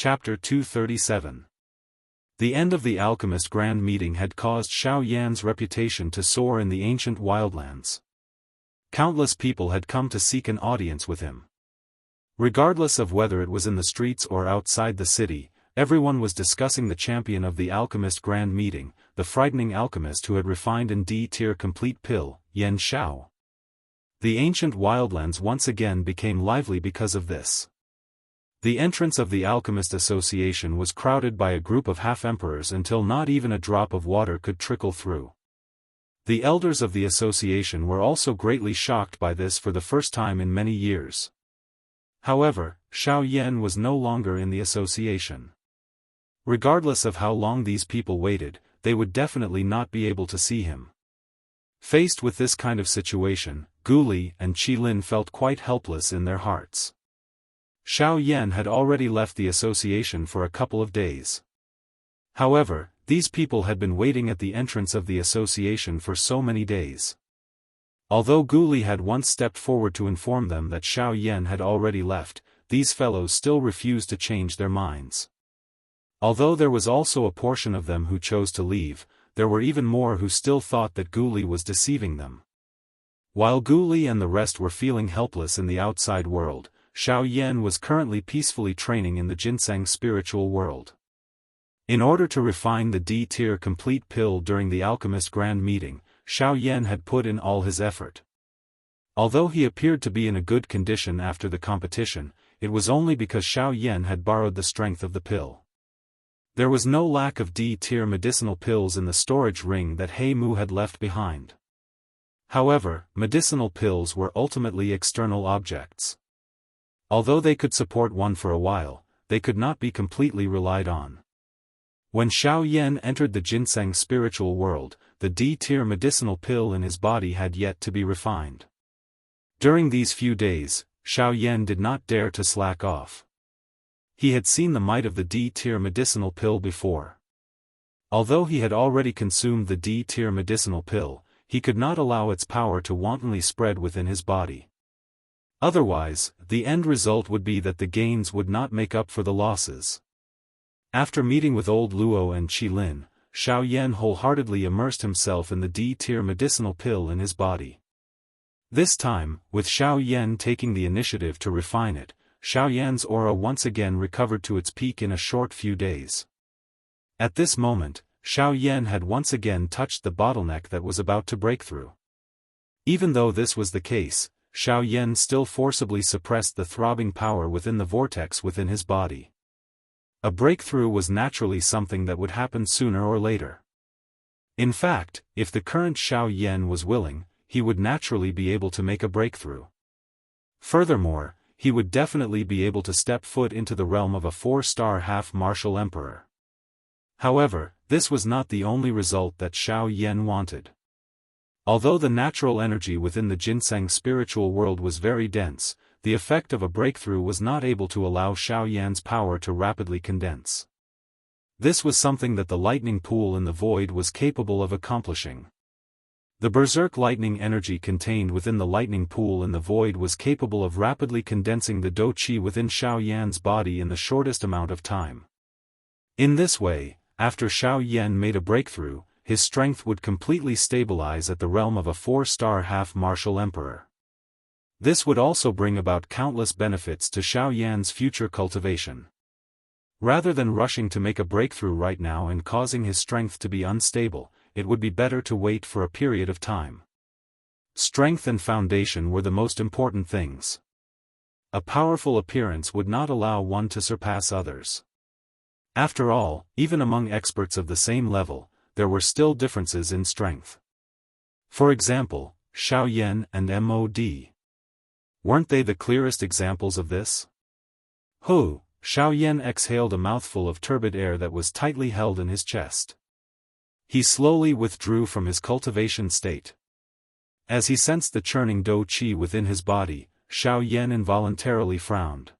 Chapter 237. The end of the alchemist grand meeting had caused Xiao Yan's reputation to soar in the ancient wildlands. Countless people had come to seek an audience with him. Regardless of whether it was in the streets or outside the city, everyone was discussing the champion of the alchemist grand meeting, the frightening alchemist who had refined in D-tier complete pill, Yan Xiao. The ancient wildlands once again became lively because of this. The entrance of the Alchemist Association was crowded by a group of half-emperors until not even a drop of water could trickle through. The elders of the association were also greatly shocked by this for the first time in many years. However, Xiao Yan was no longer in the association. Regardless of how long these people waited, they would definitely not be able to see him. Faced with this kind of situation, Gu Li and Qi Lin felt quite helpless in their hearts. Xiao Yan had already left the association for a couple of days. However, these people had been waiting at the entrance of the association for so many days. Although Gu Li had once stepped forward to inform them that Xiao Yan had already left, these fellows still refused to change their minds. Although there was also a portion of them who chose to leave, there were even more who still thought that Gu Li was deceiving them. While Gu Li and the rest were feeling helpless in the outside world, Xiao Yan was currently peacefully training in the ginseng spiritual world. In order to refine the D-tier complete pill during the alchemist grand meeting, Xiao Yan had put in all his effort. Although he appeared to be in a good condition after the competition, it was only because Xiao Yan had borrowed the strength of the pill. There was no lack of D-tier medicinal pills in the storage ring that He Mu had left behind. However, medicinal pills were ultimately external objects. Although they could support one for a while, they could not be completely relied on. When Xiao Yan entered the ginseng spiritual world, the D-tier medicinal pill in his body had yet to be refined. During these few days, Xiao Yan did not dare to slack off. He had seen the might of the D-tier medicinal pill before. Although he had already consumed the D-tier medicinal pill, he could not allow its power to wantonly spread within his body. Otherwise, the end result would be that the gains would not make up for the losses. After meeting with old Luo and Qi Lin, Xiao Yan wholeheartedly immersed himself in the D-tier medicinal pill in his body. This time, with Xiao Yan taking the initiative to refine it, Xiao Yan's aura once again recovered to its peak in a short few days. At this moment, Xiao Yan had once again touched the bottleneck that was about to break through. Even though this was the case, Xiao Yan still forcibly suppressed the throbbing power within the vortex within his body. A breakthrough was naturally something that would happen sooner or later. In fact, if the current Xiao Yan was willing, he would naturally be able to make a breakthrough. Furthermore, he would definitely be able to step foot into the realm of a 4-star half-martial emperor. However, this was not the only result that Xiao Yan wanted. Although the natural energy within the ginseng spiritual world was very dense, the effect of a breakthrough was not able to allow Xiao Yan's power to rapidly condense. This was something that the lightning pool in the void was capable of accomplishing. The berserk lightning energy contained within the lightning pool in the void was capable of rapidly condensing the dou qi within Xiao Yan's body in the shortest amount of time. In this way, after Xiao Yan made a breakthrough, his strength would completely stabilize at the realm of a 4-star half-martial emperor. This would also bring about countless benefits to Xiao Yan's future cultivation. Rather than rushing to make a breakthrough right now and causing his strength to be unstable, it would be better to wait for a period of time. Strength and foundation were the most important things. A powerful appearance would not allow one to surpass others. After all, even among experts of the same level, there were still differences in strength. For example, Xiao Yan and Mod. Weren't they the clearest examples of this? Xiao Yan exhaled a mouthful of turbid air that was tightly held in his chest. He slowly withdrew from his cultivation state. As he sensed the churning dou qi within his body, Xiao Yan involuntarily frowned.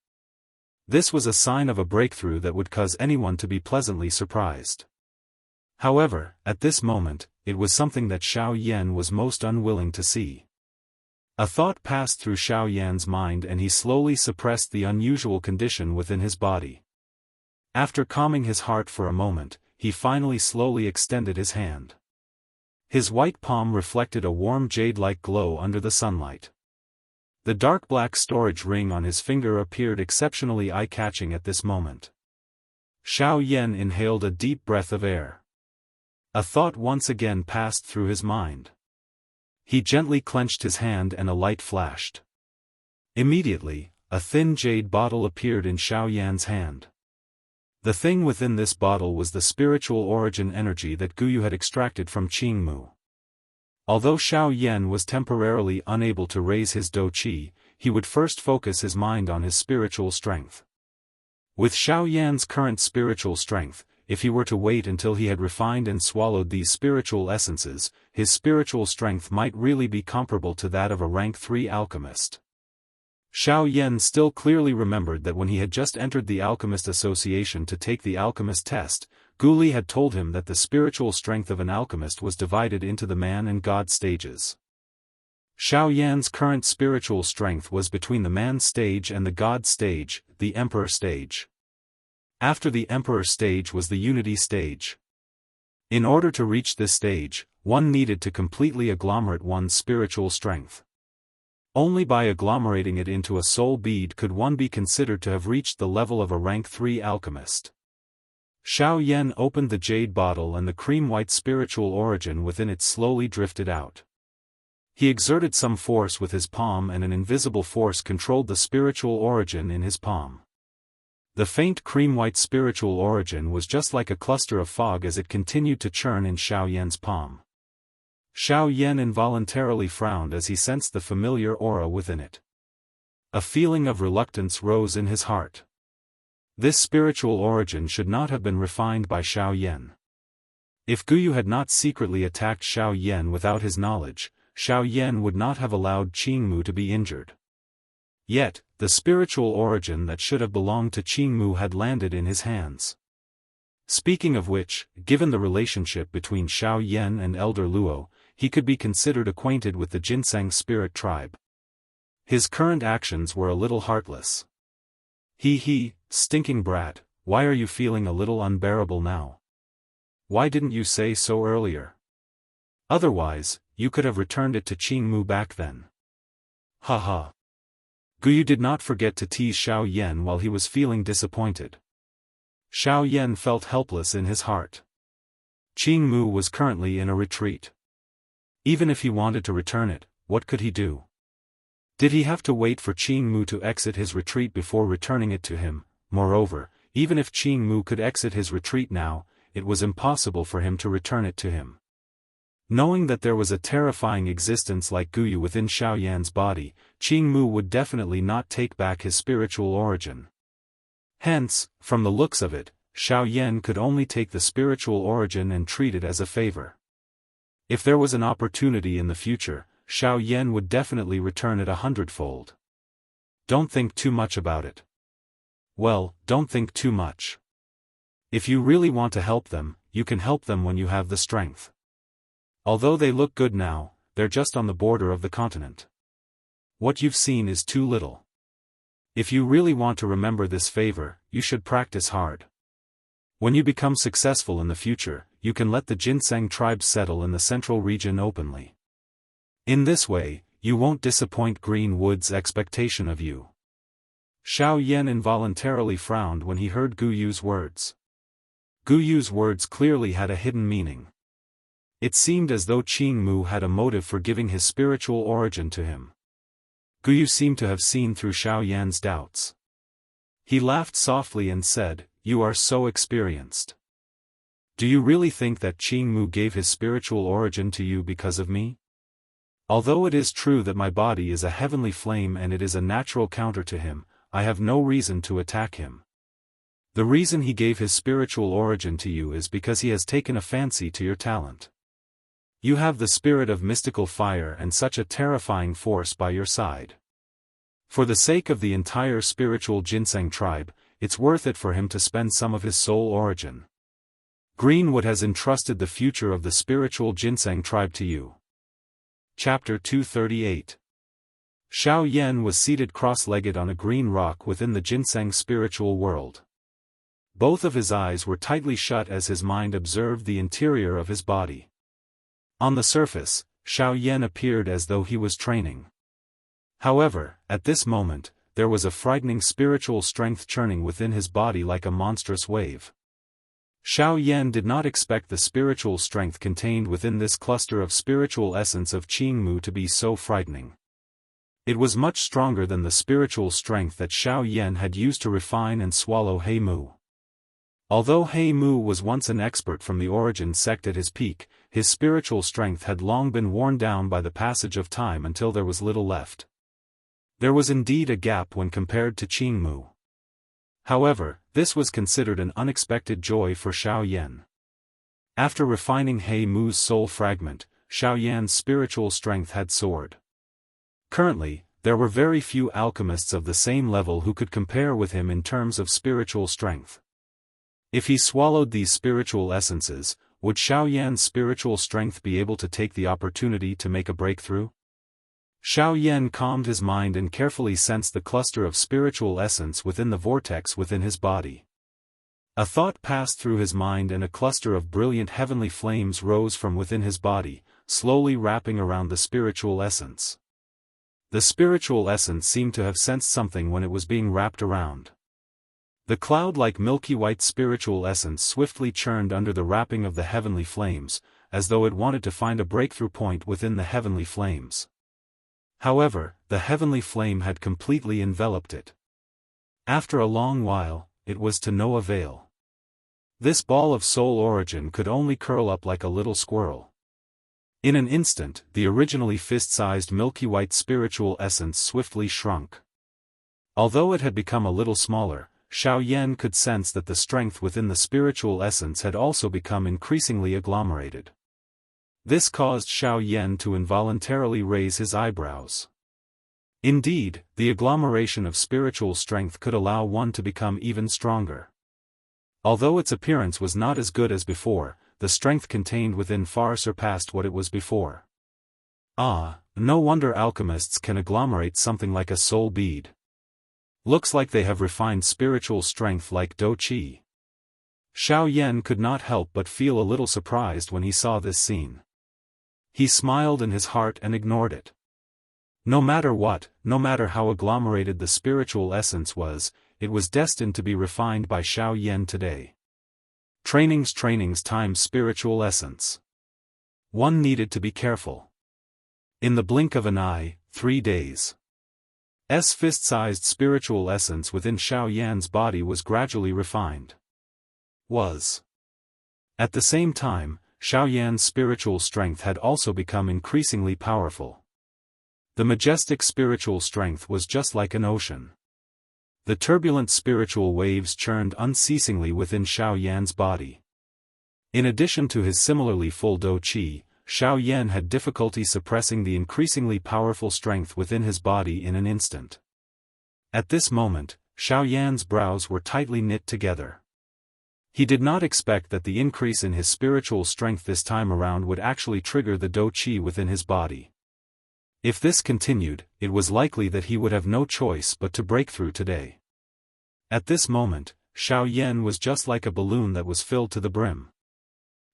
This was a sign of a breakthrough that would cause anyone to be pleasantly surprised. However, at this moment, it was something that Xiao Yan was most unwilling to see. A thought passed through Xiao Yan's mind and he slowly suppressed the unusual condition within his body. After calming his heart for a moment, he finally slowly extended his hand. His white palm reflected a warm jade-like glow under the sunlight. The dark black storage ring on his finger appeared exceptionally eye-catching at this moment. Xiao Yan inhaled a deep breath of air. A thought once again passed through his mind. He gently clenched his hand and a light flashed. Immediately, a thin jade bottle appeared in Xiao Yan's hand. The thing within this bottle was the spiritual origin energy that Guyu had extracted from Qingmu. Although Xiao Yan was temporarily unable to raise his dou qi, he would first focus his mind on his spiritual strength. With Xiao Yan's current spiritual strength, if he were to wait until he had refined and swallowed these spiritual essences, his spiritual strength might really be comparable to that of a rank 3 alchemist. Xiao Yan still clearly remembered that when he had just entered the Alchemist Association to take the alchemist test, Gu Li had told him that the spiritual strength of an alchemist was divided into the man and god stages. Xiao Yan's current spiritual strength was between the man stage and the god stage, the emperor stage. After the emperor stage was the unity stage. In order to reach this stage, one needed to completely agglomerate one's spiritual strength. Only by agglomerating it into a soul bead could one be considered to have reached the level of a rank 3 alchemist. Xiao Yan opened the jade bottle and the cream-white spiritual origin within it slowly drifted out. He exerted some force with his palm and an invisible force controlled the spiritual origin in his palm. The faint cream-white spiritual origin was just like a cluster of fog as it continued to churn in Xiao Yan's palm. Xiao Yan involuntarily frowned as he sensed the familiar aura within it. A feeling of reluctance rose in his heart. This spiritual origin should not have been refined by Xiao Yan. If Guyu had not secretly attacked Xiao Yan without his knowledge, Xiao Yan would not have allowed Qingmu to be injured. Yet, the spiritual origin that should have belonged to Qingmu had landed in his hands. Speaking of which, given the relationship between Xiao Yan and Elder Luo, he could be considered acquainted with the Ginseng spirit tribe. His current actions were a little heartless. He, stinking brat, why are you feeling a little unbearable now? Why didn't you say so earlier? Otherwise, you could have returned it to Qingmu back then. Haha. Guyu did not forget to tease Xiao Yan while he was feeling disappointed. Xiao Yan felt helpless in his heart. Qingmu was currently in a retreat. Even if he wanted to return it, what could he do? Did he have to wait for Qingmu to exit his retreat before returning it to him? Moreover, even if Qingmu could exit his retreat now, it was impossible for him to return it to him. Knowing that there was a terrifying existence like Guyu within Xiao Yan's body, Qingmu would definitely not take back his spiritual origin. Hence, from the looks of it, Xiao Yan could only take the spiritual origin and treat it as a favor. If there was an opportunity in the future, Xiao Yan would definitely return it 100-fold. Don't think too much about it. Well, don't think too much. If you really want to help them, you can help them when you have the strength. Although they look good now, they're just on the border of the continent. What you've seen is too little. If you really want to remember this favor, you should practice hard. When you become successful in the future, you can let the Ginseng tribe settle in the central region openly. In this way, you won't disappoint Greenwood's expectation of you. Xiao Yan involuntarily frowned when he heard Guyu's words. Guyu's words clearly had a hidden meaning. It seemed as though Qingmu had a motive for giving his spiritual origin to him. Guyu seemed to have seen through Xiao Yan's doubts. He laughed softly and said, "You are so experienced. Do you really think that Qingmu gave his spiritual origin to you because of me? Although it is true that my body is a heavenly flame and it is a natural counter to him, I have no reason to attack him. The reason he gave his spiritual origin to you is because he has taken a fancy to your talent. You have the spirit of mystical fire and such a terrifying force by your side. For the sake of the entire spiritual Ginseng tribe, it's worth it for him to spend some of his soul origin. Greenwood has entrusted the future of the spiritual Ginseng tribe to you." Chapter 238. Xiao Yan was seated cross-legged on a green rock within the Ginseng spiritual world. Both of his eyes were tightly shut as his mind observed the interior of his body. On the surface, Xiao Yan appeared as though he was training. However, at this moment, there was a frightening spiritual strength churning within his body like a monstrous wave. Xiao Yan did not expect the spiritual strength contained within this cluster of spiritual essence of Qingmu to be so frightening. It was much stronger than the spiritual strength that Xiao Yan had used to refine and swallow He Mu. Although He Mu was once an expert from the Origin sect at his peak, his spiritual strength had long been worn down by the passage of time until there was little left. There was indeed a gap when compared to Qingmu. However, this was considered an unexpected joy for Xiao Yan. After refining He Mu's soul fragment, Xiao Yan's spiritual strength had soared. Currently, there were very few alchemists of the same level who could compare with him in terms of spiritual strength. If he swallowed these spiritual essences, would Xiao Yan's spiritual strength be able to take the opportunity to make a breakthrough? Xiao Yan calmed his mind and carefully sensed the cluster of spiritual essence within the vortex within his body. A thought passed through his mind and a cluster of brilliant heavenly flames rose from within his body, slowly wrapping around the spiritual essence. The spiritual essence seemed to have sensed something when it was being wrapped around. The cloud-like milky white spiritual essence swiftly churned under the wrapping of the heavenly flames, as though it wanted to find a breakthrough point within the heavenly flames. However, the heavenly flame had completely enveloped it. After a long while, it was to no avail. This ball of soul origin could only curl up like a little squirrel. In an instant, the originally fist-sized milky white spiritual essence swiftly shrunk. Although it had become a little smaller, Xiao Yan could sense that the strength within the spiritual essence had also become increasingly agglomerated. This caused Xiao Yan to involuntarily raise his eyebrows. Indeed, the agglomeration of spiritual strength could allow one to become even stronger. Although its appearance was not as good as before, the strength contained within far surpassed what it was before. Ah, no wonder alchemists can agglomerate something like a soul bead. Looks like they have refined spiritual strength like Do Qi. Xiao Yan could not help but feel a little surprised when he saw this scene. He smiled in his heart and ignored it. No matter what, no matter how agglomerated the spiritual essence was, it was destined to be refined by Xiao Yan today. Trainings times spiritual essence. One needed to be careful. In the blink of an eye, 3 days. Fist-sized spiritual essence within Xiao Yan's body was gradually refined. At the same time, Xiao Yan's spiritual strength had also become increasingly powerful. The majestic spiritual strength was just like an ocean. The turbulent spiritual waves churned unceasingly within Xiao Yan's body. In addition to his similarly full Do Qi, Xiao Yan had difficulty suppressing the increasingly powerful strength within his body in an instant. At this moment, Xiao Yan's brows were tightly knit together. He did not expect that the increase in his spiritual strength this time around would actually trigger the Do Qi within his body. If this continued, it was likely that he would have no choice but to break through today. At this moment, Xiao Yan was just like a balloon that was filled to the brim.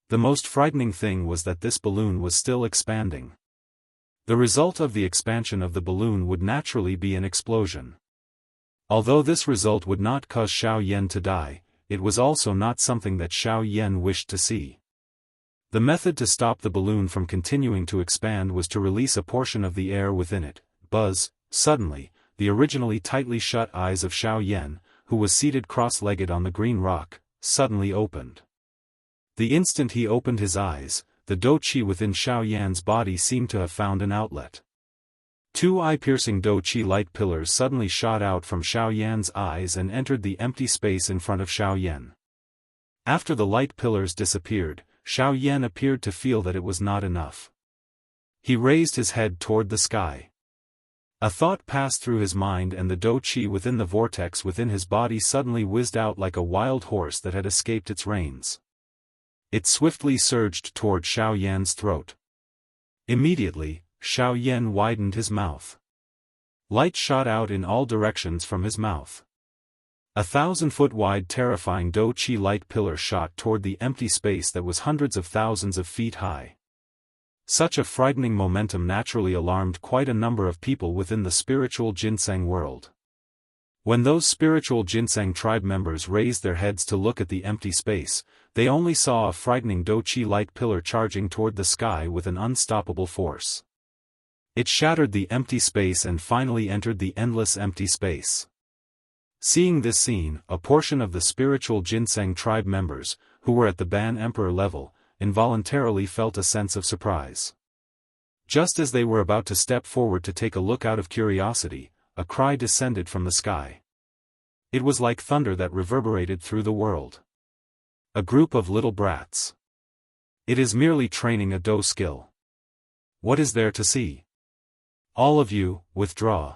The most frightening thing was that this balloon was still expanding. The result of the expansion of the balloon would naturally be an explosion. Although this result would not cause Xiao Yan to die, it was also not something that Xiao Yan wished to see. The method to stop the balloon from continuing to expand was to release a portion of the air within it. Suddenly, the originally tightly shut eyes of Xiao Yan, who was seated cross-legged on the green rock, suddenly opened. The instant he opened his eyes, the Do Qi within Xiao Yan's body seemed to have found an outlet. 2 eye-piercing Do Qi light pillars suddenly shot out from Xiao Yan's eyes and entered the empty space in front of Xiao Yan. After the light pillars disappeared, Xiao Yan appeared to feel that it was not enough. He raised his head toward the sky. A thought passed through his mind and the Do Qi within the vortex within his body suddenly whizzed out like a wild horse that had escaped its reins. It swiftly surged toward Xiao Yan's throat. Immediately, Xiao Yan widened his mouth. Light shot out in all directions from his mouth. A 1,000-foot-wide terrifying Do-Chi light pillar shot toward the empty space that was hundreds of thousands of feet high. Such a frightening momentum naturally alarmed quite a number of people within the spiritual ginseng world. When those spiritual ginseng tribe members raised their heads to look at the empty space, they only saw a frightening Do-Chi light pillar charging toward the sky with an unstoppable force. It shattered the empty space and finally entered the endless empty space. Seeing this scene, a portion of the spiritual ginseng tribe members, who were at the Ban Emperor level, involuntarily felt a sense of surprise. Just as they were about to step forward to take a look out of curiosity, a cry descended from the sky. It was like thunder that reverberated through the world. A group of little brats. It is merely training a Do skill. What is there to see? All of you, withdraw.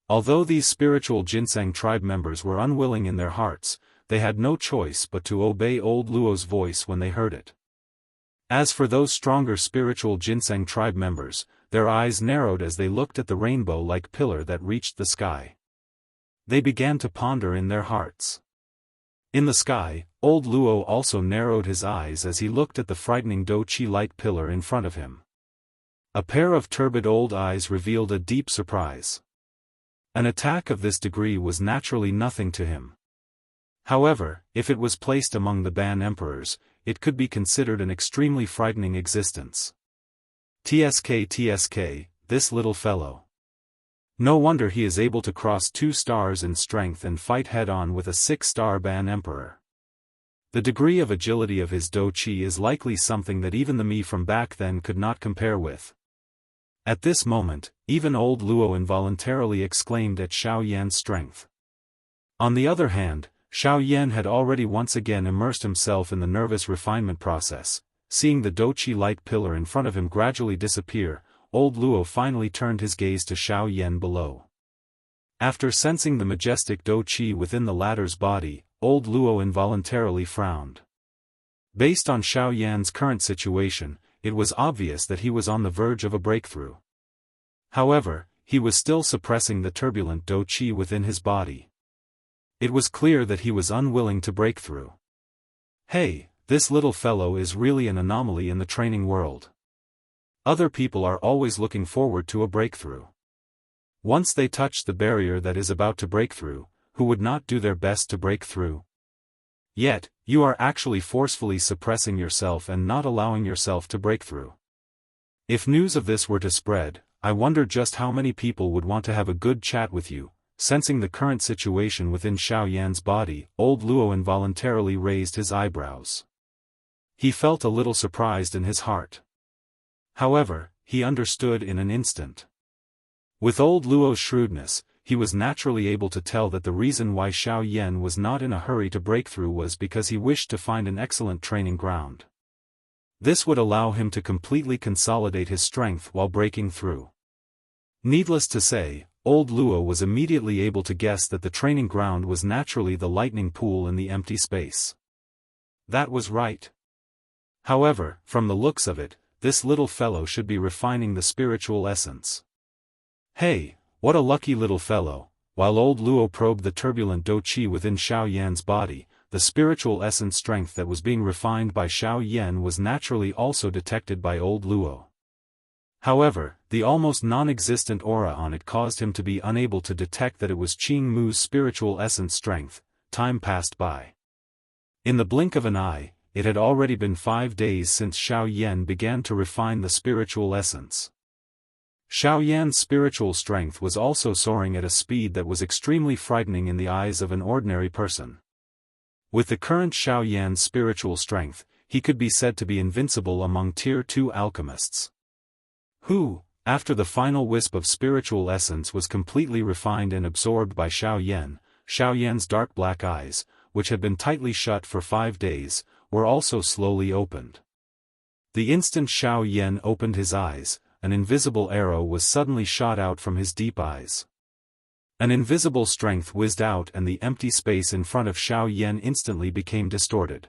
Although these spiritual ginseng tribe members were unwilling in their hearts, they had no choice but to obey old Luo's voice when they heard it. As for those stronger spiritual ginseng tribe members, their eyes narrowed as they looked at the rainbow-like pillar that reached the sky. They began to ponder in their hearts. In the sky, old Luo also narrowed his eyes as he looked at the frightening Do-Chi light pillar in front of him. A pair of turbid old eyes revealed a deep surprise. An attack of this degree was naturally nothing to him. However, if it was placed among the Ban Emperors, it could be considered an extremely frightening existence. TSK, this little fellow. No wonder he is able to cross 2 stars in strength and fight head-on with a 6-star Ban Emperor. The degree of agility of his Do-Chi is likely something that even the me from back then could not compare with. At this moment, even old Luo involuntarily exclaimed at Xiao Yan's strength. On the other hand, Xiao Yan had already once again immersed himself in the nervous refinement process. Seeing the Do-Chi light pillar in front of him gradually disappear, old Luo finally turned his gaze to Xiao Yan below. After sensing the majestic Do-Chi within the latter's body, old Luo involuntarily frowned. Based on Xiao Yan's current situation, it was obvious that he was on the verge of a breakthrough. However, he was still suppressing the turbulent Do-Chi within his body. It was clear that he was unwilling to break through. Hey, this little fellow is really an anomaly in the training world. Other people are always looking forward to a breakthrough. Once they touch the barrier that is about to break through, who would not do their best to break through? Yet, you are actually forcefully suppressing yourself and not allowing yourself to break through. If news of this were to spread, I wonder just how many people would want to have a good chat with you. Sensing the current situation within Xiao Yan's body, old Luo involuntarily raised his eyebrows. He felt a little surprised in his heart. However, he understood in an instant. With old Luo's shrewdness, he was naturally able to tell that the reason why Xiao Yan was not in a hurry to break through was because he wished to find an excellent training ground. This would allow him to completely consolidate his strength while breaking through. Needless to say, old Luo was immediately able to guess that the training ground was naturally the lightning pool in the empty space. That was right. However, from the looks of it, this little fellow should be refining the spiritual essence. Hey, what a lucky little fellow. While old Luo probed the turbulent Do-Chi within Xiao Yan's body, the spiritual essence strength that was being refined by Xiao Yan was naturally also detected by old Luo. However, the almost non-existent aura on it caused him to be unable to detect that it was Qing Mu's spiritual essence strength. Time passed by. In the blink of an eye, it had already been 5 days since Xiao Yan began to refine the spiritual essence. Xiao Yan's spiritual strength was also soaring at a speed that was extremely frightening in the eyes of an ordinary person. With the current Xiao Yan's spiritual strength, he could be said to be invincible among Tier 2 alchemists. Who, after the final wisp of spiritual essence was completely refined and absorbed by Xiao Yan's dark black eyes, which had been tightly shut for 5 days, were also slowly opened. The instant Xiao Yan opened his eyes, an invisible arrow was suddenly shot out from his deep eyes. An invisible strength whizzed out and the empty space in front of Xiao Yan instantly became distorted.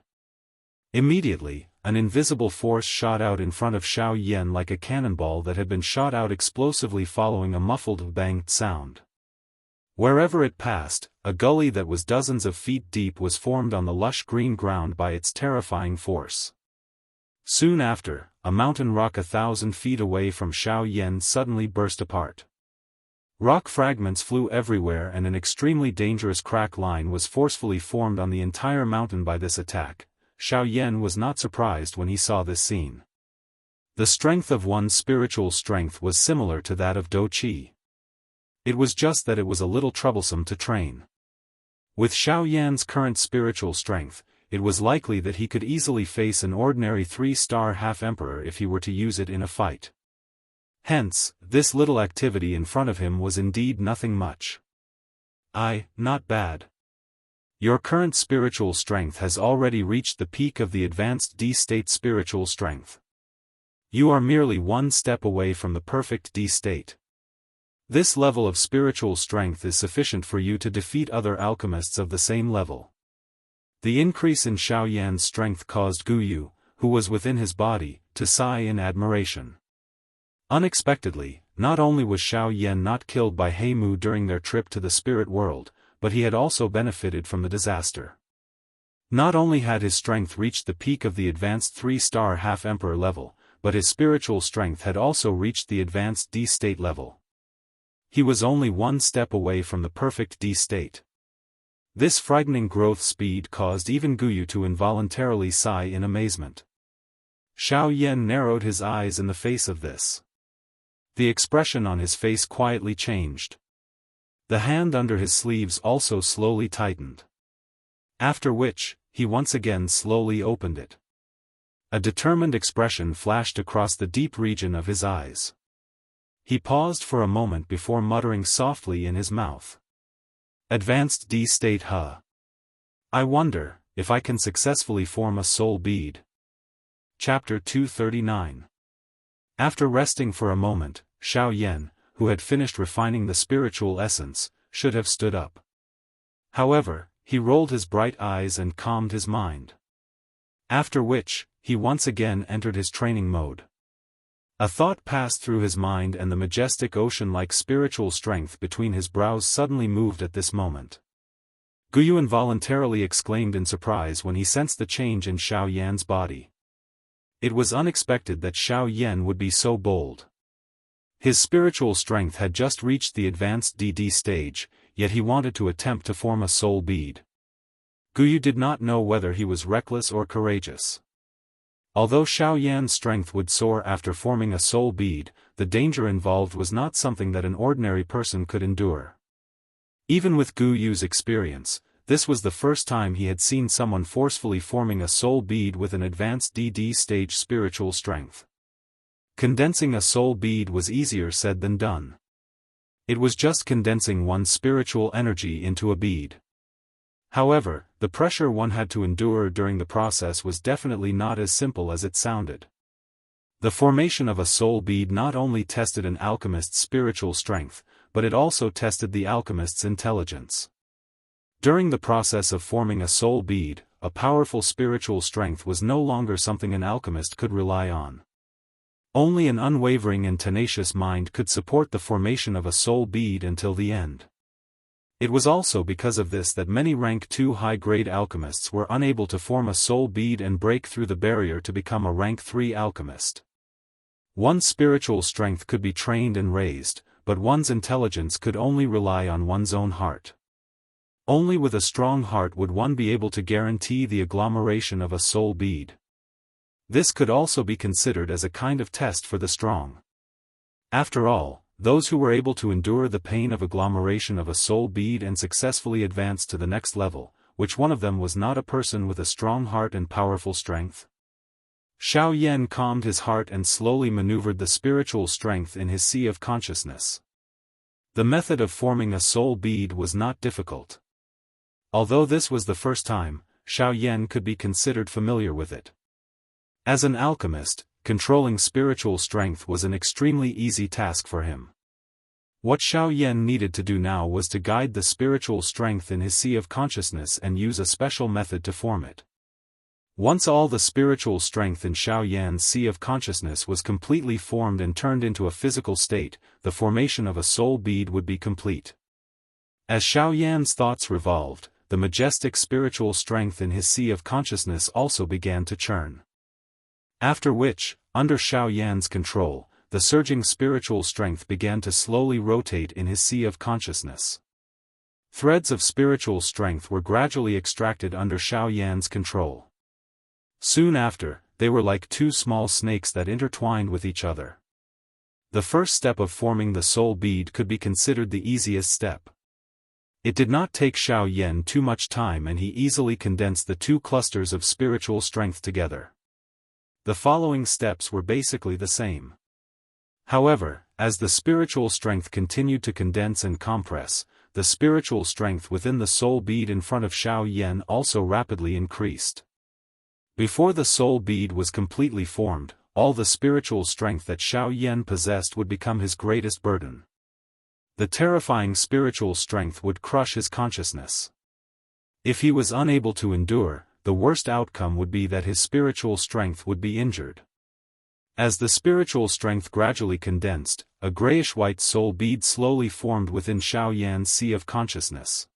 Immediately, an invisible force shot out in front of Xiao Yan like a cannonball that had been shot out explosively following a muffled banged sound. Wherever it passed, a gully that was dozens of feet deep was formed on the lush green ground by its terrifying force. Soon after, a mountain rock 1,000 feet away from Xiaoyan suddenly burst apart. Rock fragments flew everywhere and an extremely dangerous crack line was forcefully formed on the entire mountain by this attack. Xiaoyan was not surprised when he saw this scene. The strength of one's spiritual strength was similar to that of Do Qi. It was just that it was a little troublesome to train. With Xiaoyan's current spiritual strength, it was likely that he could easily face an ordinary 3-star half-emperor if he were to use it in a fight. Hence, this little activity in front of him was indeed nothing much. Not bad. Your current spiritual strength has already reached the peak of the advanced D-state spiritual strength. You are merely one step away from the perfect D-state. This level of spiritual strength is sufficient for you to defeat other alchemists of the same level. The increase in Xiaoyan's strength caused Guyu, who was within his body, to sigh in admiration. Unexpectedly, not only was Xiaoyan not killed by Heimu during their trip to the spirit world, but he had also benefited from the disaster. Not only had his strength reached the peak of the advanced 3-star half-emperor level, but his spiritual strength had also reached the advanced D-state level. He was only one step away from the perfect D-state. This frightening growth speed caused even Guyu to involuntarily sigh in amazement. Xiaoyan narrowed his eyes in the face of this. The expression on his face quietly changed. The hand under his sleeves also slowly tightened. After which, he once again slowly opened it. A determined expression flashed across the deep region of his eyes. He paused for a moment before muttering softly in his mouth. Advanced D-state huh. I wonder, if I can successfully form a soul bead. Chapter 239. After resting for a moment, Xiaoyan, who had finished refining the spiritual essence, should have stood up. However, he rolled his bright eyes and calmed his mind. After which, he once again entered his training mode. A thought passed through his mind and the majestic ocean-like spiritual strength between his brows suddenly moved at this moment. Guyu involuntarily exclaimed in surprise when he sensed the change in Xiaoyan's body. It was unexpected that Xiaoyan would be so bold. His spiritual strength had just reached the advanced DD stage, yet he wanted to attempt to form a soul bead. Guyu did not know whether he was reckless or courageous. Although Xiaoyan's strength would soar after forming a soul bead, the danger involved was not something that an ordinary person could endure. Even with Guyu's experience, this was the first time he had seen someone forcefully forming a soul bead with an advanced DD stage spiritual strength. Condensing a soul bead was easier said than done. It was just condensing one's spiritual energy into a bead. However, the pressure one had to endure during the process was definitely not as simple as it sounded. The formation of a soul bead not only tested an alchemist's spiritual strength, but it also tested the alchemist's intelligence. During the process of forming a soul bead, a powerful spiritual strength was no longer something an alchemist could rely on. Only an unwavering and tenacious mind could support the formation of a soul bead until the end. It was also because of this that many rank 2 high-grade alchemists were unable to form a soul bead and break through the barrier to become a rank 3 alchemist. One's spiritual strength could be trained and raised, but one's intelligence could only rely on one's own heart. Only with a strong heart would one be able to guarantee the agglomeration of a soul bead. This could also be considered as a kind of test for the strong. After all, those who were able to endure the pain of agglomeration of a soul bead and successfully advance to the next level, which one of them was not a person with a strong heart and powerful strength? Xiaoyan calmed his heart and slowly maneuvered the spiritual strength in his sea of consciousness. The method of forming a soul bead was not difficult. Although this was the first time, Xiaoyan could be considered familiar with it. As an alchemist, controlling spiritual strength was an extremely easy task for him. What Xiaoyan needed to do now was to guide the spiritual strength in his sea of consciousness and use a special method to form it. Once all the spiritual strength in Xiaoyan's sea of consciousness was completely formed and turned into a physical state, the formation of a soul bead would be complete. As Xiao Yan's thoughts revolved, the majestic spiritual strength in his sea of consciousness also began to churn. After which, under Xiao Yan's control, the surging spiritual strength began to slowly rotate in his sea of consciousness. Threads of spiritual strength were gradually extracted under Xiao Yan's control. Soon after, they were like two small snakes that intertwined with each other. The first step of forming the soul bead could be considered the easiest step. It did not take Xiao Yan too much time, and he easily condensed the two clusters of spiritual strength together. The following steps were basically the same. However, as the spiritual strength continued to condense and compress, the spiritual strength within the soul bead in front of Xiao Yan also rapidly increased. Before the soul bead was completely formed, all the spiritual strength that Xiao Yan possessed would become his greatest burden. The terrifying spiritual strength would crush his consciousness. If he was unable to endure, the worst outcome would be that his spiritual strength would be injured. As the spiritual strength gradually condensed, a grayish-white soul bead slowly formed within Xiao Yan's sea of consciousness.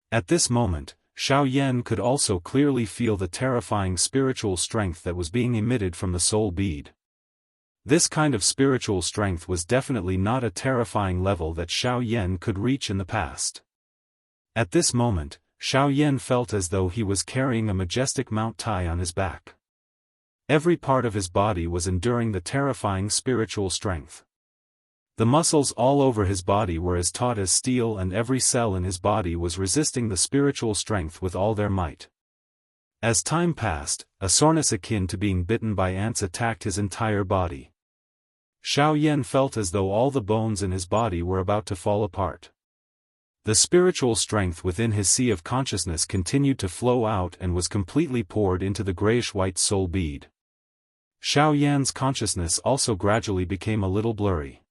At this moment, Xiao Yan could also clearly feel the terrifying spiritual strength that was being emitted from the soul bead. This kind of spiritual strength was definitely not a terrifying level that Xiao Yan could reach in the past. At this moment, Xiao Yan felt as though he was carrying a majestic Mount Tai on his back. Every part of his body was enduring the terrifying spiritual strength. The muscles all over his body were as taut as steel, and every cell in his body was resisting the spiritual strength with all their might. As time passed, a soreness akin to being bitten by ants attacked his entire body. Xiao Yan felt as though all the bones in his body were about to fall apart. The spiritual strength within his sea of consciousness continued to flow out and was completely poured into the grayish-white soul bead. Xiao Yan's consciousness also gradually became a little blurry.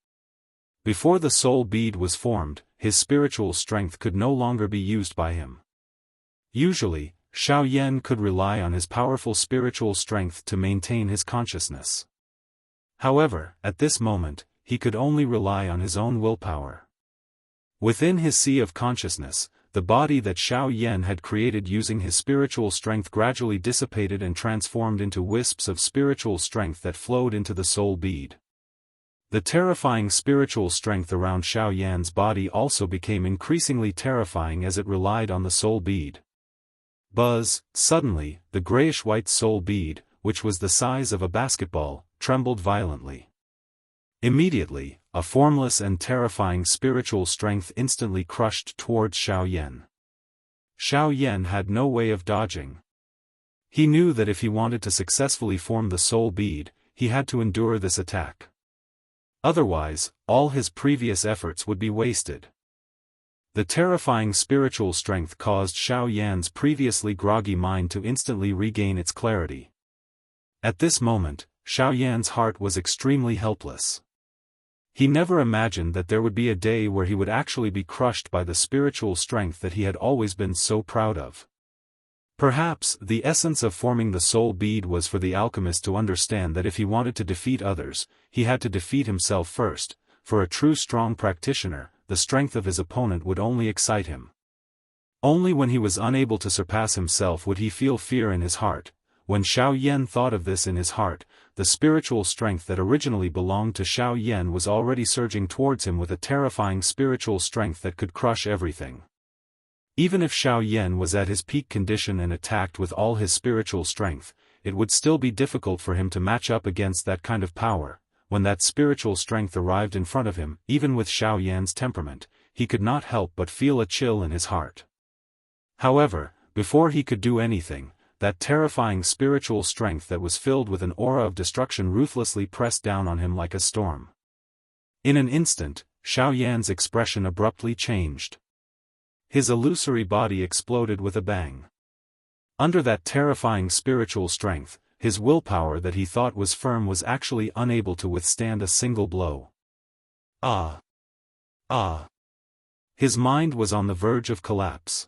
Before the soul bead was formed, his spiritual strength could no longer be used by him. Usually, Xiao Yan could rely on his powerful spiritual strength to maintain his consciousness. However, at this moment, he could only rely on his own willpower. Within his sea of consciousness, the body that Xiao Yan had created using his spiritual strength gradually dissipated and transformed into wisps of spiritual strength that flowed into the soul bead. The terrifying spiritual strength around Xiao Yan's body also became increasingly terrifying as it relied on the soul bead. Buzz! Suddenly, the grayish-white soul bead, which was the size of a basketball, trembled violently. Immediately, a formless and terrifying spiritual strength instantly crushed towards Xiao Yan. Xiao Yan had no way of dodging. He knew that if he wanted to successfully form the soul bead, he had to endure this attack. Otherwise, all his previous efforts would be wasted. The terrifying spiritual strength caused Xiao Yan's previously groggy mind to instantly regain its clarity. At this moment, Xiao Yan's heart was extremely helpless. He never imagined that there would be a day where he would actually be crushed by the spiritual strength that he had always been so proud of. Perhaps, the essence of forming the soul bead was for the alchemist to understand that if he wanted to defeat others, he had to defeat himself first. For a true strong practitioner, the strength of his opponent would only excite him. Only when he was unable to surpass himself would he feel fear in his heart. When Xiao Yan thought of this in his heart, the spiritual strength that originally belonged to Xiao Yan was already surging towards him with a terrifying spiritual strength that could crush everything. Even if Xiao Yan was at his peak condition and attacked with all his spiritual strength, it would still be difficult for him to match up against that kind of power. When that spiritual strength arrived in front of him, even with Xiao Yan's temperament, he could not help but feel a chill in his heart. However, before he could do anything, that terrifying spiritual strength that was filled with an aura of destruction ruthlessly pressed down on him like a storm. In an instant, Xiao Yan's expression abruptly changed. His illusory body exploded with a bang. Under that terrifying spiritual strength, his willpower that he thought was firm was actually unable to withstand a single blow. Ah! Ah! His mind was on the verge of collapse.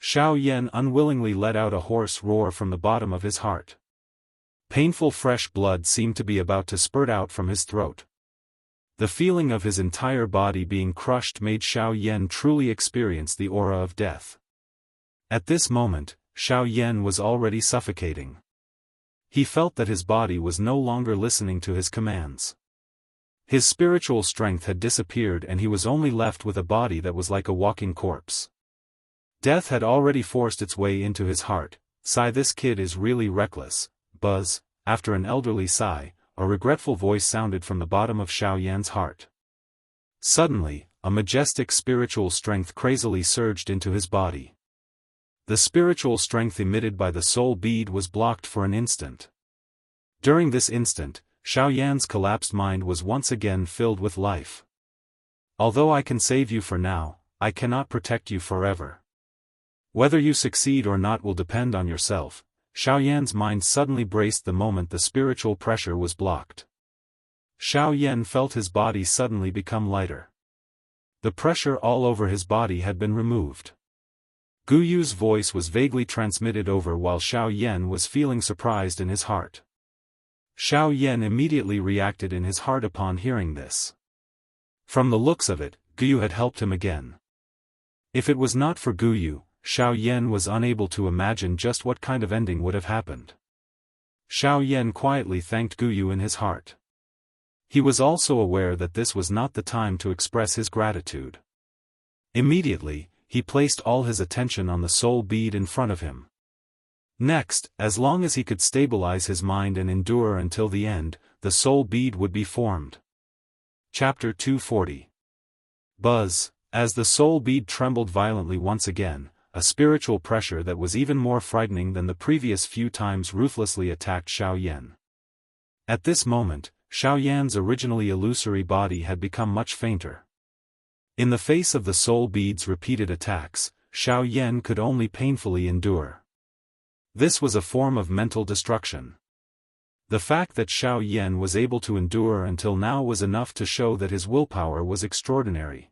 Xiao Yan unwillingly let out a hoarse roar from the bottom of his heart. Painful fresh blood seemed to be about to spurt out from his throat. The feeling of his entire body being crushed made Xiao Yan truly experience the aura of death. At this moment, Xiao Yan was already suffocating. He felt that his body was no longer listening to his commands. His spiritual strength had disappeared and he was only left with a body that was like a walking corpse. Death had already forced its way into his heart. Sigh, this kid is really reckless. Buzz, after an elderly sigh, a regretful voice sounded from the bottom of Xiao Yan's heart. Suddenly, a majestic spiritual strength crazily surged into his body. The spiritual strength emitted by the soul bead was blocked for an instant. During this instant, Xiao Yan's collapsed mind was once again filled with life. Although I can save you for now, I cannot protect you forever. Whether you succeed or not will depend on yourself. Xiao Yan's mind suddenly braced the moment the spiritual pressure was blocked. Xiao Yan felt his body suddenly become lighter. The pressure all over his body had been removed. Gu Yu's voice was vaguely transmitted over while Xiao Yan was feeling surprised in his heart. Xiao Yan immediately reacted in his heart upon hearing this. From the looks of it, Gu Yu had helped him again. If it was not for Gu Yu, Xiao Yan was unable to imagine just what kind of ending would have happened. Xiao Yan quietly thanked Gu Yu in his heart. He was also aware that this was not the time to express his gratitude. Immediately, he placed all his attention on the soul bead in front of him. Next, as long as he could stabilize his mind and endure until the end, the soul bead would be formed. Chapter 240. Buzz. As the soul bead trembled violently once again, a spiritual pressure that was even more frightening than the previous few times ruthlessly attacked Xiao Yan. At this moment, Xiao Yan's originally illusory body had become much fainter. In the face of the soul bead's repeated attacks, Xiao Yan could only painfully endure. This was a form of mental destruction. The fact that Xiao Yan was able to endure until now was enough to show that his willpower was extraordinary.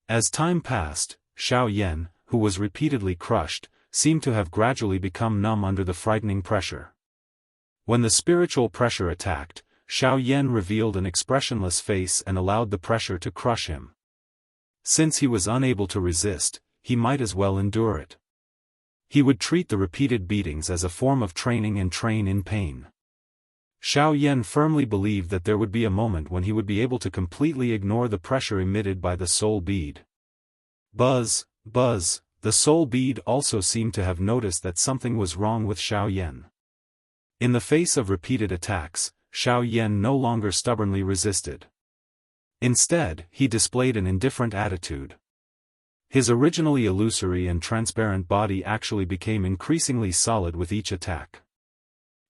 As time passed, Xiao Yan, who was repeatedly crushed, seemed to have gradually become numb under the frightening pressure. When the spiritual pressure attacked, Xiao Yan revealed an expressionless face and allowed the pressure to crush him. Since he was unable to resist, he might as well endure it. He would treat the repeated beatings as a form of training and train in pain. Xiao Yan firmly believed that there would be a moment when he would be able to completely ignore the pressure emitted by the soul bead. Buzz, buzz, the soul bead also seemed to have noticed that something was wrong with Xiao Yan. In the face of repeated attacks, Xiao Yan no longer stubbornly resisted. Instead, he displayed an indifferent attitude. His originally illusory and transparent body actually became increasingly solid with each attack.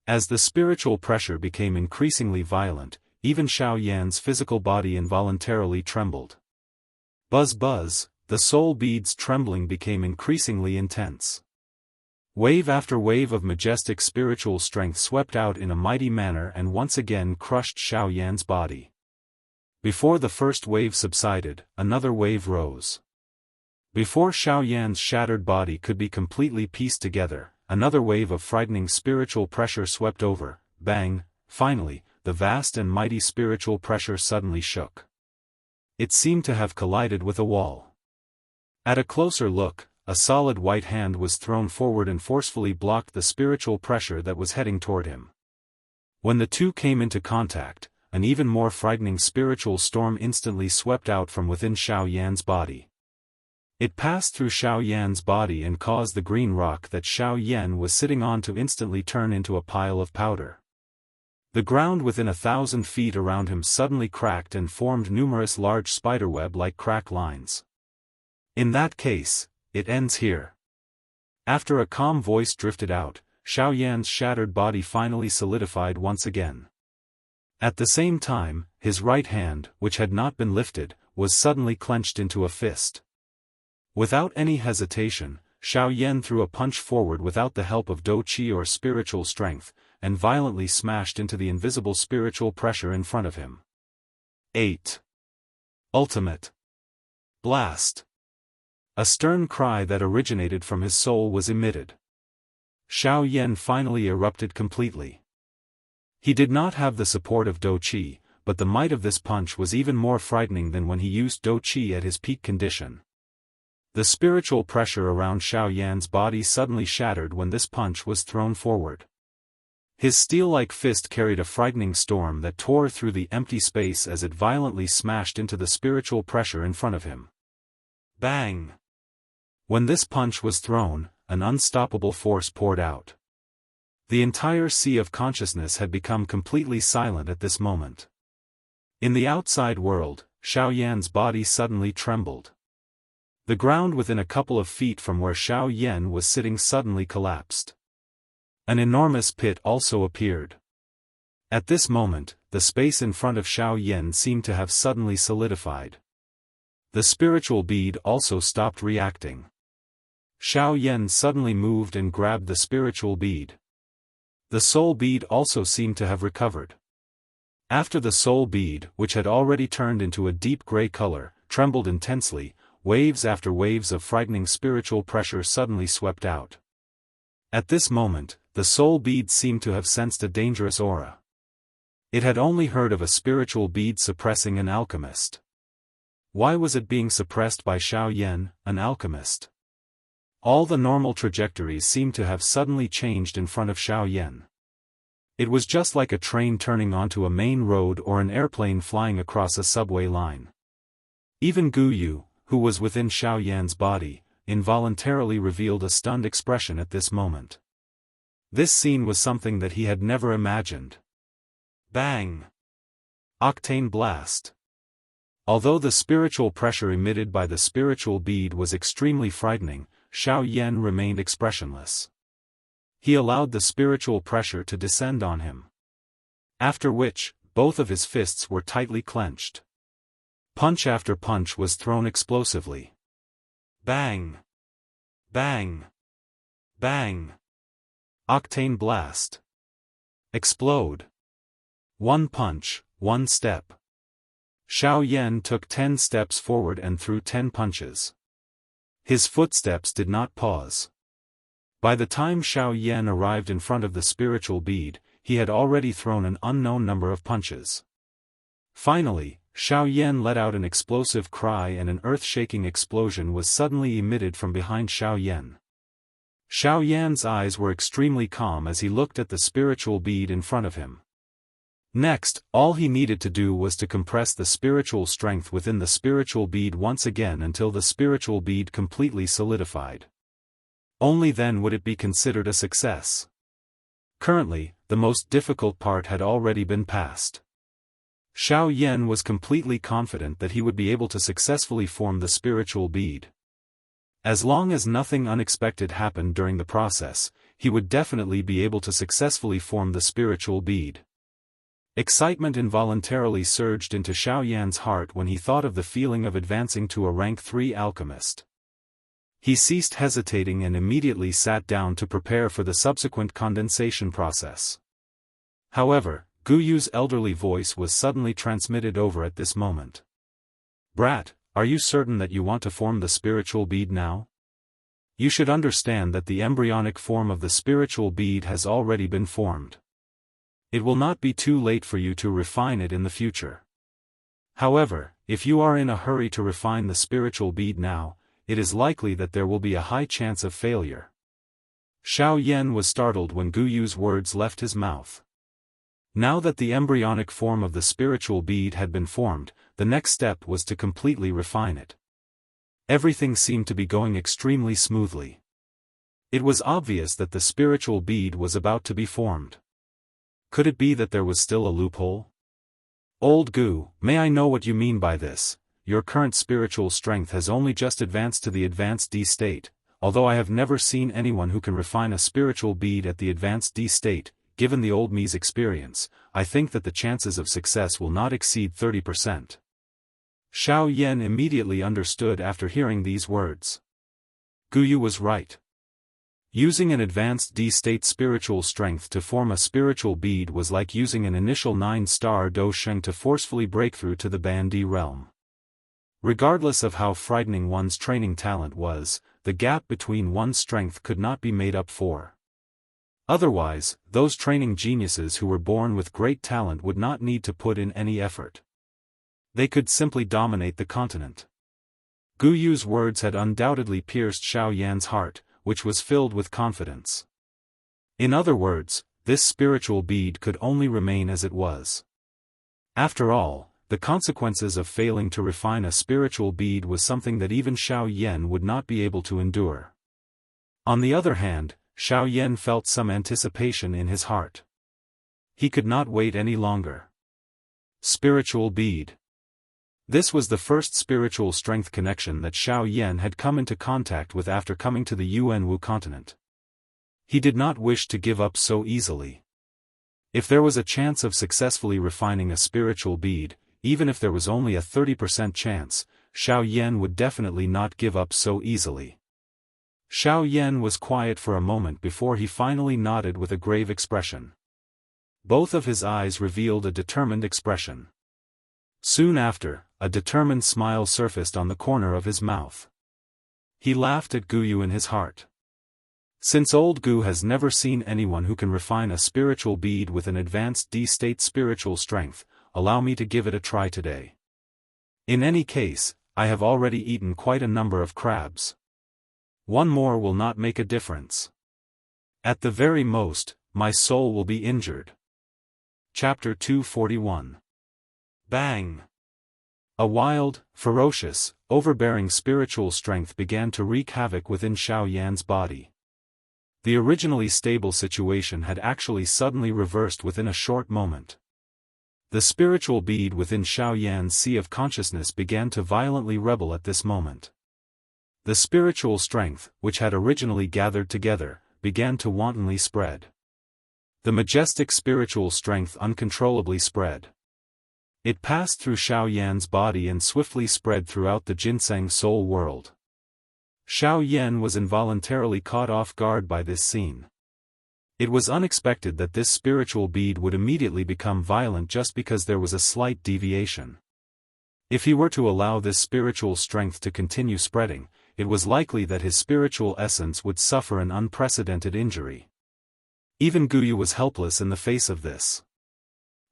As the spiritual pressure became increasingly violent, even Xiao Yan's physical body involuntarily trembled. Buzz buzz, the soul bead's trembling became increasingly intense. Wave after wave of majestic spiritual strength swept out in a mighty manner and once again crushed Xiao Yan's body. Before the first wave subsided, another wave rose. Before Xiao Yan's shattered body could be completely pieced together, another wave of frightening spiritual pressure swept over. Bang! Finally, the vast and mighty spiritual pressure suddenly shook. It seemed to have collided with a wall. At a closer look, a solid white hand was thrown forward and forcefully blocked the spiritual pressure that was heading toward him. When the two came into contact, an even more frightening spiritual storm instantly swept out from within Xiao Yan's body. It passed through Xiao Yan's body and caused the green rock that Xiao Yan was sitting on to instantly turn into a pile of powder. The ground within 1,000 feet around him suddenly cracked and formed numerous large spiderweb-like crack lines. In that case, it ends here. After a calm voice drifted out, Xiao Yan's shattered body finally solidified once again. At the same time, his right hand, which had not been lifted, was suddenly clenched into a fist. Without any hesitation, Xiao Yan threw a punch forward without the help of Do Qi or spiritual strength, and violently smashed into the invisible spiritual pressure in front of him. 8. Ultimate Blast. A stern cry that originated from his soul was emitted. Xiao Yan finally erupted completely. He did not have the support of Do Qi, but the might of this punch was even more frightening than when he used Do Qi at his peak condition. The spiritual pressure around Xiao Yan's body suddenly shattered when this punch was thrown forward. His steel-like fist carried a frightening storm that tore through the empty space as it violently smashed into the spiritual pressure in front of him. Bang! When this punch was thrown, an unstoppable force poured out. The entire sea of consciousness had become completely silent at this moment. In the outside world, Xiao Yan's body suddenly trembled. The ground within a couple of feet from where Xiao Yan was sitting suddenly collapsed. An enormous pit also appeared. At this moment, the space in front of Xiao Yan seemed to have suddenly solidified. The spiritual bead also stopped reacting. Xiao Yan suddenly moved and grabbed the spiritual bead. The soul bead also seemed to have recovered. After the soul bead, which had already turned into a deep gray color, trembled intensely, waves after waves of frightening spiritual pressure suddenly swept out. At this moment, the soul bead seemed to have sensed a dangerous aura. It had only heard of a spiritual bead suppressing an alchemist. Why was it being suppressed by Xiao Yan, an alchemist? All the normal trajectories seemed to have suddenly changed in front of Xiao Yan. It was just like a train turning onto a main road or an airplane flying across a subway line. Even Gu Yu, who was within Xiao Yan's body, involuntarily revealed a stunned expression at this moment. This scene was something that he had never imagined. Bang! Octane blast. Although the spiritual pressure emitted by the spiritual bead was extremely frightening, Xiao Yan remained expressionless. He allowed the spiritual pressure to descend on him. After which, both of his fists were tightly clenched. Punch after punch was thrown explosively. Bang! Bang! Bang! Octane blast. Explode. One punch, one step. Xiao Yan took 10 steps forward and threw 10 punches. His footsteps did not pause. By the time Xiao Yan arrived in front of the spiritual bead, he had already thrown an unknown number of punches. Finally, Xiao Yan let out an explosive cry and an earth-shaking explosion was suddenly emitted from behind Xiao Yan. Xiao Yan's eyes were extremely calm as he looked at the spiritual bead in front of him. Next, all he needed to do was to compress the spiritual strength within the spiritual bead once again until the spiritual bead completely solidified. Only then would it be considered a success. Currently, the most difficult part had already been passed. Xiao Yan was completely confident that he would be able to successfully form the spiritual bead. As long as nothing unexpected happened during the process, he would definitely be able to successfully form the spiritual bead. Excitement involuntarily surged into Xiao Yan's heart when he thought of the feeling of advancing to a rank 3 alchemist. He ceased hesitating and immediately sat down to prepare for the subsequent condensation process. However, Gu Yu's elderly voice was suddenly transmitted over at this moment. "Brat, are you certain that you want to form the spiritual bead now? You should understand that the embryonic form of the spiritual bead has already been formed. It will not be too late for you to refine it in the future. However, if you are in a hurry to refine the spiritual bead now, it is likely that there will be a high chance of failure." Xiao Yan was startled when Gu Yu's words left his mouth. Now that the embryonic form of the spiritual bead had been formed, the next step was to completely refine it. Everything seemed to be going extremely smoothly. It was obvious that the spiritual bead was about to be formed. Could it be that there was still a loophole? "Old Gu, may I know what you mean by this? Your current spiritual strength has only just advanced to the advanced D state, although I have never seen anyone who can refine a spiritual bead at the advanced D state. Given the old me's experience, I think that the chances of success will not exceed 30%. Xiao Yan immediately understood after hearing these words. Gu Yu was right. Using an advanced D-state spiritual strength to form a spiritual bead was like using an initial 9-star Do Sheng to forcefully break through to the Ban Di realm. Regardless of how frightening one's training talent was, the gap between one's strength could not be made up for. Otherwise, those training geniuses who were born with great talent would not need to put in any effort. They could simply dominate the continent. Gu Yu's words had undoubtedly pierced Xiao Yan's heart, which was filled with confidence. In other words, this spiritual bead could only remain as it was. After all, the consequences of failing to refine a spiritual bead was something that even Xiao Yan would not be able to endure. On the other hand, Xiao Yan felt some anticipation in his heart. He could not wait any longer. Spiritual bead. This was the first spiritual strength connection that Xiao Yan had come into contact with after coming to the Yuanwu continent. He did not wish to give up so easily. If there was a chance of successfully refining a spiritual bead, even if there was only a 30% chance, Xiao Yan would definitely not give up so easily. Xiao Yan was quiet for a moment before he finally nodded with a grave expression. Both of his eyes revealed a determined expression. Soon after, a determined smile surfaced on the corner of his mouth. He laughed at Gu Yu in his heart. Since old Gu has never seen anyone who can refine a spiritual bead with an advanced D-state spiritual strength, allow me to give it a try today. In any case, I have already eaten quite a number of crabs. One more will not make a difference. At the very most, my soul will be injured. Chapter 241. Bang! A wild, ferocious, overbearing spiritual strength began to wreak havoc within Xiao Yan's body. The originally stable situation had actually suddenly reversed within a short moment. The spiritual bead within Xiao Yan's sea of consciousness began to violently rebel at this moment. The spiritual strength, which had originally gathered together, began to wantonly spread. The majestic spiritual strength uncontrollably spread. It passed through Xiao Yan's body and swiftly spread throughout the ginseng soul world. Xiao Yan was involuntarily caught off guard by this scene. It was unexpected that this spiritual bead would immediately become violent just because there was a slight deviation. If he were to allow this spiritual strength to continue spreading, it was likely that his spiritual essence would suffer an unprecedented injury. Even Gu Yu was helpless in the face of this.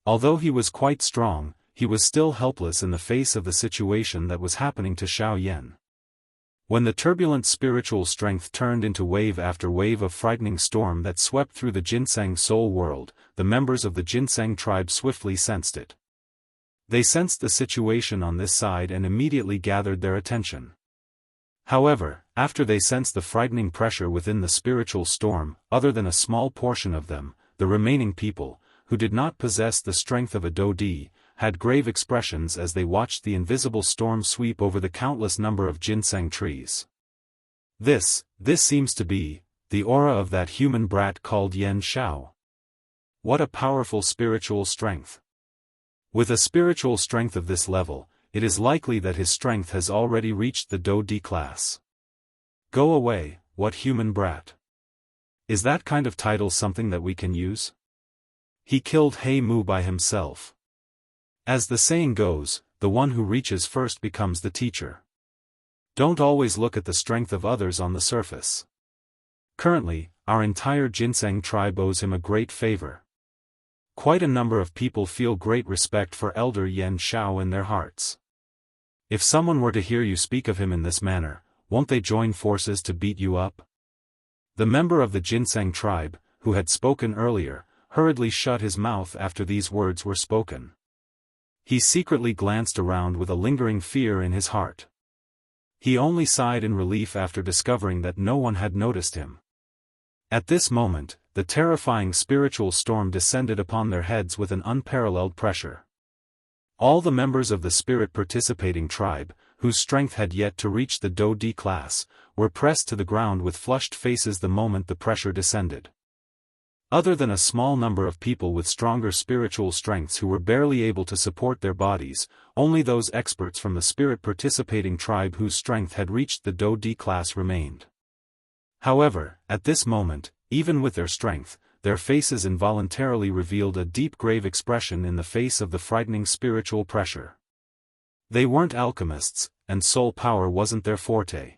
Although he was quite strong, he was still helpless in the face of the situation that was happening to Xiao Yan. When the turbulent spiritual strength turned into wave after wave of frightening storm that swept through the ginseng soul world, the members of the ginseng tribe swiftly sensed it. They sensed the situation on this side and immediately gathered their attention. However, after they sensed the frightening pressure within the spiritual storm, other than a small portion of them, the remaining people, who did not possess the strength of a Dodi, had grave expressions as they watched the invisible storm sweep over the countless number of ginseng trees. This seems to be the aura of that human brat called Yan Xiao. What a powerful spiritual strength. With a spiritual strength of this level, it is likely that his strength has already reached the Dodi class. Go away, what human brat. Is that kind of title something that we can use? He killed He Mu by himself. As the saying goes, the one who reaches first becomes the teacher. Don't always look at the strength of others on the surface. Currently, our entire ginseng tribe owes him a great favor. Quite a number of people feel great respect for Elder Yan Xiao in their hearts. If someone were to hear you speak of him in this manner, won't they join forces to beat you up? The member of the ginseng tribe, who had spoken earlier, hurriedly shut his mouth after these words were spoken. He secretly glanced around with a lingering fear in his heart. He only sighed in relief after discovering that no one had noticed him. At this moment, the terrifying spiritual storm descended upon their heads with an unparalleled pressure. All the members of the spirit participating tribe, whose strength had yet to reach the Dodi class, were pressed to the ground with flushed faces the moment the pressure descended. Other than a small number of people with stronger spiritual strengths who were barely able to support their bodies, only those experts from the spirit participating tribe whose strength had reached the Dodi class remained. However, at this moment, even with their strength, their faces involuntarily revealed a deep grave expression in the face of the frightening spiritual pressure. They weren't alchemists, and soul power wasn't their forte.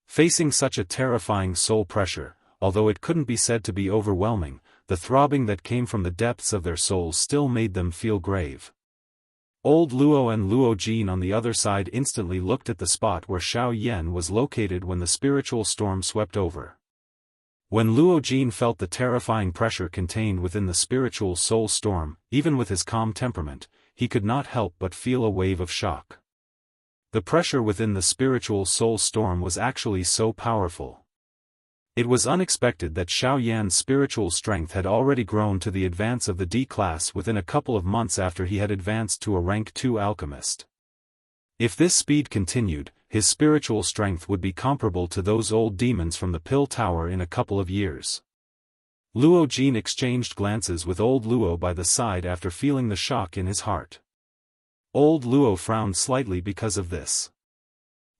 Facing such a terrifying soul pressure, although it couldn't be said to be overwhelming, the throbbing that came from the depths of their souls still made them feel grave. Old Luo and Luo Jin on the other side instantly looked at the spot where Xiao Yan was located when the spiritual storm swept over. When Luo Jin felt the terrifying pressure contained within the spiritual soul storm, even with his calm temperament, he could not help but feel a wave of shock. The pressure within the spiritual soul storm was actually so powerful. It was unexpected that Xiao Yan's spiritual strength had already grown to the advance of the D class within a couple of months after he had advanced to a rank 2 alchemist. If this speed continued, his spiritual strength would be comparable to those old demons from the Pill Tower in a couple of years. Luo Jin exchanged glances with old Luo by the side after feeling the shock in his heart. Old Luo frowned slightly because of this.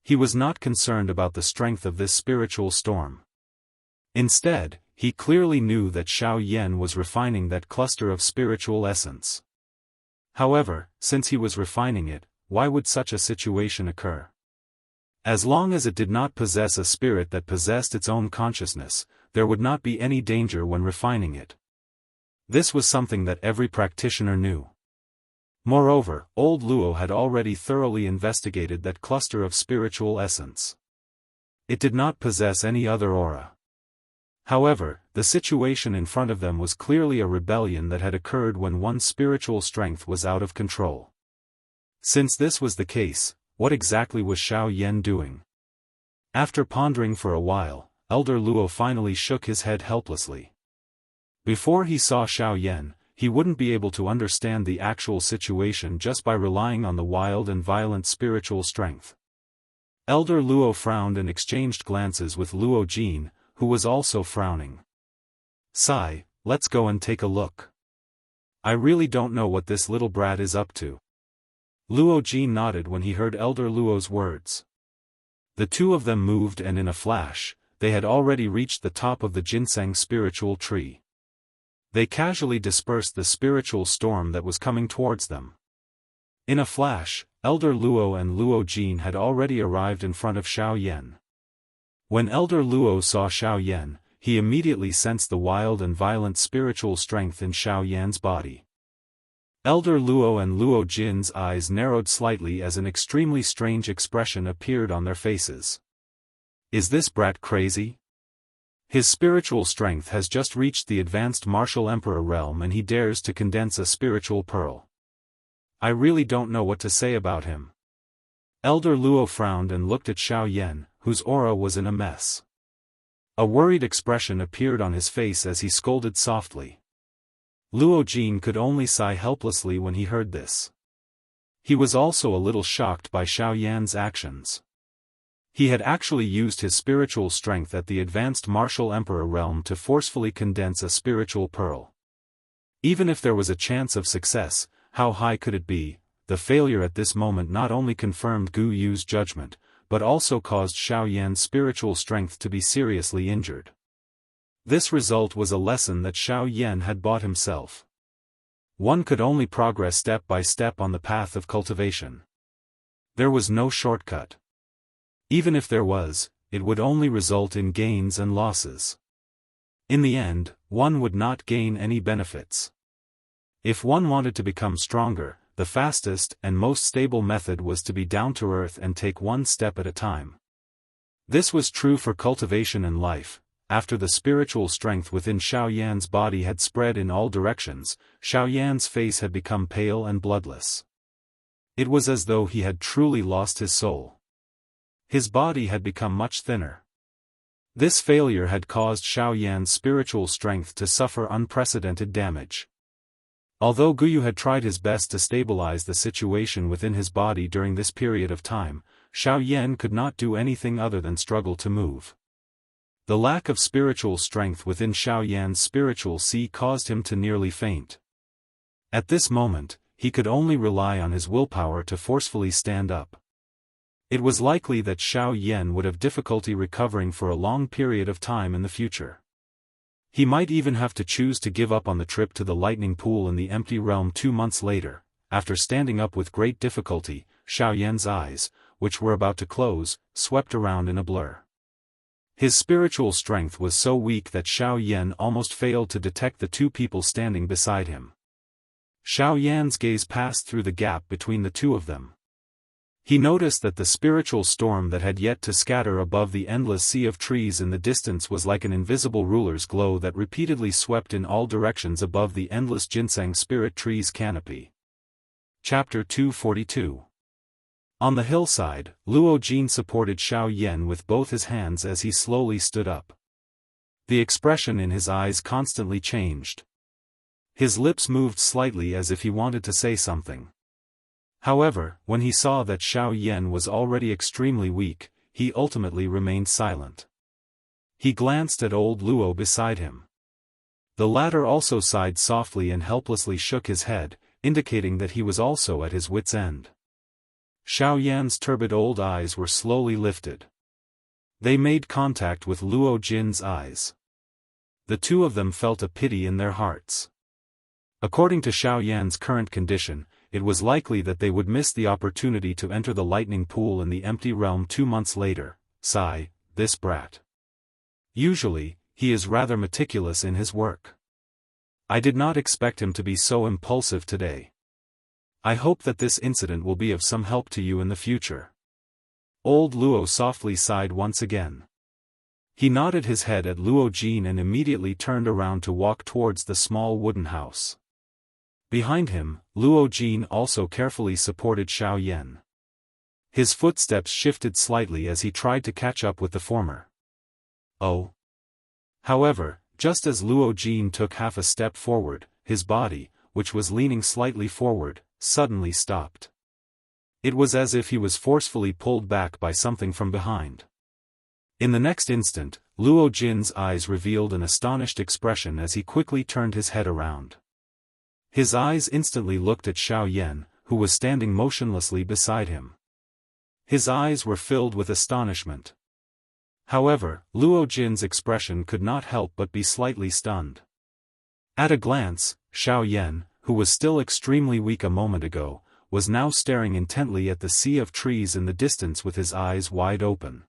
He was not concerned about the strength of this spiritual storm. Instead, he clearly knew that Xiao Yan was refining that cluster of spiritual essence. However, since he was refining it, why would such a situation occur? As long as it did not possess a spirit that possessed its own consciousness, there would not be any danger when refining it. This was something that every practitioner knew. Moreover, old Luo had already thoroughly investigated that cluster of spiritual essence. It did not possess any other aura. However, the situation in front of them was clearly a rebellion that had occurred when one's spiritual strength was out of control. Since this was the case, what exactly was Xiao Yan doing? After pondering for a while, Elder Luo finally shook his head helplessly. Before he saw Xiao Yan, he wouldn't be able to understand the actual situation just by relying on the wild and violent spiritual strength. Elder Luo frowned and exchanged glances with Luo Jin, who was also frowning. "Sai, let's go and take a look. I really don't know what this little brat is up to." Luo Jin nodded when he heard Elder Luo's words. The two of them moved and in a flash, they had already reached the top of the ginseng spiritual tree. They casually dispersed the spiritual storm that was coming towards them. In a flash, Elder Luo and Luo Jin had already arrived in front of Xiao Yan. When Elder Luo saw Xiao Yan, he immediately sensed the wild and violent spiritual strength in Xiao Yan's body. Elder Luo and Luo Jin's eyes narrowed slightly as an extremely strange expression appeared on their faces. Is this brat crazy? His spiritual strength has just reached the advanced martial emperor realm and he dares to condense a spiritual pearl. I really don't know what to say about him. Elder Luo frowned and looked at Xiao Yan, whose aura was in a mess. A worried expression appeared on his face as he scolded softly. Luo Jin could only sigh helplessly when he heard this. He was also a little shocked by Xiao Yan's actions. He had actually used his spiritual strength at the advanced martial emperor realm to forcefully condense a spiritual pearl. Even if there was a chance of success, how high could it be? The failure at this moment not only confirmed Gu Yu's judgment, but also caused Xiao Yan's spiritual strength to be seriously injured. This result was a lesson that Xiao Yan had bought himself. One could only progress step by step on the path of cultivation. There was no shortcut. Even if there was, it would only result in gains and losses. In the end, one would not gain any benefits. If one wanted to become stronger, the fastest and most stable method was to be down to earth and take one step at a time. This was true for cultivation and life. After the spiritual strength within Xiao Yan's body had spread in all directions, Xiao Yan's face had become pale and bloodless. It was as though he had truly lost his soul. His body had become much thinner. This failure had caused Xiao Yan's spiritual strength to suffer unprecedented damage. Although Guyu had tried his best to stabilize the situation within his body during this period of time, Xiao Yan could not do anything other than struggle to move. The lack of spiritual strength within Xiao Yan's spiritual sea caused him to nearly faint. At this moment, he could only rely on his willpower to forcefully stand up. It was likely that Xiao Yan would have difficulty recovering for a long period of time in the future. He might even have to choose to give up on the trip to the lightning pool in the empty realm 2 months later. After standing up with great difficulty, Xiao Yan's eyes, which were about to close, swept around in a blur. His spiritual strength was so weak that Xiao Yan almost failed to detect the two people standing beside him. Xiao Yan's gaze passed through the gap between the two of them. He noticed that the spiritual storm that had yet to scatter above the endless sea of trees in the distance was like an invisible ruler's glow that repeatedly swept in all directions above the endless ginseng spirit tree's canopy. Chapter 242. On the hillside, Luo Jin supported Xiao Yan with both his hands as he slowly stood up. The expression in his eyes constantly changed. His lips moved slightly as if he wanted to say something. However, when he saw that Xiao Yan was already extremely weak, he ultimately remained silent. He glanced at old Luo beside him. The latter also sighed softly and helplessly shook his head, indicating that he was also at his wits' end. Xiao Yan's turbid old eyes were slowly lifted. They made contact with Luo Jin's eyes. The two of them felt a pity in their hearts. According to Xiao Yan's current condition, it was likely that they would miss the opportunity to enter the lightning pool in the empty realm 2 months later. Sigh, this brat. Usually, he is rather meticulous in his work. I did not expect him to be so impulsive today. I hope that this incident will be of some help to you in the future. Old Luo softly sighed once again. He nodded his head at Luo Jin and immediately turned around to walk towards the small wooden house. Behind him, Luo Jin also carefully supported Xiao Yan. His footsteps shifted slightly as he tried to catch up with the former. Oh. However, just as Luo Jin took half a step forward, his body, which was leaning slightly forward, suddenly stopped. It was as if he was forcefully pulled back by something from behind. In the next instant, Luo Jin's eyes revealed an astonished expression as he quickly turned his head around. His eyes instantly looked at Xiao Yan, who was standing motionlessly beside him. His eyes were filled with astonishment. However, Luo Jin's expression could not help but be slightly stunned. At a glance, Xiao Yan, who was still extremely weak a moment ago, was now staring intently at the sea of trees in the distance with his eyes wide open.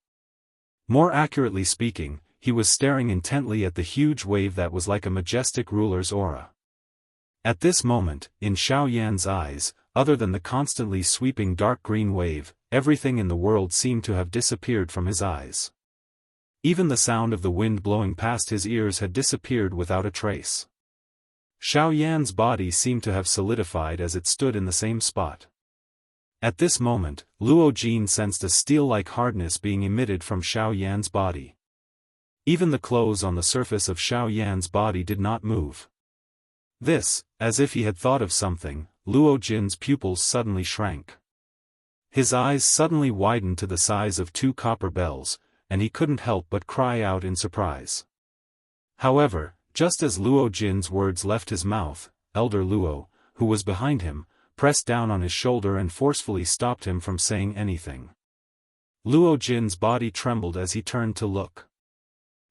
More accurately speaking, he was staring intently at the huge wave that was like a majestic ruler's aura. At this moment, in Xiao Yan's eyes, other than the constantly sweeping dark green wave, everything in the world seemed to have disappeared from his eyes. Even the sound of the wind blowing past his ears had disappeared without a trace. Xiao Yan's body seemed to have solidified as it stood in the same spot. At this moment, Luo Jin sensed a steel-like hardness being emitted from Xiao Yan's body. Even the clothes on the surface of Xiao Yan's body did not move. This, as if he had thought of something, Luo Jin's pupils suddenly shrank. His eyes suddenly widened to the size of 2 copper bells, and he couldn't help but cry out in surprise. However, just as Luo Jin's words left his mouth, Elder Luo, who was behind him, pressed down on his shoulder and forcefully stopped him from saying anything. Luo Jin's body trembled as he turned to look.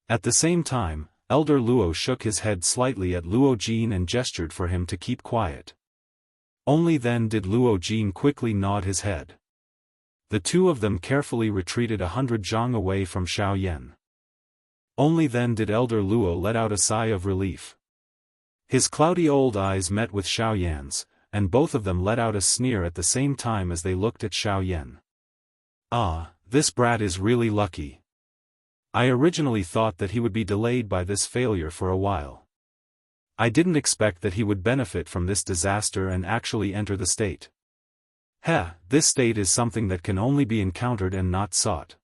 At the same time, Elder Luo shook his head slightly at Luo Jin and gestured for him to keep quiet. Only then did Luo Jin quickly nod his head. The two of them carefully retreated 100 zhang away from Xiao Yan. Only then did Elder Luo let out a sigh of relief. His cloudy old eyes met with Xiao Yan's, and both of them let out a sneer at the same time as they looked at Xiao Yan. Ah, this brat is really lucky. I originally thought that he would be delayed by this failure for a while. I didn't expect that he would benefit from this disaster and actually enter the state. Heh, this state is something that can only be encountered and not sought.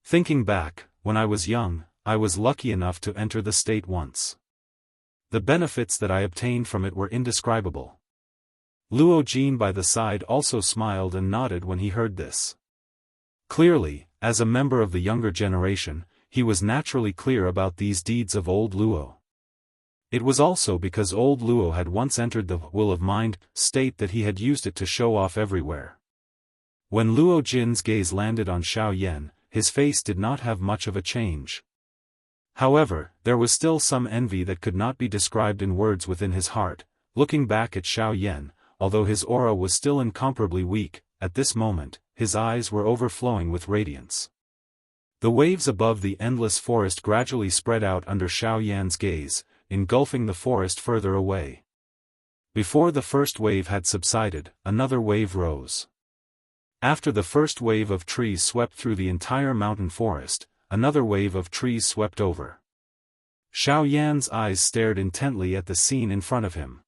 Thinking back, when I was young, I was lucky enough to enter the state once. The benefits that I obtained from it were indescribable. Luo Jin by the side also smiled and nodded when he heard this. Clearly, as a member of the younger generation, he was naturally clear about these deeds of old Luo. It was also because old Luo had once entered the will of mind state that he had used it to show off everywhere. When Luo Jin's gaze landed on Xiao Yan, his face did not have much of a change. However, there was still some envy that could not be described in words within his heart. Looking back at Xiao Yan, although his aura was still incomparably weak, at this moment, his eyes were overflowing with radiance. The waves above the endless forest gradually spread out under Xiao Yan's gaze, engulfing the forest further away. Before the first wave had subsided, another wave rose. After the first wave of trees swept through the entire mountain forest, another wave of trees swept over. Xiao Yan's eyes stared intently at the scene in front of him.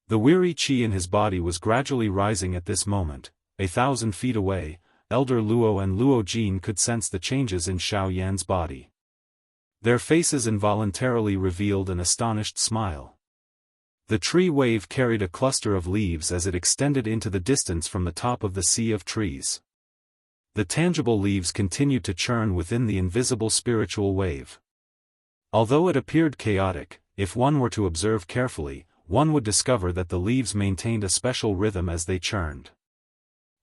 The weary qi in his body was gradually rising at this moment. 1,000 feet away, Elder Luo and Luo Jin could sense the changes in Xiao Yan's body. Their faces involuntarily revealed an astonished smile. The tree wave carried a cluster of leaves as it extended into the distance from the top of the sea of trees. The tangible leaves continued to churn within the invisible spiritual wave. Although it appeared chaotic, if one were to observe carefully, one would discover that the leaves maintained a special rhythm as they churned.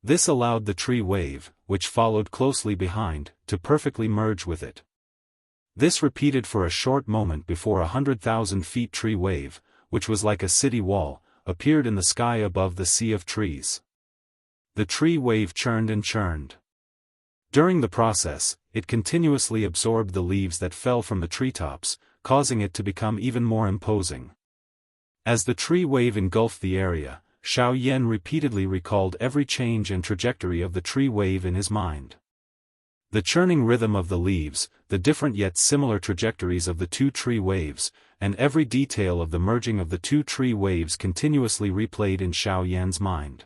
This allowed the tree wave, which followed closely behind, to perfectly merge with it. This repeated for a short moment before 100,000 feet tree wave, which was like a city wall, appeared in the sky above the sea of trees. The tree wave churned and churned. During the process, it continuously absorbed the leaves that fell from the treetops, causing it to become even more imposing. As the tree wave engulfed the area, Xiao Yan repeatedly recalled every change and trajectory of the tree wave in his mind. The churning rhythm of the leaves, the different yet similar trajectories of the two tree waves, and every detail of the merging of the two tree waves continuously replayed in Xiao Yan's mind.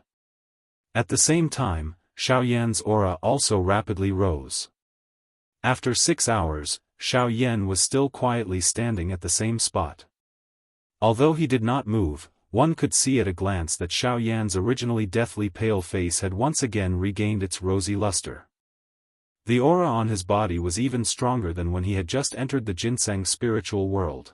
At the same time, Xiao Yan's aura also rapidly rose. After 6 hours, Xiao Yan was still quietly standing at the same spot. Although he did not move, one could see at a glance that Xiao Yan's originally deathly pale face had once again regained its rosy luster. The aura on his body was even stronger than when he had just entered the ginseng spiritual world.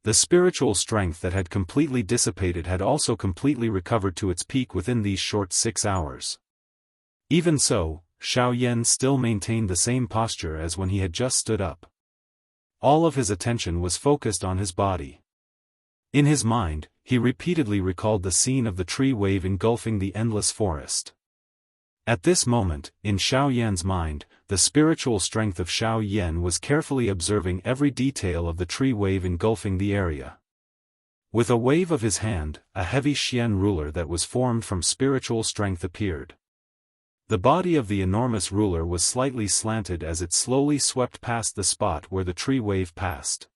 The spiritual strength that had completely dissipated had also completely recovered to its peak within these short 6 hours. Even so, Xiao Yan still maintained the same posture as when he had just stood up. All of his attention was focused on his body. In his mind, he repeatedly recalled the scene of the tree wave engulfing the endless forest. At this moment, in Xiao Yan's mind, the spiritual strength of Xiao Yan was carefully observing every detail of the tree wave engulfing the area. With a wave of his hand, a heavy Xian ruler that was formed from spiritual strength appeared. The body of the enormous ruler was slightly slanted as it slowly swept past the spot where the tree wave passed.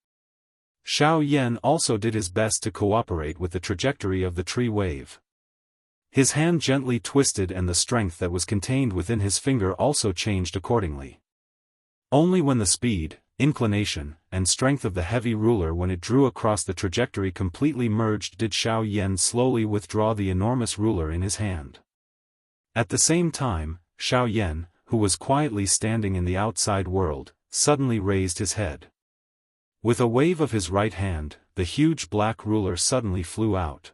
Xiao Yan also did his best to cooperate with the trajectory of the tree wave. His hand gently twisted and the strength that was contained within his finger also changed accordingly. Only when the speed, inclination, and strength of the heavy ruler when it drew across the trajectory completely merged did Xiao Yan slowly withdraw the enormous ruler in his hand. At the same time, Xiao Yan, who was quietly standing in the outside world, suddenly raised his head. With a wave of his right hand, the huge black ruler suddenly flew out.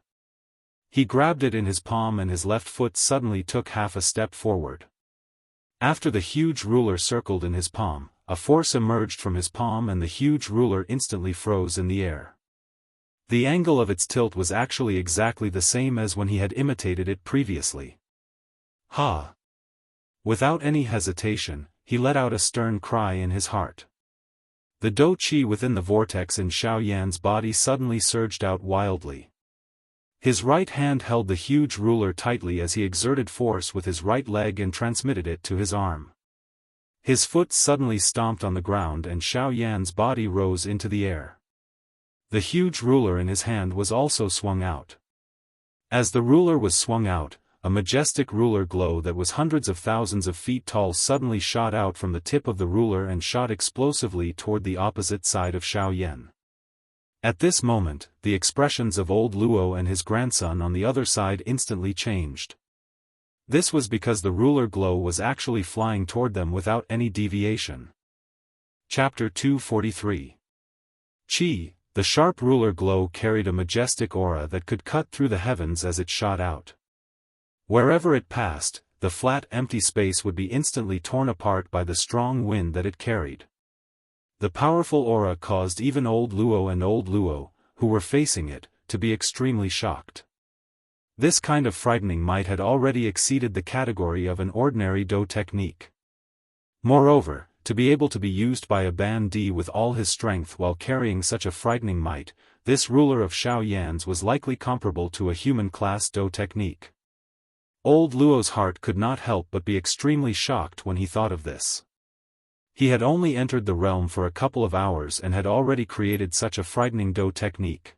He grabbed it in his palm and his left foot suddenly took half a step forward. After the huge ruler circled in his palm, a force emerged from his palm and the huge ruler instantly froze in the air. The angle of its tilt was actually exactly the same as when he had imitated it previously. Ha! Without any hesitation, he let out a stern cry in his heart. The dou qi within the vortex in Xiao Yan's body suddenly surged out wildly. His right hand held the huge ruler tightly as he exerted force with his right leg and transmitted it to his arm. His foot suddenly stomped on the ground and Xiao Yan's body rose into the air. The huge ruler in his hand was also swung out. As the ruler was swung out, a majestic ruler glow that was hundreds of thousands of feet tall suddenly shot out from the tip of the ruler and shot explosively toward the opposite side of Xiao Yan. At this moment, the expressions of old Luo and his grandson on the other side instantly changed. This was because the ruler glow was actually flying toward them without any deviation. Chapter 243. Qi, the sharp ruler glow carried a majestic aura that could cut through the heavens as it shot out. Wherever it passed, the flat empty space would be instantly torn apart by the strong wind that it carried. The powerful aura caused even old Luo, who were facing it, to be extremely shocked. This kind of frightening might had already exceeded the category of an ordinary dou technique. Moreover, to be able to be used by a bandit with all his strength while carrying such a frightening might, this ruler of Xiaoyan's was likely comparable to a human-class Do technique. Old Luo's heart could not help but be extremely shocked when he thought of this. He had only entered the realm for a couple of hours and had already created such a frightening Do technique.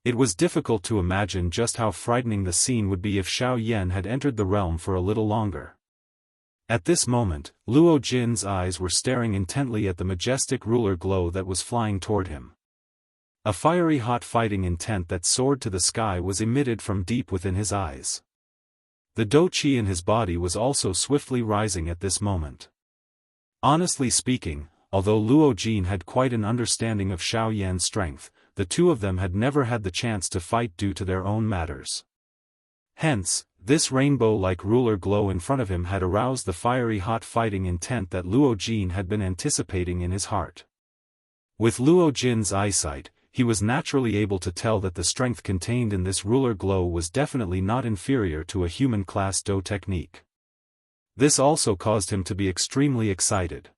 It was difficult to imagine just how frightening the scene would be if Xiaoyan had entered the realm for a little longer. At this moment, Luo Jin's eyes were staring intently at the majestic ruler glow that was flying toward him. A fiery hot fighting intent that soared to the sky was emitted from deep within his eyes. The Do Qi in his body was also swiftly rising at this moment. Honestly speaking, although Luo Jin had quite an understanding of Xiaoyan's strength, the two of them had never had the chance to fight due to their own matters. Hence, this rainbow-like ruler glow in front of him had aroused the fiery hot fighting intent that Luo Jin had been anticipating in his heart. With Luo Jin's eyesight, he was naturally able to tell that the strength contained in this ruler glow was definitely not inferior to a human-class Do technique. This also caused him to be extremely excited.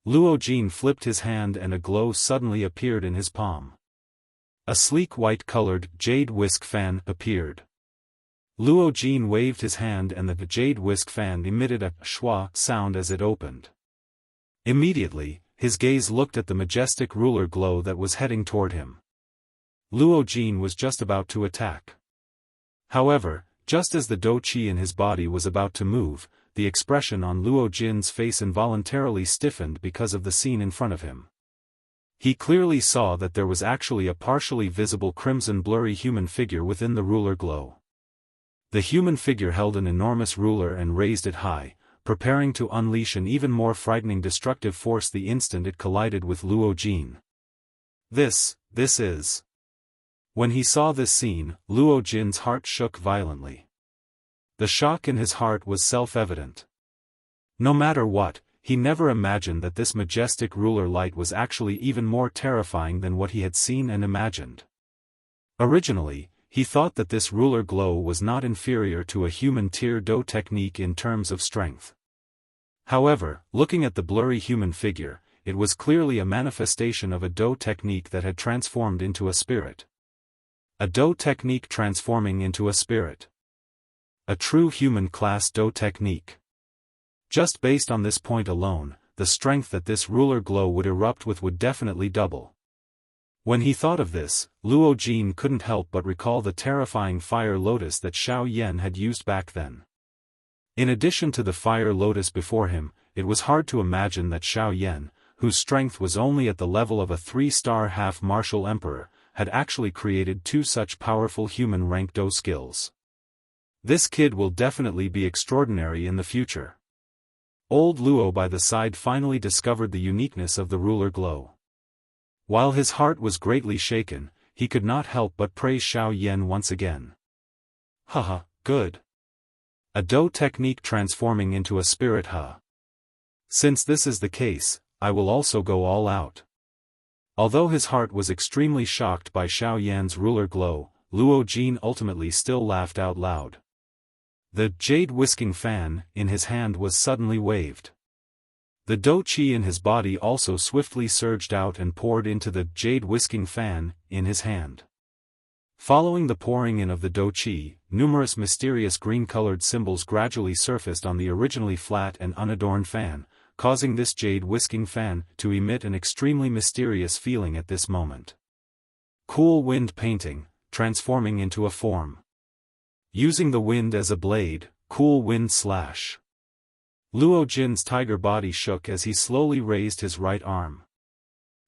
Luo Jin flipped his hand and a glow suddenly appeared in his palm. A sleek white-colored jade whisk fan appeared. Luo Jin waved his hand and the jade whisk fan emitted a schwa sound as it opened. Immediately, his gaze looked at the majestic ruler glow that was heading toward him. Luo Jin was just about to attack. However, just as the Do Qi in his body was about to move, the expression on Luo Jin's face involuntarily stiffened because of the scene in front of him. He clearly saw that there was actually a partially visible crimson blurry human figure within the ruler glow. The human figure held an enormous ruler and raised it high, preparing to unleash an even more frightening destructive force the instant it collided with Luo Jin. This is... When he saw this scene, Luo Jin's heart shook violently. The shock in his heart was self-evident. No matter what, he never imagined that this majestic ruler light was actually even more terrifying than what he had seen and imagined. Originally, he thought that this ruler glow was not inferior to a human tier Do technique in terms of strength. However, looking at the blurry human figure, it was clearly a manifestation of a Do technique that had transformed into a spirit. A Do technique transforming into a spirit. A true human-class Do technique. Just based on this point alone, the strength that this ruler glow would erupt with would definitely double. When he thought of this, Luo Jin couldn't help but recall the terrifying fire lotus that Xiaoyan had used back then. In addition to the fire lotus before him, it was hard to imagine that Xiaoyan, whose strength was only at the level of a 3-star half-martial emperor, had actually created 2 such powerful human-rank Do skills. This kid will definitely be extraordinary in the future. Old Luo by the side finally discovered the uniqueness of the ruler glow. While his heart was greatly shaken, he could not help but praise Xiaoyan once again. Haha, good. A Do technique transforming into a spirit, huh? Since this is the case, I will also go all out. Although his heart was extremely shocked by Xiaoyan's ruler glow, Luo Jin ultimately still laughed out loud. The jade whisking fan in his hand was suddenly waved. The Do Qi in his body also swiftly surged out and poured into the jade whisking fan in his hand. Following the pouring in of the Do Qi, numerous mysterious green-colored symbols gradually surfaced on the originally flat and unadorned fan, causing this jade whisking fan to emit an extremely mysterious feeling at this moment. Cool wind painting, transforming into a form. Using the wind as a blade, cool wind slash. Luo Jin's tiger body shook as he slowly raised his right arm.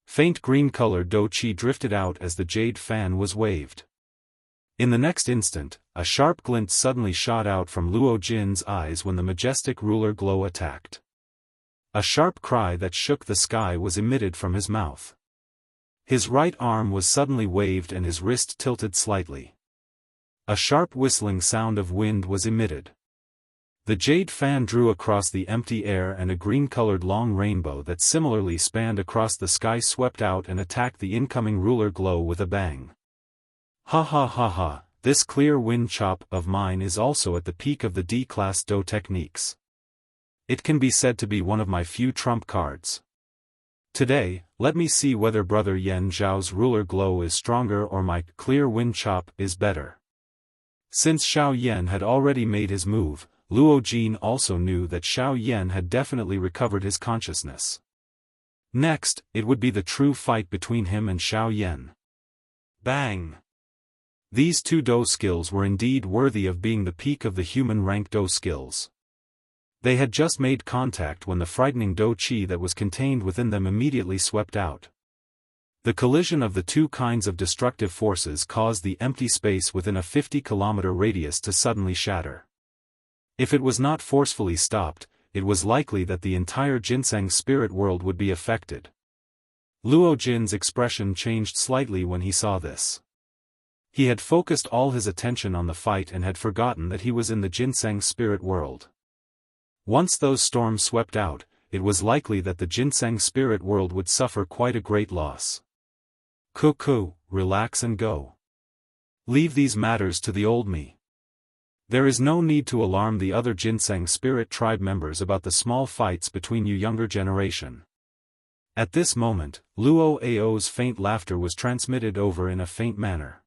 Faint green-colored Do Qi drifted out as the jade fan was waved. In the next instant, a sharp glint suddenly shot out from Luo Jin's eyes when the majestic ruler glow attacked. A sharp cry that shook the sky was emitted from his mouth. His right arm was suddenly waved and his wrist tilted slightly. A sharp whistling sound of wind was emitted. The jade fan drew across the empty air and a green-colored long rainbow that similarly spanned across the sky swept out and attacked the incoming ruler glow with a bang. Ha ha ha ha, this clear wind chop of mine is also at the peak of the D-class Do techniques. It can be said to be one of my few trump cards. Today, let me see whether Brother Yan Zhao's ruler glow is stronger or my clear wind chop is better. Since Xiao Yan had already made his move, Luo Jin also knew that Xiao Yan had definitely recovered his consciousness. Next, it would be the true fight between him and Xiao Yan. Bang! These two Do skills were indeed worthy of being the peak of the human rank Do skills. They had just made contact when the frightening Do Qi that was contained within them immediately swept out. The collision of the two kinds of destructive forces caused the empty space within a 50-kilometer radius to suddenly shatter. If it was not forcefully stopped, it was likely that the entire ginseng spirit world would be affected. Luo Jin's expression changed slightly when he saw this. He had focused all his attention on the fight and had forgotten that he was in the ginseng spirit world. Once those storms swept out, it was likely that the ginseng spirit world would suffer quite a great loss. Cuckoo, relax and go. Leave these matters to the old me. There is no need to alarm the other ginseng spirit tribe members about the small fights between you younger generation. At this moment, Luo Ao's faint laughter was transmitted over in a faint manner.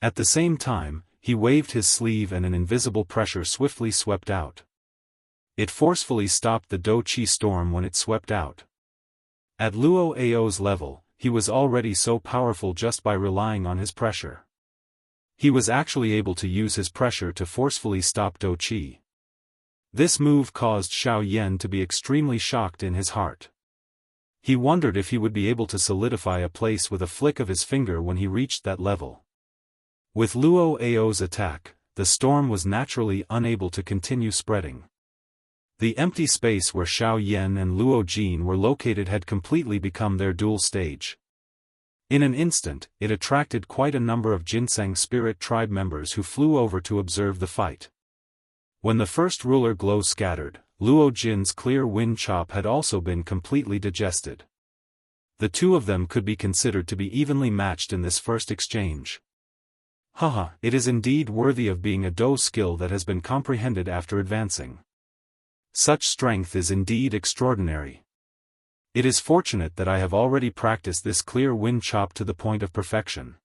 At the same time, he waved his sleeve and an invisible pressure swiftly swept out. It forcefully stopped the Do Qi storm when it swept out. At Luo Ao's level, he was already so powerful just by relying on his pressure. He was actually able to use his pressure to forcefully stop Do Qi. This move caused Xiao Yan to be extremely shocked in his heart. He wondered if he would be able to solidify a place with a flick of his finger when he reached that level. With Luo Ao's attack, the storm was naturally unable to continue spreading. The empty space where Xiao Yan and Luo Jin were located had completely become their dual stage. In an instant, it attracted quite a number of ginseng spirit tribe members who flew over to observe the fight. When the first ruler glow scattered, Luo Jin's clear wind chop had also been completely digested. The two of them could be considered to be evenly matched in this first exchange. Haha, it is indeed worthy of being a Do skill that has been comprehended after advancing. Such strength is indeed extraordinary. It is fortunate that I have already practiced this clear wind chop to the point of perfection.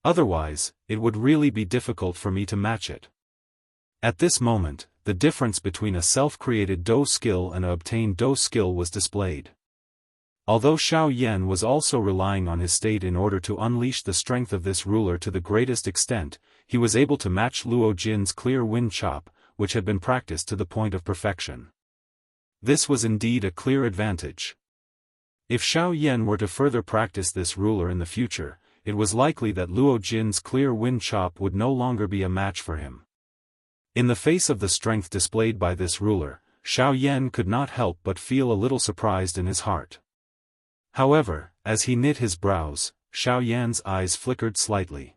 Otherwise, it would really be difficult for me to match it. At this moment, the difference between a self-created Do skill and an obtained Do skill was displayed. Although Xiao Yan was also relying on his state in order to unleash the strength of this ruler to the greatest extent, he was able to match Luo Jin's clear wind chop, which had been practiced to the point of perfection. This was indeed a clear advantage. If Xiao Yan were to further practice this ruler in the future, it was likely that Luo Jin's clear wind chop would no longer be a match for him. In the face of the strength displayed by this ruler, Xiao Yan could not help but feel a little surprised in his heart. However, as he knit his brows, Xiao Yan's eyes flickered slightly.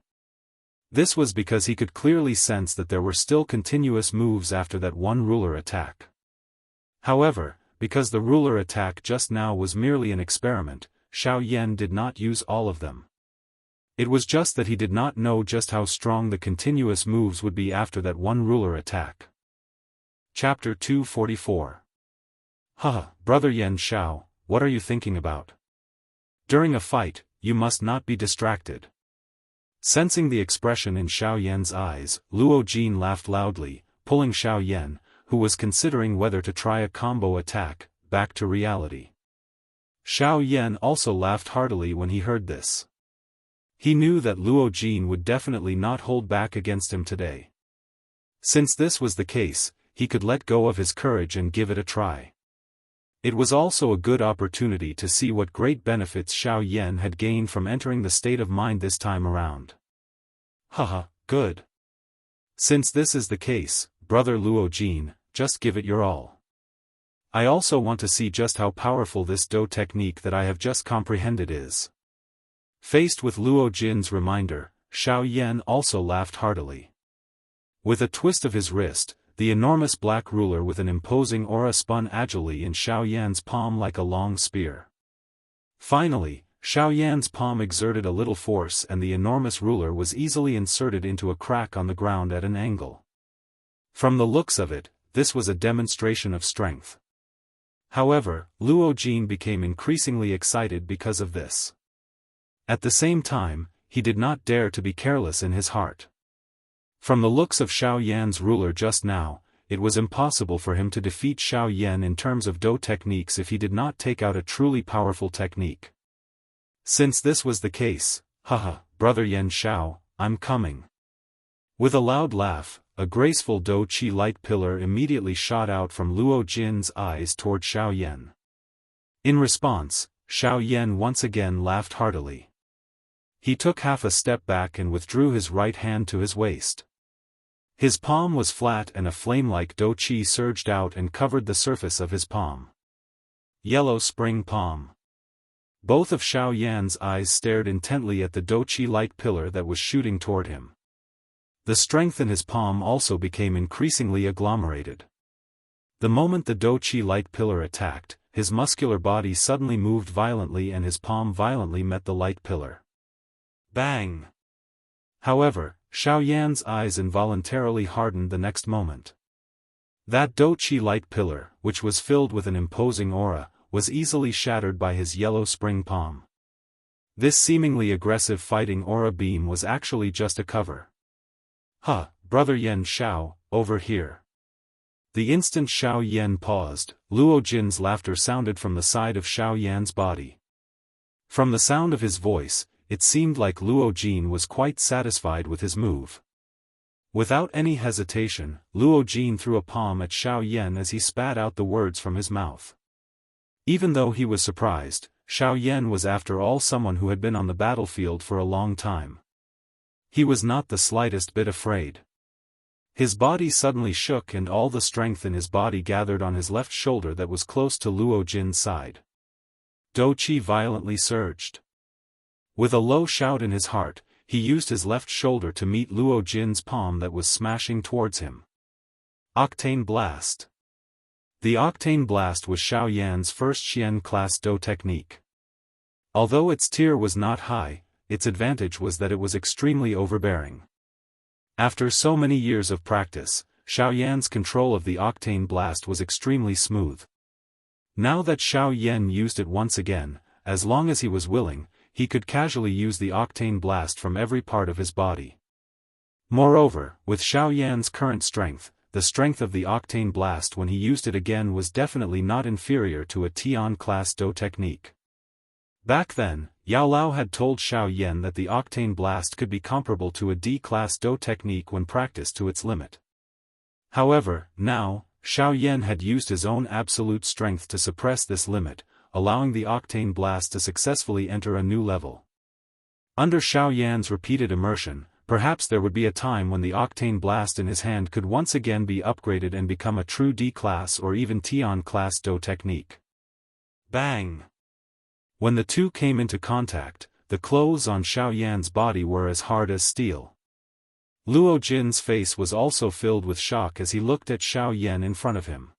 This was because he could clearly sense that there were still continuous moves after that one ruler attack. However, because the ruler attack just now was merely an experiment, Xiao Yan did not use all of them. It was just that he did not know just how strong the continuous moves would be after that one ruler attack. Chapter 244. Haha, Brother Yan Xiao, what are you thinking about? During a fight, you must not be distracted. Sensing the expression in Xiao Yan's eyes, Luo Jin laughed loudly, pulling Xiao Yan, who was considering whether to try a combo attack, back to reality. Xiao Yan also laughed heartily when he heard this. He knew that Luo Jin would definitely not hold back against him today. Since this was the case, he could let go of his courage and give it a try. It was also a good opportunity to see what great benefits Xiao Yan had gained from entering the state of mind this time around. Haha, good. Since this is the case, Brother Luo Jin, just give it your all. I also want to see just how powerful this Do technique that I have just comprehended is. Faced with Luo Jin's reminder, Xiao Yan also laughed heartily. With a twist of his wrist, the enormous black ruler with an imposing aura spun agilely in Xiao Yan's palm like a long spear. Finally, Xiao Yan's palm exerted a little force and the enormous ruler was easily inserted into a crack on the ground at an angle. From the looks of it, this was a demonstration of strength. However, Luo Jin became increasingly excited because of this. At the same time, he did not dare to be careless in his heart. From the looks of Xiao Yan's ruler just now, it was impossible for him to defeat Xiao Yan in terms of Do techniques if he did not take out a truly powerful technique. Since this was the case, haha, brother Yan Xiao, I'm coming. With a loud laugh, a graceful Do Qi light pillar immediately shot out from Luo Jin's eyes toward Xiao Yan. In response, Xiao Yan once again laughed heartily. He took half a step back and withdrew his right hand to his waist. His palm was flat and a flame-like Do Qi surged out and covered the surface of his palm. Yellow spring palm. Both of Xiao Yan's eyes stared intently at the Do Qi light pillar that was shooting toward him. The strength in his palm also became increasingly agglomerated. The moment the Do Qi light pillar attacked, his muscular body suddenly moved violently and his palm violently met the light pillar. Bang! However, Xiao Yan's eyes involuntarily hardened the next moment. That Do Qi light pillar, which was filled with an imposing aura, was easily shattered by his yellow spring palm. This seemingly aggressive fighting aura beam was actually just a cover. "Huh, brother Yan Xiao, over here." The instant Xiao Yan paused, Luo Jin's laughter sounded from the side of Xiao Yan's body. From the sound of his voice, it seemed like Luo Jin was quite satisfied with his move. Without any hesitation, Luo Jin threw a palm at Xiao Yan as he spat out the words from his mouth. Even though he was surprised, Xiao Yan was after all someone who had been on the battlefield for a long time. He was not the slightest bit afraid. His body suddenly shook and all the strength in his body gathered on his left shoulder that was close to Luo Jin's side. Do Qi violently surged. With a low shout in his heart, he used his left shoulder to meet Luo Jin's palm that was smashing towards him. Octane Blast. The Octane Blast was Xiao Yan's first Xian class Do technique. Although its tier was not high, its advantage was that it was extremely overbearing. After so many years of practice, Xiao Yan's control of the Octane Blast was extremely smooth. Now that Xiao Yan used it once again, as long as he was willing, he could casually use the Octane Blast from every part of his body. Moreover, with Xiao Yan's current strength, the strength of the Octane Blast when he used it again was definitely not inferior to a Tian class Do technique. Back then, Yao Lao had told Xiao Yan that the Octane Blast could be comparable to a D-class Do technique when practiced to its limit. However, now, Xiao Yan had used his own absolute strength to suppress this limit, allowing the Octane Blast to successfully enter a new level. Under Xiao Yan's repeated immersion, perhaps there would be a time when the Octane Blast in his hand could once again be upgraded and become a true D-class or even Tian class Do technique. Bang! When the two came into contact, the clothes on Xiao Yan's body were as hard as steel. Luo Jin's face was also filled with shock as he looked at Xiao Yan in front of him.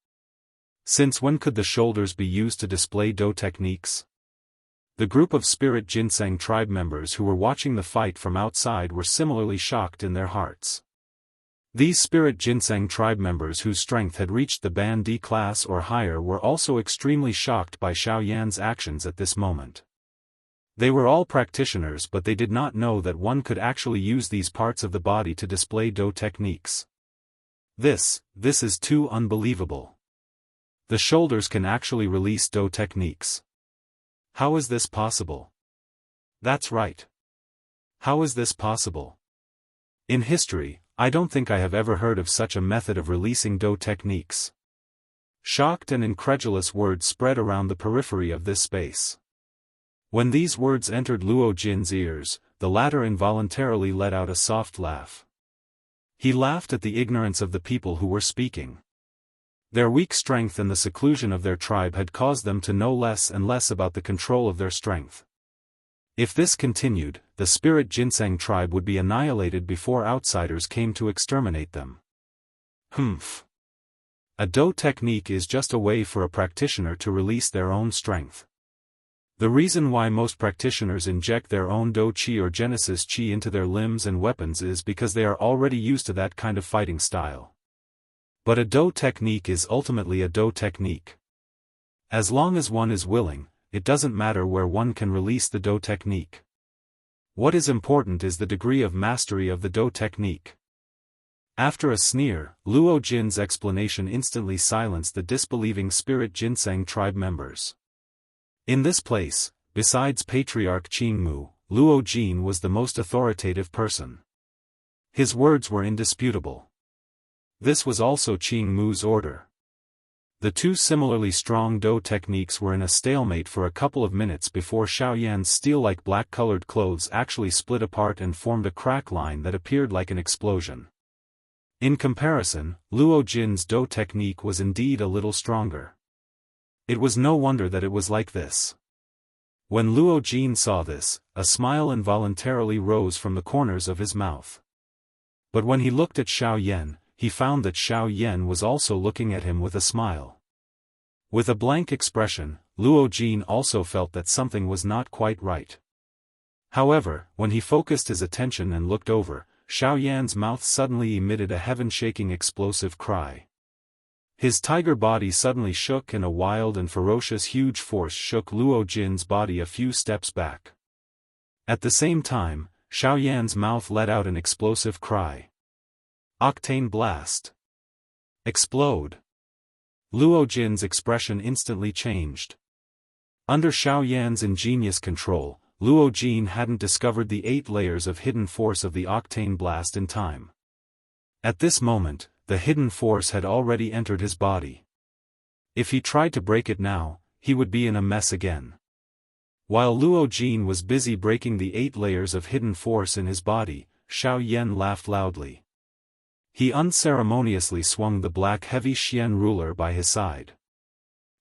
Since when could the shoulders be used to display Do techniques? The group of Spirit Ginseng tribe members who were watching the fight from outside were similarly shocked in their hearts. These Spirit Ginseng tribe members whose strength had reached the Ban D class or higher were also extremely shocked by Xiao Yan's actions at this moment. They were all practitioners but they did not know that one could actually use these parts of the body to display Do techniques. This is too unbelievable. The shoulders can actually release Do techniques. How is this possible? That's right. How is this possible? In history, I don't think I have ever heard of such a method of releasing Do techniques. Shocked and incredulous words spread around the periphery of this space. When these words entered Luo Jin's ears, the latter involuntarily let out a soft laugh. He laughed at the ignorance of the people who were speaking. Their weak strength and the seclusion of their tribe had caused them to know less and less about the control of their strength. If this continued, the Spirit Ginseng tribe would be annihilated before outsiders came to exterminate them. Humph. A Do technique is just a way for a practitioner to release their own strength. The reason why most practitioners inject their own Do Qi or Genesis Qi into their limbs and weapons is because they are already used to that kind of fighting style. But a Do technique is ultimately a Do technique. As long as one is willing, it doesn't matter where one can release the Do technique. What is important is the degree of mastery of the Do technique. After a sneer, Luo Jin's explanation instantly silenced the disbelieving spirit ginseng tribe members. In this place, besides Patriarch Qingmu, Luo Jin was the most authoritative person. His words were indisputable. This was also Qingmu's order. The two similarly strong Do techniques were in a stalemate for a couple of minutes before Xiaoyan's steel-like black-colored clothes actually split apart and formed a crack line that appeared like an explosion. In comparison, Luo Jin's Do technique was indeed a little stronger. It was no wonder that it was like this. When Luo Jin saw this, a smile involuntarily rose from the corners of his mouth. But when he looked at Xiaoyan, he found that Xiaoyan was also looking at him with a smile. With a blank expression, Luo Jin also felt that something was not quite right. However, when he focused his attention and looked over, Xiaoyan's mouth suddenly emitted a heaven-shaking explosive cry. His tiger body suddenly shook and a wild and ferocious huge force shook Luo Jin's body a few steps back. At the same time, Xiaoyan's mouth let out an explosive cry. Octane blast. Explode. Luo Jin's expression instantly changed. Under Xiaoyan's ingenious control, Luo Jin hadn't discovered the 8 layers of hidden force of the octane blast in time. At this moment, the hidden force had already entered his body. If he tried to break it now, he would be in a mess again. While Luo Jin was busy breaking the 8 layers of hidden force in his body, Xiaoyan laughed loudly. He unceremoniously swung the black heavy Xian ruler by his side.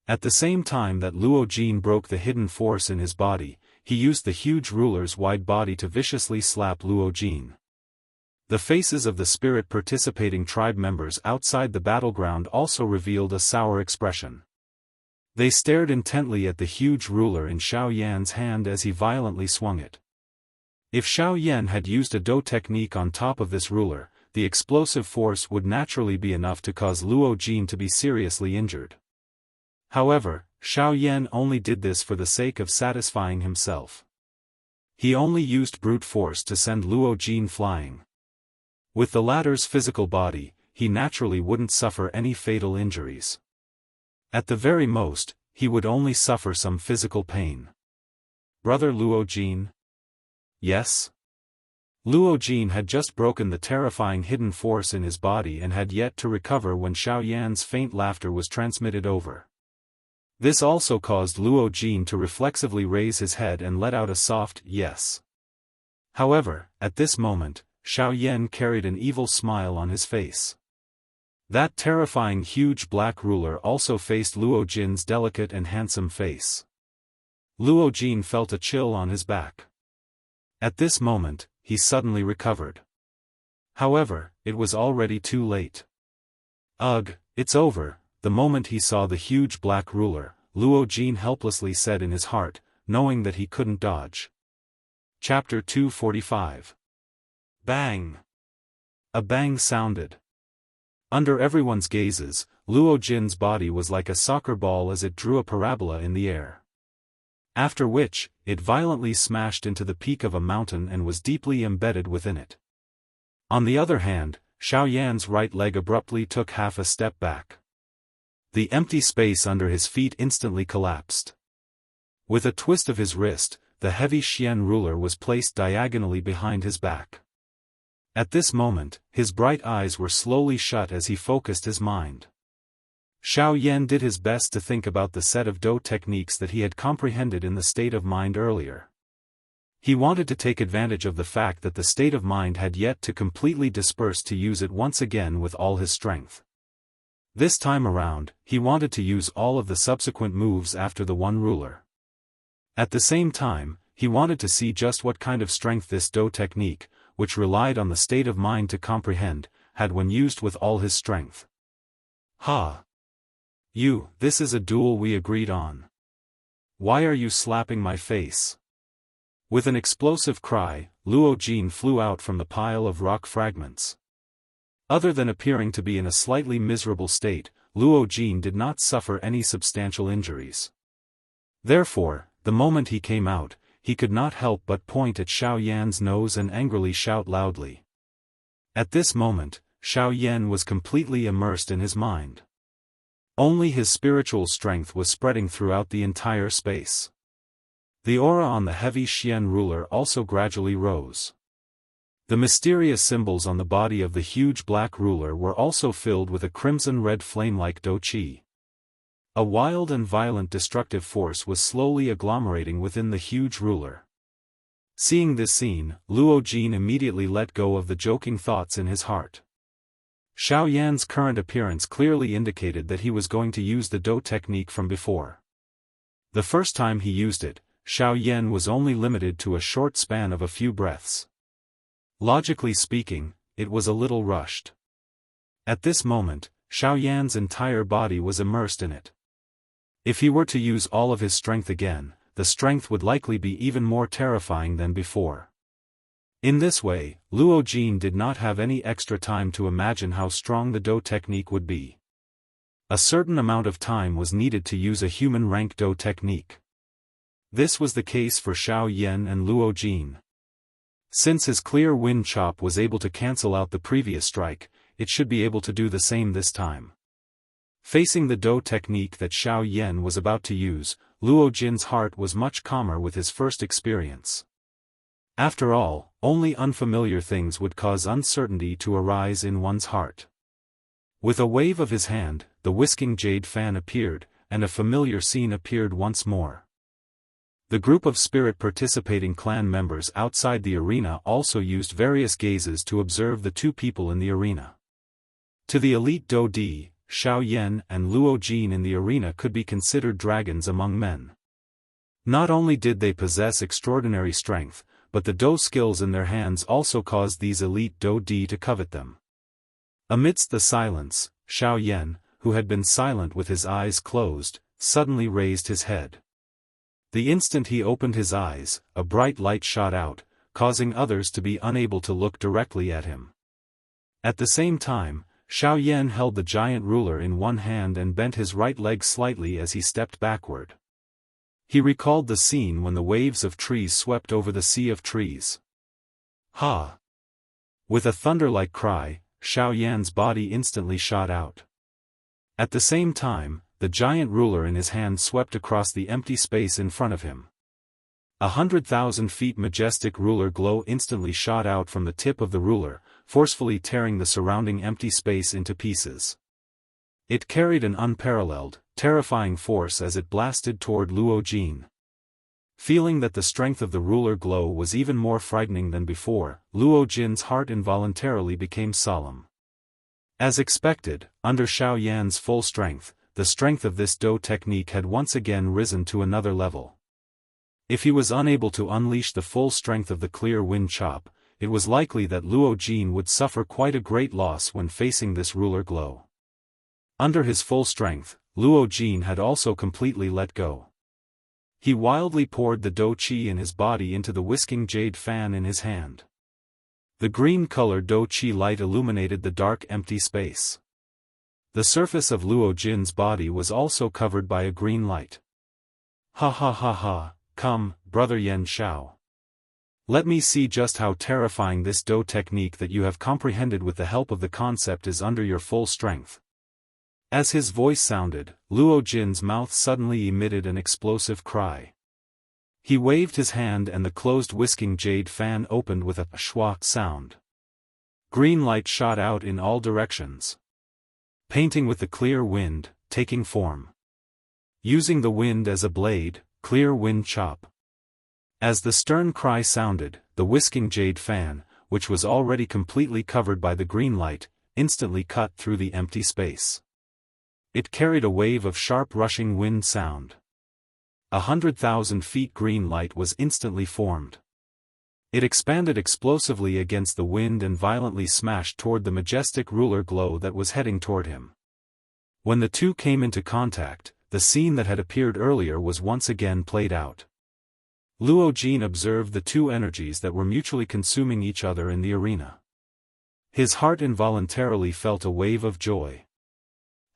At the same time that Luo Jin broke the hidden force in his body, he used the huge ruler's wide body to viciously slap Luo Jin. The faces of the spirit participating tribe members outside the battleground also revealed a sour expression. They stared intently at the huge ruler in Xiaoyan's hand as he violently swung it. If Xiaoyan had used a Do technique on top of this ruler, the explosive force would naturally be enough to cause Luo Jin to be seriously injured. However, Xiaoyan only did this for the sake of satisfying himself. He only used brute force to send Luo Jin flying. With the latter's physical body, he naturally wouldn't suffer any fatal injuries. At the very most, he would only suffer some physical pain. Brother Luo Jin? Yes? Luo Jin had just broken the terrifying hidden force in his body and had yet to recover when Xiaoyan's faint laughter was transmitted over. This also caused Luo Jin to reflexively raise his head and let out a soft yes. However, at this moment, Xiaoyan carried an evil smile on his face. That terrifying huge black ruler also faced Luo Jin's delicate and handsome face. Luo Jin felt a chill on his back. At this moment, he suddenly recovered. However, it was already too late. Ugh, it's over. The moment he saw the huge black ruler, Luo Jin helplessly said in his heart, knowing that he couldn't dodge. Chapter 245. Bang! A bang sounded. Under everyone's gazes, Luo Jin's body was like a soccer ball as it drew a parabola in the air. After which, it violently smashed into the peak of a mountain and was deeply embedded within it. On the other hand, Xiaoyan's right leg abruptly took half a step back. The empty space under his feet instantly collapsed. With a twist of his wrist, the heavy Xian ruler was placed diagonally behind his back. At this moment, his bright eyes were slowly shut as he focused his mind. Xiaoyan did his best to think about the set of Do techniques that he had comprehended in the state of mind earlier. He wanted to take advantage of the fact that the state of mind had yet to completely disperse to use it once again with all his strength. This time around, he wanted to use all of the subsequent moves after the one ruler. At the same time, he wanted to see just what kind of strength this Do technique, which relied on the state of mind to comprehend, had when used with all his strength. Ha! This is a duel we agreed on. Why are you slapping my face? With an explosive cry, Luo Jin flew out from the pile of rock fragments. Other than appearing to be in a slightly miserable state, Luo Jin did not suffer any substantial injuries. Therefore, the moment he came out, he could not help but point at Xiao Yan's nose and angrily shout loudly. At this moment, Xiao Yan was completely immersed in his mind. Only his spiritual strength was spreading throughout the entire space. The aura on the heavy Xian ruler also gradually rose. The mysterious symbols on the body of the huge black ruler were also filled with a crimson-red flame-like dou qi. A wild and violent destructive force was slowly agglomerating within the huge ruler. Seeing this scene, Luo Jin immediately let go of the joking thoughts in his heart. Xiao Yan's current appearance clearly indicated that he was going to use the dou technique from before. The first time he used it, Xiao Yan was only limited to a short span of a few breaths. Logically speaking, it was a little rushed. At this moment, Xiao Yan's entire body was immersed in it. If he were to use all of his strength again, the strength would likely be even more terrifying than before. In this way, Luo Jin did not have any extra time to imagine how strong the dou technique would be. A certain amount of time was needed to use a human rank dou technique. This was the case for Xiao Yan and Luo Jin. Since his clear wind chop was able to cancel out the previous strike, it should be able to do the same this time. Facing the dou technique that Xiao Yan was about to use, Luo Jin's heart was much calmer with his first experience. After all, only unfamiliar things would cause uncertainty to arise in one's heart. With a wave of his hand, the whisking jade fan appeared, and a familiar scene appeared once more. The group of spirit participating clan members outside the arena also used various gazes to observe the two people in the arena. To the elite Dou Di, Xiao Yan and Luo Jin in the arena could be considered dragons among men. Not only did they possess extraordinary strength, but the dou skills in their hands also caused these elite Dou Di to covet them. Amidst the silence, Xiao Yan, who had been silent with his eyes closed, suddenly raised his head. The instant he opened his eyes, a bright light shot out, causing others to be unable to look directly at him. At the same time, Xiao Yan held the giant ruler in one hand and bent his right leg slightly as he stepped backward. He recalled the scene when the waves of trees swept over the sea of trees. Ha! With a thunder-like cry, Xiao Yan's body instantly shot out. At the same time, the giant ruler in his hand swept across the empty space in front of him. 100,000 feet majestic ruler glow instantly shot out from the tip of the ruler, forcefully tearing the surrounding empty space into pieces. It carried an unparalleled, terrifying force as it blasted toward Luo Jin. Feeling that the strength of the ruler glow was even more frightening than before, Luo Jin's heart involuntarily became solemn. As expected, under Xiao Yan's full strength, the strength of this dou technique had once again risen to another level. If he was unable to unleash the full strength of the clear wind chop, it was likely that Luo Jin would suffer quite a great loss when facing this ruler glow. Under his full strength, Luo Jin had also completely let go. He wildly poured the dou qi in his body into the whisking jade fan in his hand. The green-colored dou qi light illuminated the dark empty space. The surface of Luo Jin's body was also covered by a green light. Ha ha ha ha, come, brother Yan Xiao. Let me see just how terrifying this dou technique that you have comprehended with the help of the concept is under your full strength. As his voice sounded, Luo Jin's mouth suddenly emitted an explosive cry. He waved his hand and the closed whisking jade fan opened with a schwa sound. Green light shot out in all directions. Painting with the clear wind, taking form. Using the wind as a blade, clear wind chop. As the stern cry sounded, the whisking jade fan, which was already completely covered by the green light, instantly cut through the empty space. It carried a wave of sharp rushing wind sound. 100,000 feet green light was instantly formed. It expanded explosively against the wind and violently smashed toward the majestic ruler glow that was heading toward him. When the two came into contact, the scene that had appeared earlier was once again played out. Luo Jin observed the two energies that were mutually consuming each other in the arena. His heart involuntarily felt a wave of joy.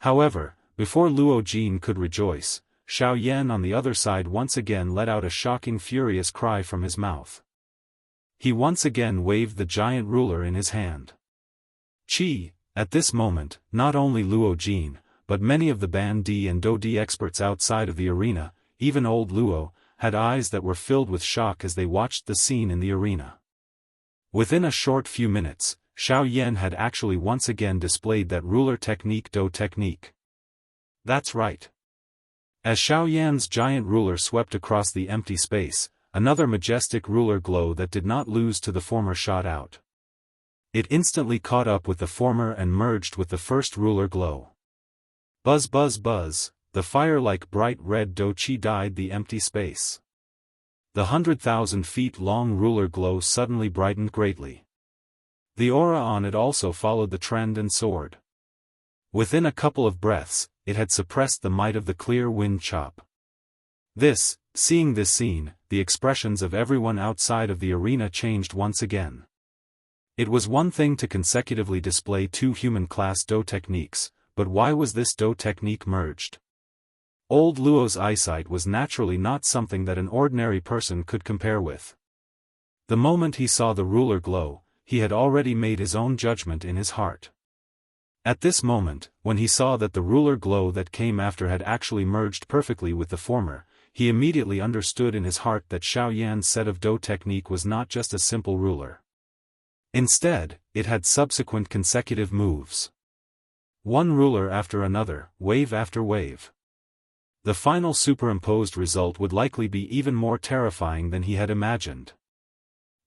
However, before Luo Jin could rejoice, Xiao Yan on the other side once again let out a shocking furious cry from his mouth. He once again waved the giant ruler in his hand. Chi, at this moment, not only Luo Jin, but many of the Ban Di and Do Di experts outside of the arena, even old Luo, had eyes that were filled with shock as they watched the scene in the arena. Within a short few minutes, Xiao Yan had actually once again displayed that ruler technique Do technique. That's right. As Xiao Yan's giant ruler swept across the empty space, another majestic ruler glow that did not lose to the former shot out. It instantly caught up with the former and merged with the first ruler glow. Buzz buzz buzz, the fire-like bright red Do Chi dyed the empty space. The 100,000 feet long ruler glow suddenly brightened greatly. The aura on it also followed the trend and soared. Within a couple of breaths, it had suppressed the might of the clear wind chop. Seeing this scene, the expressions of everyone outside of the arena changed once again. It was one thing to consecutively display two human-class Do techniques, but why was this Do technique merged? Old Luo's eyesight was naturally not something that an ordinary person could compare with. The moment he saw the ruler glow, he had already made his own judgment in his heart. At this moment, when he saw that the ruler glow that came after had actually merged perfectly with the former, he immediately understood in his heart that Xiao Yan's set of Do technique was not just a simple ruler. Instead, it had subsequent consecutive moves. One ruler after another, wave after wave. The final superimposed result would likely be even more terrifying than he had imagined.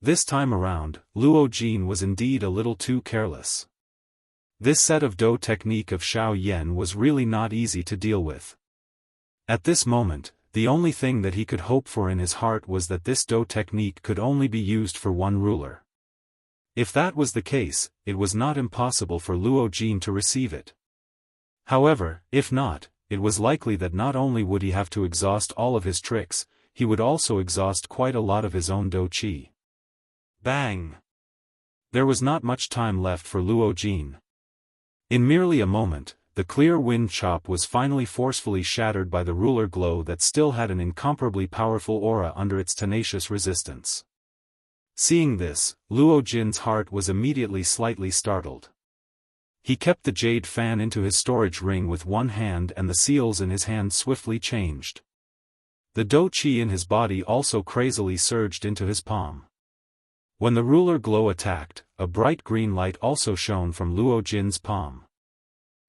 This time around, Luo Jin was indeed a little too careless. This set of Do technique of Xiao Yan was really not easy to deal with. At this moment, the only thing that he could hope for in his heart was that this Do technique could only be used for one ruler. If that was the case, it was not impossible for Luo Jin to receive it. However, if not, it was likely that not only would he have to exhaust all of his tricks, he would also exhaust quite a lot of his own Do Chi. Bang! There was not much time left for Luo Jin. In merely a moment, the clear wind chop was finally forcefully shattered by the ruler glow that still had an incomparably powerful aura under its tenacious resistance. Seeing this, Luo Jin's heart was immediately slightly startled. He kept the jade fan into his storage ring with one hand and the seals in his hand swiftly changed. The Do Chi in his body also crazily surged into his palm. When the ruler glow attacked, a bright green light also shone from Luo Jin's palm.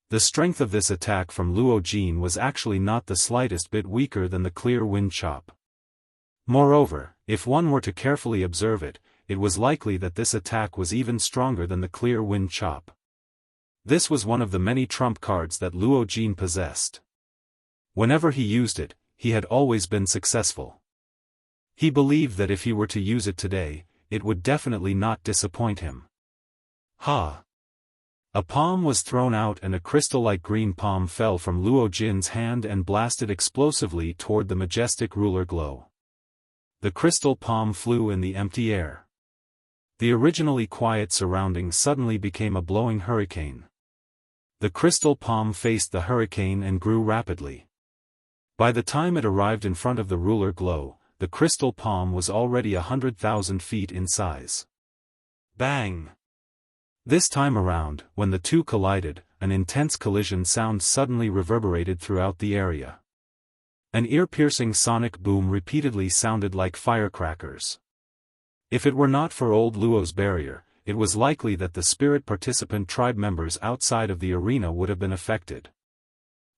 The strength of this attack from Luo Jin was actually not the slightest bit weaker than the clear wind chop. Moreover, if one were to carefully observe it, it was likely that this attack was even stronger than the clear wind chop. This was one of the many trump cards that Luo Jin possessed. Whenever he used it, he had always been successful. He believed that if he were to use it today, it would definitely not disappoint him. Ha! A palm was thrown out and a crystal-like green palm fell from Luo Jin's hand and blasted explosively toward the majestic ruler glow. The crystal palm flew in the empty air. The originally quiet surroundings suddenly became a blowing hurricane. The crystal palm faced the hurricane and grew rapidly. By the time it arrived in front of the ruler glow, the crystal palm was already 100,000 feet in size. Bang! This time around, when the two collided, an intense collision sound suddenly reverberated throughout the area. An ear-piercing sonic boom repeatedly sounded like firecrackers. If it were not for old Luo's barrier, it was likely that the spirit participant tribe members outside of the arena would have been affected.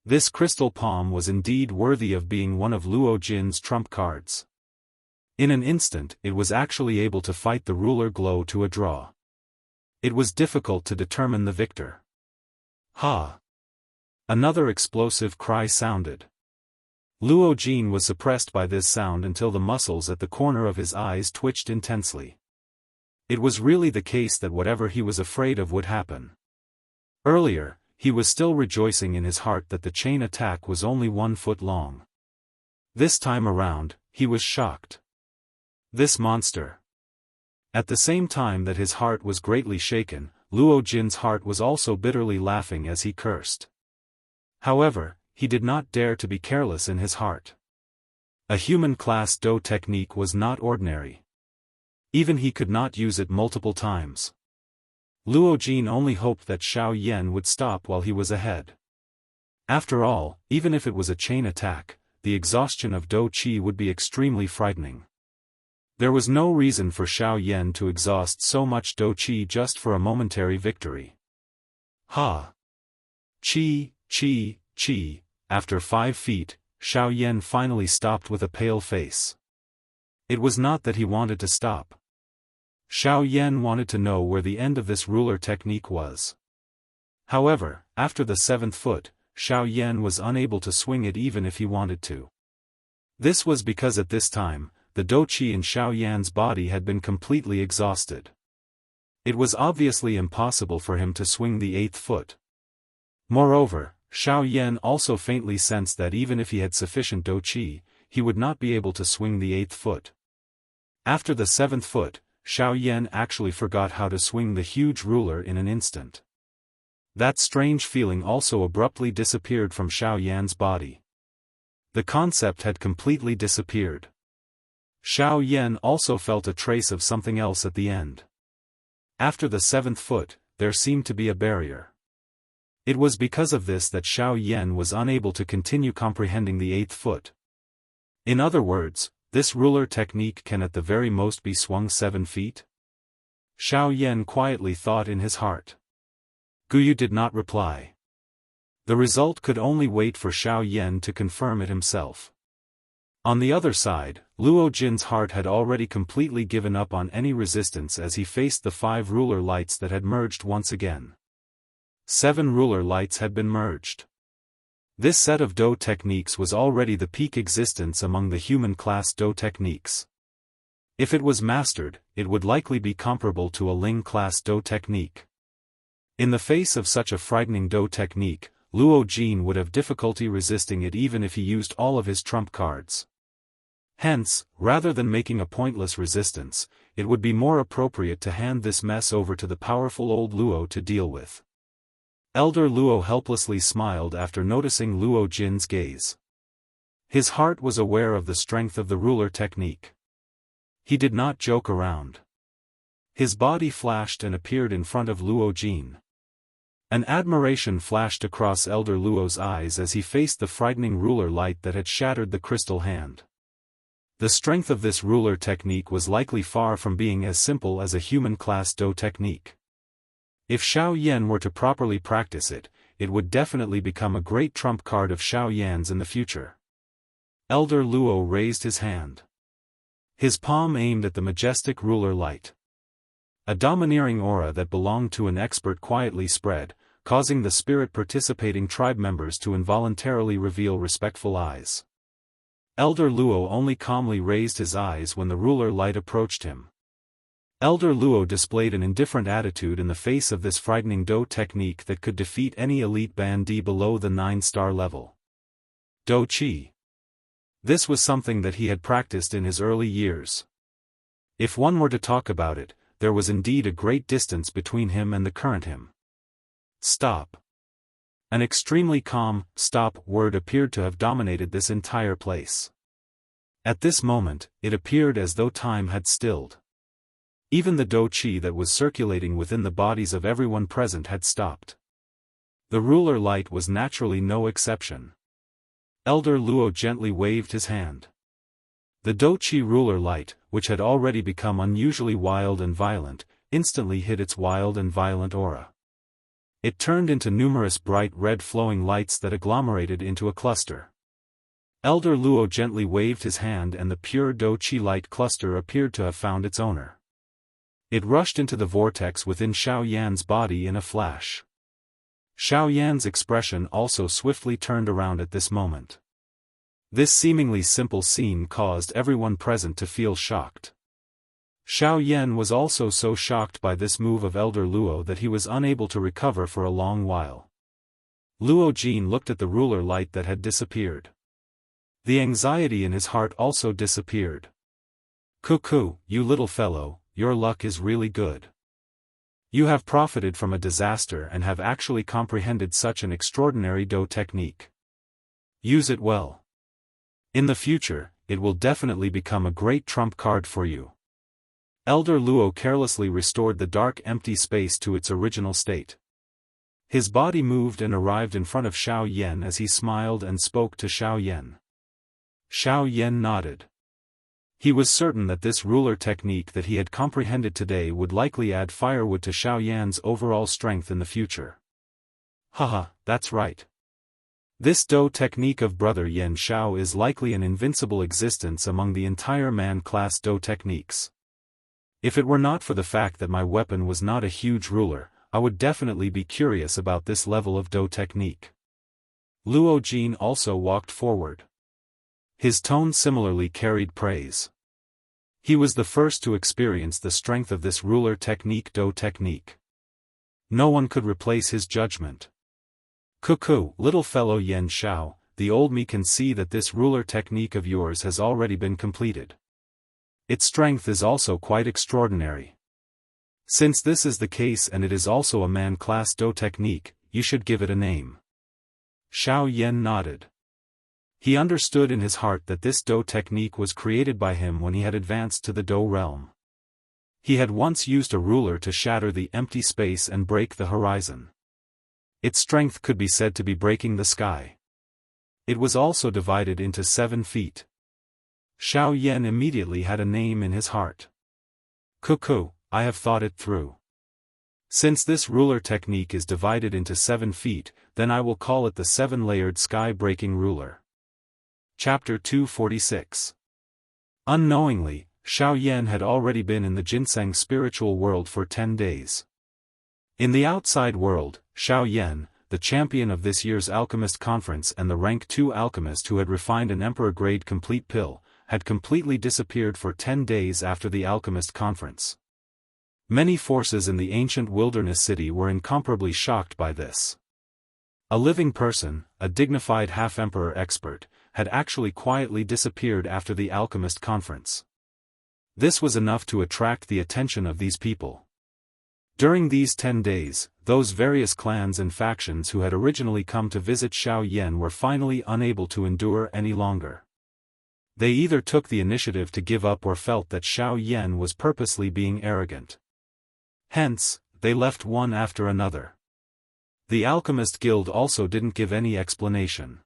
This crystal palm was indeed worthy of being one of Luo Jin's trump cards. In an instant it was actually able to fight the ruler glow to a draw. It was difficult to determine the victor. Ha! Another explosive cry sounded. Luo Jin was suppressed by this sound until the muscles at the corner of his eyes twitched intensely. It was really the case that whatever he was afraid of would happen. Earlier, he was still rejoicing in his heart that the chain attack was only 1 foot long. This time around, he was shocked. This monster. At the same time that his heart was greatly shaken, Luo Jin's heart was also bitterly laughing as he cursed. However, he did not dare to be careless in his heart. A human-class Do technique was not ordinary. Even he could not use it multiple times. Luo Jin only hoped that Xiao Yan would stop while he was ahead. After all, even if it was a chain attack, the exhaustion of Do Qi would be extremely frightening. There was no reason for Xiao Yan to exhaust so much Do Qi just for a momentary victory. Ha! Qi, Qi, Qi. After 5 feet, Xiao Yan finally stopped with a pale face. It was not that he wanted to stop. Xiao Yan wanted to know where the end of this ruler technique was. However, after the 7th foot, Xiao Yan was unable to swing it even if he wanted to. This was because at this time, the Do Qi in Xiao Yan's body had been completely exhausted. It was obviously impossible for him to swing the 8th foot. Moreover, Xiao Yan also faintly sensed that even if he had sufficient Do Qi, he would not be able to swing the 8th foot. After the 7th foot, Xiao Yan actually forgot how to swing the huge ruler in an instant. That strange feeling also abruptly disappeared from Xiao Yan's body. The concept had completely disappeared. Xiao Yan also felt a trace of something else at the end. After the 7th foot, there seemed to be a barrier. It was because of this that Xiao Yan was unable to continue comprehending the 8th foot. In other words, this ruler technique can at the very most be swung 7 feet? Xiao Yan quietly thought in his heart. Guyu did not reply. The result could only wait for Xiao Yan to confirm it himself. On the other side, Luo Jin's heart had already completely given up on any resistance as he faced the 5 ruler lights that had merged once again. 7 ruler lights had been merged. This set of Do techniques was already the peak existence among the human-class Do techniques. If it was mastered, it would likely be comparable to a Ling-class Do technique. In the face of such a frightening Do technique, Luo Jin would have difficulty resisting it even if he used all of his trump cards. Hence, rather than making a pointless resistance, it would be more appropriate to hand this mess over to the powerful old Luo to deal with. Elder Luo helplessly smiled after noticing Luo Jin's gaze. His heart was aware of the strength of the ruler technique. He did not joke around. His body flashed and appeared in front of Luo Jin. An admiration flashed across Elder Luo's eyes as he faced the frightening ruler light that had shattered the crystal hand. The strength of this ruler technique was likely far from being as simple as a human-class Do technique. If Xiao Yan were to properly practice it, it would definitely become a great trump card of Xiao Yan's in the future. Elder Luo raised his hand. His palm aimed at the majestic ruler light. A domineering aura that belonged to an expert quietly spread, causing the spirit participating tribe members to involuntarily reveal respectful eyes. Elder Luo only calmly raised his eyes when the ruler light approached him. Elder Luo displayed an indifferent attitude in the face of this frightening Do technique that could defeat any elite bandit below the 9-star level. Do Qi. This was something that he had practiced in his early years. If one were to talk about it, there was indeed a great distance between him and the current him. Stop. An extremely calm, stop word appeared to have dominated this entire place. At this moment, it appeared as though time had stilled. Even the Do Qi that was circulating within the bodies of everyone present had stopped. The ruler light was naturally no exception. Elder Luo gently waved his hand. The Do Qi ruler light, which had already become unusually wild and violent, instantly hid its wild and violent aura. It turned into numerous bright red flowing lights that agglomerated into a cluster. Elder Luo gently waved his hand and the pure Do Qi light cluster appeared to have found its owner. It rushed into the vortex within Xiao Yan's body in a flash. Xiao Yan's expression also swiftly turned around at this moment. This seemingly simple scene caused everyone present to feel shocked. Xiao Yan was also so shocked by this move of Elder Luo that he was unable to recover for a long while. Luo Jin looked at the ruler light that had disappeared. The anxiety in his heart also disappeared. Cuckoo, you little fellow, your luck is really good. You have profited from a disaster and have actually comprehended such an extraordinary Do technique. Use it well. In the future, it will definitely become a great trump card for you. Elder Luo carelessly restored the dark empty space to its original state. His body moved and arrived in front of Xiao Yan as he smiled and spoke to Xiao Yan. Xiao Yan nodded. He was certain that this ruler technique that he had comprehended today would likely add firewood to Xiao Yan's overall strength in the future. Haha, that's right. This Do technique of Brother Yan Xiao is likely an invincible existence among the entire man-class Do techniques. If it were not for the fact that my weapon was not a huge ruler, I would definitely be curious about this level of Do technique. Luo Jin also walked forward. His tone similarly carried praise. He was the first to experience the strength of this ruler technique Do technique. No one could replace his judgment. Cuckoo, little fellow Yan Xiao, the old me can see that this ruler technique of yours has already been completed. Its strength is also quite extraordinary. Since this is the case and it is also a man-class Do technique, you should give it a name. Xiao Yan nodded. He understood in his heart that this Do technique was created by him when he had advanced to the Do realm. He had once used a ruler to shatter the empty space and break the horizon. Its strength could be said to be breaking the sky. It was also divided into 7 feet. Xiao Yan immediately had a name in his heart. Cuckoo, I have thought it through. Since this ruler technique is divided into 7 feet, then I will call it the 7-layered sky-breaking ruler. Chapter 246. Unknowingly, Xiao Yan had already been in the ginseng spiritual world for 10 days. In the outside world, Xiao Yan, the champion of this year's alchemist conference and the rank 2 alchemist who had refined an emperor-grade complete pill, had completely disappeared for 10 days after the alchemist conference. Many forces in the ancient wilderness city were incomparably shocked by this. A living person, a dignified half-emperor expert, had actually quietly disappeared after the alchemist conference. This was enough to attract the attention of these people. During these 10 days, those various clans and factions who had originally come to visit Xiao Yan were finally unable to endure any longer. They either took the initiative to give up or felt that Xiao Yan was purposely being arrogant. Hence, they left one after another. The Alchemist Guild also didn't give any explanation.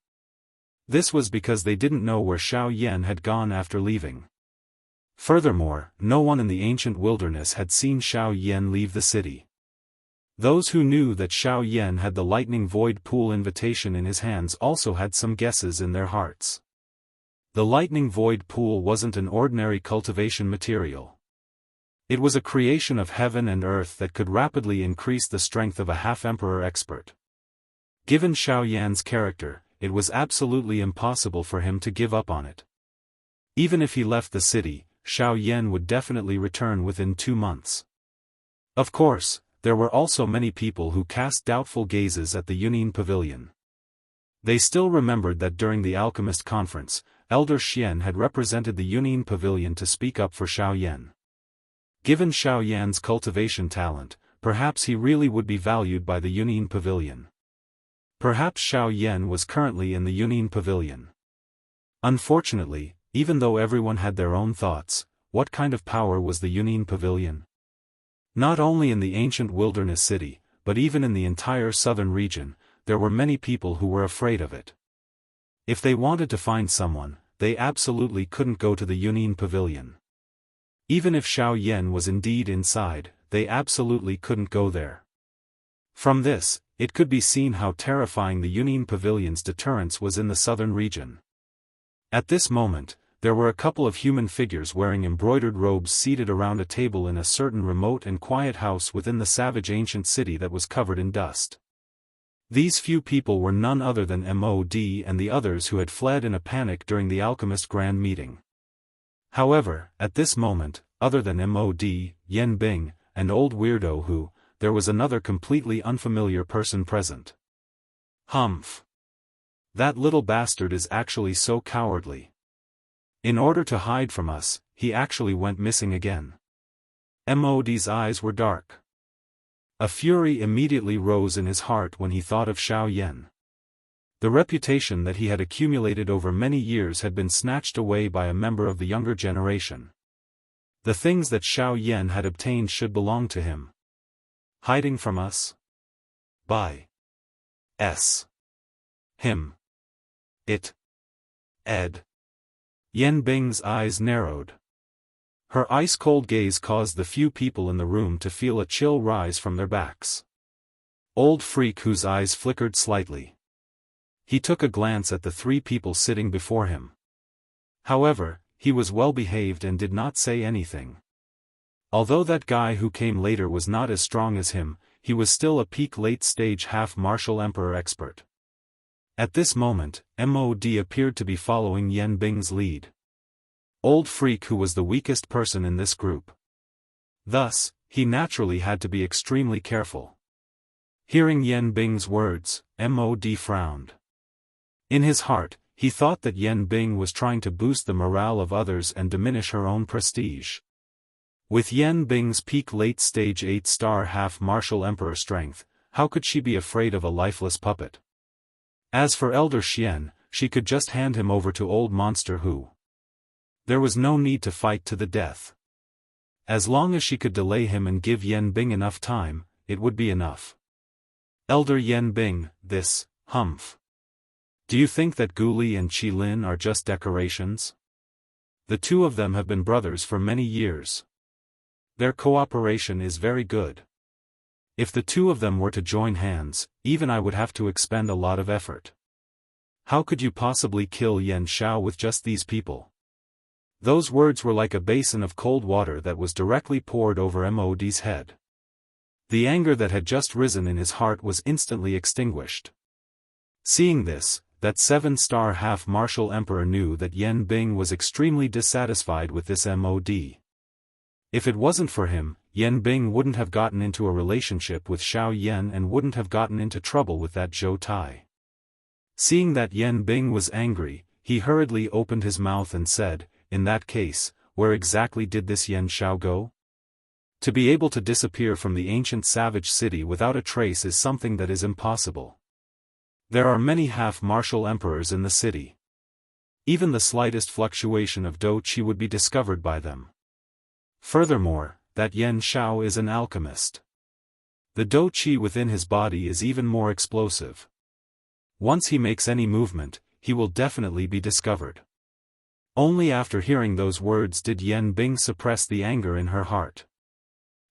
This was because they didn't know where Xiao Yan had gone after leaving. Furthermore, no one in the ancient wilderness had seen Xiao Yan leave the city. Those who knew that Xiao Yan had the lightning void pool invitation in his hands also had some guesses in their hearts. The lightning void pool wasn't an ordinary cultivation material. It was a creation of heaven and earth that could rapidly increase the strength of a half-emperor expert. Given Xiao Yan's character, it was absolutely impossible for him to give up on it. Even if he left the city, Xiao Yan would definitely return within 2 months. Of course, there were also many people who cast doubtful gazes at the Yunin Pavilion. They still remembered that during the alchemist conference, Elder Xian had represented the Yunin Pavilion to speak up for Xiao Yan. Given Xiao Yan's cultivation talent, perhaps he really would be valued by the Yunin Pavilion. Perhaps Xiao Yan was currently in the Yunin Pavilion. Unfortunately, even though everyone had their own thoughts, what kind of power was the Yunin Pavilion? Not only in the ancient wilderness city, but even in the entire southern region, there were many people who were afraid of it. If they wanted to find someone, they absolutely couldn't go to the Yunin Pavilion. Even if Xiao Yan was indeed inside, they absolutely couldn't go there. From this, it could be seen how terrifying the Yunin Pavilion's deterrence was in the southern region. At this moment, there were a couple of human figures wearing embroidered robes seated around a table in a certain remote and quiet house within the savage ancient city that was covered in dust. These few people were none other than Mod and the others who had fled in a panic during the alchemist grand meeting. However, at this moment, other than Mod, Yen Bing, and old weirdo Hu, there was another completely unfamiliar person present. Humph. That little bastard is actually so cowardly. In order to hide from us, he actually went missing again. Mod's eyes were dark. A fury immediately rose in his heart when he thought of Xiao Yan. The reputation that he had accumulated over many years had been snatched away by a member of the younger generation. The things that Xiao Yan had obtained should belong to him. Hiding from us? By him. It. Ed. Yan Bing's eyes narrowed. Her ice-cold gaze caused the few people in the room to feel a chill rise from their backs. Old Freak, whose eyes flickered slightly. He took a glance at the three people sitting before him. However, he was well behaved and did not say anything. Although that guy who came later was not as strong as him, he was still a peak late-stage half-martial emperor expert. At this moment, MOD appeared to be following Yan Bing's lead. Old Freak, who was the weakest person in this group. Thus, he naturally had to be extremely careful. Hearing Yan Bing's words, MOD frowned. In his heart, he thought that Yan Bing was trying to boost the morale of others and diminish her own prestige. With Yan Bing's peak late-stage 8-star half-martial emperor strength, how could she be afraid of a lifeless puppet? As for Elder Xian, she could just hand him over to Old Monster Who. There was no need to fight to the death. As long as she could delay him and give Yan Bing enough time, it would be enough. Elder Yan Bing, this, humph. Do you think that Gu Li and Qi Lin are just decorations? The two of them have been brothers for many years. Their cooperation is very good. If the two of them were to join hands, even I would have to expend a lot of effort. How could you possibly kill Yan Xiao with just these people? Those words were like a basin of cold water that was directly poured over MOD's head. The anger that had just risen in his heart was instantly extinguished. Seeing this, that 7-star half-martial emperor knew that Yan Bing was extremely dissatisfied with this MOD. If it wasn't for him, Yan Bing wouldn't have gotten into a relationship with Xiao Yan and wouldn't have gotten into trouble with that Zhou Tai. Seeing that Yan Bing was angry, he hurriedly opened his mouth and said, "In that case, where exactly did this Yan Xiao go?" To be able to disappear from the ancient savage city without a trace is something that is impossible. There are many half-martial emperors in the city. Even the slightest fluctuation of Dou Qi would be discovered by them. Furthermore, that Yan Xiao is an alchemist. The Dou Qi within his body is even more explosive. Once he makes any movement, he will definitely be discovered. Only after hearing those words did Yan Bing suppress the anger in her heart.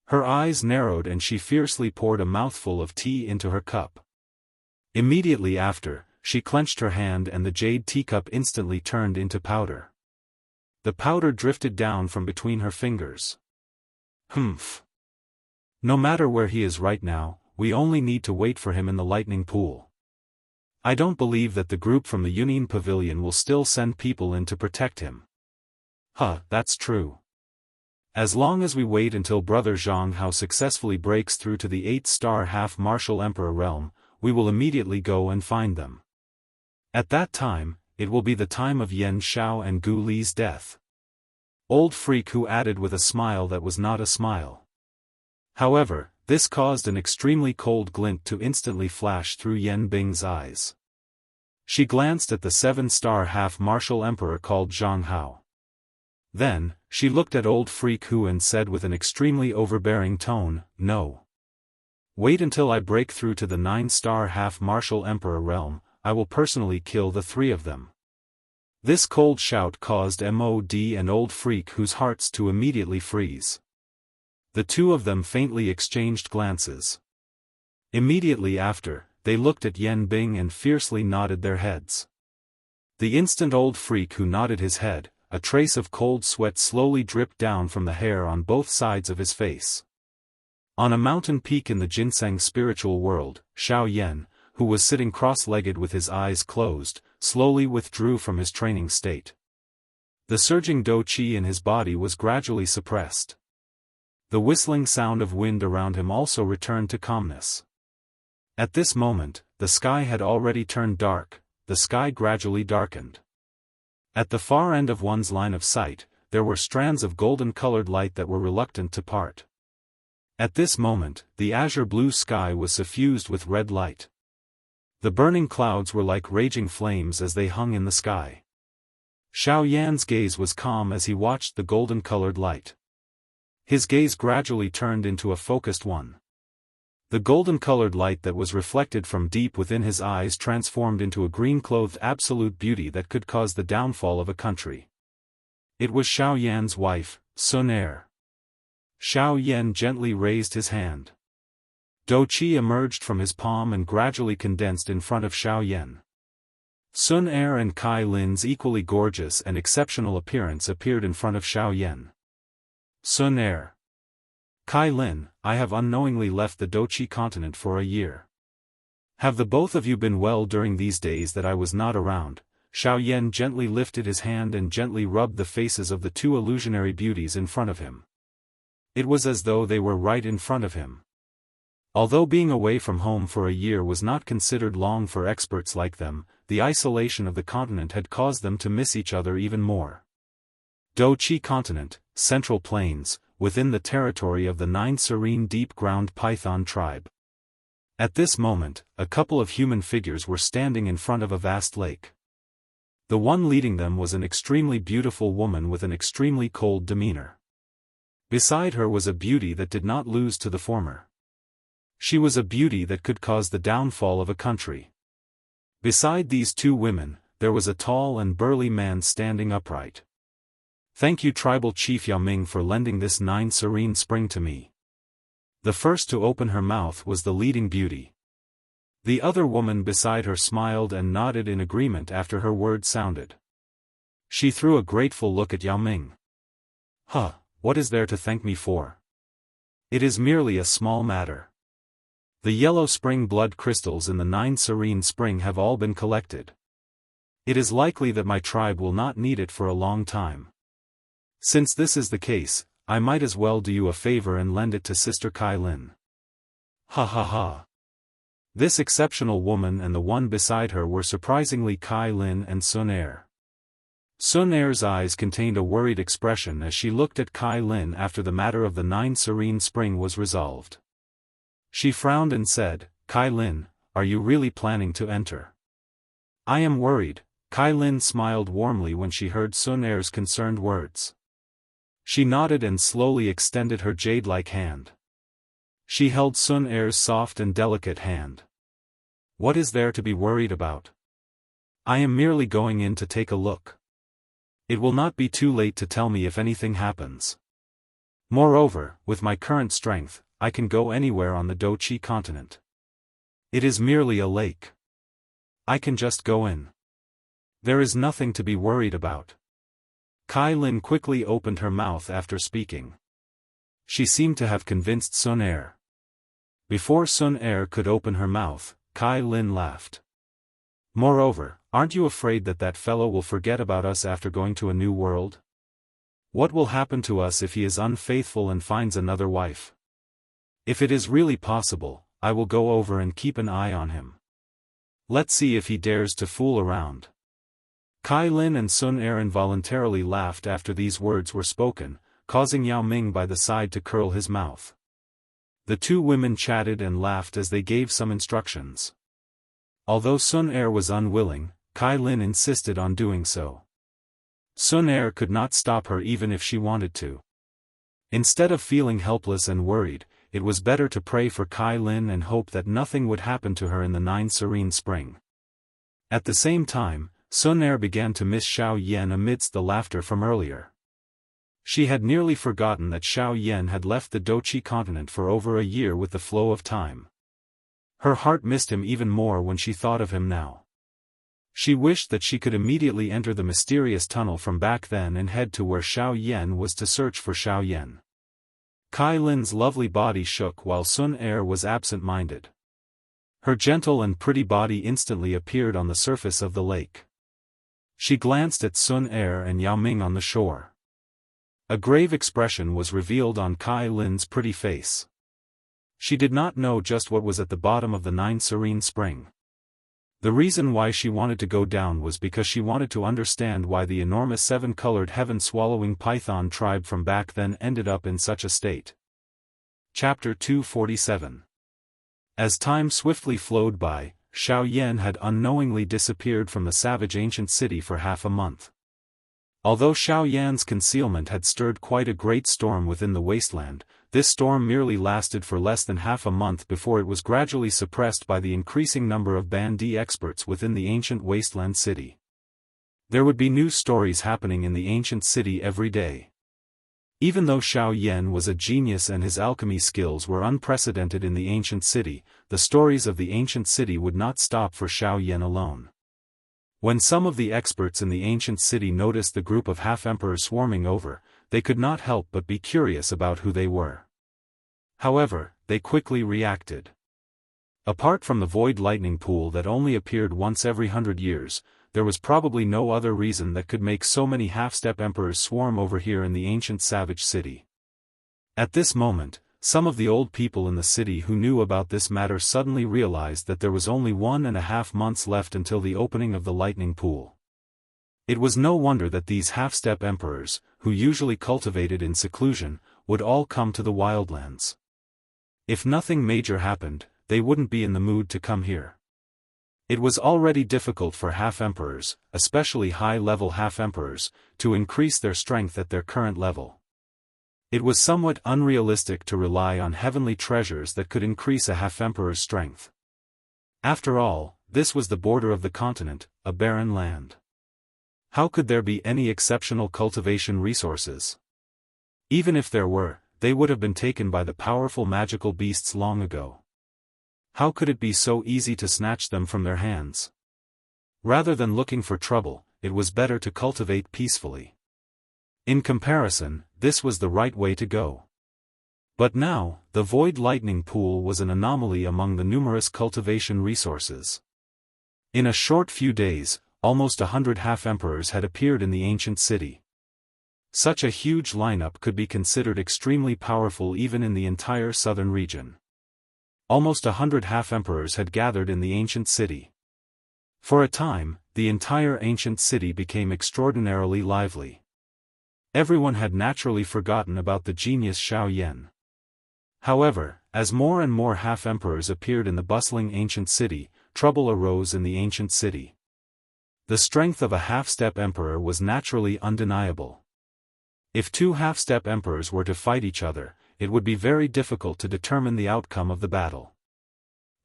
Her eyes narrowed and she fiercely poured a mouthful of tea into her cup. Immediately after, she clenched her hand and the jade teacup instantly turned into powder. The powder drifted down from between her fingers. Humph. No matter where he is right now, we only need to wait for him in the lightning pool. I don't believe that the group from the Union Pavilion will still send people in to protect him. That's true. As long as we wait until Brother Jianghu successfully breaks through to the 8-star half-martial emperor realm, we will immediately go and find them. At that time, it will be the time of Yan Xiao and Gu Li's death. Old Freak Who added with a smile that was not a smile. However, this caused an extremely cold glint to instantly flash through Yan Bing's eyes. She glanced at the 7-star half-martial emperor called Jianghu. Then, she looked at Old Freak Who and said with an extremely overbearing tone, "No. Wait until I break through to the 9-star half-martial emperor realm, I will personally kill the three of them." This cold shout caused MOD and Old Freak Who's hearts to immediately freeze. The two of them faintly exchanged glances. Immediately after, they looked at Yan Bing and fiercely nodded their heads. The instant Old Freak Who nodded his head, a trace of cold sweat slowly dripped down from the hair on both sides of his face. On a mountain peak in the ginseng spiritual world, Xiao Yan, who was sitting cross-legged with his eyes closed, slowly withdrew from his training state. The surging Dou Qi in his body was gradually suppressed. The whistling sound of wind around him also returned to calmness. At this moment, the sky had already turned dark, the sky gradually darkened. At the far end of one's line of sight, there were strands of golden-colored light that were reluctant to part. At this moment, the azure blue sky was suffused with red light. The burning clouds were like raging flames as they hung in the sky. Xiao Yan's gaze was calm as he watched the golden-colored light. His gaze gradually turned into a focused one. The golden-colored light that was reflected from deep within his eyes transformed into a green-clothed absolute beauty that could cause the downfall of a country. It was Xiao Yan's wife, Sun Er. Xiao Yan gently raised his hand. Do Qi emerged from his palm and gradually condensed in front of Xiao Yan. Sun Er and Kai Lin's equally gorgeous and exceptional appearance appeared in front of Xiao Yan. Sun Er. Kai Lin, I have unknowingly left the Doqi continent for a year. Have the both of you been well during these days that I was not around? Xiao Yan gently lifted his hand and gently rubbed the faces of the two illusionary beauties in front of him. It was as though they were right in front of him. Although being away from home for a year was not considered long for experts like them, the isolation of the continent had caused them to miss each other even more. Doqi Continent, Central Plains, within the territory of the 9 serene deep-ground python tribe. At this moment, a couple of human figures were standing in front of a vast lake. The one leading them was an extremely beautiful woman with an extremely cold demeanor. Beside her was a beauty that did not lose to the former. She was a beauty that could cause the downfall of a country. Beside these two women, there was a tall and burly man standing upright. Thank you Tribal Chief Yao Ming for lending this 9 serene spring to me. The first to open her mouth was the leading beauty. The other woman beside her smiled and nodded in agreement after her words sounded. She threw a grateful look at Yao Ming. Huh, what is there to thank me for? It is merely a small matter. The yellow spring blood crystals in the 9 serene spring have all been collected. It is likely that my tribe will not need it for a long time. Since this is the case, I might as well do you a favor and lend it to Sister Kai Lin. Ha ha ha. This exceptional woman and the one beside her were surprisingly Kai Lin and Sun Er. Sun Er's eyes contained a worried expression as she looked at Kai Lin after the matter of the 9 serene spring was resolved. She frowned and said, Kai Lin, are you really planning to enter? I am worried. Kai Lin smiled warmly when she heard Sun Er's concerned words. She nodded and slowly extended her jade-like hand. She held Sun Er's soft and delicate hand. What is there to be worried about? I am merely going in to take a look. It will not be too late to tell me if anything happens. Moreover, with my current strength, I can go anywhere on the Doqi continent. It is merely a lake. I can just go in. There is nothing to be worried about. Kai Lin quickly opened her mouth after speaking. She seemed to have convinced Sun Er. Before Sun Er could open her mouth, Kai Lin laughed. Moreover, aren't you afraid that that fellow will forget about us after going to a new world? What will happen to us if he is unfaithful and finds another wife? If it is really possible, I will go over and keep an eye on him. Let's see if he dares to fool around. Kai Lin and Sun Er involuntarily laughed after these words were spoken, causing Yao Ming by the side to curl his mouth. The two women chatted and laughed as they gave some instructions. Although Sun Er was unwilling, Kai Lin insisted on doing so. Sun Er could not stop her even if she wanted to. Instead of feeling helpless and worried, it was better to pray for Kai Lin and hope that nothing would happen to her in the 9 serene spring. At the same time, Sun Er began to miss Xiao Yan amidst the laughter from earlier. She had nearly forgotten that Xiao Yan had left the Doqi continent for over a year with the flow of time. Her heart missed him even more when she thought of him now. She wished that she could immediately enter the mysterious tunnel from back then and head to where Xiao Yan was to search for Xiao Yan. Kai Lin's lovely body shook while Sun Er was absent-minded. Her gentle and pretty body instantly appeared on the surface of the lake. She glanced at Sun Er and Yao Ming on the shore. A grave expression was revealed on Kai Lin's pretty face. She did not know just what was at the bottom of the 9 serene spring. The reason why she wanted to go down was because she wanted to understand why the enormous 7-colored heaven-swallowing python tribe from back then ended up in such a state. Chapter 247. As time swiftly flowed by, Xiao Yan had unknowingly disappeared from the savage ancient city for half a month. Although Xiao Yan's concealment had stirred quite a great storm within the wasteland, this storm merely lasted for less than half a month before it was gradually suppressed by the increasing number of Bandi experts within the ancient wasteland city. There would be new stories happening in the ancient city every day. Even though Xiao Yan was a genius and his alchemy skills were unprecedented in the ancient city, the stories of the ancient city would not stop for Xiao Yan alone. When some of the experts in the ancient city noticed the group of half-emperors swarming over, they could not help but be curious about who they were. However, they quickly reacted. Apart from the void lightning pool that only appeared once every 100 years, there was probably no other reason that could make so many half-step emperors swarm over here in the ancient savage city. At this moment, some of the old people in the city who knew about this matter suddenly realized that there was only 1.5 months left until the opening of the lightning pool. It was no wonder that these half-step emperors, who usually cultivated in seclusion, would all come to the wildlands. If nothing major happened, they wouldn't be in the mood to come here. It was already difficult for half-emperors, especially high-level half-emperors, to increase their strength at their current level. It was somewhat unrealistic to rely on heavenly treasures that could increase a half-emperor's strength. After all, this was the border of the continent, a barren land. How could there be any exceptional cultivation resources? Even if there were, they would have been taken by the powerful magical beasts long ago. How could it be so easy to snatch them from their hands? Rather than looking for trouble, it was better to cultivate peacefully. In comparison, this was the right way to go. But now, the void lightning pool was an anomaly among the numerous cultivation resources. In a short few days, almost 100 half-emperors had appeared in the ancient city. Such a huge lineup could be considered extremely powerful even in the entire southern region. Almost 100 half-emperors had gathered in the ancient city. For a time, the entire ancient city became extraordinarily lively. Everyone had naturally forgotten about the genius Xiao Yan. However, as more and more half-emperors appeared in the bustling ancient city, trouble arose in the ancient city. The strength of a half-step emperor was naturally undeniable. If two half-step emperors were to fight each other, it would be very difficult to determine the outcome of the battle.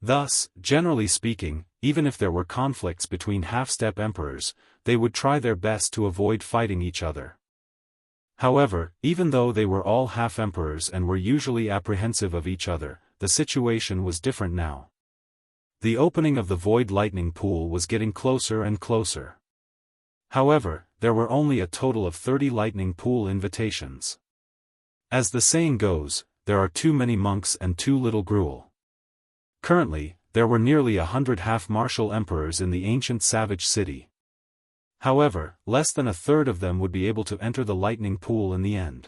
Thus, generally speaking, even if there were conflicts between half-step emperors, they would try their best to avoid fighting each other. However, even though they were all half-emperors and were usually apprehensive of each other, the situation was different now. The opening of the void lightning pool was getting closer and closer. However, there were only a total of 30 lightning pool invitations. As the saying goes, there are too many monks and too little gruel. Currently, there were nearly 100 half-martial emperors in the ancient savage city. However, less than a third of them would be able to enter the lightning pool in the end.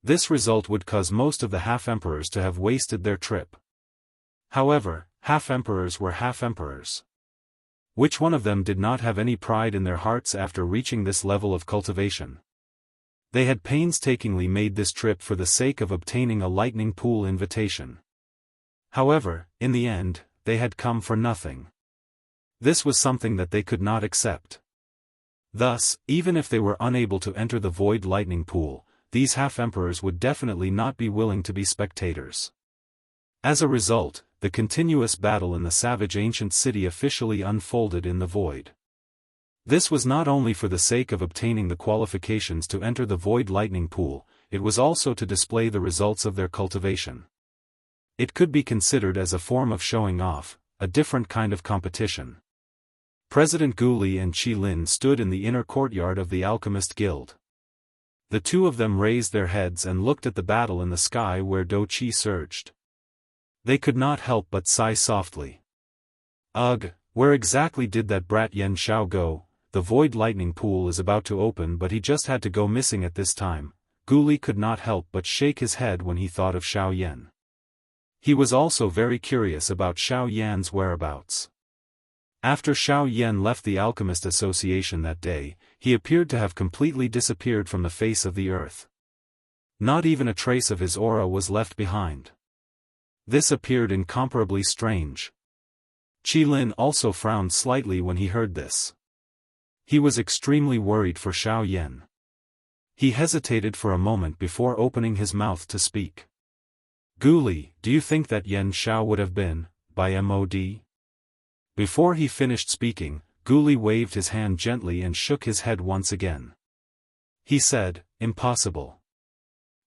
This result would cause most of the half-emperors to have wasted their trip. However, half-emperors were half-emperors. Which one of them did not have any pride in their hearts after reaching this level of cultivation? They had painstakingly made this trip for the sake of obtaining a lightning pool invitation. However, in the end, they had come for nothing. This was something that they could not accept. Thus, even if they were unable to enter the void lightning pool, these half-emperors would definitely not be willing to be spectators. As a result, the continuous battle in the savage ancient city officially unfolded in the void. This was not only for the sake of obtaining the qualifications to enter the void lightning pool, it was also to display the results of their cultivation. It could be considered as a form of showing off, a different kind of competition. President Guli and Qi Lin stood in the inner courtyard of the Alchemist Guild. The two of them raised their heads and looked at the battle in the sky where Do Qi surged. They could not help but sigh softly. Ugh, where exactly did that brat Yan Xiao go? The void lightning pool is about to open, but he just had to go missing at this time. Guli could not help but shake his head when he thought of Xiao Yan. He was also very curious about Xiao Yan's whereabouts. After Xiao Yan left the Alchemist Association that day, he appeared to have completely disappeared from the face of the earth. Not even a trace of his aura was left behind. This appeared incomparably strange. Qilin also frowned slightly when he heard this. He was extremely worried for Xiao Yan. He hesitated for a moment before opening his mouth to speak. Guli, do you think that Yan Xiao would have been, by mod? Before he finished speaking, Guli waved his hand gently and shook his head once again. He said, impossible.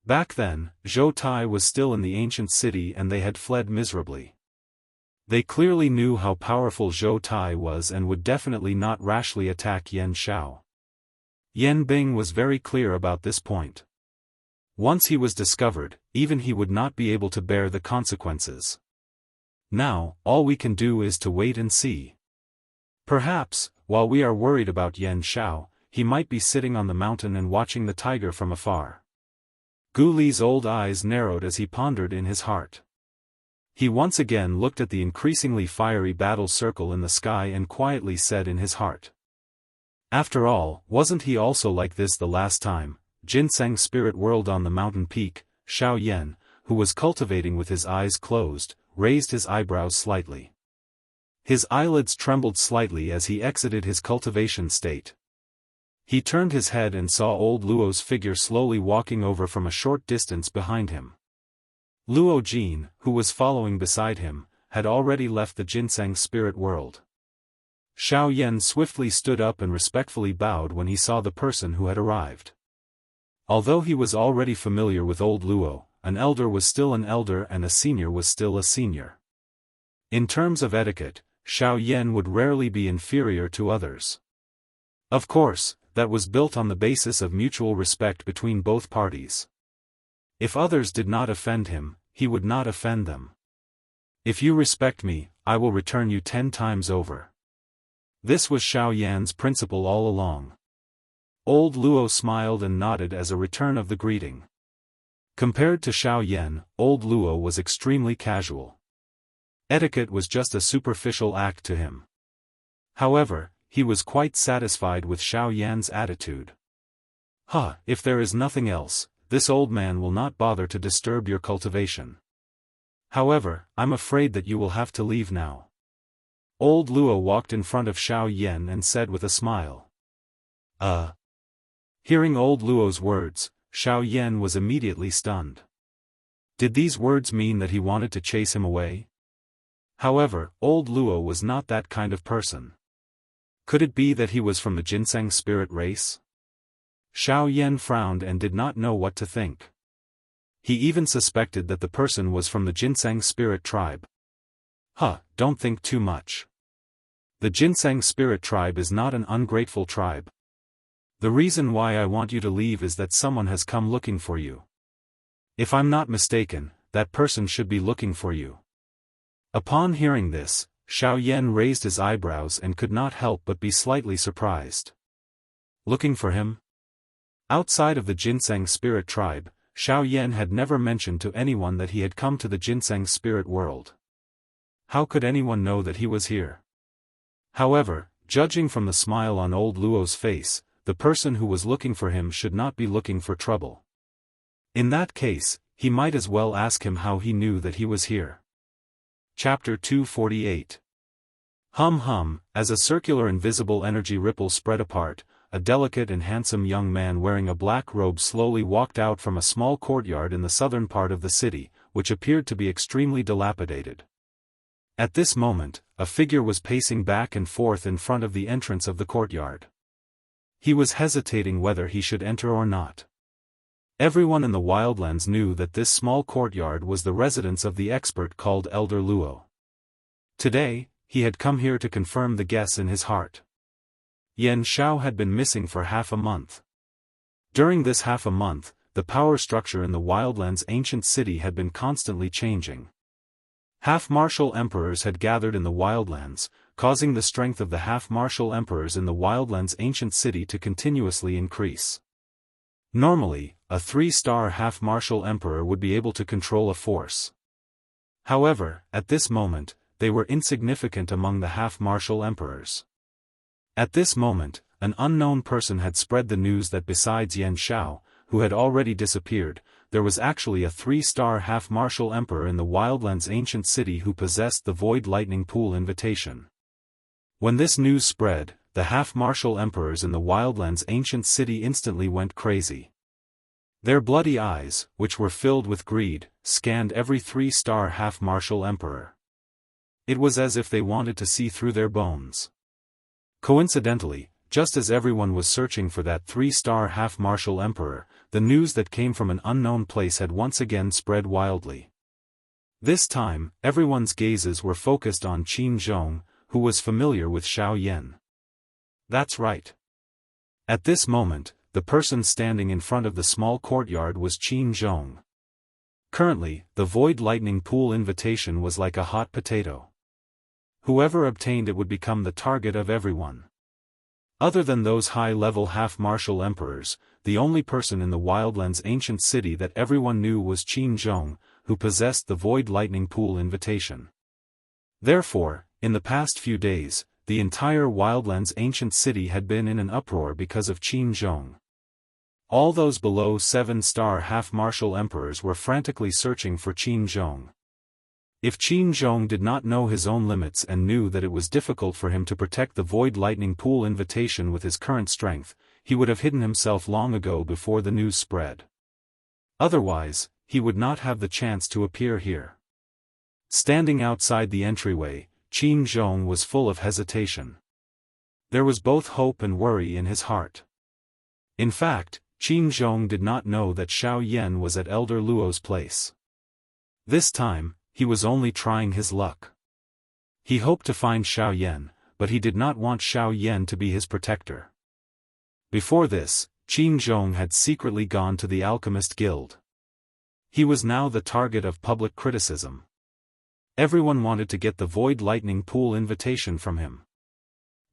Back then, Zhou Tai was still in the ancient city and they had fled miserably. They clearly knew how powerful Zhou Tai was and would definitely not rashly attack Yan Xiao. Yan Bing was very clear about this point. Once he was discovered, even he would not be able to bear the consequences. Now, all we can do is to wait and see. Perhaps, while we are worried about Yan Xiao, he might be sitting on the mountain and watching the tiger from afar. Guli's old eyes narrowed as he pondered in his heart. He once again looked at the increasingly fiery battle circle in the sky and quietly said in his heart. After all, wasn't he also like this the last time? Ginseng's spirit whirled on the mountain peak. Xiao Yan, who was cultivating with his eyes closed, raised his eyebrows slightly. His eyelids trembled slightly as he exited his cultivation state. He turned his head and saw old Luo's figure slowly walking over from a short distance behind him. Luo Jin, who was following beside him, had already left the Ginseng spirit world. Xiao Yan swiftly stood up and respectfully bowed when he saw the person who had arrived. Although he was already familiar with old Luo, an elder was still an elder and a senior was still a senior. In terms of etiquette, Xiao Yan would rarely be inferior to others. Of course, that was built on the basis of mutual respect between both parties. If others did not offend him, he would not offend them. If you respect me, I will return you 10 times over. This was Xiao Yan's principle all along. Old Luo smiled and nodded as a return of the greeting. Compared to Xiao Yan, old Luo was extremely casual. Etiquette was just a superficial act to him. However, he was quite satisfied with Xiao Yan's attitude. If there is nothing else, this old man will not bother to disturb your cultivation. However, I'm afraid that you will have to leave now. Old Luo walked in front of Xiao Yan and said with a smile. Hearing old Luo's words, Xiao Yan was immediately stunned. Did these words mean that he wanted to chase him away? However, old Luo was not that kind of person. Could it be that he was from the Ginseng spirit race? Xiao Yan frowned and did not know what to think. He even suspected that the person was from the Ginseng spirit tribe. Don't think too much. The Ginseng spirit tribe is not an ungrateful tribe. The reason why I want you to leave is that someone has come looking for you. If I'm not mistaken, that person should be looking for you. Upon hearing this, Xiao Yan raised his eyebrows and could not help but be slightly surprised. Looking for him? Outside of the Ginseng spirit tribe, Xiao Yan had never mentioned to anyone that he had come to the Ginseng spirit world. How could anyone know that he was here? However, judging from the smile on old Luo's face, the person who was looking for him should not be looking for trouble. In that case, he might as well ask him how he knew that he was here. Chapter 248. As a circular invisible energy ripple spread apart, a delicate and handsome young man wearing a black robe slowly walked out from a small courtyard in the southern part of the city, which appeared to be extremely dilapidated. At this moment, a figure was pacing back and forth in front of the entrance of the courtyard. He was hesitating whether he should enter or not. Everyone in the wildlands knew that this small courtyard was the residence of the expert called Elder Luo. Today, he had come here to confirm the guess in his heart. Yan Xiao had been missing for half a month. During this half a month, the power structure in the wildlands' ancient city had been constantly changing. Half-martial emperors had gathered in the wildlands, causing the strength of the half-martial emperors in the wildlands' ancient city to continuously increase. Normally, a 3-star half-martial emperor would be able to control a force. However, at this moment, they were insignificant among the half-martial emperors. At this moment, an unknown person had spread the news that besides Yan Xiao, who had already disappeared, there was actually a 3-star half-martial emperor in the Wildlands ancient city who possessed the Void Lightning Pool invitation. When this news spread, the half-martial emperors in the Wildlands ancient city instantly went crazy. Their bloody eyes, which were filled with greed, scanned every 3-star half-martial emperor. It was as if they wanted to see through their bones. Coincidentally, just as everyone was searching for that 3-star half-martial emperor, the news that came from an unknown place had once again spread wildly. This time, everyone's gazes were focused on Qin Zhong, who was familiar with Xiao Yan. That's right. At this moment, the person standing in front of the small courtyard was Qin Zhong. Currently, the Void Lightning Pool invitation was like a hot potato. Whoever obtained it would become the target of everyone. Other than those high-level half-martial emperors, the only person in the Wildlands ancient city that everyone knew was Qin Zhong, who possessed the Void Lightning Pool invitation. Therefore, in the past few days, the entire Wildlands ancient city had been in an uproar because of Qin Zhong. All those below 7-star half-martial emperors were frantically searching for Qin Zhong. If Qin Zhong did not know his own limits and knew that it was difficult for him to protect the Void Lightning Pool invitation with his current strength, he would have hidden himself long ago before the news spread. Otherwise, he would not have the chance to appear here. Standing outside the entryway, Qin Zhong was full of hesitation. There was both hope and worry in his heart. In fact, Qin Zhong did not know that Xiao Yan was at Elder Luo's place. This time, he was only trying his luck. He hoped to find Xiao Yan, but he did not want Xiao Yan to be his protector. Before this, Qin Zhong had secretly gone to the Alchemist Guild. He was now the target of public criticism. Everyone wanted to get the Void Lightning Pool invitation from him.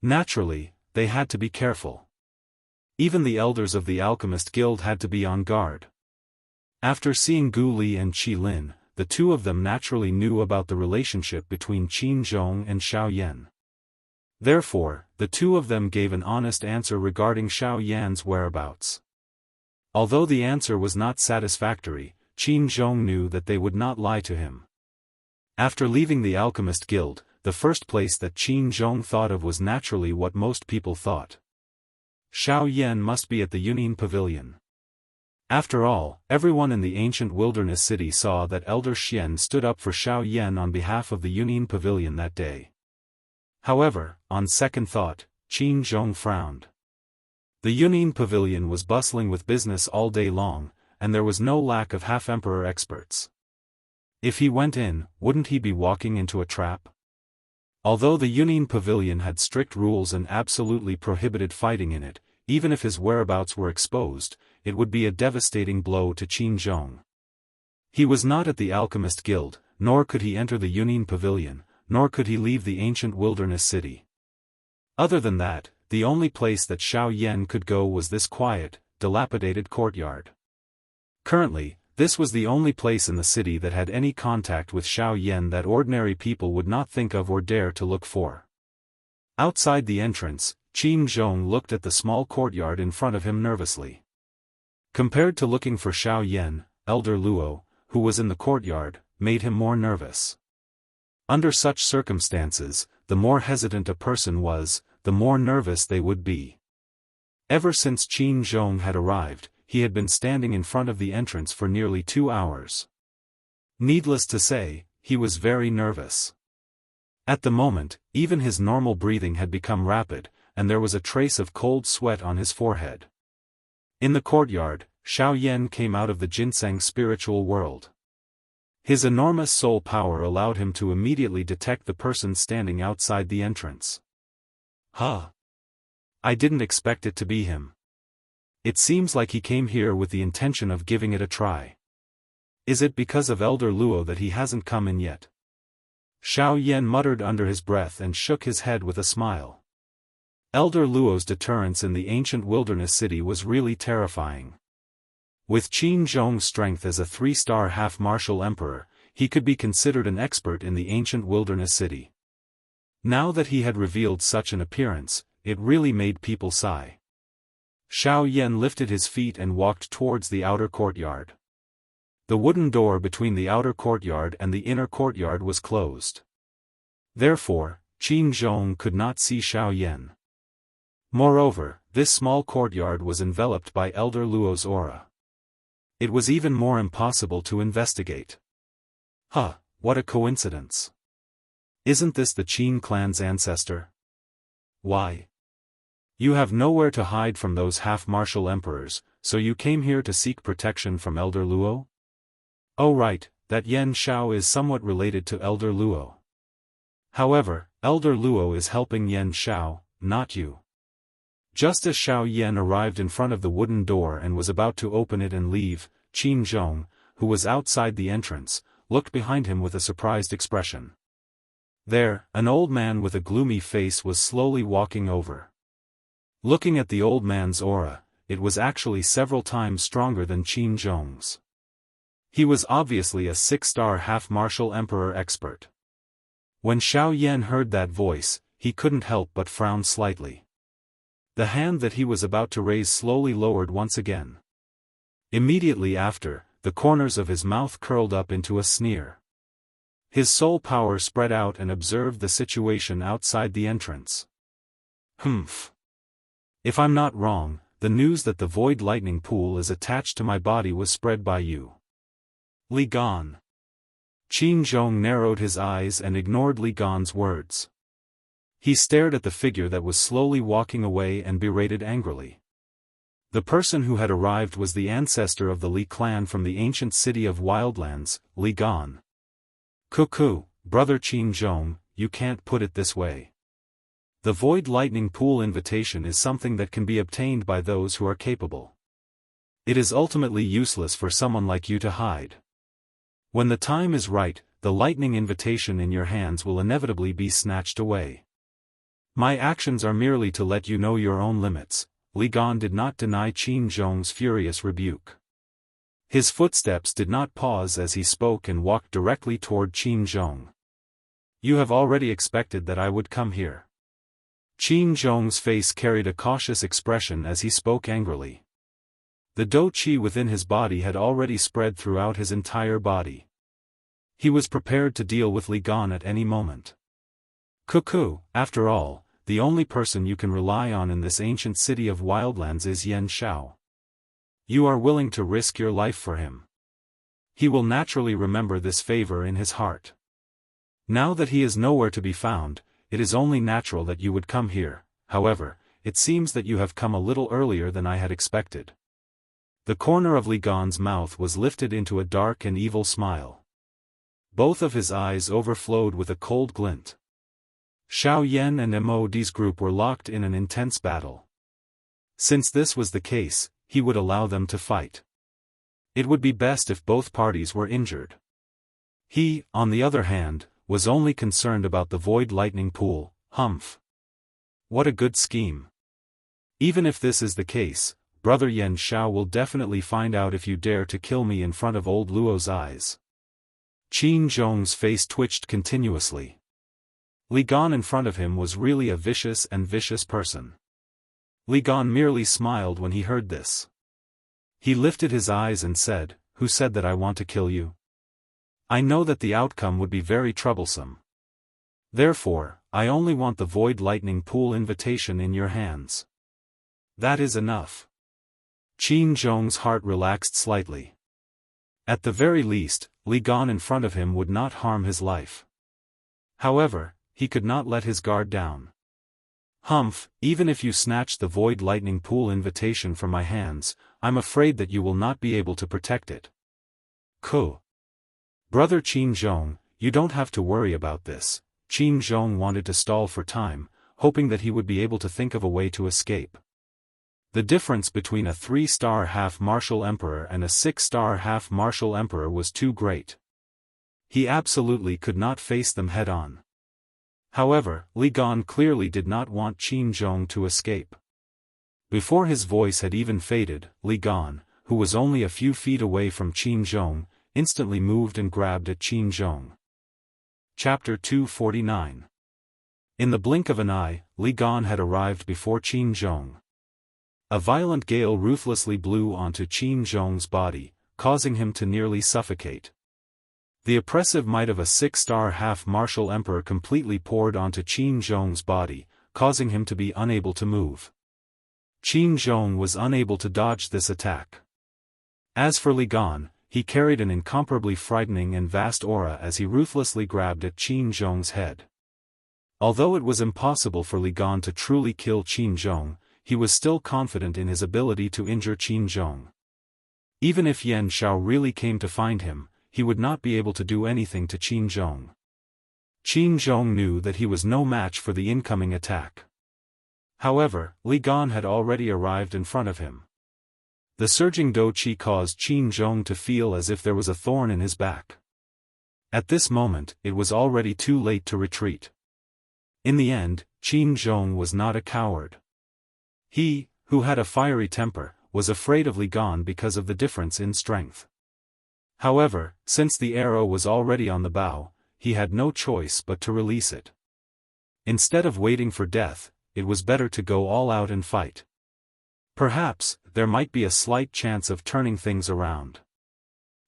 Naturally, they had to be careful. Even the elders of the Alchemist Guild had to be on guard. After seeing Gu Li and Qi Lin, the two of them naturally knew about the relationship between Qin Zhong and Xiao Yan. Therefore, the two of them gave an honest answer regarding Xiao Yan's whereabouts. Although the answer was not satisfactory, Qin Zhong knew that they would not lie to him. After leaving the Alchemist Guild, the first place that Qin Zhong thought of was naturally what most people thought. Xiao Yan must be at the Yunin Pavilion. After all, everyone in the ancient wilderness city saw that Elder Xian stood up for Xiao Yan on behalf of the Yunin Pavilion that day. However, on second thought, Qin Zhong frowned. The Yunin Pavilion was bustling with business all day long, and there was no lack of half-emperor experts. If he went in, wouldn't he be walking into a trap? Although the Yunin Pavilion had strict rules and absolutely prohibited fighting in it, even if his whereabouts were exposed, it would be a devastating blow to Qin Zhong. He was not at the Alchemist Guild, nor could he enter the Yunin Pavilion, nor could he leave the ancient wilderness city. Other than that, the only place that Xiao Yan could go was this quiet, dilapidated courtyard. Currently, this was the only place in the city that had any contact with Xiao Yan that ordinary people would not think of or dare to look for. Outside the entrance, Qin Zhong looked at the small courtyard in front of him nervously. Compared to looking for Xiao Yan, Elder Luo, who was in the courtyard, made him more nervous. Under such circumstances, the more hesitant a person was, the more nervous they would be. Ever since Qin Zhong had arrived, he had been standing in front of the entrance for nearly 2 hours. Needless to say, he was very nervous. At the moment, even his normal breathing had become rapid, and there was a trace of cold sweat on his forehead. In the courtyard, Xiao Yan came out of the ginseng spiritual world. His enormous soul power allowed him to immediately detect the person standing outside the entrance. Huh! I didn't expect it to be him. It seems like he came here with the intention of giving it a try. Is it because of Elder Luo that he hasn't come in yet? Xiao Yan muttered under his breath and shook his head with a smile. Elder Luo's deterrence in the ancient wilderness city was really terrifying. With Qin Zhong's strength as a 3-star half-martial emperor, he could be considered an expert in the ancient wilderness city. Now that he had revealed such an appearance, it really made people sigh. Xiao Yan lifted his feet and walked towards the outer courtyard. The wooden door between the outer courtyard and the inner courtyard was closed. Therefore, Qin Zhong could not see Xiao Yan. Moreover, this small courtyard was enveloped by Elder Luo's aura. It was even more impossible to investigate. Huh, what a coincidence. Isn't this the Qin clan's ancestor? Why? You have nowhere to hide from those half-martial emperors, so you came here to seek protection from Elder Luo? Oh right, that Yan Xiao is somewhat related to Elder Luo. However, Elder Luo is helping Yan Xiao, not you. Just as Xiao Yan arrived in front of the wooden door and was about to open it and leave, Qin Zhong, who was outside the entrance, looked behind him with a surprised expression. There, an old man with a gloomy face was slowly walking over. Looking at the old man's aura, it was actually several times stronger than Qin Zhong's. He was obviously a 6-star half-martial emperor expert. When Xiao Yan heard that voice, he couldn't help but frown slightly. The hand that he was about to raise slowly lowered once again. Immediately after, the corners of his mouth curled up into a sneer. His soul power spread out and observed the situation outside the entrance. Humph. If I'm not wrong, the news that the void lightning pool is attached to my body was spread by you. Li Gan. Qin Zhong narrowed his eyes and ignored Li Gan's words. He stared at the figure that was slowly walking away and berated angrily. The person who had arrived was the ancestor of the Li clan from the ancient city of Wildlands, Li Gan. Cuckoo, brother Qin Zhong, you can't put it this way. The Void Lightning Pool invitation is something that can be obtained by those who are capable. It is ultimately useless for someone like you to hide. When the time is right, the lightning invitation in your hands will inevitably be snatched away. My actions are merely to let you know your own limits. Li Gan did not deny Qin Zhong's furious rebuke. His footsteps did not pause as he spoke and walked directly toward Qin Zhong. You have already expected that I would come here. Qin Zhong's face carried a cautious expression as he spoke angrily. The dou qi within his body had already spread throughout his entire body. He was prepared to deal with Li Gan at any moment. Cuckoo, after all, the only person you can rely on in this ancient city of Wildlands is Yan Xiao. You are willing to risk your life for him. He will naturally remember this favor in his heart. Now that he is nowhere to be found, it is only natural that you would come here. However, it seems that you have come a little earlier than I had expected. The corner of Li Gan's mouth was lifted into a dark and evil smile. Both of his eyes overflowed with a cold glint. Xiao Yan and MOD's group were locked in an intense battle. Since this was the case, he would allow them to fight. It would be best if both parties were injured. He, on the other hand, was only concerned about the void lightning pool. Humph. What a good scheme. Even if this is the case, brother Yan Xiao will definitely find out if you dare to kill me in front of old Luo's eyes. Qin Zhong's face twitched continuously. Li Gan in front of him was really a vicious person. Li Gan merely smiled when he heard this. He lifted his eyes and said, "Who said that I want to kill you? I know that the outcome would be very troublesome. Therefore, I only want the Void Lightning Pool invitation in your hands. That is enough." Qin Zhong's heart relaxed slightly. At the very least, Li Gan in front of him would not harm his life. However, he could not let his guard down. Humph, even if you snatch the Void Lightning Pool invitation from my hands, I'm afraid that you will not be able to protect it. Cool. Brother Qin Zhong, you don't have to worry about this. Qin Zhong wanted to stall for time, hoping that he would be able to think of a way to escape. The difference between a 3-star half-martial emperor and a 6-star half-martial emperor was too great. He absolutely could not face them head-on. However, Li Gan clearly did not want Qin Zhong to escape. Before his voice had even faded, Li Gan, who was only a few feet away from Qin Zhong, instantly moved and grabbed at Qin Zhong. Chapter 249. In the blink of an eye, Li Gan had arrived before Qin Zhong. A violent gale ruthlessly blew onto Qin Zhong's body, causing him to nearly suffocate. The oppressive might of a 6-star half-martial emperor completely poured onto Qin Zhong's body, causing him to be unable to move. Qin Zhong was unable to dodge this attack. As for Li Gan, he carried an incomparably frightening and vast aura as he ruthlessly grabbed at Qin Zhong's head. Although it was impossible for Li Gan to truly kill Qin Zhong, he was still confident in his ability to injure Qin Zhong. Even if Yan Shao really came to find him, he would not be able to do anything to Qin Zhong. Qin Zhong knew that he was no match for the incoming attack. However, Li Gan had already arrived in front of him. The surging dou qi caused Qin Zhong to feel as if there was a thorn in his back. At this moment, it was already too late to retreat. In the end, Qin Zhong was not a coward. He, who had a fiery temper, was afraid of Li Gan because of the difference in strength. However, since the arrow was already on the bow, he had no choice but to release it. Instead of waiting for death, it was better to go all out and fight. Perhaps, there might be a slight chance of turning things around.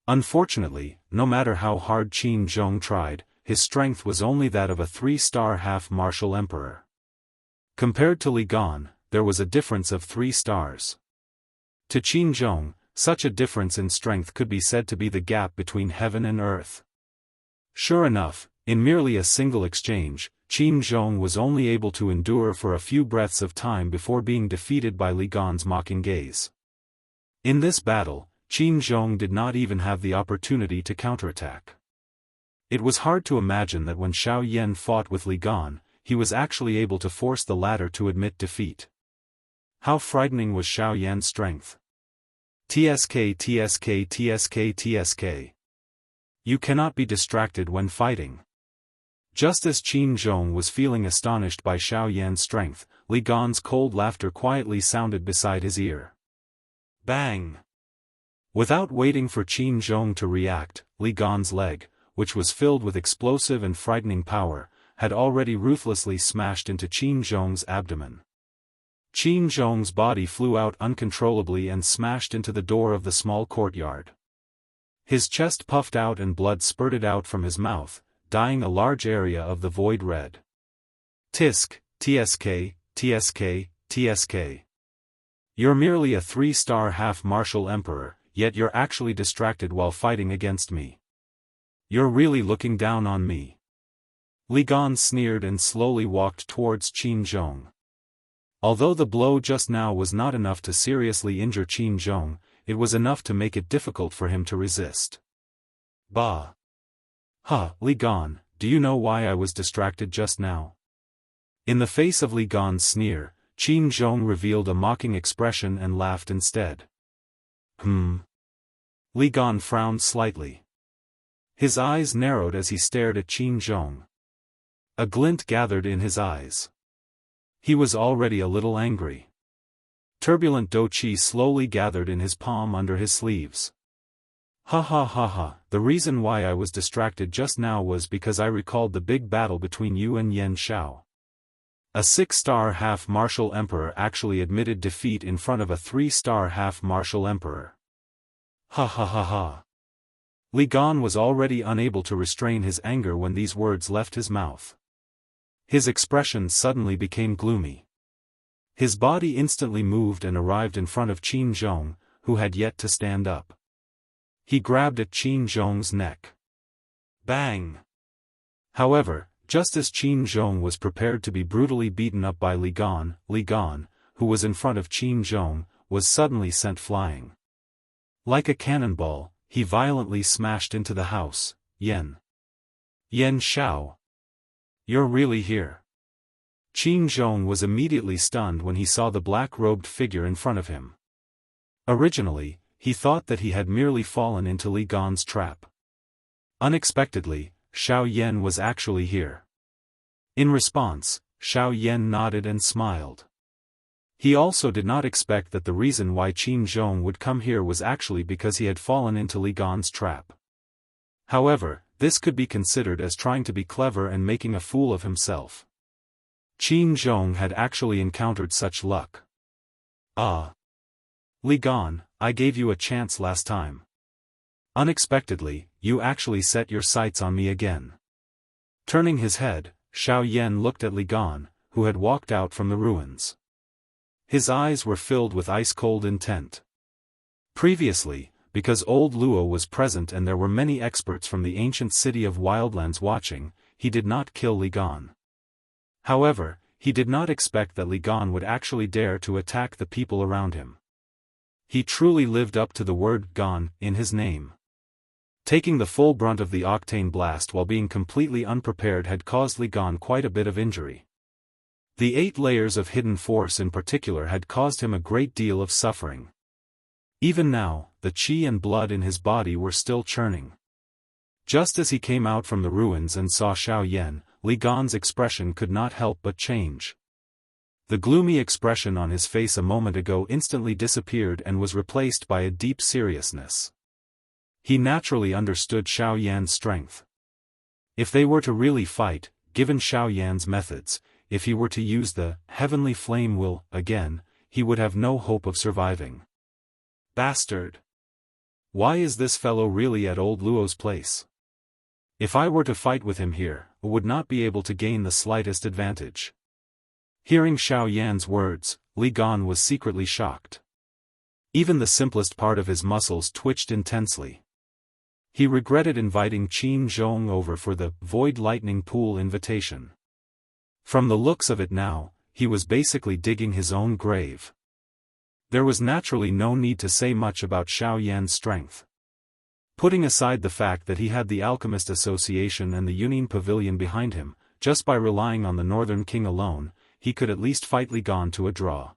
Unfortunately, no matter how hard Qin Zhong tried, his strength was only that of a 3-star half-martial emperor. Compared to Li Gan, there was a difference of 3 stars. To Qin Zhong, such a difference in strength could be said to be the gap between heaven and earth. Sure enough, in merely a single exchange, Qin Zhong was only able to endure for a few breaths of time before being defeated by Li Gan's mocking gaze. In this battle, Qin Zhong did not even have the opportunity to counterattack. It was hard to imagine that when Xiao Yan fought with Li Gan, he was actually able to force the latter to admit defeat. How frightening was Xiao Yan's strength! TSK TSK TSK TSK. You cannot be distracted when fighting. Just as Qin Zhong was feeling astonished by Xiao Yan's strength, Li Gan's cold laughter quietly sounded beside his ear. Bang! Without waiting for Qin Zhong to react, Li Gan's leg, which was filled with explosive and frightening power, had already ruthlessly smashed into Qin Zhong's abdomen. Qin Zhong's body flew out uncontrollably and smashed into the door of the small courtyard. His chest puffed out and blood spurted out from his mouth, dyeing a large area of the void red. Tisk, TSK, TSK, TSK. You're merely a 3-star half-martial emperor, yet you're actually distracted while fighting against me. You're really looking down on me. Li Gan sneered and slowly walked towards Qin Zhong. Although the blow just now was not enough to seriously injure Qin Zhong, it was enough to make it difficult for him to resist. Bah! Ha, Li Gan, do you know why I was distracted just now? In the face of Li Gan's sneer, Qin Zhong revealed a mocking expression and laughed instead. Li Gan frowned slightly. His eyes narrowed as he stared at Qin Zhong. A glint gathered in his eyes. He was already a little angry. Turbulent dou qi slowly gathered in his palm under his sleeves. Ha ha ha ha, the reason why I was distracted just now was because I recalled the big battle between you and Yan Shao. A 6-star half-martial emperor actually admitted defeat in front of a 3-star half-martial emperor. Ha ha ha ha. Li Gan was already unable to restrain his anger when these words left his mouth. His expression suddenly became gloomy. His body instantly moved and arrived in front of Qin Zhong, who had yet to stand up. He grabbed at Qin Zhong's neck. Bang! However, just as Qin Zhong was prepared to be brutally beaten up by Li Gan, who was in front of Qin Zhong, was suddenly sent flying. Like a cannonball, he violently smashed into the house. Yan Shao. You're really here. Qin Zhong was immediately stunned when he saw the black-robed figure in front of him. Originally, he thought that he had merely fallen into Li Gan's trap. Unexpectedly, Xiao Yan was actually here. In response, Xiao Yan nodded and smiled. He also did not expect that the reason why Qin Zhong would come here was actually because he had fallen into Li Gan's trap. However, this could be considered as trying to be clever and making a fool of himself. Qin Zhong had actually encountered such luck. Ah! Li Gan, I gave you a chance last time. Unexpectedly, you actually set your sights on me again. Turning his head, Xiao Yan looked at Li Gan, who had walked out from the ruins. His eyes were filled with ice-cold intent. Previously, because old Luo was present and there were many experts from the ancient city of Wildlands watching, he did not kill Li Gan. However, he did not expect that Li Gan would actually dare to attack the people around him. He truly lived up to the word Gan in his name. Taking the full brunt of the octane blast while being completely unprepared had caused Li Gan quite a bit of injury. The 8 layers of hidden force in particular had caused him a great deal of suffering. Even now, the qi and blood in his body were still churning. Just as he came out from the ruins and saw Xiao Yan, Li Gan's expression could not help but change. The gloomy expression on his face a moment ago instantly disappeared and was replaced by a deep seriousness. He naturally understood Xiao Yan's strength. If they were to really fight, given Xiao Yan's methods, if he were to use the heavenly flame will again, he would have no hope of surviving. Bastard! Why is this fellow really at old Luo's place? If I were to fight with him here, I would not be able to gain the slightest advantage. Hearing Xiao Yan's words, Li Gan was secretly shocked. Even the simplest part of his muscles twitched intensely. He regretted inviting Qin Zhong over for the Void Lightning Pool invitation. From the looks of it now, he was basically digging his own grave. There was naturally no need to say much about Xiao Yan's strength. Putting aside the fact that he had the Alchemist Association and the Yunin Pavilion behind him, just by relying on the Northern King alone, he could at least fight Li Gan to a draw.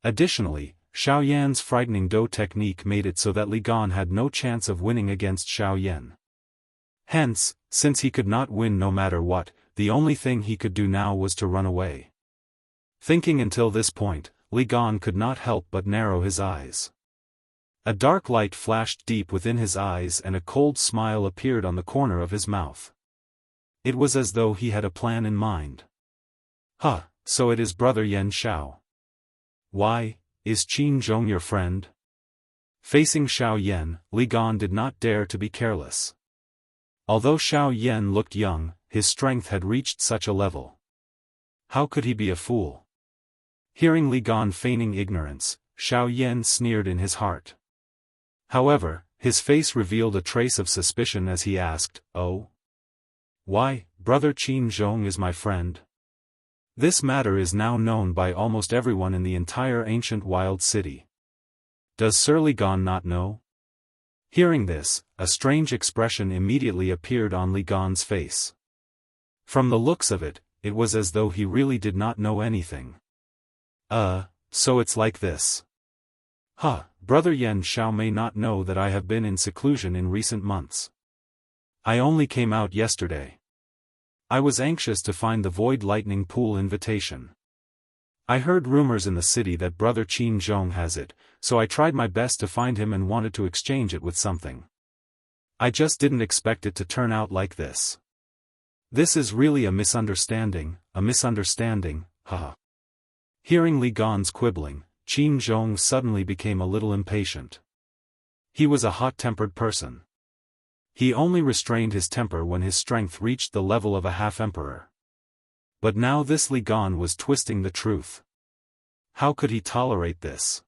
Additionally, Xiao Yan's frightening Do technique made it so that Li Gan had no chance of winning against Xiao Yan. Hence, since he could not win no matter what, the only thing he could do now was to run away. Thinking until this point, Li Gan could not help but narrow his eyes. A dark light flashed deep within his eyes and a cold smile appeared on the corner of his mouth. It was as though he had a plan in mind. So it is Brother Yan Xiao. Why, is Qin Zhong your friend? Facing Xiao Yan, Li Gan did not dare to be careless. Although Xiao Yan looked young, his strength had reached such a level. How could he be a fool? Hearing Li Gan feigning ignorance, Xiao Yan sneered in his heart. However, his face revealed a trace of suspicion as he asked, "Oh? Why, Brother Qin Zhong is my friend?" This matter is now known by almost everyone in the entire ancient wild city. Does Sir Li Gan not know? Hearing this, a strange expression immediately appeared on Li Gan's face. From the looks of it, it was as though he really did not know anything. So it's like this. Brother Yan Xiao may not know that I have been in seclusion in recent months. I only came out yesterday. I was anxious to find the Void Lightning Pool invitation. I heard rumors in the city that Brother Qin Zhong has it, so I tried my best to find him and wanted to exchange it with something. I just didn't expect it to turn out like this. This is really a misunderstanding, haha. Hearing Li Gan's quibbling, Qin Zhong suddenly became a little impatient. He was a hot-tempered person. He only restrained his temper when his strength reached the level of a half-emperor. But now this Li Gan was twisting the truth. How could he tolerate this?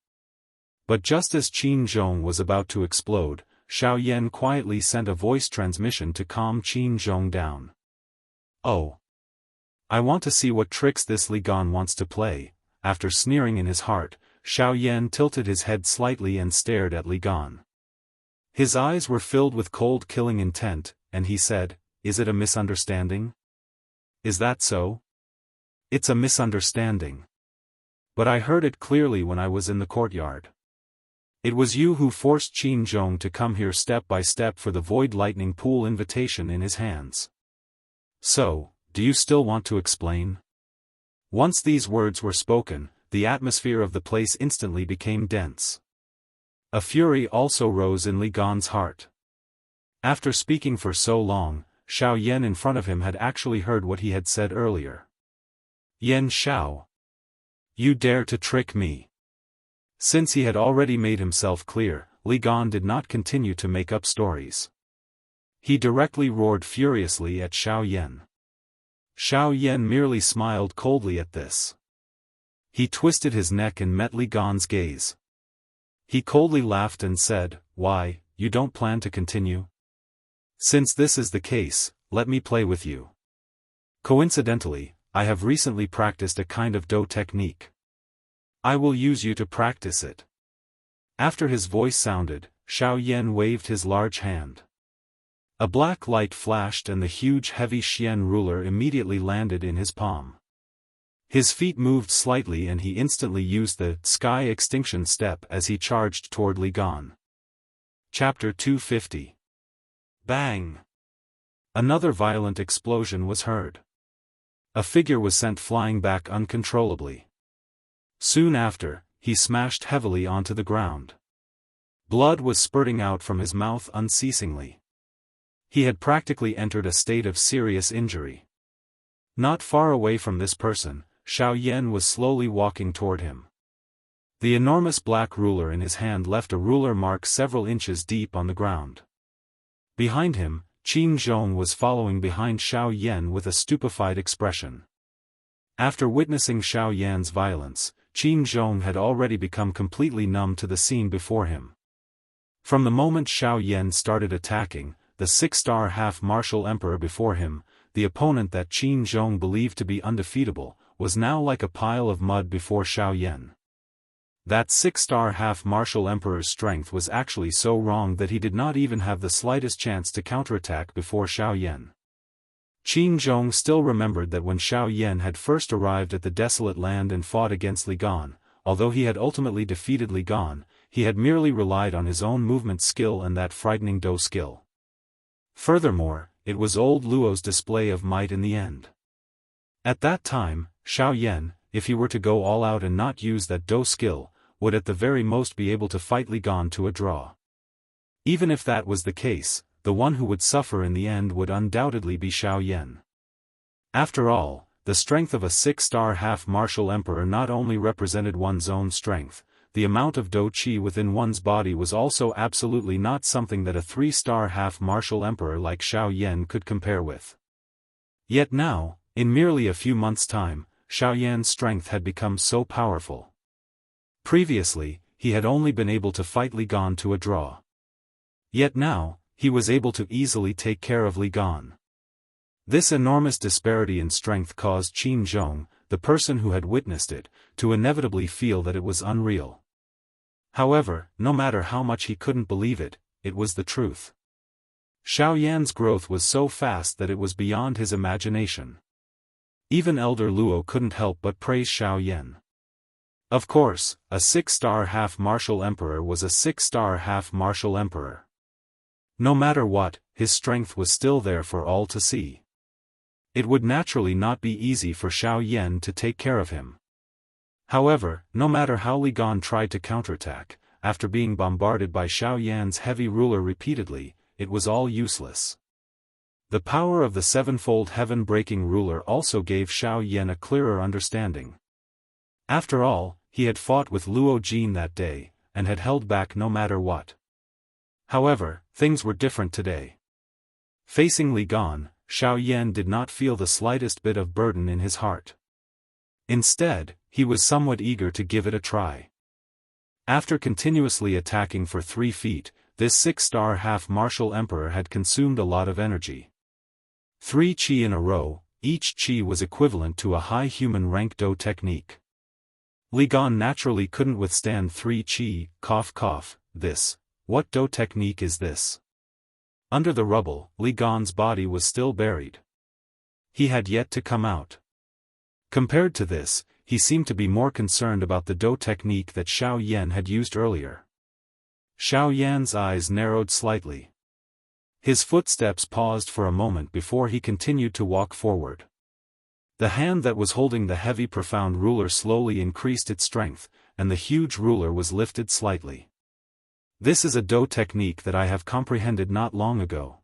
But just as Qin Zhong was about to explode, Xiao Yan quietly sent a voice transmission to calm Qin Zhong down. Oh. I want to see what tricks this Li Gan wants to play. After sneering in his heart, Xiao Yan tilted his head slightly and stared at Li Gan. His eyes were filled with cold killing intent, and he said, "Is it a misunderstanding?" "Is that so?" "It's a misunderstanding. But I heard it clearly when I was in the courtyard. It was you who forced Qin Zhong to come here step by step for the Void Lightning Pool invitation in his hands. So, do you still want to explain?" Once these words were spoken, the atmosphere of the place instantly became dense. A fury also rose in Li Gan's heart. After speaking for so long, Xiao Yan in front of him had actually heard what he had said earlier. "Yan Xiao. You dare to trick me." Since he had already made himself clear, Li Gan did not continue to make up stories. He directly roared furiously at Xiao Yan. Xiao Yan merely smiled coldly at this. He twisted his neck and met Li Gan's gaze. He coldly laughed and said, "Why, you don't plan to continue? Since this is the case, let me play with you. Coincidentally, I have recently practiced a kind of Do technique. I will use you to practice it." After his voice sounded, Xiao Yan waved his large hand. A black light flashed and the huge heavy Xian ruler immediately landed in his palm. His feet moved slightly and he instantly used the sky extinction step as he charged toward Li Gan. Chapter 250. Bang! Another violent explosion was heard. A figure was sent flying back uncontrollably. Soon after, he smashed heavily onto the ground. Blood was spurting out from his mouth unceasingly. He had practically entered a state of serious injury. Not far away from this person, Xiao Yan was slowly walking toward him. The enormous black ruler in his hand left a ruler mark several inches deep on the ground. Behind him, Qin Zhong was following behind Xiao Yan with a stupefied expression. After witnessing Xiao Yan's violence, Qin Zhong had already become completely numb to the scene before him. From the moment Xiao Yan started attacking, the six-star half-martial emperor before him, the opponent that Qin Zhong believed to be undefeatable, was now like a pile of mud before Xiao Yan. That six-star half-martial emperor's strength was actually so wrong that he did not even have the slightest chance to counterattack before Xiao Yan. Qin Zhong still remembered that when Xiao Yan had first arrived at the desolate land and fought against Li Gan, although he had ultimately defeated Li Gan, he had merely relied on his own movement skill and that frightening Do skill. Furthermore, it was old Luo's display of might in the end. At that time, Xiao Yan, if he were to go all out and not use that Do skill, would at the very most be able to fight Li Gan to a draw. Even if that was the case, the one who would suffer in the end would undoubtedly be Xiao Yan. After all, the strength of a six-star half-martial emperor not only represented one's own strength, the amount of Do Qi within one's body was also absolutely not something that a three-star half-martial emperor like Xiao Yan could compare with. Yet now, in merely a few months' time, Xiao Yan's strength had become so powerful. Previously, he had only been able to fight Li Gan to a draw. Yet now, he was able to easily take care of Li Gan. This enormous disparity in strength caused Qin Zhong, the person who had witnessed it, to inevitably feel that it was unreal. However, no matter how much he couldn't believe it, it was the truth. Xiao Yan's growth was so fast that it was beyond his imagination. Even Elder Luo couldn't help but praise Xiao Yan. Of course, a six-star half-martial emperor was a six-star half-martial emperor. No matter what, his strength was still there for all to see. It would naturally not be easy for Xiao Yan to take care of him. However, no matter how Li Gan tried to counterattack, after being bombarded by Xiao Yan's heavy ruler repeatedly, it was all useless. The power of the sevenfold heaven-breaking ruler also gave Xiao Yan a clearer understanding. After all, he had fought with Luo Jin that day, and had held back no matter what. However, things were different today. Facing Li Gan, Xiao Yan did not feel the slightest bit of burden in his heart. Instead, he was somewhat eager to give it a try. After continuously attacking for 3 feet, this six-star half-martial emperor had consumed a lot of energy. 3 qi in a row, each qi was equivalent to a high human rank Do technique. Li Gan naturally couldn't withstand 3 qi, cough cough, this. What Do technique is this? Under the rubble, Li Gan's body was still buried. He had yet to come out. Compared to this, he seemed to be more concerned about the Do technique that Xiao Yan had used earlier. Xiao Yan's eyes narrowed slightly. His footsteps paused for a moment before he continued to walk forward. The hand that was holding the heavy profound ruler slowly increased its strength, and the huge ruler was lifted slightly. This is a Do technique that I have comprehended not long ago.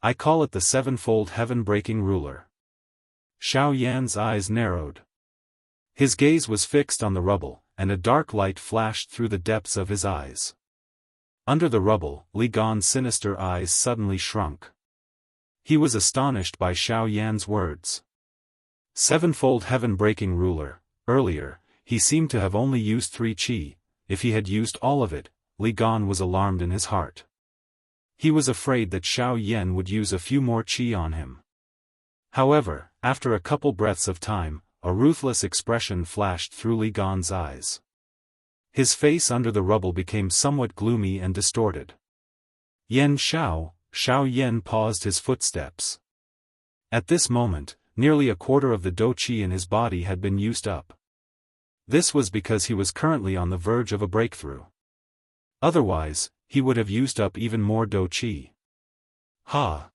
I call it the sevenfold heaven-breaking ruler. Xiao Yan's eyes narrowed. His gaze was fixed on the rubble, and a dark light flashed through the depths of his eyes. Under the rubble, Li Gan's sinister eyes suddenly shrunk. He was astonished by Xiao Yan's words. Sevenfold heaven-breaking ruler, earlier, he seemed to have only used 3 qi. If he had used all of it, Li Gan was alarmed in his heart. He was afraid that Xiao Yan would use a few more qi on him. However, after a couple breaths of time, a ruthless expression flashed through Li Gan's eyes. His face under the rubble became somewhat gloomy and distorted. Yen Xiao, Xiao Yan paused his footsteps. At this moment, nearly a quarter of the dou qi in his body had been used up. This was because he was currently on the verge of a breakthrough. Otherwise, he would have used up even more dou qi. Ha!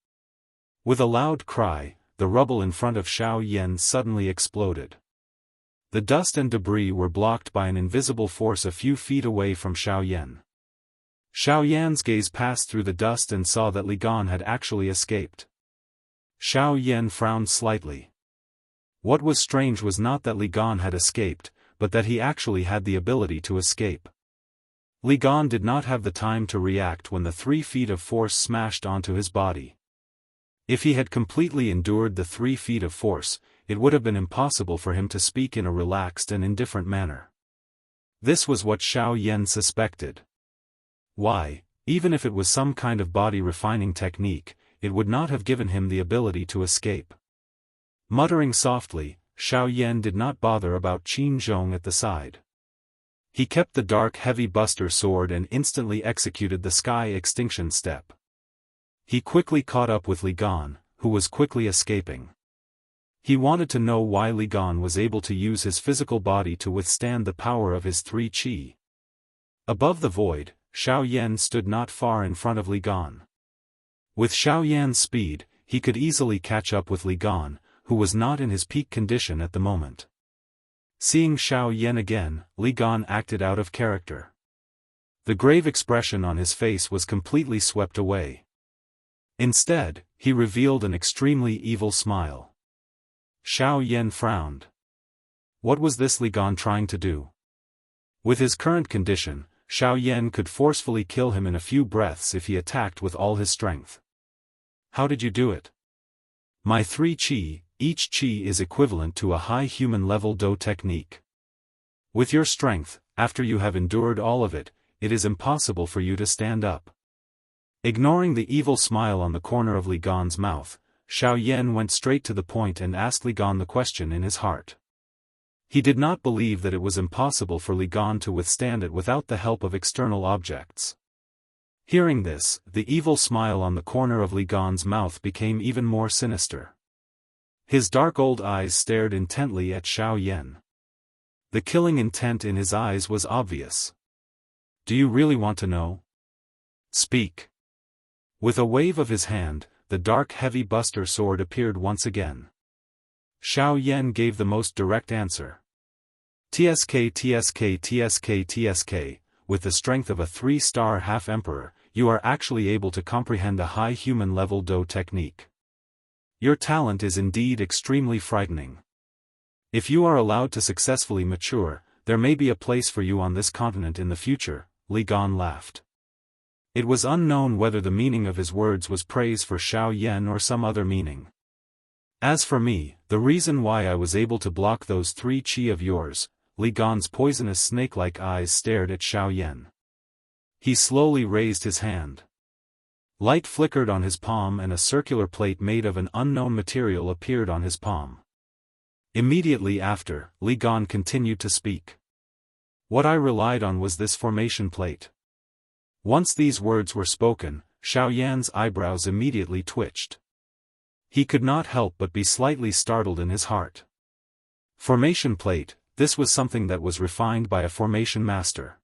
With a loud cry, the rubble in front of Xiao Yan suddenly exploded. The dust and debris were blocked by an invisible force a few feet away from Xiao Yan. Xiao Yan's gaze passed through the dust and saw that Li Gan had actually escaped. Xiao Yan frowned slightly. What was strange was not that Li Gan had escaped, but that he actually had the ability to escape. Li Gan did not have the time to react when the 3 feet of force smashed onto his body. If he had completely endured the 3 feet of force, it would have been impossible for him to speak in a relaxed and indifferent manner. This was what Xiao Yan suspected. Why, even if it was some kind of body refining technique, it would not have given him the ability to escape. Muttering softly, Xiao Yan did not bother about Qin Zhong at the side. He kept the dark heavy buster sword and instantly executed the sky extinction step. He quickly caught up with Li Gan, who was quickly escaping. He wanted to know why Li Gan was able to use his physical body to withstand the power of his 3 qi. Above the void, Xiao Yan stood not far in front of Li Gan. With Xiao Yan's speed, he could easily catch up with Li Gan, who was not in his peak condition at the moment. Seeing Xiao Yan again, Li Gan acted out of character. The grave expression on his face was completely swept away. Instead, he revealed an extremely evil smile. Xiao Yan frowned. What was this Li Gan trying to do? With his current condition, Xiao Yan could forcefully kill him in a few breaths if he attacked with all his strength. How did you do it? My 3 qi, each qi is equivalent to a high human level dou technique. With your strength, after you have endured all of it, it is impossible for you to stand up. Ignoring the evil smile on the corner of Li Gan's mouth, Xiao Yan went straight to the point and asked Li Gan the question in his heart. He did not believe that it was impossible for Li Gan to withstand it without the help of external objects. Hearing this, the evil smile on the corner of Li Gan's mouth became even more sinister. His dark old eyes stared intently at Xiao Yan. The killing intent in his eyes was obvious. Do you really want to know? Speak. With a wave of his hand, the dark heavy buster sword appeared once again. Xiao Yan gave the most direct answer. TSK TSK TSK TSK, with the strength of a 3-star half-emperor, you are actually able to comprehend a high human level dou technique. Your talent is indeed extremely frightening. If you are allowed to successfully mature, there may be a place for you on this continent in the future, Li Gan laughed. It was unknown whether the meaning of his words was praise for Xiao Yan or some other meaning. As for me, the reason why I was able to block those 3 qi of yours, Li Gan's poisonous snake-like eyes stared at Xiao Yan. He slowly raised his hand. Light flickered on his palm and a circular plate made of an unknown material appeared on his palm. Immediately after, Li Gan continued to speak. What I relied on was this formation plate. Once these words were spoken, Xiao Yan's eyebrows immediately twitched. He could not help but be slightly startled in his heart. Formation plate, this was something that was refined by a formation master.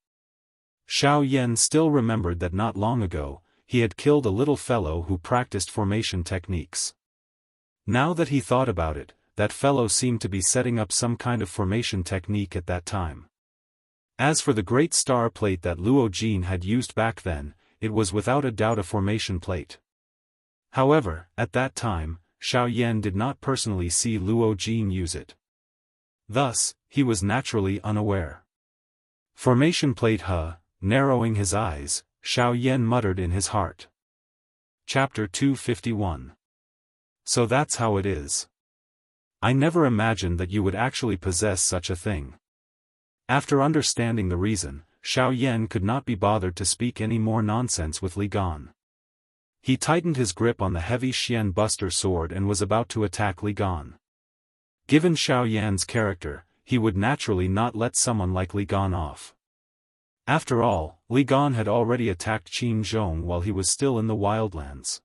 Xiao Yan still remembered that not long ago, he had killed a little fellow who practiced formation techniques. Now that he thought about it, that fellow seemed to be setting up some kind of formation technique at that time. As for the great star plate that Luo Jin had used back then, it was without a doubt a formation plate. However, at that time, Xiao Yan did not personally see Luo Jin use it. Thus, he was naturally unaware. Formation plate narrowing his eyes, Xiao Yan muttered in his heart. Chapter 251. So that's how it is. I never imagined that you would actually possess such a thing. After understanding the reason, Xiao Yan could not be bothered to speak any more nonsense with Li Gan. He tightened his grip on the heavy Xian Buster sword and was about to attack Li Gan. Given Xiao Yan's character, he would naturally not let someone like Li Gan off. After all, Li Gan had already attacked Qin Zhong while he was still in the wildlands.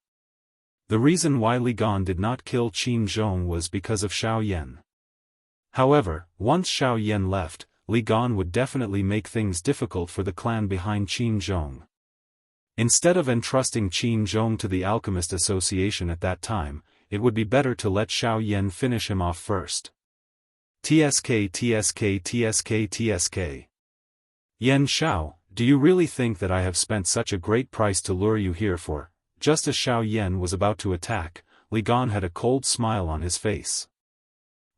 The reason why Li Gan did not kill Qin Zhong was because of Xiao Yan. However, once Xiao Yan left, Li Gan would definitely make things difficult for the clan behind Qin Zhong. Instead of entrusting Qin Zhong to the Alchemist Association at that time, it would be better to let Xiao Yan finish him off first. TSK. Yan Xiao, do you really think that I have spent such a great price to lure you here for? Just as Xiao Yan was about to attack, Li Gan had a cold smile on his face.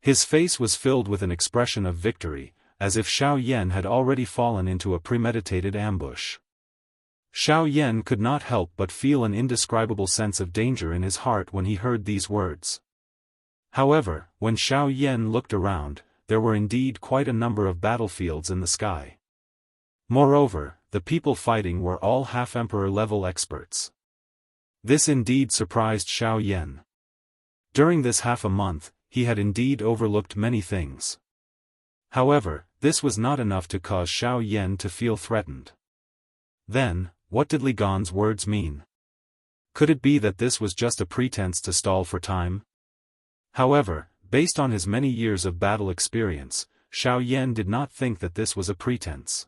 His face was filled with an expression of victory, as if Xiao Yan had already fallen into a premeditated ambush. Xiao Yan could not help but feel an indescribable sense of danger in his heart when he heard these words. However, when Xiao Yan looked around, there were indeed quite a number of battlefields in the sky. Moreover, the people fighting were all half-emperor level experts. This indeed surprised Xiao Yan. During this half a month, he had indeed overlooked many things. However, this was not enough to cause Xiao Yan to feel threatened. Then, what did Li Gan's words mean? Could it be that this was just a pretense to stall for time? However, based on his many years of battle experience, Xiao Yan did not think that this was a pretense.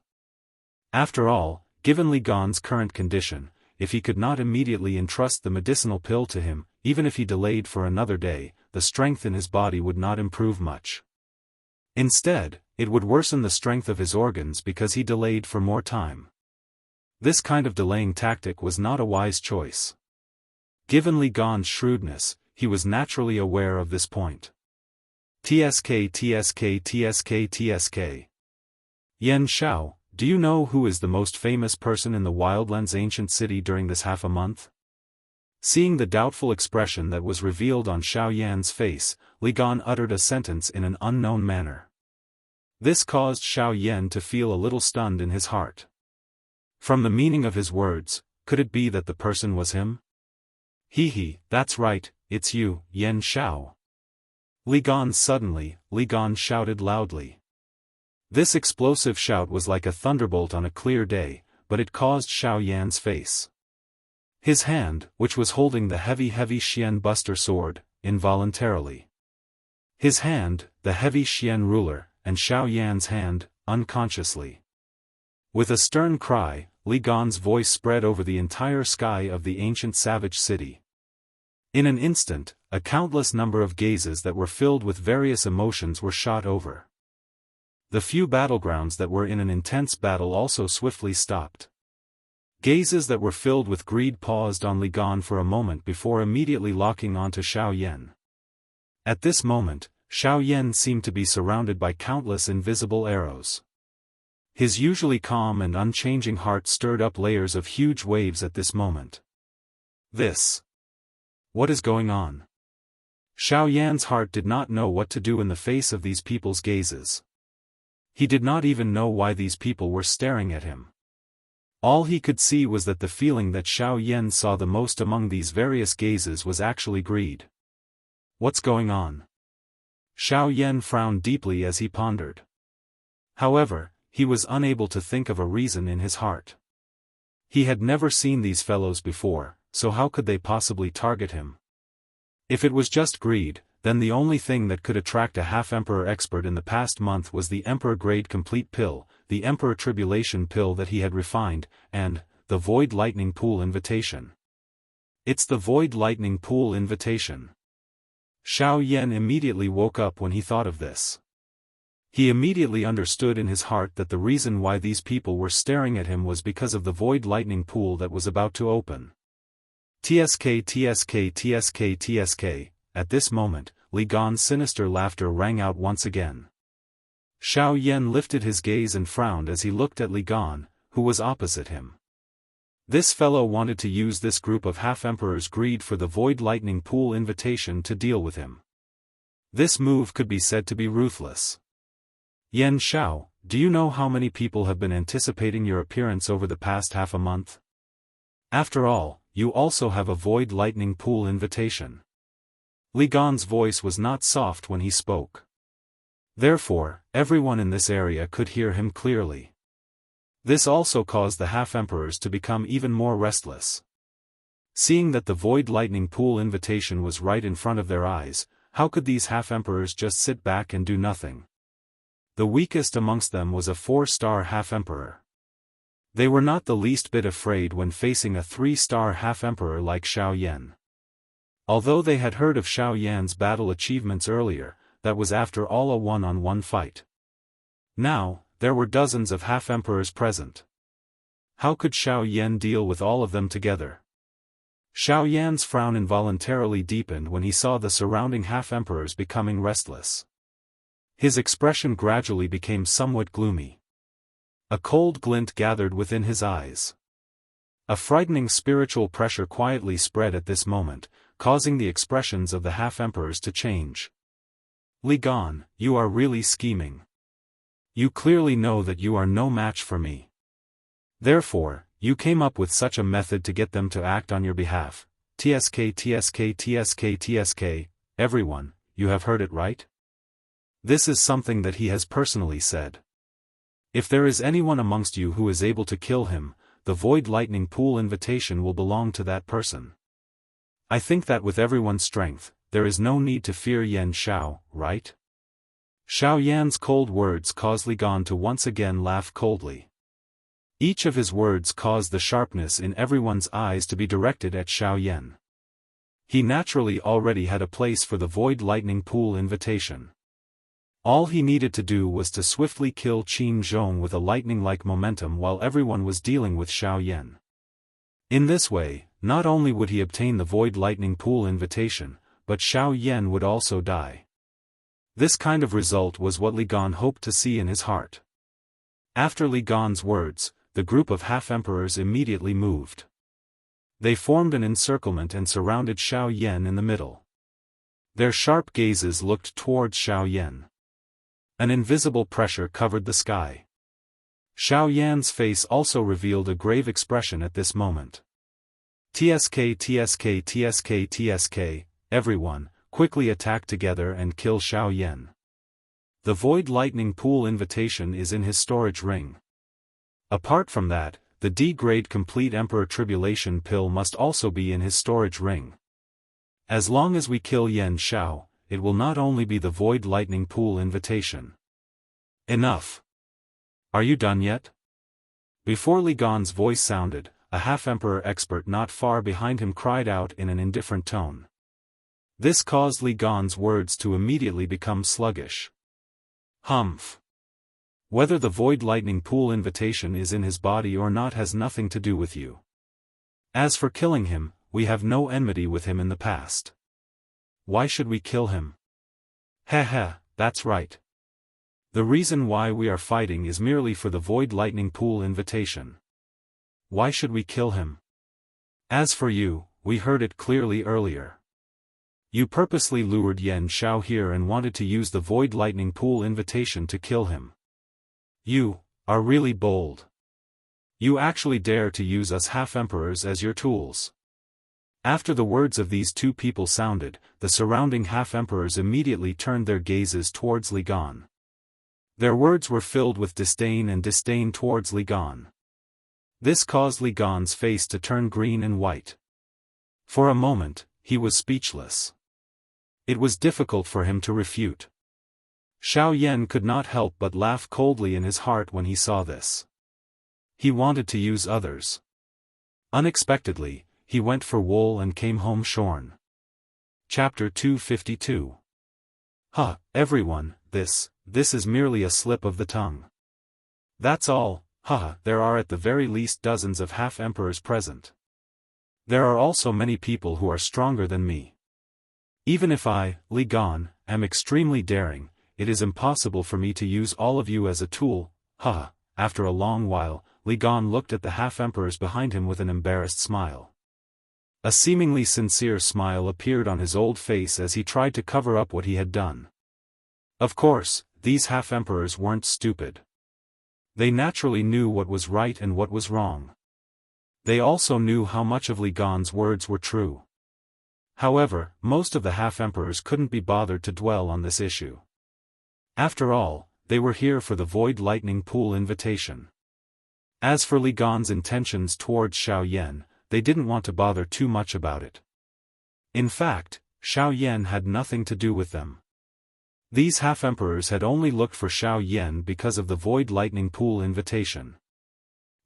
After all, given Li Gan's current condition, if he could not immediately entrust the medicinal pill to him, even if he delayed for another day, the strength in his body would not improve much. Instead, it would worsen the strength of his organs because he delayed for more time. This kind of delaying tactic was not a wise choice. Given Li Gan's shrewdness, he was naturally aware of this point. TSK. Yan Xiao, do you know who is the most famous person in the Wildlands ancient city during this half a month? Seeing the doubtful expression that was revealed on Xiao Yan's face, Li Gan uttered a sentence in an unknown manner. This caused Xiao Yan to feel a little stunned in his heart. From the meaning of his words, could it be that the person was him? That's right, it's you, Yan Xiao. Li Gan shouted loudly. This explosive shout was like a thunderbolt on a clear day, but it caused Xiao Yan's face. His hand, which was holding the heavy Xian Buster sword, involuntarily. His hand, the heavy Xian ruler, and Xiao Yan's hand, unconsciously. With a stern cry, Li Gan's voice spread over the entire sky of the ancient savage city. In an instant, a countless number of gazes that were filled with various emotions were shot over. The few battlegrounds that were in an intense battle also swiftly stopped. Gazes that were filled with greed paused on Li Gan for a moment before immediately locking onto Xiao Yan. At this moment, Xiao Yan seemed to be surrounded by countless invisible arrows. His usually calm and unchanging heart stirred up layers of huge waves at this moment. What is going on? Xiao Yan's heart did not know what to do in the face of these people's gazes. He did not even know why these people were staring at him. All he could see was that the feeling that Xiao Yan saw the most among these various gazes was actually greed. What's going on? Xiao Yan frowned deeply as he pondered. However, he was unable to think of a reason in his heart. He had never seen these fellows before, so how could they possibly target him? If it was just greed, then the only thing that could attract a half-emperor expert in the past month was the emperor-grade complete pill, the emperor tribulation pill that he had refined, and the void lightning pool invitation. It's the void lightning pool invitation. Xiao Yan immediately woke up when he thought of this. He immediately understood in his heart that the reason why these people were staring at him was because of the void lightning pool that was about to open. TSK. At this moment, Li Gan's sinister laughter rang out once again. Xiao Yan lifted his gaze and frowned as he looked at Li Gan, who was opposite him. This fellow wanted to use this group of half-emperors' greed for the Void Lightning Pool invitation to deal with him. This move could be said to be ruthless. Yan Xiao, do you know how many people have been anticipating your appearance over the past half a month? After all, you also have a Void Lightning Pool invitation. Li Gan's voice was not soft when he spoke. Therefore, everyone in this area could hear him clearly. This also caused the half-emperors to become even more restless. Seeing that the Void Lightning Pool invitation was right in front of their eyes, how could these half-emperors just sit back and do nothing? The weakest amongst them was a 4-star half-emperor. They were not the least bit afraid when facing a 3-star half-emperor like Xiao Yan. Although they had heard of Xiao Yan's battle achievements earlier, that was after all a one-on-one fight. Now, there were dozens of half-emperors present. How could Xiao Yan deal with all of them together? Xiao Yan's frown involuntarily deepened when he saw the surrounding half-emperors becoming restless. His expression gradually became somewhat gloomy. A cold glint gathered within his eyes. A frightening spiritual pressure quietly spread at this moment, causing the expressions of the half-emperors to change. Li Gan, you are really scheming. You clearly know that you are no match for me. Therefore, you came up with such a method to get them to act on your behalf. TSK, everyone, you have heard it right? This is something that he has personally said. If there is anyone amongst you who is able to kill him, the Void Lightning Pool invitation will belong to that person. I think that with everyone's strength, there is no need to fear Yan Xiao, right? Xiao Yan's cold words caused Li Gan to once again laugh coldly. Each of his words caused the sharpness in everyone's eyes to be directed at Xiao Yan. He naturally already had a place for the Void Lightning Pool invitation. All he needed to do was to swiftly kill Qin Zhong with a lightning-like momentum while everyone was dealing with Xiao Yan. In this way, not only would he obtain the Void Lightning Pool invitation, but Xiao Yan would also die. This kind of result was what Li Gan hoped to see in his heart. After Li Gan's words, the group of half-emperors immediately moved. They formed an encirclement and surrounded Xiao Yan in the middle. Their sharp gazes looked towards Xiao Yan. An invisible pressure covered the sky. Xiao Yan's face also revealed a grave expression at this moment. TSK, everyone, quickly attack together and kill Xiao Yan. The Void Lightning Pool invitation is in his storage ring. Apart from that, the D-grade Complete Emperor Tribulation pill must also be in his storage ring. As long as we kill Yan Xiao, it will not only be the Void Lightning Pool invitation. Enough. Are you done yet? Before Li Gan's voice sounded, a half-emperor expert not far behind him cried out in an indifferent tone. This caused Li Gan's words to immediately become sluggish. Humph. Whether the Void Lightning Pool invitation is in his body or not has nothing to do with you. As for killing him, we have no enmity with him in the past. Why should we kill him? Heh, that's right. The reason why we are fighting is merely for the Void Lightning Pool invitation. Why should we kill him? As for you, we heard it clearly earlier. You purposely lured Yan Xiao here and wanted to use the Void Lightning Pool invitation to kill him. You are really bold. You actually dare to use us half-emperors as your tools. After the words of these two people sounded, the surrounding half-emperors immediately turned their gazes towards Li Gan. Their words were filled with disdain towards Li Gan. This caused Li Gan's face to turn green and white. For a moment, he was speechless. It was difficult for him to refute. Xiao Yan could not help but laugh coldly in his heart when he saw this. He wanted to use others. Unexpectedly, he went for wool and came home shorn. Chapter 252. Everyone, this is merely a slip of the tongue. That's all, there are at the very least dozens of half-emperors present. There are also many people who are stronger than me. Even if I, Li Gan, am extremely daring, it is impossible for me to use all of you as a tool. After a long while, Li Gan looked at the half-emperors behind him with an embarrassed smile. A seemingly sincere smile appeared on his old face as he tried to cover up what he had done. Of course, these half-emperors weren't stupid. They naturally knew what was right and what was wrong. They also knew how much of Li Gan's words were true. However, most of the half-emperors couldn't be bothered to dwell on this issue. After all, they were here for the Void Lightning Pool invitation. As for Li Gan's intentions towards Xiao Yan, they didn't want to bother too much about it. In fact, Xiao Yan had nothing to do with them. These half-emperors had only looked for Xiao Yan because of the Void Lightning Pool invitation.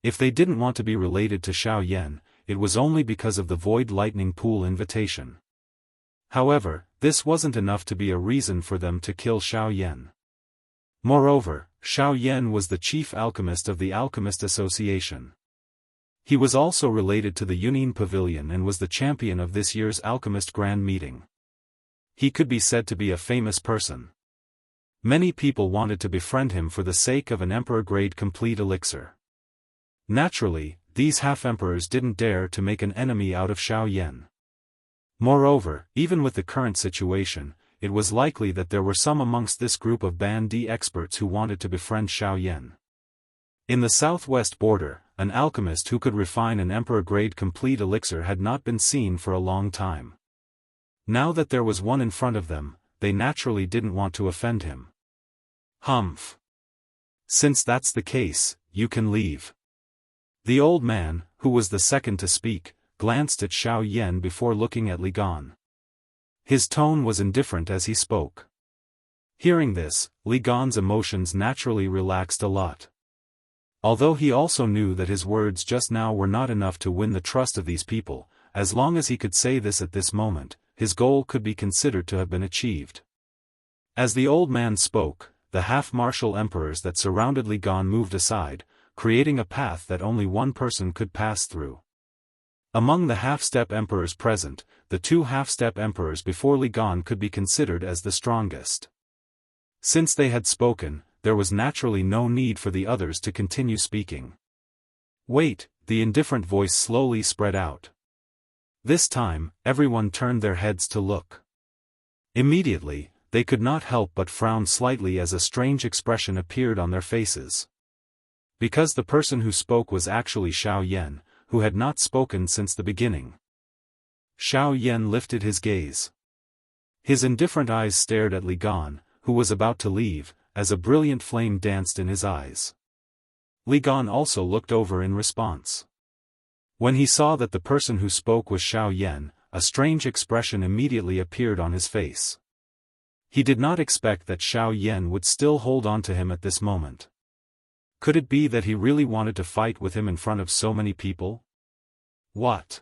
If they didn't want to be related to Xiao Yan, it was only because of the Void Lightning Pool invitation. However, this wasn't enough to be a reason for them to kill Xiao Yan. Moreover, Xiao Yan was the chief alchemist of the Alchemist Association. He was also related to the Yunin Pavilion and was the champion of this year's Alchemist Grand Meeting. He could be said to be a famous person. Many people wanted to befriend him for the sake of an emperor-grade complete elixir. Naturally, these half-emperors didn't dare to make an enemy out of Xiao Yan. Moreover, even with the current situation, it was likely that there were some amongst this group of Ban Di experts who wanted to befriend Xiao Yan. In the southwest border, an alchemist who could refine an emperor-grade complete elixir had not been seen for a long time. Now that there was one in front of them, they naturally didn't want to offend him. Humph. Since that's the case, you can leave. The old man, who was the second to speak, glanced at Xiao Yan before looking at Li Gan. His tone was indifferent as he spoke. Hearing this, Li Gan's emotions naturally relaxed a lot. Although he also knew that his words just now were not enough to win the trust of these people, as long as he could say this at this moment, his goal could be considered to have been achieved. As the old man spoke, the half-martial emperors that surrounded Li Gan moved aside, creating a path that only one person could pass through. Among the half-step emperors present, the two half-step emperors before Li Gan could be considered as the strongest. Since they had spoken, there was naturally no need for the others to continue speaking. Wait, the indifferent voice slowly spread out. This time, everyone turned their heads to look. Immediately, they could not help but frown slightly as a strange expression appeared on their faces. Because the person who spoke was actually Xiao Yan, who had not spoken since the beginning. Xiao Yan lifted his gaze. His indifferent eyes stared at Li Gan, who was about to leave, as a brilliant flame danced in his eyes. Li Gan also looked over in response. When he saw that the person who spoke was Xiao Yan, a strange expression immediately appeared on his face. He did not expect that Xiao Yan would still hold on to him at this moment. Could it be that he really wanted to fight with him in front of so many people? What?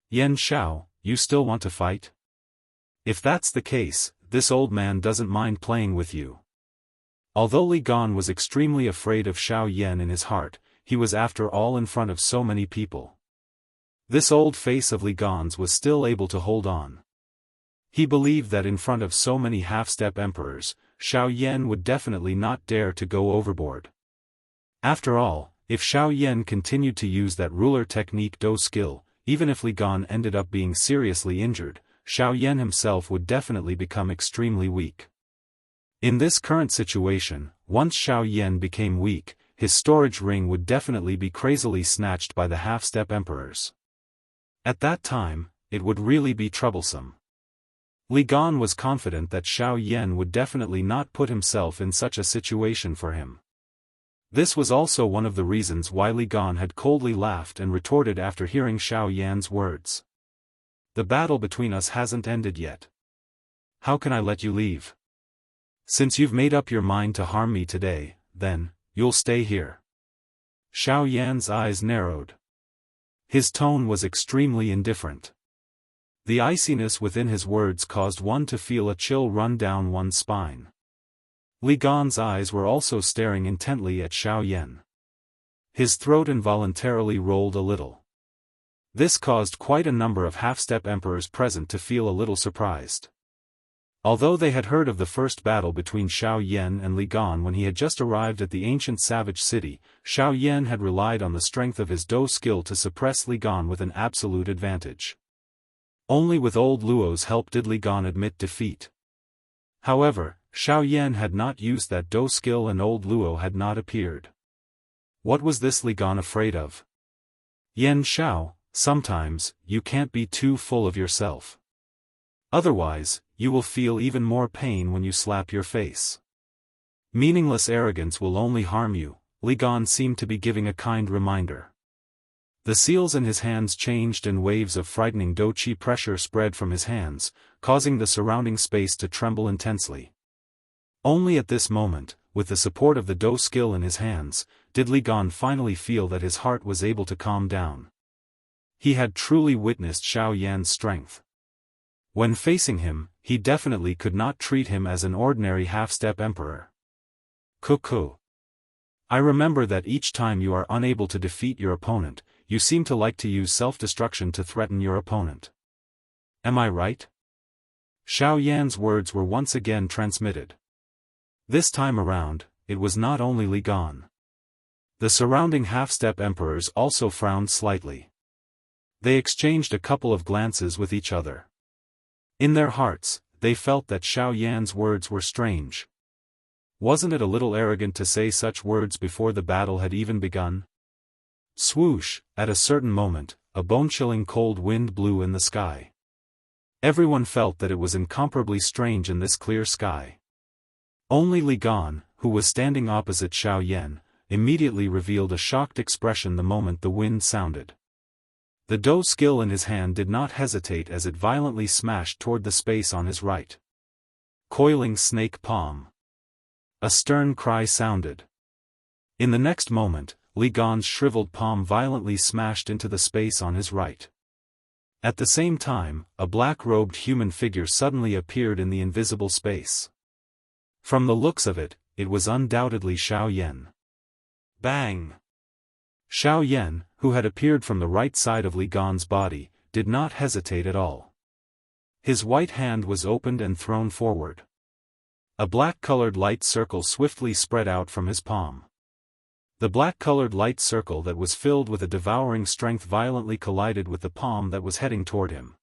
Yan Xiao, you still want to fight? If that's the case, this old man doesn't mind playing with you. Although Li Gan was extremely afraid of Xiao Yan in his heart, he was after all in front of so many people. This old face of Li Gan's was still able to hold on. He believed that in front of so many half-step emperors, Xiao Yan would definitely not dare to go overboard. After all, if Xiao Yan continued to use that ruler technique Do skill, even if Li Gan ended up being seriously injured, Xiao Yan himself would definitely become extremely weak. In this current situation, once Xiao Yan became weak, his storage ring would definitely be crazily snatched by the half-step emperors. At that time, it would really be troublesome. Li Gan was confident that Xiao Yan would definitely not put himself in such a situation for him. This was also one of the reasons why Li Gan had coldly laughed and retorted after hearing Xiao Yan's words. The battle between us hasn't ended yet. How can I let you leave? Since you've made up your mind to harm me today, then, you'll stay here. Xiao Yan's eyes narrowed. His tone was extremely indifferent. The iciness within his words caused one to feel a chill run down one's spine. Li Gan's eyes were also staring intently at Xiao Yan. His throat involuntarily rolled a little. This caused quite a number of half-step emperors present to feel a little surprised. Although they had heard of the first battle between Xiao Yan and Li Gan when he had just arrived at the ancient savage city, Xiao Yan had relied on the strength of his Do skill to suppress Li Gan with an absolute advantage. Only with old Luo's help did Li Gan admit defeat. However, Xiao Yan had not used that Do skill and old Luo had not appeared. What was this Li Gan afraid of? Yan Xiao, sometimes, you can't be too full of yourself. Otherwise, you will feel even more pain when you slap your face. Meaningless arrogance will only harm you, Li Gan seemed to be giving a kind reminder. The seals in his hands changed and waves of frightening Do Qi pressure spread from his hands, causing the surrounding space to tremble intensely. Only at this moment, with the support of the Do skill in his hands, did Li Gan finally feel that his heart was able to calm down. He had truly witnessed Xiao Yan's strength. When facing him, he definitely could not treat him as an ordinary half-step emperor. Cuckoo. I remember that each time you are unable to defeat your opponent, you seem to like to use self-destruction to threaten your opponent. Am I right? Xiao Yan's words were once again transmitted. This time around, it was not only Li Gan. The surrounding half-step emperors also frowned slightly. They exchanged a couple of glances with each other. In their hearts, they felt that Xiao Yan's words were strange. Wasn't it a little arrogant to say such words before the battle had even begun? Swoosh, at a certain moment, a bone-chilling cold wind blew in the sky. Everyone felt that it was incomparably strange in this clear sky. Only Li Gan, who was standing opposite Xiao Yan, immediately revealed a shocked expression the moment the wind sounded. The Do skill in his hand did not hesitate as it violently smashed toward the space on his right. Coiling snake palm. A stern cry sounded. In the next moment, Li Gan's shriveled palm violently smashed into the space on his right. At the same time, a black-robed human figure suddenly appeared in the invisible space. From the looks of it, it was undoubtedly Xiao Yan. Bang! Xiao Yan, who had appeared from the right side of Li Gan's body, did not hesitate at all. His white hand was opened and thrown forward. A black-colored light circle swiftly spread out from his palm. The black-colored light circle that was filled with a devouring strength violently collided with the palm that was heading toward him.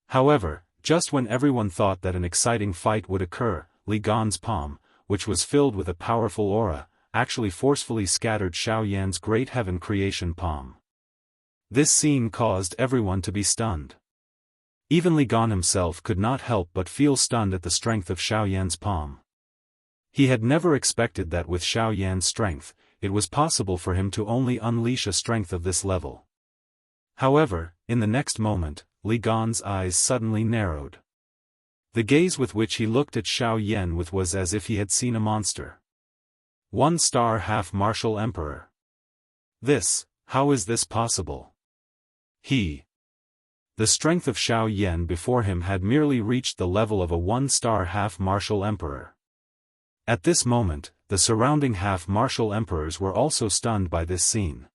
However, just when everyone thought that an exciting fight would occur, Li Gan's palm, which was filled with a powerful aura, actually forcefully scattered Xiao Yan's great heaven creation palm. This scene caused everyone to be stunned. Even Li Gan himself could not help but feel stunned at the strength of Xiao Yan's palm. He had never expected that with Xiao Yan's strength, it was possible for him to only unleash a strength of this level. However, in the next moment, Li Gan's eyes suddenly narrowed. The gaze with which he looked at Xiao Yan was as if he had seen a monster. 1-star half-martial emperor. How is this possible? The strength of Xiao Yan before him had merely reached the level of a 1-star half-martial emperor. At this moment, the surrounding half-martial emperors were also stunned by this scene.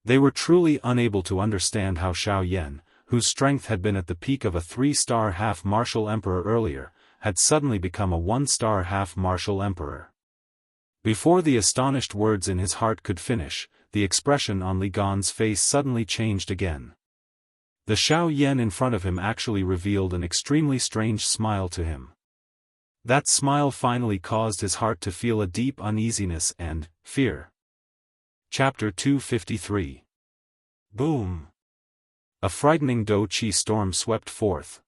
They were truly unable to understand how Xiao Yan, whose strength had been at the peak of a 3-star half-martial emperor earlier, had suddenly become a 1-star half-martial emperor. Before the astonished words in his heart could finish, the expression on Li Gan's face suddenly changed again. The Xiao Yan in front of him actually revealed an extremely strange smile to him. That smile finally caused his heart to feel a deep uneasiness and fear. Chapter 253. Boom! A frightening Do Qi storm swept forth.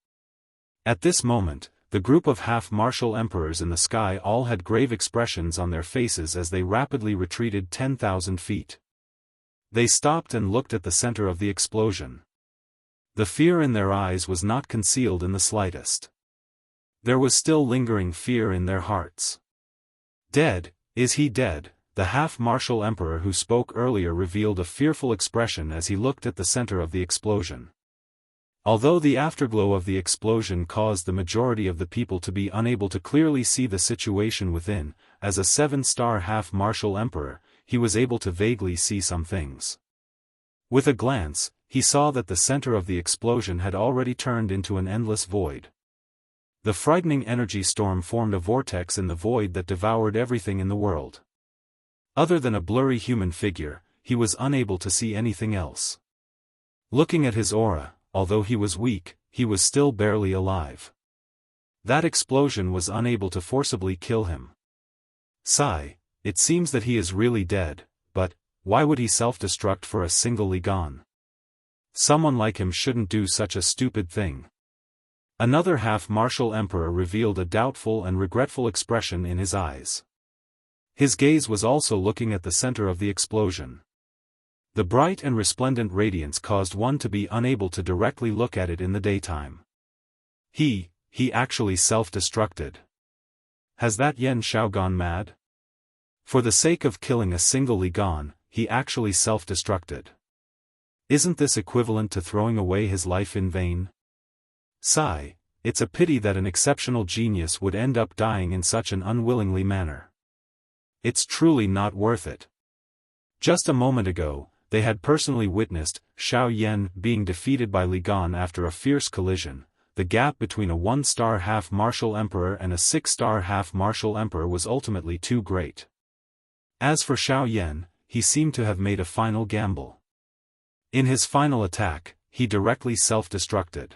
At this moment, the group of half-martial emperors in the sky all had grave expressions on their faces as they rapidly retreated 10,000 feet. They stopped and looked at the center of the explosion. The fear in their eyes was not concealed in the slightest. There was still lingering fear in their hearts. Dead, is he dead? The half-martial emperor who spoke earlier revealed a fearful expression as he looked at the center of the explosion. Although the afterglow of the explosion caused the majority of the people to be unable to clearly see the situation within, as a 7-star half-martial emperor, he was able to vaguely see some things. With a glance, he saw that the center of the explosion had already turned into an endless void. The frightening energy storm formed a vortex in the void that devoured everything in the world. Other than a blurry human figure, he was unable to see anything else. Looking at his aura, although he was weak, he was still barely alive. That explosion was unable to forcibly kill him. Sigh, it seems that he is really dead, but why would he self-destruct for a single Li Gan? Someone like him shouldn't do such a stupid thing. Another half-martial emperor revealed a doubtful and regretful expression in his eyes. His gaze was also looking at the center of the explosion. The bright and resplendent radiance caused one to be unable to directly look at it in the daytime. He actually self-destructed. Has that Yan Shao gone mad? For the sake of killing a single Li Gan, he actually self-destructed. Isn't this equivalent to throwing away his life in vain? Sigh, it's a pity that an exceptional genius would end up dying in such an unwillingly manner. It's truly not worth it. Just a moment ago, they had personally witnessed Xiao Yan being defeated by Li Gan after a fierce collision. The gap between a 1-star half-martial emperor and a 6-star half-martial emperor was ultimately too great. As for Xiao Yan, he seemed to have made a final gamble. In his final attack, he directly self-destructed.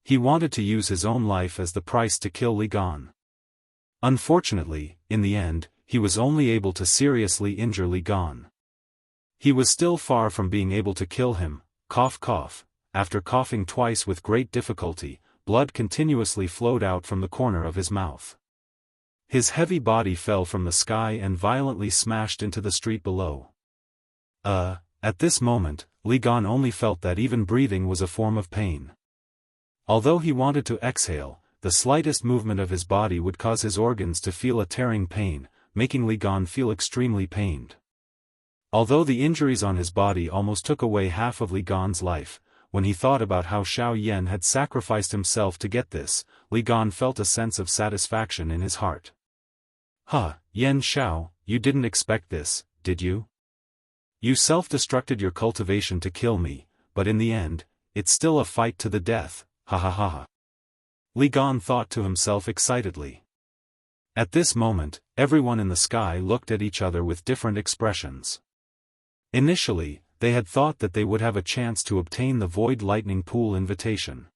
He wanted to use his own life as the price to kill Li Gan. Unfortunately, in the end, he was only able to seriously injure Li Gan. He was still far from being able to kill him. Cough cough. After coughing twice with great difficulty, blood continuously flowed out from the corner of his mouth. His heavy body fell from the sky and violently smashed into the street below. At this moment, Li Gan only felt that even breathing was a form of pain. Although he wanted to exhale, the slightest movement of his body would cause his organs to feel a tearing pain, making Li Gan feel extremely pained. Although the injuries on his body almost took away half of Li Gan's life, when he thought about how Xiao Yan had sacrificed himself to get this, Li Gan felt a sense of satisfaction in his heart. Yan Shao, you didn't expect this, did you? You self-destructed your cultivation to kill me, but in the end, it's still a fight to the death, ha ha ha ha. Li Gan thought to himself excitedly. At this moment, everyone in the sky looked at each other with different expressions. Initially, they had thought that they would have a chance to obtain the Void Lightning Pool invitation.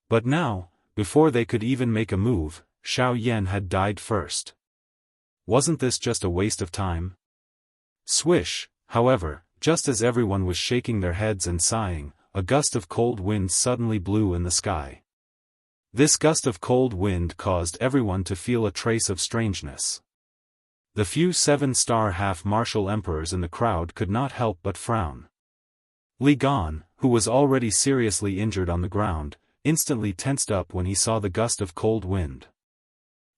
But now, before they could even make a move, Xiao Yan had died first. Wasn't this just a waste of time? Swish, however, just as everyone was shaking their heads and sighing, a gust of cold wind suddenly blew in the sky. This gust of cold wind caused everyone to feel a trace of strangeness. The few 7-star half-martial emperors in the crowd could not help but frown. Li Gan, who was already seriously injured on the ground, instantly tensed up when he saw the gust of cold wind.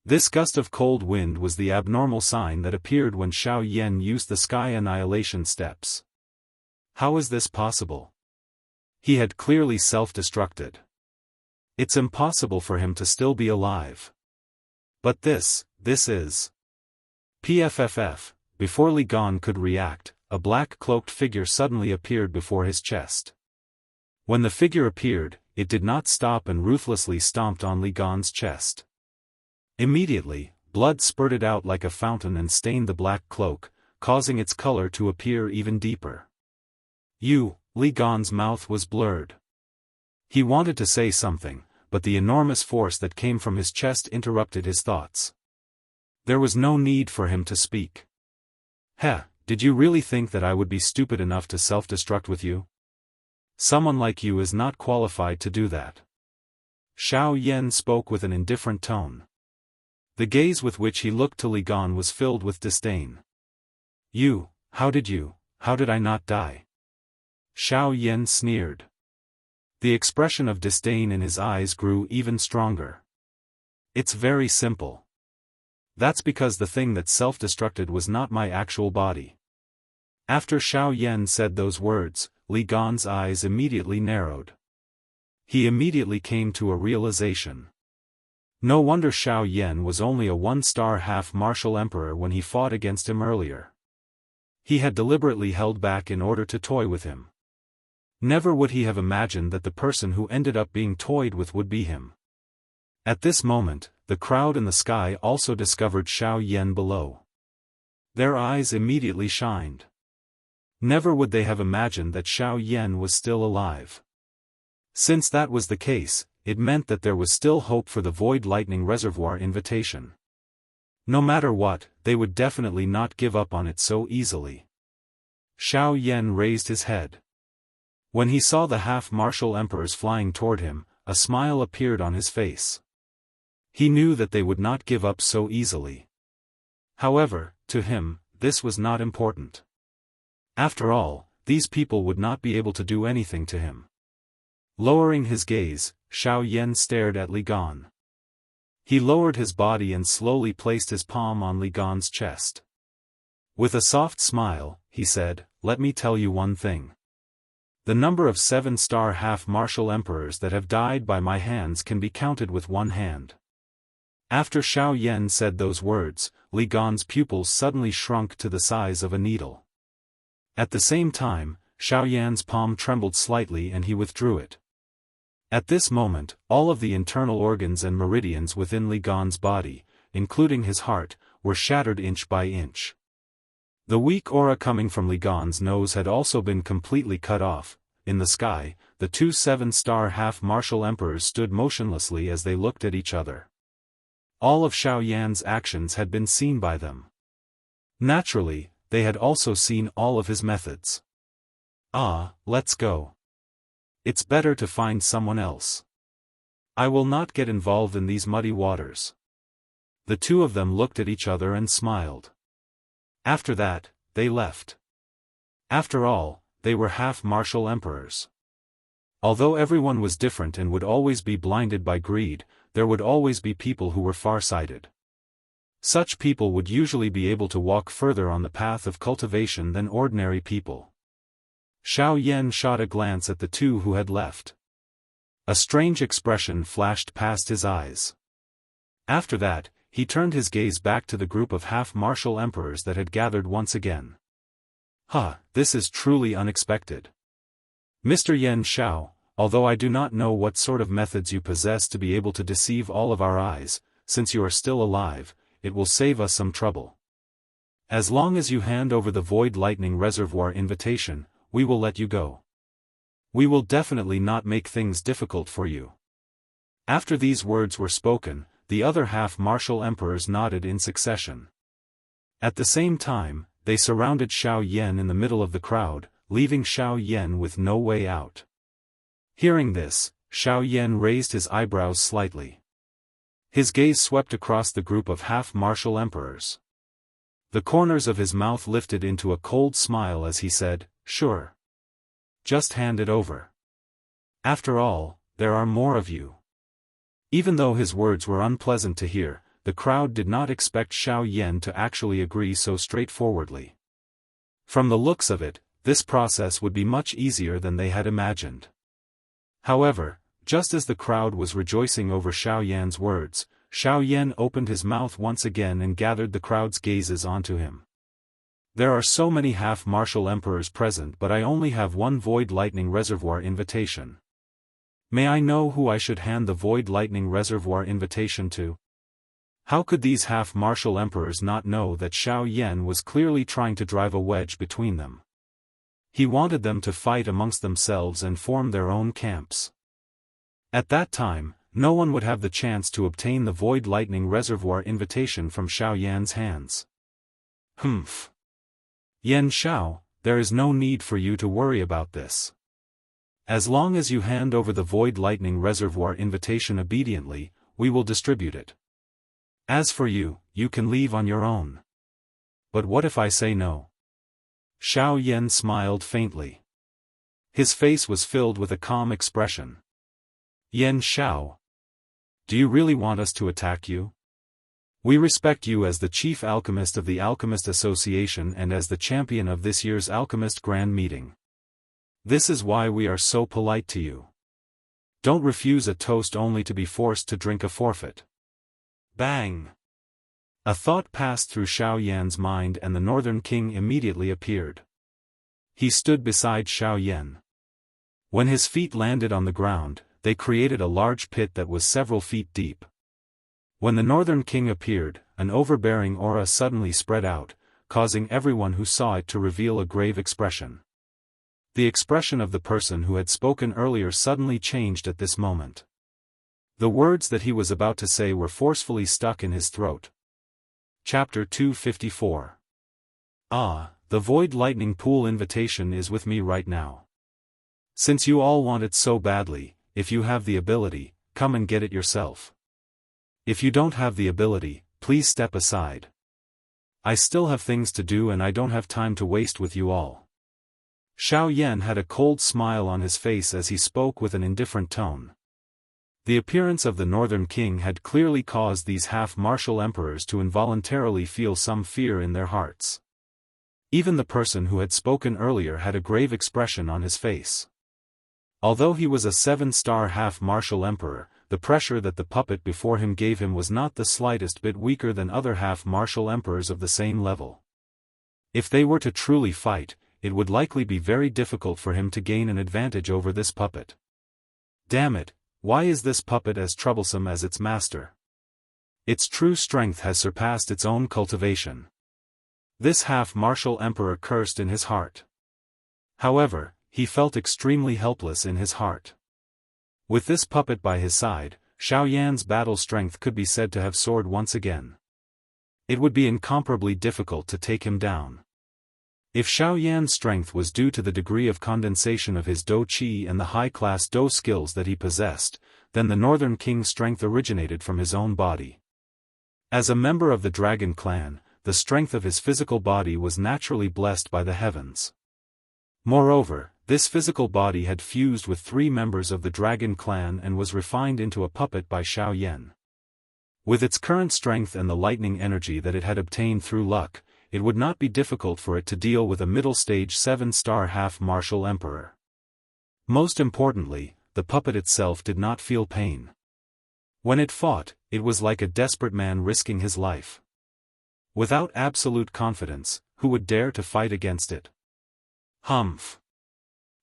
This gust of cold wind was the abnormal sign that appeared when Xiao Yan used the sky annihilation steps. How is this possible? He had clearly self-destructed. It's impossible for him to still be alive. But this is... PFFF, before Li Gan could react, a black-cloaked figure suddenly appeared before his chest. When the figure appeared, it did not stop and ruthlessly stomped on Li Gan's chest. Immediately, blood spurted out like a fountain and stained the black cloak, causing its color to appear even deeper. Li Gan's mouth was blurred. He wanted to say something, but the enormous force that came from his chest interrupted his thoughts. There was no need for him to speak. Did you really think that I would be stupid enough to self-destruct with you? Someone like you is not qualified to do that. Xiao Yan spoke with an indifferent tone. The gaze with which he looked to Li Gan was filled with disdain. How did I not die? Xiao Yan sneered. The expression of disdain in his eyes grew even stronger. It's very simple. That's because the thing that self-destructed was not my actual body. After Xiao Yan said those words, Li Gan's eyes immediately narrowed. He immediately came to a realization. No wonder Xiao Yan was only a 1-star half-martial emperor when he fought against him earlier. He had deliberately held back in order to toy with him. Never would he have imagined that the person who ended up being toyed with would be him. At this moment, the crowd in the sky also discovered Xiao Yan below. Their eyes immediately shined. Never would they have imagined that Xiao Yan was still alive. Since that was the case, it meant that there was still hope for the Void Lightning Reservoir invitation. No matter what, they would definitely not give up on it so easily. Xiao Yan raised his head. When he saw the half-martial emperors flying toward him, a smile appeared on his face. He knew that they would not give up so easily. However, to him, this was not important. After all, these people would not be able to do anything to him. Lowering his gaze, Xiao Yan stared at Li Gan. He lowered his body and slowly placed his palm on Li Gan's chest. With a soft smile, he said, "Let me tell you one thing. The number of 7-star half-martial emperors that have died by my hands can be counted with one hand." After Xiao Yan said those words, Li Gan's pupils suddenly shrunk to the size of a needle. At the same time, Xiao Yan's palm trembled slightly and he withdrew it. At this moment, all of the internal organs and meridians within Li Gan's body, including his heart, were shattered inch by inch. The weak aura coming from Li Gan's nose had also been completely cut off. In the sky, the two 7-star half-martial emperors stood motionlessly as they looked at each other. All of Xiao Yan's actions had been seen by them. Naturally, they had also seen all of his methods. Let's go. It's better to find someone else. I will not get involved in these muddy waters. The two of them looked at each other and smiled. After that, they left. After all, they were half-martial emperors. Although everyone was different and would always be blinded by greed, there would always be people who were far-sighted. Such people would usually be able to walk further on the path of cultivation than ordinary people. Xiao Yan shot a glance at the two who had left. A strange expression flashed past his eyes. After that, he turned his gaze back to the group of half-martial emperors that had gathered once again. This is truly unexpected. Mr. Yan Xiao, although I do not know what sort of methods you possess to be able to deceive all of our eyes, since you are still alive, it will save us some trouble. As long as you hand over the Void Lightning Reservoir invitation, we will let you go. We will definitely not make things difficult for you. After these words were spoken, the other half-martial emperors nodded in succession. At the same time, they surrounded Xiao Yan in the middle of the crowd, leaving Xiao Yan with no way out. Hearing this, Xiao Yan raised his eyebrows slightly. His gaze swept across the group of half-martial emperors. The corners of his mouth lifted into a cold smile as he said, "Sure. Just hand it over. After all, there are more of you." Even though his words were unpleasant to hear, the crowd did not expect Xiao Yan to actually agree so straightforwardly. From the looks of it, this process would be much easier than they had imagined. However, just as the crowd was rejoicing over Xiao Yan's words, Xiao Yan opened his mouth once again and gathered the crowd's gazes onto him. "There are so many half-martial emperors present, but I only have one Void Lightning Reservoir invitation. May I know who I should hand the Void Lightning Reservoir invitation to?" How could these half-martial emperors not know that Xiao Yan was clearly trying to drive a wedge between them? He wanted them to fight amongst themselves and form their own camps. At that time, no one would have the chance to obtain the Void Lightning Reservoir invitation from Xiao Yan's hands. Yan Xiao, there is no need for you to worry about this. As long as you hand over the Void Lightning Reservoir invitation obediently, we will distribute it. As for you, you can leave on your own. But what if I say no? Xiao Yan smiled faintly. His face was filled with a calm expression. "Yan Xiao, do you really want us to attack you? We respect you as the chief alchemist of the Alchemist Association and as the champion of this year's Alchemist Grand Meeting. This is why we are so polite to you. Don't refuse a toast only to be forced to drink a forfeit." Bang! A thought passed through Xiao Yan's mind and the Northern King immediately appeared. He stood beside Xiao Yan. When his feet landed on the ground, they created a large pit that was several feet deep. When the Northern King appeared, an overbearing aura suddenly spread out, causing everyone who saw it to reveal a grave expression. The expression of the person who had spoken earlier suddenly changed at this moment. The words that he was about to say were forcefully stuck in his throat. Chapter 254. Ah, the Void Lightning Pool invitation is with me right now. Since you all want it so badly, if you have the ability, come and get it yourself. If you don't have the ability, please step aside. I still have things to do and I don't have time to waste with you all. Xiao Yan had a cold smile on his face as he spoke with an indifferent tone. The appearance of the Northern King had clearly caused these half-martial emperors to involuntarily feel some fear in their hearts. Even the person who had spoken earlier had a grave expression on his face. Although he was a 7-star half-martial emperor, the pressure that the puppet before him gave him was not the slightest bit weaker than other half-martial emperors of the same level. If they were to truly fight, it would likely be very difficult for him to gain an advantage over this puppet. Damn it, why is this puppet as troublesome as its master? Its true strength has surpassed its own cultivation. This half-martial emperor cursed in his heart. However, he felt extremely helpless in his heart. With this puppet by his side, Xiao Yan's battle strength could be said to have soared once again. It would be incomparably difficult to take him down. If Xiao Yan's strength was due to the degree of condensation of his Do Qi and the high-class Do skills that he possessed, then the Northern King's strength originated from his own body. As a member of the Dragon Clan, the strength of his physical body was naturally blessed by the heavens. Moreover, this physical body had fused with 3 members of the Dragon Clan and was refined into a puppet by Xiao Yan. With its current strength and the lightning energy that it had obtained through luck, it would not be difficult for it to deal with a middle-stage 7-star half-martial emperor. Most importantly, the puppet itself did not feel pain. When it fought, it was like a desperate man risking his life. Without absolute confidence, who would dare to fight against it? Humph.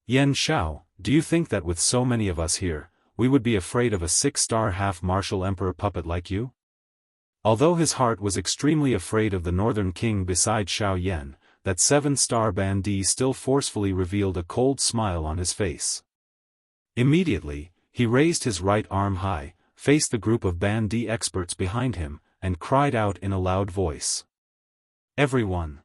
Yan Xiao, do you think that with so many of us here, we would be afraid of a 6-star half-martial emperor puppet like you? Although his heart was extremely afraid of the Northern King beside Xiao Yan, that 7-star bandit still forcefully revealed a cold smile on his face. Immediately, he raised his right arm high, faced the group of bandit experts behind him, and cried out in a loud voice. Everyone!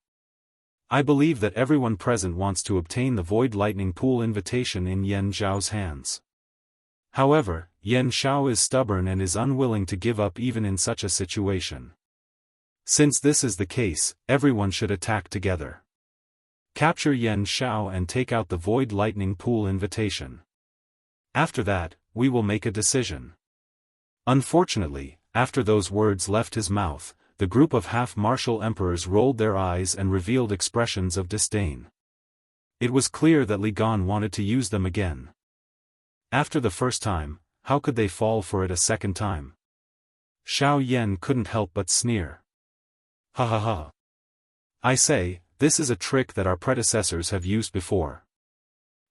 I believe that everyone present wants to obtain the Void Lightning Pool invitation in Yan Zhao's hands. However, Yan Xiao is stubborn and is unwilling to give up even in such a situation. Since this is the case, everyone should attack together. Capture Yan Xiao and take out the Void Lightning Pool invitation. After that, we will make a decision. Unfortunately, after those words left his mouth, the group of half-martial emperors rolled their eyes and revealed expressions of disdain. It was clear that Li Gan wanted to use them again. After the first time, how could they fall for it a second time? Xiao Yan couldn't help but sneer. Ha ha ha. I say, this is a trick that our predecessors have used before.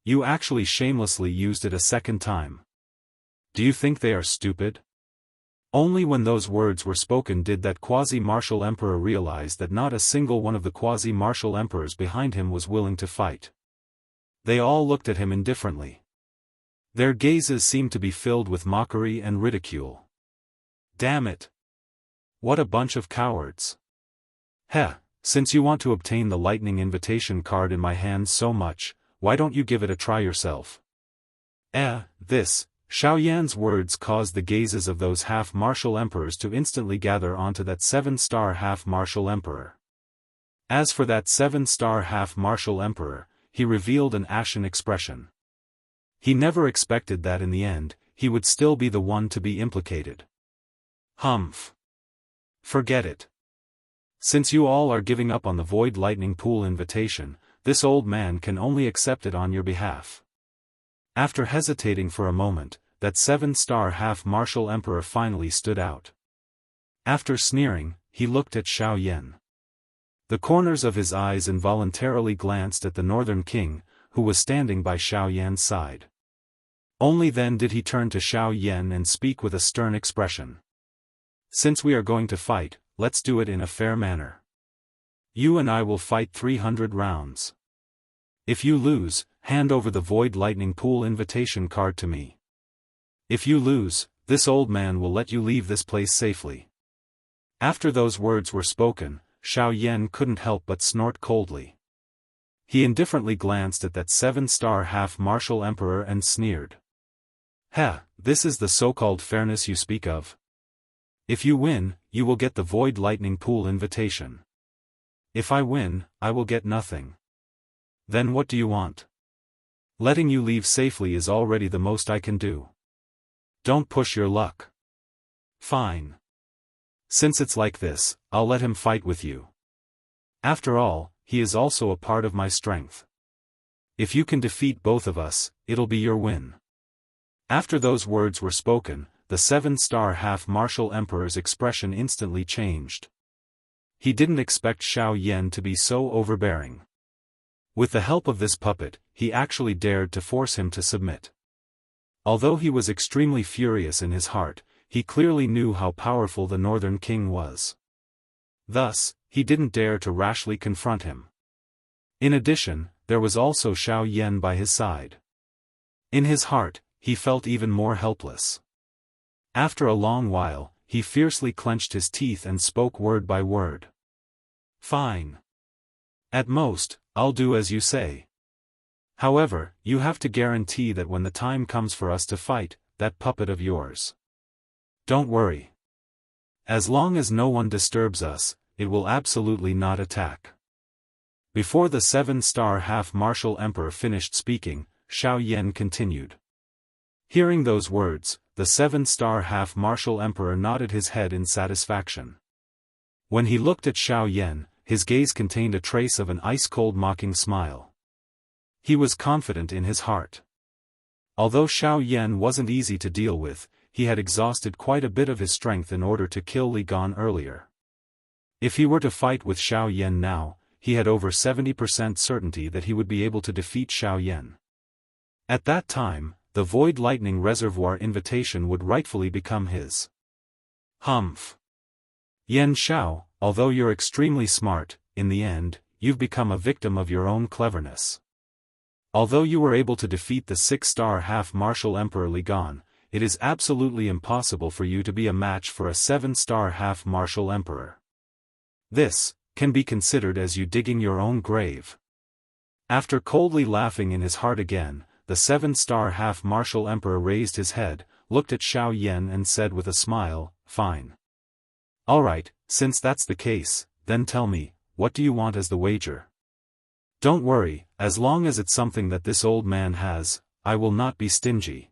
You actually shamelessly used it a second time. Do you think they are stupid? Only when those words were spoken did that quasi-martial emperor realize that not a single one of the quasi-martial emperors behind him was willing to fight. They all looked at him indifferently. Their gazes seemed to be filled with mockery and ridicule. Damn it! What a bunch of cowards! Heh, since you want to obtain the lightning invitation card in my hands so much, why don't you give it a try yourself? This. Xiao Yan's words caused the gazes of those half-martial emperors to instantly gather onto that 7-star half-martial emperor. As for that 7-star half-martial emperor, he revealed an ashen expression. He never expected that in the end, he would still be the one to be implicated. Humph. Forget it. Since you all are giving up on the Void Lightning Pool invitation, this old man can only accept it on your behalf. After hesitating for a moment, that 7-star half-martial emperor finally stood out. After sneering, he looked at Xiao Yan. The corners of his eyes involuntarily glanced at the Northern King, who was standing by Xiao Yan's side. Only then did he turn to Xiao Yan and speak with a stern expression. Since we are going to fight, let's do it in a fair manner. You and I will fight 300 rounds. If you lose, hand over the Void Lightning Pool invitation card to me. If you lose, this old man will let you leave this place safely. After those words were spoken, Xiao Yan couldn't help but snort coldly. He indifferently glanced at that 7-star half-martial emperor and sneered. "Heh, this is the so-called fairness you speak of? If you win, you will get the Void Lightning Pool invitation. If I win, I will get nothing. Then what do you want? Letting you leave safely is already the most I can do. Don't push your luck." "Fine. Since it's like this, I'll let him fight with you. After all, he is also a part of my strength. If you can defeat both of us, it'll be your win." After those words were spoken, the 7-star half-martial emperor's expression instantly changed. He didn't expect Xiao Yan to be so overbearing. With the help of this puppet, he actually dared to force him to submit. Although he was extremely furious in his heart, he clearly knew how powerful the Northern King was. Thus, he didn't dare to rashly confront him. In addition, there was also Xiao Yan by his side. In his heart, he felt even more helpless. After a long while, he fiercely clenched his teeth and spoke word by word. "Fine. At most, I'll do as you say. However, you have to guarantee that when the time comes for us to fight, that puppet of yours. Don't worry. As long as no one disturbs us, it will absolutely not attack." Before the 7-star half-martial emperor finished speaking, Xiao Yan continued. Hearing those words, the 7-star half-martial emperor nodded his head in satisfaction. When he looked at Xiao Yan, his gaze contained a trace of an ice-cold mocking smile. He was confident in his heart. Although Xiao Yan wasn't easy to deal with, he had exhausted quite a bit of his strength in order to kill Li Gan earlier. If he were to fight with Xiao Yan now, he had over 70% certainty that he would be able to defeat Xiao Yan. At that time, the Void Lightning Reservoir invitation would rightfully become his. Humph. Yan Xiao, although you're extremely smart, in the end, you've become a victim of your own cleverness. Although you were able to defeat the 6-star half-martial Emperor Li Gan, it is absolutely impossible for you to be a match for a 7-star half-martial Emperor. This can be considered as you digging your own grave. After coldly laughing in his heart again, the 7-star half-martial Emperor raised his head, looked at Xiao Yan and said with a smile, "Fine. Alright, since that's the case, then tell me, what do you want as the wager? Don't worry, as long as it's something that this old man has, I will not be stingy."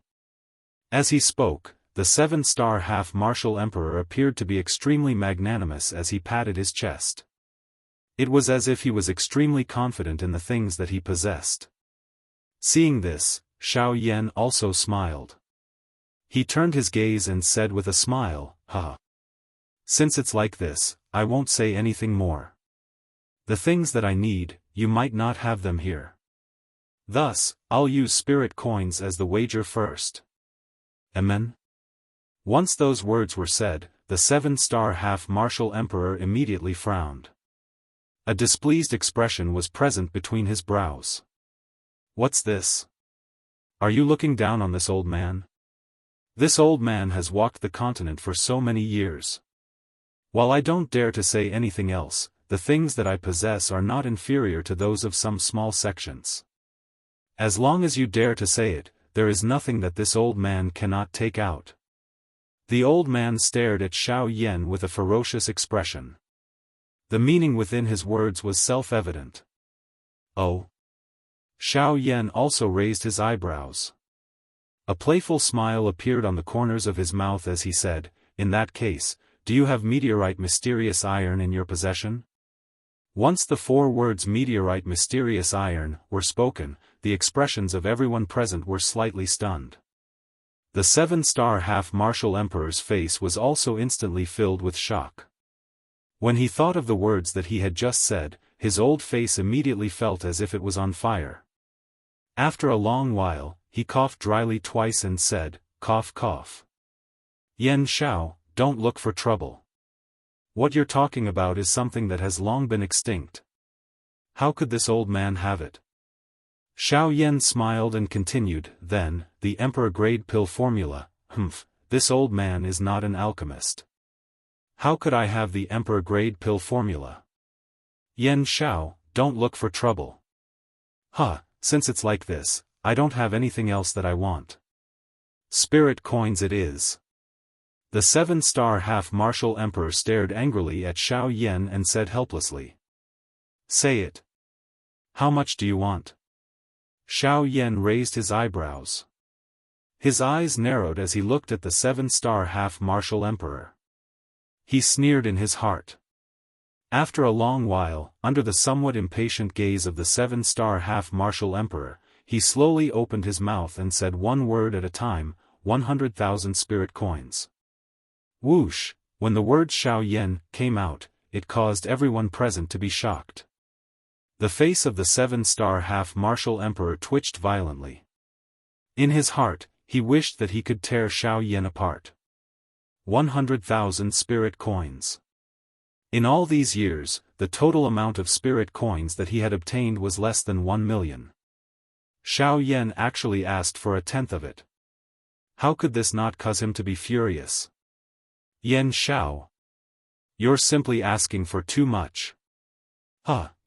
As he spoke, the 7-star half-martial Emperor appeared to be extremely magnanimous as he patted his chest. It was as if he was extremely confident in the things that he possessed. Seeing this, Xiao Yan also smiled. He turned his gaze and said with a smile, "Haha. Since it's like this, I won't say anything more. The things that I need, you might not have them here. Thus, I'll use spirit coins as the wager first. Amen?" Once those words were said, the 7-star half-martial Emperor immediately frowned. A displeased expression was present between his brows. "What's this? Are you looking down on this old man? This old man has walked the continent for so many years. While I don't dare to say anything else, the things that I possess are not inferior to those of some small sections. As long as you dare to say it, there is nothing that this old man cannot take out." The old man stared at Xiao Yan with a ferocious expression. The meaning within his words was self-evident. "Oh?" Xiao Yan also raised his eyebrows. A playful smile appeared on the corners of his mouth as he said, "In that case, do you have meteorite mysterious iron in your possession?" Once the 4 words meteorite mysterious iron were spoken, the expressions of everyone present were slightly stunned. The 7-star half-martial Emperor's face was also instantly filled with shock. When he thought of the words that he had just said, his old face immediately felt as if it was on fire. After a long while, he coughed dryly twice and said, "Cough cough. Yan Xiao, don't look for trouble. What you're talking about is something that has long been extinct. How could this old man have it? Xiao Yan smiled and continued, then, the emperor-grade pill formula, this old man is not an alchemist. How could I have the emperor-grade pill formula? Yan Xiao, don't look for trouble. Since it's like this, I don't have anything else that I want. Spirit coins it is. The 7-star half-martial emperor stared angrily at Xiao Yan and said helplessly. Say it. How much do you want? Xiao Yan raised his eyebrows. His eyes narrowed as he looked at the 7-star half-martial emperor. He sneered in his heart. After a long while, under the somewhat impatient gaze of the 7-star half-martial emperor, he slowly opened his mouth and said one word at a time, 100,000 spirit coins. Whoosh! When the word Xiao Yan came out, it caused everyone present to be shocked. The face of the 7-star half-martial emperor twitched violently. In his heart, he wished that he could tear Xiao Yan apart. 100,000 spirit coins. In all these years, the total amount of spirit coins that he had obtained was less than 1 million. Xiao Yan actually asked for a tenth of it. How could this not cause him to be furious? Yan Xiao. You're simply asking for too much.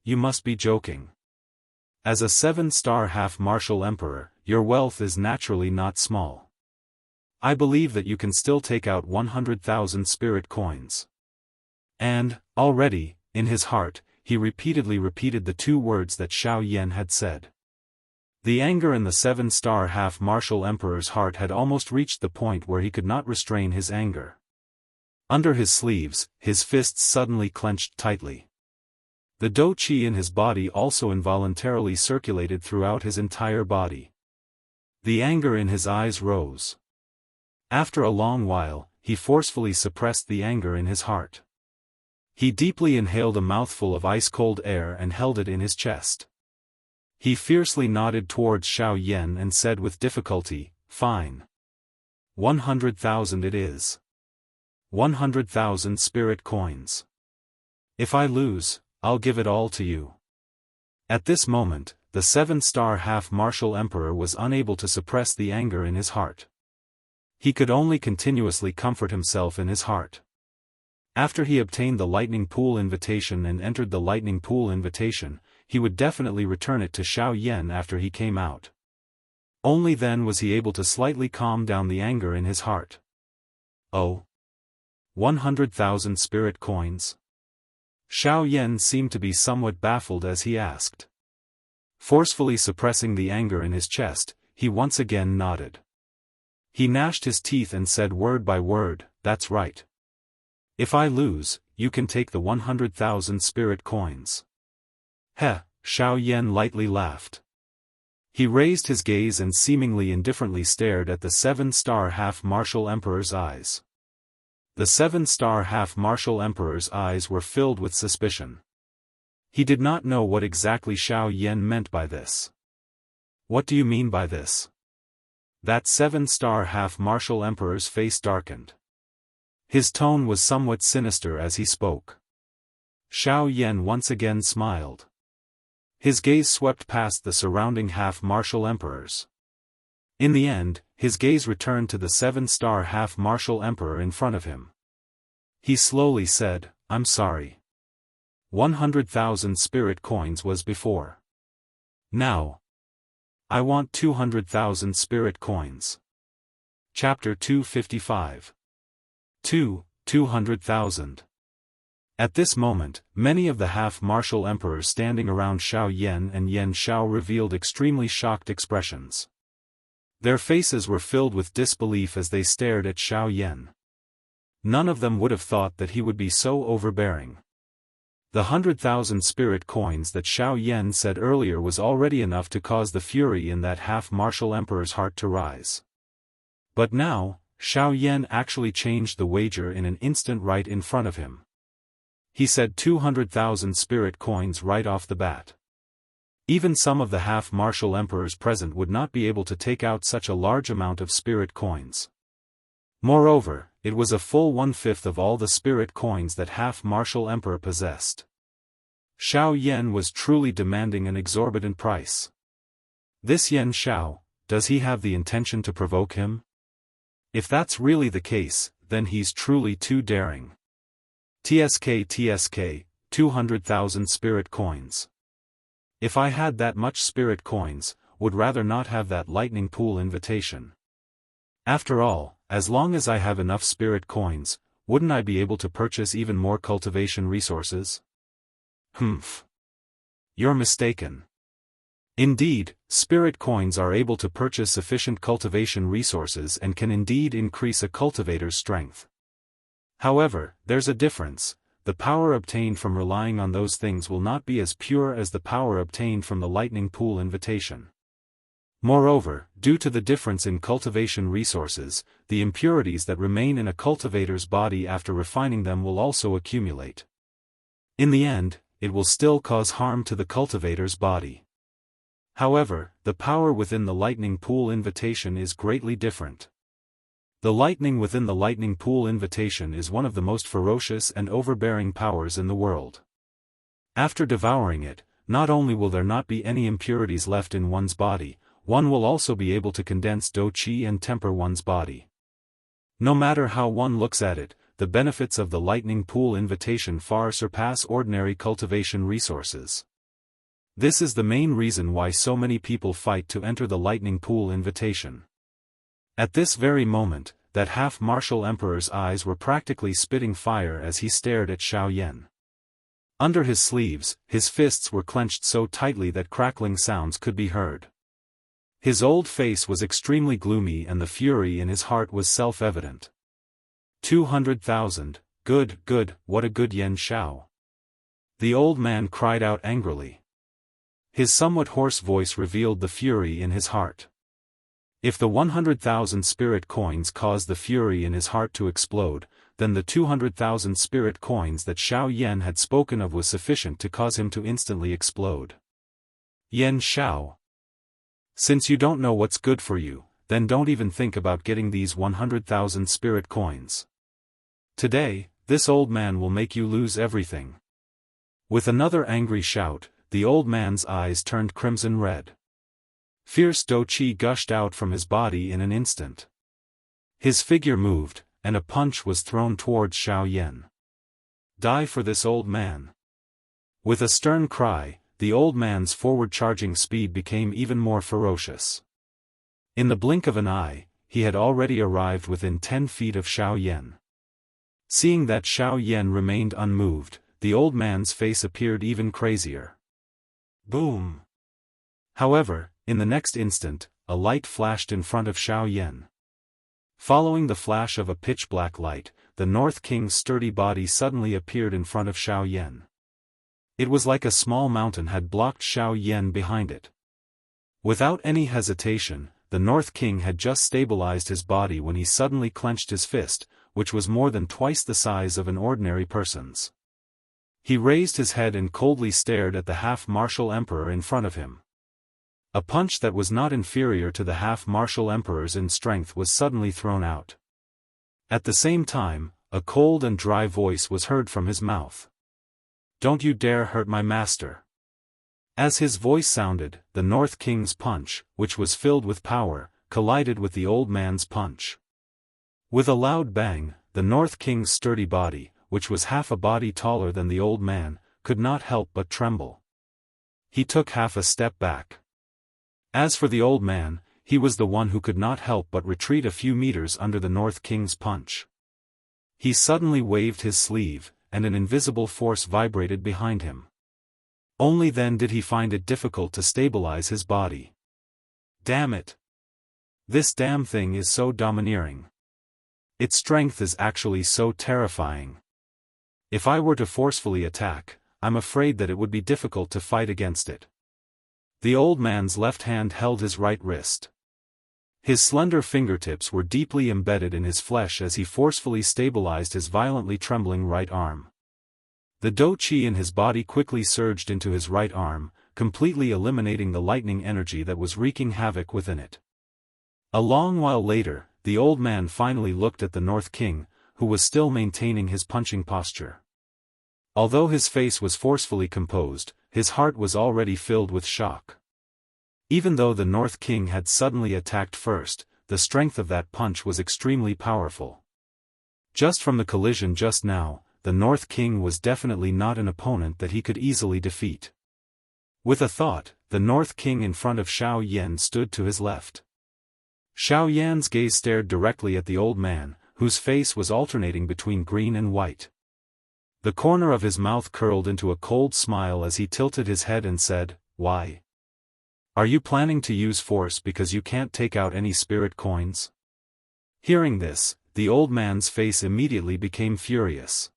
You must be joking. As a 7-star half-martial emperor, your wealth is naturally not small. I believe that you can still take out 100,000 spirit coins. And, already, in his heart, he repeatedly repeated the 2 words that Xiao Yan had said. The anger in the 7-star half-martial emperor's heart had almost reached the point where he could not restrain his anger. Under his sleeves, his fists suddenly clenched tightly. The dou qi in his body also involuntarily circulated throughout his entire body. The anger in his eyes rose. After a long while, he forcefully suppressed the anger in his heart. He deeply inhaled a mouthful of ice-cold air and held it in his chest. He fiercely nodded towards Xiao Yan and said with difficulty, fine. 100,000 it is. 100,000 spirit coins. If I lose, I'll give it all to you. At this moment, the 7-star half-martial emperor was unable to suppress the anger in his heart. He could only continuously comfort himself in his heart. After he obtained the lightning pool invitation and entered the lightning pool invitation, he would definitely return it to Xiao Yan after he came out. Only then was he able to slightly calm down the anger in his heart. 100,000 spirit coins? Xiao Yan seemed to be somewhat baffled as he asked. Forcefully suppressing the anger in his chest, he once again nodded. He gnashed his teeth and said word by word, that's right. If I lose, you can take the 100,000 spirit coins. Xiao Yan lightly laughed. He raised his gaze and seemingly indifferently stared at the 7-star half-martial emperor's eyes. The 7-star half-martial emperor's eyes were filled with suspicion. He did not know what exactly Xiao Yan meant by this. What do you mean by this? That 7-star half-martial emperor's face darkened. His tone was somewhat sinister as he spoke. Xiao Yan once again smiled. His gaze swept past the surrounding half-martial emperors. In the end, his gaze returned to the 7-star half-martial emperor in front of him. He slowly said, I'm sorry. 100,000 spirit coins was before. Now, I want 200,000 spirit coins. Chapter 255. 200,000. At this moment, many of the half-martial emperors standing around Xiao Yan and Yan Xiao revealed extremely shocked expressions. Their faces were filled with disbelief as they stared at Xiao Yan. None of them would have thought that he would be so overbearing. The 100,000 spirit coins that Xiao Yan said earlier was already enough to cause the fury in that half-martial emperor's heart to rise. But now, Xiao Yan actually changed the wager in an instant right in front of him. He said 200,000 spirit coins right off the bat. Even some of the half-martial emperors present would not be able to take out such a large amount of spirit coins. Moreover, it was a full 1/5 of all the spirit coins that half-martial emperor possessed. Xiao Yan was truly demanding an exorbitant price. This Yan Xiao, does he have the intention to provoke him? If that's really the case, then he's truly too daring. TSK, 200,000 spirit coins. If I had that much spirit coins, would rather not have that lightning pool invitation. After all, as long as I have enough spirit coins, wouldn't I be able to purchase even more cultivation resources? Humph. You're mistaken. Indeed, spirit coins are able to purchase sufficient cultivation resources and can indeed increase a cultivator's strength. However, there's a difference. The power obtained from relying on those things will not be as pure as the power obtained from the lightning pool invitation. Moreover, due to the difference in cultivation resources, the impurities that remain in a cultivator's body after refining them will also accumulate. In the end, it will still cause harm to the cultivator's body. However, the power within the lightning pool invitation is greatly different. The lightning within the lightning pool invitation is one of the most ferocious and overbearing powers in the world. After devouring it, not only will there not be any impurities left in one's body, one will also be able to condense dou qi and temper one's body. No matter how one looks at it, the benefits of the lightning pool invitation far surpass ordinary cultivation resources. This is the main reason why so many people fight to enter the lightning pool invitation. At this very moment, that half-martial emperor's eyes were practically spitting fire as he stared at Xiao Yan. Under his sleeves, his fists were clenched so tightly that crackling sounds could be heard. His old face was extremely gloomy and the fury in his heart was self-evident. 200,000, good, what a good Yan Xiao. The old man cried out angrily. His somewhat hoarse voice revealed the fury in his heart. If the 100,000 spirit coins caused the fury in his heart to explode, then the 200,000 spirit coins that Xiao Yan had spoken of was sufficient to cause him to instantly explode. Yan Xiao. Since you don't know what's good for you, then don't even think about getting these 100,000 spirit coins. Today, this old man will make you lose everything. With another angry shout, the old man's eyes turned crimson red. Fierce dou qi gushed out from his body in an instant. His figure moved, and a punch was thrown towards Xiao Yan. Die for this old man. With a stern cry, the old man's forward-charging speed became even more ferocious. In the blink of an eye, he had already arrived within 10 feet of Xiao Yan. Seeing that Xiao Yan remained unmoved, the old man's face appeared even crazier. Boom! However, in the next instant, a light flashed in front of Xiao Yan. Following the flash of a pitch-black light, the North King's sturdy body suddenly appeared in front of Xiao Yan. It was like a small mountain had blocked Xiao Yan behind it. Without any hesitation, the North King had just stabilized his body when he suddenly clenched his fist, which was more than twice the size of an ordinary person's. He raised his head and coldly stared at the half-martial emperor in front of him. A punch that was not inferior to the half-martial emperor's in strength was suddenly thrown out. At the same time, a cold and dry voice was heard from his mouth. Don't you dare hurt my master. As his voice sounded, the North King's punch, which was filled with power, collided with the old man's punch. With a loud bang, the North King's sturdy body, which was half a body taller than the old man, could not help but tremble. He took half a step back. As for the old man, he was the one who could not help but retreat a few meters under the North King's punch. He suddenly waved his sleeve, and an invisible force vibrated behind him. Only then did he find it difficult to stabilize his body. Damn it! This damn thing is so domineering. Its strength is actually so terrifying. If I were to forcefully attack, I'm afraid that it would be difficult to fight against it. The old man's left hand held his right wrist. His slender fingertips were deeply embedded in his flesh as he forcefully stabilized his violently trembling right arm. The dou qi in his body quickly surged into his right arm, completely eliminating the lightning energy that was wreaking havoc within it. A long while later, the old man finally looked at the North King, who was still maintaining his punching posture. Although his face was forcefully composed, his heart was already filled with shock. Even though the North King had suddenly attacked first, the strength of that punch was extremely powerful. Just from the collision just now, the North King was definitely not an opponent that he could easily defeat. With a thought, the North King in front of Xiao Yan stood to his left. Xiao Yan's gaze stared directly at the old man, whose face was alternating between green and white. The corner of his mouth curled into a cold smile as he tilted his head and said, "Why? Are you planning to use force because you can't take out any spirit coins?" Hearing this, the old man's face immediately became furious.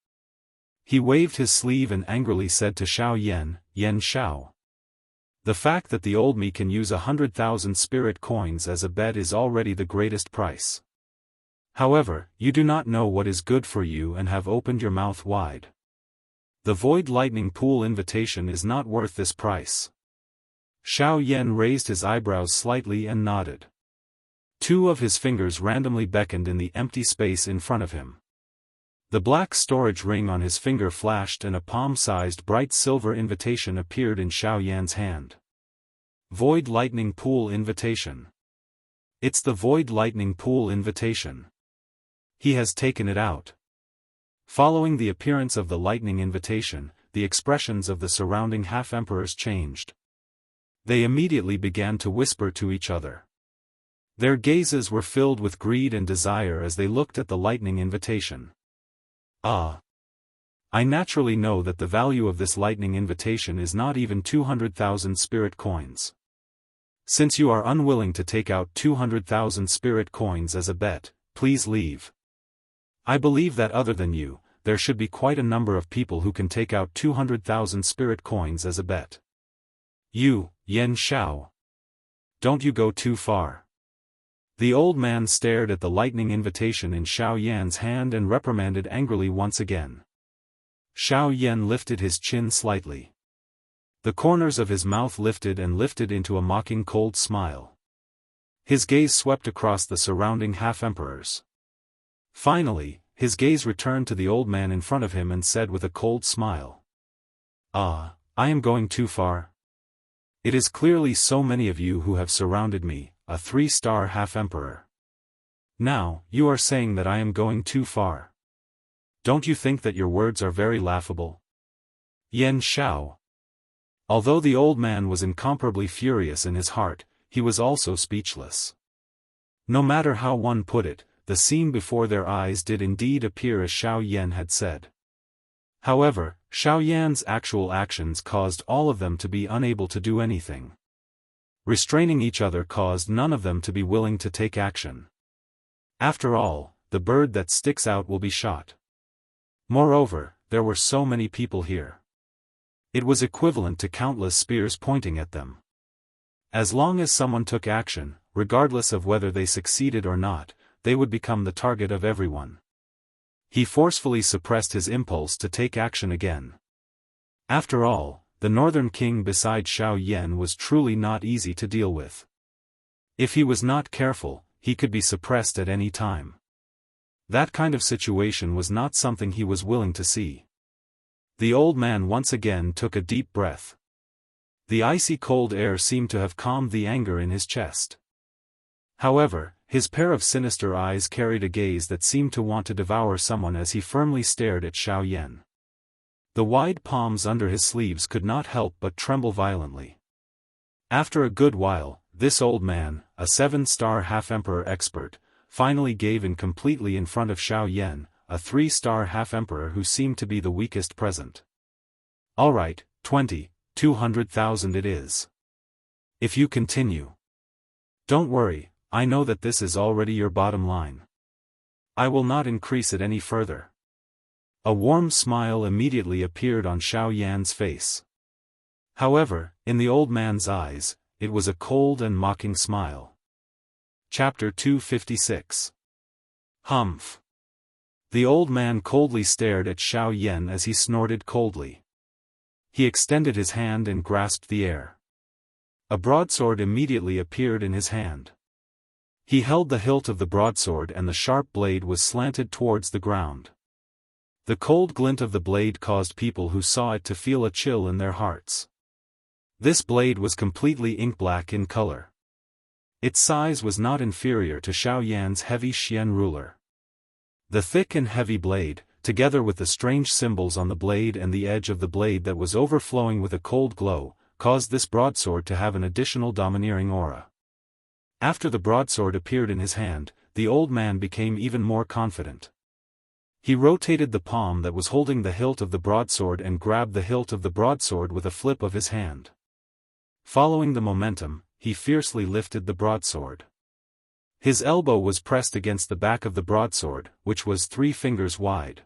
He waved his sleeve and angrily said to Xiao Yan, "Yan Xiao. The fact that the old me can use 100,000 spirit coins as a bet is already the greatest price. However, you do not know what is good for you and have opened your mouth wide. The Void Lightning Pool invitation is not worth this price." Xiao Yan raised his eyebrows slightly and nodded. Two of his fingers randomly beckoned in the empty space in front of him. The black storage ring on his finger flashed and a palm-sized bright silver invitation appeared in Xiao Yan's hand. Void Lightning Pool Invitation. It's the Void Lightning Pool Invitation. He has taken it out. Following the appearance of the lightning invitation, the expressions of the surrounding half-emperors changed. They immediately began to whisper to each other. Their gazes were filled with greed and desire as they looked at the lightning invitation. "Ah! I naturally know that the value of this lightning invitation is not even 200,000 spirit coins. Since you are unwilling to take out 200,000 spirit coins as a bet, please leave. I believe that other than you, there should be quite a number of people who can take out 200,000 spirit coins as a bet. You, Yan Xiao. Don't you go too far." The old man stared at the lightning invitation in Xiao Yan's hand and reprimanded angrily once again. Xiao Yan lifted his chin slightly. The corners of his mouth lifted into a mocking cold smile. His gaze swept across the surrounding half-emperors. Finally, his gaze returned to the old man in front of him and said with a cold smile, "Ah, I am going too far? It is clearly so many of you who have surrounded me, a 3-star half-emperor. Now, you are saying that I am going too far. Don't you think that your words are very laughable?" Yan Xiao. Although the old man was incomparably furious in his heart, he was also speechless. No matter how one put it, the scene before their eyes did indeed appear as Xiao Yan had said. However, Xiao Yan's actual actions caused all of them to be unable to do anything. Restraining each other caused none of them to be willing to take action. After all, the bird that sticks out will be shot. Moreover, there were so many people here. It was equivalent to countless spears pointing at them. As long as someone took action, regardless of whether they succeeded or not, they would become the target of everyone. He forcefully suppressed his impulse to take action again. After all, the Northern King beside Xiao Yan was truly not easy to deal with. If he was not careful, he could be suppressed at any time. That kind of situation was not something he was willing to see. The old man once again took a deep breath. The icy cold air seemed to have calmed the anger in his chest. However, his pair of sinister eyes carried a gaze that seemed to want to devour someone as he firmly stared at Xiao Yan. The wide palms under his sleeves could not help but tremble violently. After a good while, this old man, a 7-star half-emperor expert, finally gave in completely in front of Xiao Yan, a 3-star half-emperor who seemed to be the weakest present. "All right, 200,000 it is. If you continue. Don't worry, I know that this is already your bottom line. I will not increase it any further." A warm smile immediately appeared on Xiao Yan's face. However, in the old man's eyes, it was a cold and mocking smile. Chapter 256. Humph. The old man coldly stared at Xiao Yan as he snorted coldly. He extended his hand and grasped the air. A broadsword immediately appeared in his hand. He held the hilt of the broadsword and the sharp blade was slanted towards the ground. The cold glint of the blade caused people who saw it to feel a chill in their hearts. This blade was completely ink-black in color. Its size was not inferior to Xiao Yan's heavy Xian ruler. The thick and heavy blade, together with the strange symbols on the blade and the edge of the blade that was overflowing with a cold glow, caused this broadsword to have an additional domineering aura. After the broadsword appeared in his hand, the old man became even more confident. He rotated the palm that was holding the hilt of the broadsword and grabbed the hilt of the broadsword with a flip of his hand. Following the momentum, he fiercely lifted the broadsword. His elbow was pressed against the back of the broadsword, which was 3 fingers wide.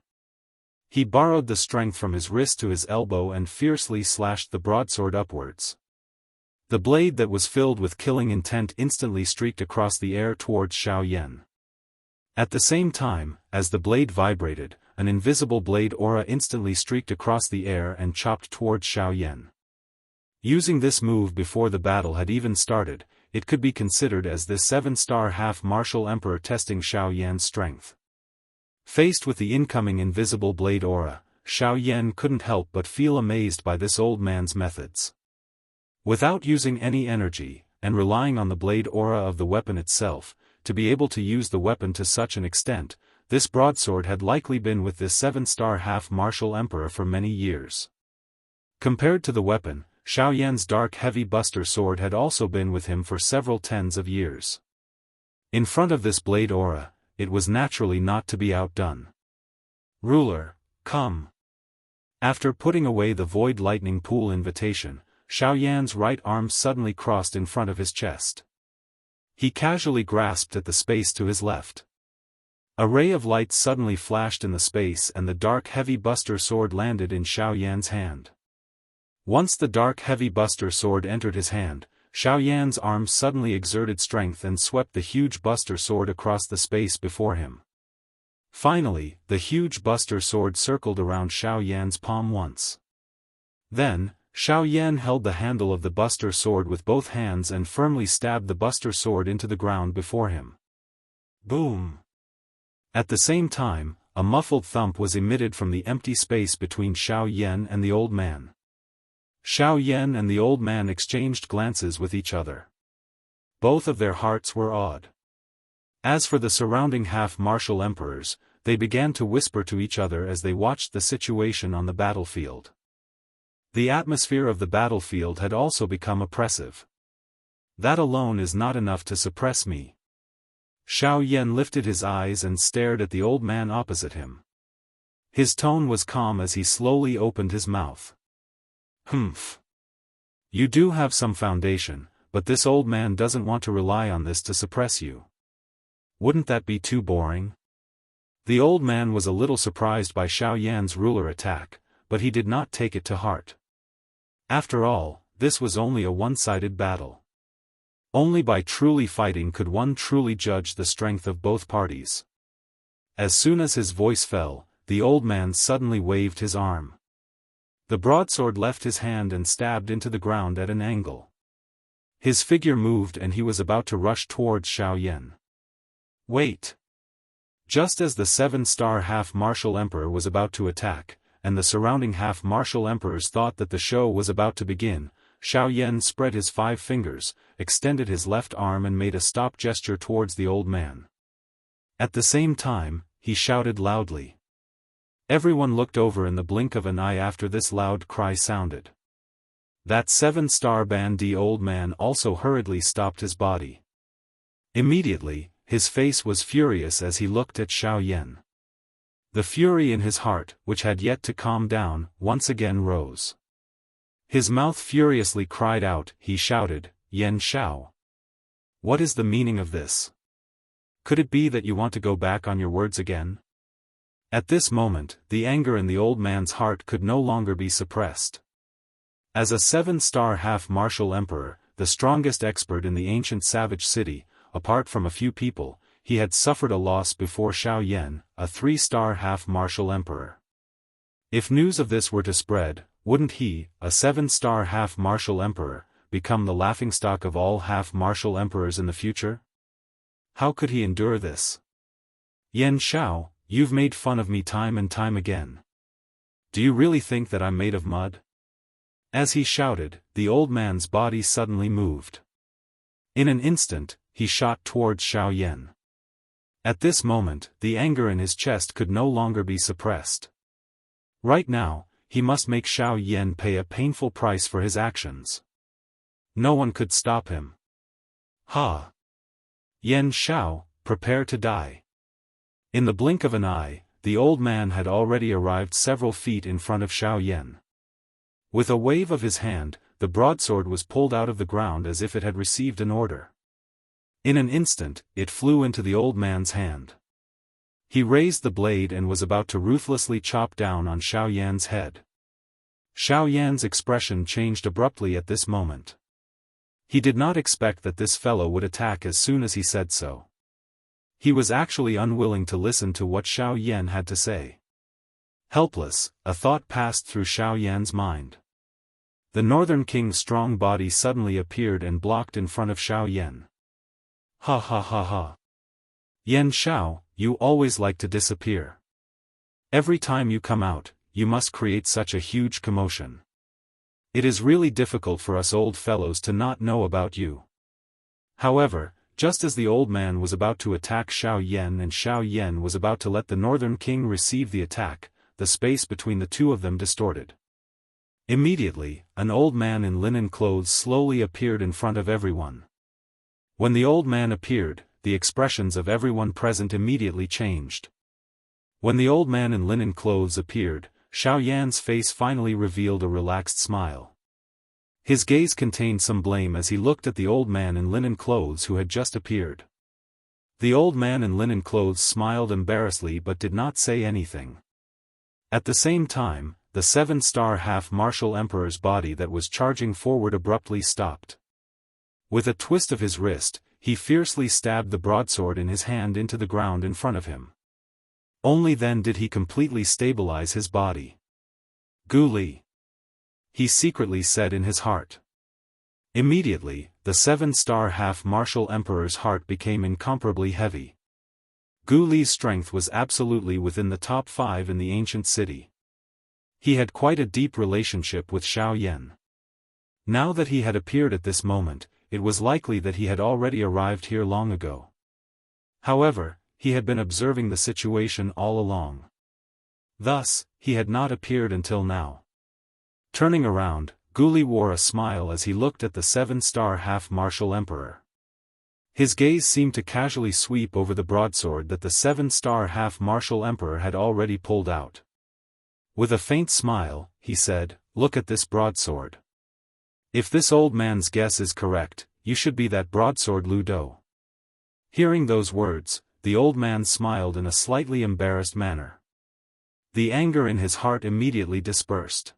He borrowed the strength from his wrist to his elbow and fiercely slashed the broadsword upwards. The blade that was filled with killing intent instantly streaked across the air towards Xiao Yan. At the same time, as the blade vibrated, an invisible blade aura instantly streaked across the air and chopped towards Xiao Yan. Using this move before the battle had even started, it could be considered as the 7-star half-martial emperor testing Xiao Yan's strength. Faced with the incoming invisible blade aura, Xiao Yan couldn't help but feel amazed by this old man's methods. Without using any energy, and relying on the blade aura of the weapon itself, to be able to use the weapon to such an extent, this broadsword had likely been with this 7-star half-martial emperor for many years. Compared to the weapon, Xiao Yan's dark heavy buster sword had also been with him for several tens of years. In front of this blade aura, it was naturally not to be outdone. "Ruler, come." After putting away the void lightning pool invitation, Xiao Yan's right arm suddenly crossed in front of his chest. He casually grasped at the space to his left. A ray of light suddenly flashed in the space and the dark heavy buster sword landed in Xiao Yan's hand. Once the dark heavy buster sword entered his hand, Xiao Yan's arm suddenly exerted strength and swept the huge buster sword across the space before him. Finally, the huge buster sword circled around Xiao Yan's palm once. Then, Xiao Yan held the handle of the buster sword with both hands and firmly stabbed the buster sword into the ground before him. Boom! At the same time, a muffled thump was emitted from the empty space between Xiao Yan and the old man. Xiao Yan and the old man exchanged glances with each other. Both of their hearts were awed. As for the surrounding half-martial emperors, they began to whisper to each other as they watched the situation on the battlefield. The atmosphere of the battlefield had also become oppressive. That alone is not enough to suppress me. Xiao Yan lifted his eyes and stared at the old man opposite him. His tone was calm as he slowly opened his mouth. "Humph. You do have some foundation, but this old man doesn't want to rely on this to suppress you. Wouldn't that be too boring?" The old man was a little surprised by Xiao Yan's ruler attack, but he did not take it to heart. After all, this was only a one-sided battle. Only by truly fighting could one truly judge the strength of both parties. As soon as his voice fell, the old man suddenly waved his arm. The broadsword left his hand and stabbed into the ground at an angle. His figure moved and he was about to rush towards Xiao Yan. Wait! Just as the 7-star half-martial emperor was about to attack, and the surrounding half-martial emperors thought that the show was about to begin, Xiao Yan spread his 5 fingers, extended his left arm and made a stop gesture towards the old man. At the same time, he shouted loudly. Everyone looked over in the blink of an eye after this loud cry sounded. That 7-star bandy old man also hurriedly stopped his body. Immediately, his face was furious as he looked at Xiao Yan. The fury in his heart, which had yet to calm down, once again rose. His mouth furiously cried out, he shouted, "Yan Xiao! What is the meaning of this? Could it be that you want to go back on your words again?" At this moment, the anger in the old man's heart could no longer be suppressed. As a 7-star half-martial emperor, the strongest expert in the ancient savage city, apart from a few people, he had suffered a loss before Xiao Yan, a 3-star half-martial emperor. If news of this were to spread, wouldn't he, a 7-star half-martial emperor, become the laughingstock of all half-martial emperors in the future? How could he endure this? Yan Shao, you've made fun of me time and time again. Do you really think that I'm made of mud? As he shouted, the old man's body suddenly moved. In an instant, he shot towards Xiao Yan. At this moment, the anger in his chest could no longer be suppressed. Right now, he must make Xiao Yan pay a painful price for his actions. No one could stop him. Ha! Yan Shao, prepare to die. In the blink of an eye, the old man had already arrived several feet in front of Xiao Yan. With a wave of his hand, the broadsword was pulled out of the ground as if it had received an order. In an instant, it flew into the old man's hand. He raised the blade and was about to ruthlessly chop down on Xiao Yan's head. Xiao Yan's expression changed abruptly at this moment. He did not expect that this fellow would attack as soon as he said so. He was actually unwilling to listen to what Xiao Yan had to say. Helpless, a thought passed through Xiao Yan's mind. The Northern King's strong body suddenly appeared and blocked in front of Xiao Yan. Ha ha ha ha. Yan Shao, you always like to disappear. Every time you come out, you must create such a huge commotion. It is really difficult for us old fellows to not know about you. However, just as the old man was about to attack Xiao Yan and Xiao Yan was about to let the Northern King receive the attack, the space between the two of them distorted. Immediately, an old man in linen clothes slowly appeared in front of everyone. When the old man appeared, the expressions of everyone present immediately changed. When the old man in linen clothes appeared, Xiao Yan's face finally revealed a relaxed smile. His gaze contained some blame as he looked at the old man in linen clothes who had just appeared. The old man in linen clothes smiled embarrassedly but did not say anything. At the same time, the 7-star half-martial emperor's body that was charging forward abruptly stopped. With a twist of his wrist, he fiercely stabbed the broadsword in his hand into the ground in front of him. Only then did he completely stabilize his body. Gu Li, he secretly said in his heart. Immediately, the 7-star half-martial emperor's heart became incomparably heavy. Gu Li's strength was absolutely within the top 5 in the ancient city. He had quite a deep relationship with Xiao Yan. Now that he had appeared at this moment, it was likely that he had already arrived here long ago. However, he had been observing the situation all along. Thus, he had not appeared until now. Turning around, Gu Li wore a smile as he looked at the 7-star half-martial emperor. His gaze seemed to casually sweep over the broadsword that the 7-star half-martial emperor had already pulled out. With a faint smile, he said, "Look at this broadsword. If this old man's guess is correct, you should be that broadsword Lu Do." Hearing those words, the old man smiled in a slightly embarrassed manner. The anger in his heart immediately dispersed.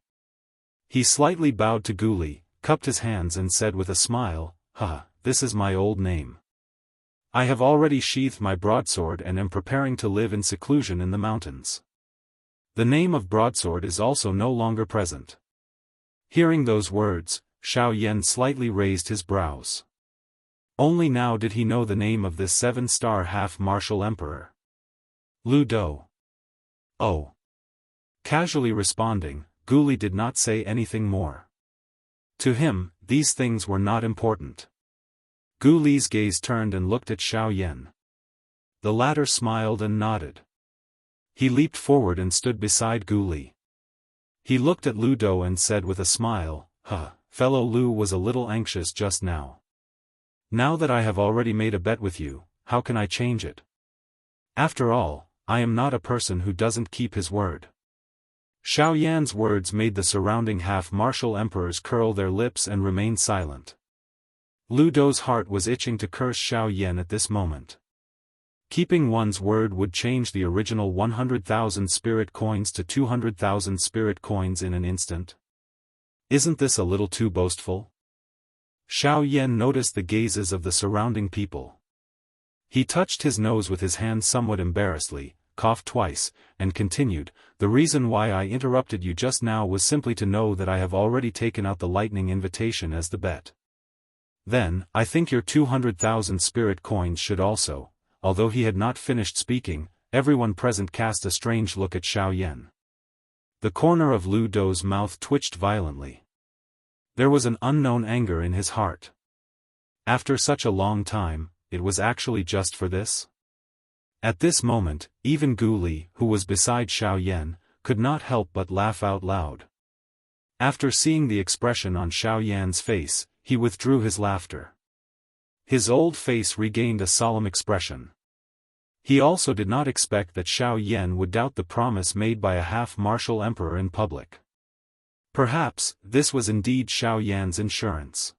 He slightly bowed to Gu Li, cupped his hands and said with a smile, this is my old name. I have already sheathed my broadsword and am preparing to live in seclusion in the mountains. The name of broadsword is also no longer present." Hearing those words, Xiao Yan slightly raised his brows. Only now did he know the name of this 7-star half-martial emperor. Lu Do. Oh. Casually responding, Gu Li did not say anything more. To him, these things were not important. Gu Li's gaze turned and looked at Xiao Yan. The latter smiled and nodded. He leaped forward and stood beside Gu Li. He looked at Lu Do and said with a smile, Fellow Lu was a little anxious just now. Now that I have already made a bet with you, how can I change it? After all, I am not a person who doesn't keep his word." Xiao Yan's words made the surrounding half-martial emperors curl their lips and remain silent. Lu Do's heart was itching to curse Xiao Yan at this moment. Keeping one's word would change the original 100,000 spirit coins to 200,000 spirit coins in an instant. Isn't this a little too boastful? Xiao Yan noticed the gazes of the surrounding people. He touched his nose with his hand somewhat embarrassedly, coughed twice, and continued, "The reason why I interrupted you just now was simply to know that I have already taken out the lightning invitation as the bet. Then, I think your 200,000 spirit coins should also. Although he had not finished speaking, everyone present cast a strange look at Xiao Yan. The corner of Lu Dou's mouth twitched violently. There was an unknown anger in his heart. After such a long time, it was actually just for this? At this moment, even Gu Li, who was beside Xiao Yan, could not help but laugh out loud. After seeing the expression on Xiao Yan's face, he withdrew his laughter. His old face regained a solemn expression. He also did not expect that Xiao Yan would doubt the promise made by a half-martial emperor in public. Perhaps, this was indeed Xiao Yan's insurance.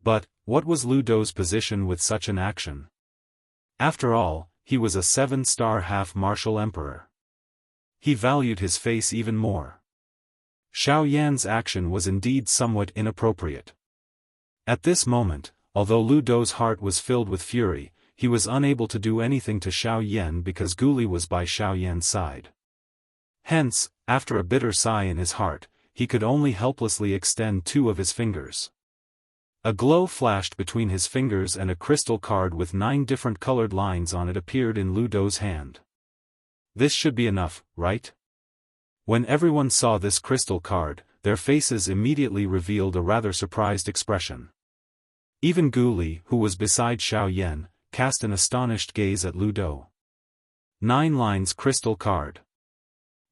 But, what was Lu Dou's position with such an action? After all, he was a 7-star half-martial emperor. He valued his face even more. Xiao Yan's action was indeed somewhat inappropriate. At this moment, although Lu Dou's heart was filled with fury, he was unable to do anything to Xiao Yan because Gu Li was by Xiao Yan's side. Hence, after a bitter sigh in his heart, he could only helplessly extend 2 of his fingers. A glow flashed between his fingers and a crystal card with 9 different colored lines on it appeared in Lu Dou's hand. This should be enough, right? When everyone saw this crystal card, their faces immediately revealed a rather surprised expression. Even Gu Li, who was beside Xiao Yan, cast an astonished gaze at Lu Dou. 9 lines crystal card.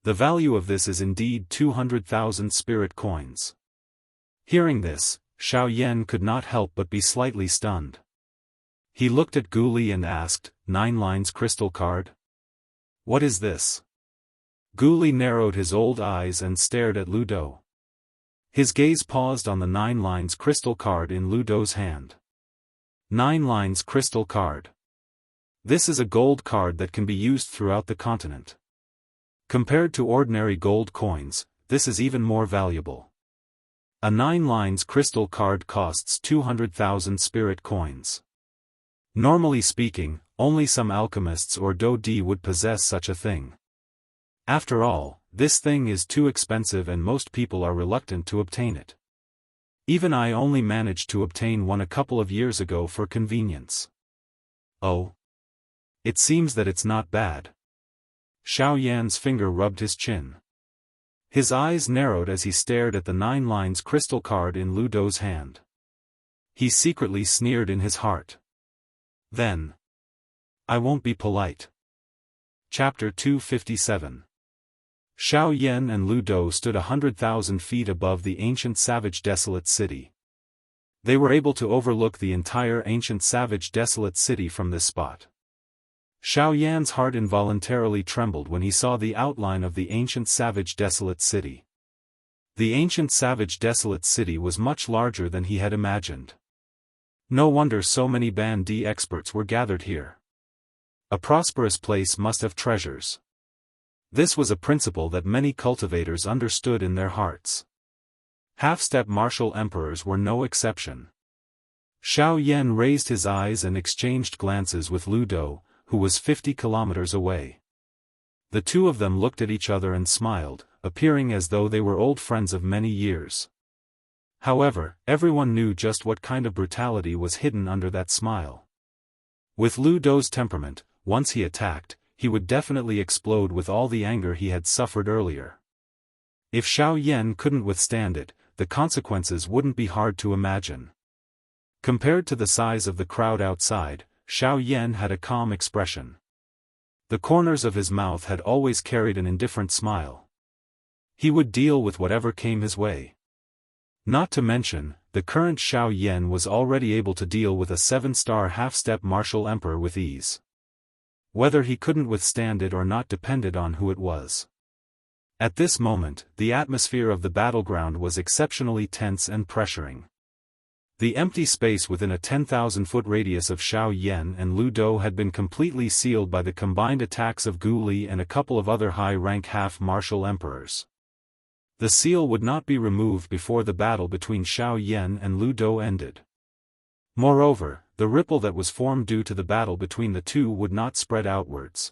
The value of this is indeed 200,000 spirit coins. Hearing this, Xiao Yan could not help but be slightly stunned. He looked at Gu Li and asked, 9 lines crystal card? What is this? Gu Li narrowed his old eyes and stared at Lu Dou. His gaze paused on the 9 lines crystal card in Lu Dou's hand. 9 lines crystal card. This is a gold card that can be used throughout the continent. Compared to ordinary gold coins, this is even more valuable. A 9 lines crystal card costs 200,000 spirit coins. Normally speaking, only some alchemists or Do-Di would possess such a thing. After all, this thing is too expensive and most people are reluctant to obtain it. Even I only managed to obtain one a couple of years ago for convenience. Oh. It seems that it's not bad. Xiao Yan's finger rubbed his chin. His eyes narrowed as he stared at the 9 lines crystal card in Lu Dou's hand. He secretly sneered in his heart. Then. I won't be polite. Chapter 257. Xiao Yan and Lu Dou stood 100,000 feet above the ancient savage desolate city. They were able to overlook the entire ancient savage desolate city from this spot. Xiao Yan's heart involuntarily trembled when he saw the outline of the ancient savage desolate city. The ancient savage desolate city was much larger than he had imagined. No wonder so many Ban-Di experts were gathered here. A prosperous place must have treasures. This was a principle that many cultivators understood in their hearts. Half-step martial emperors were no exception. Xiao Yan raised his eyes and exchanged glances with Lu Dou, who was 50 kilometers away. The two of them looked at each other and smiled, appearing as though they were old friends of many years. However, everyone knew just what kind of brutality was hidden under that smile. With Lu Dou's temperament, once he attacked, he would definitely explode with all the anger he had suffered earlier. If Xiao Yan couldn't withstand it, the consequences wouldn't be hard to imagine. Compared to the size of the crowd outside, Xiao Yan had a calm expression. The corners of his mouth had always carried an indifferent smile. He would deal with whatever came his way. Not to mention, the current Xiao Yan was already able to deal with a 7-star half-step martial emperor with ease. Whether he couldn't withstand it or not depended on who it was. At this moment, the atmosphere of the battleground was exceptionally tense and pressuring. The empty space within a 10,000-foot radius of Xiao Yan and Lu Dou had been completely sealed by the combined attacks of Gu Li and a couple of other high-rank half-martial emperors. The seal would not be removed before the battle between Xiao Yan and Lu Dou ended. Moreover, the ripple that was formed due to the battle between the two would not spread outwards.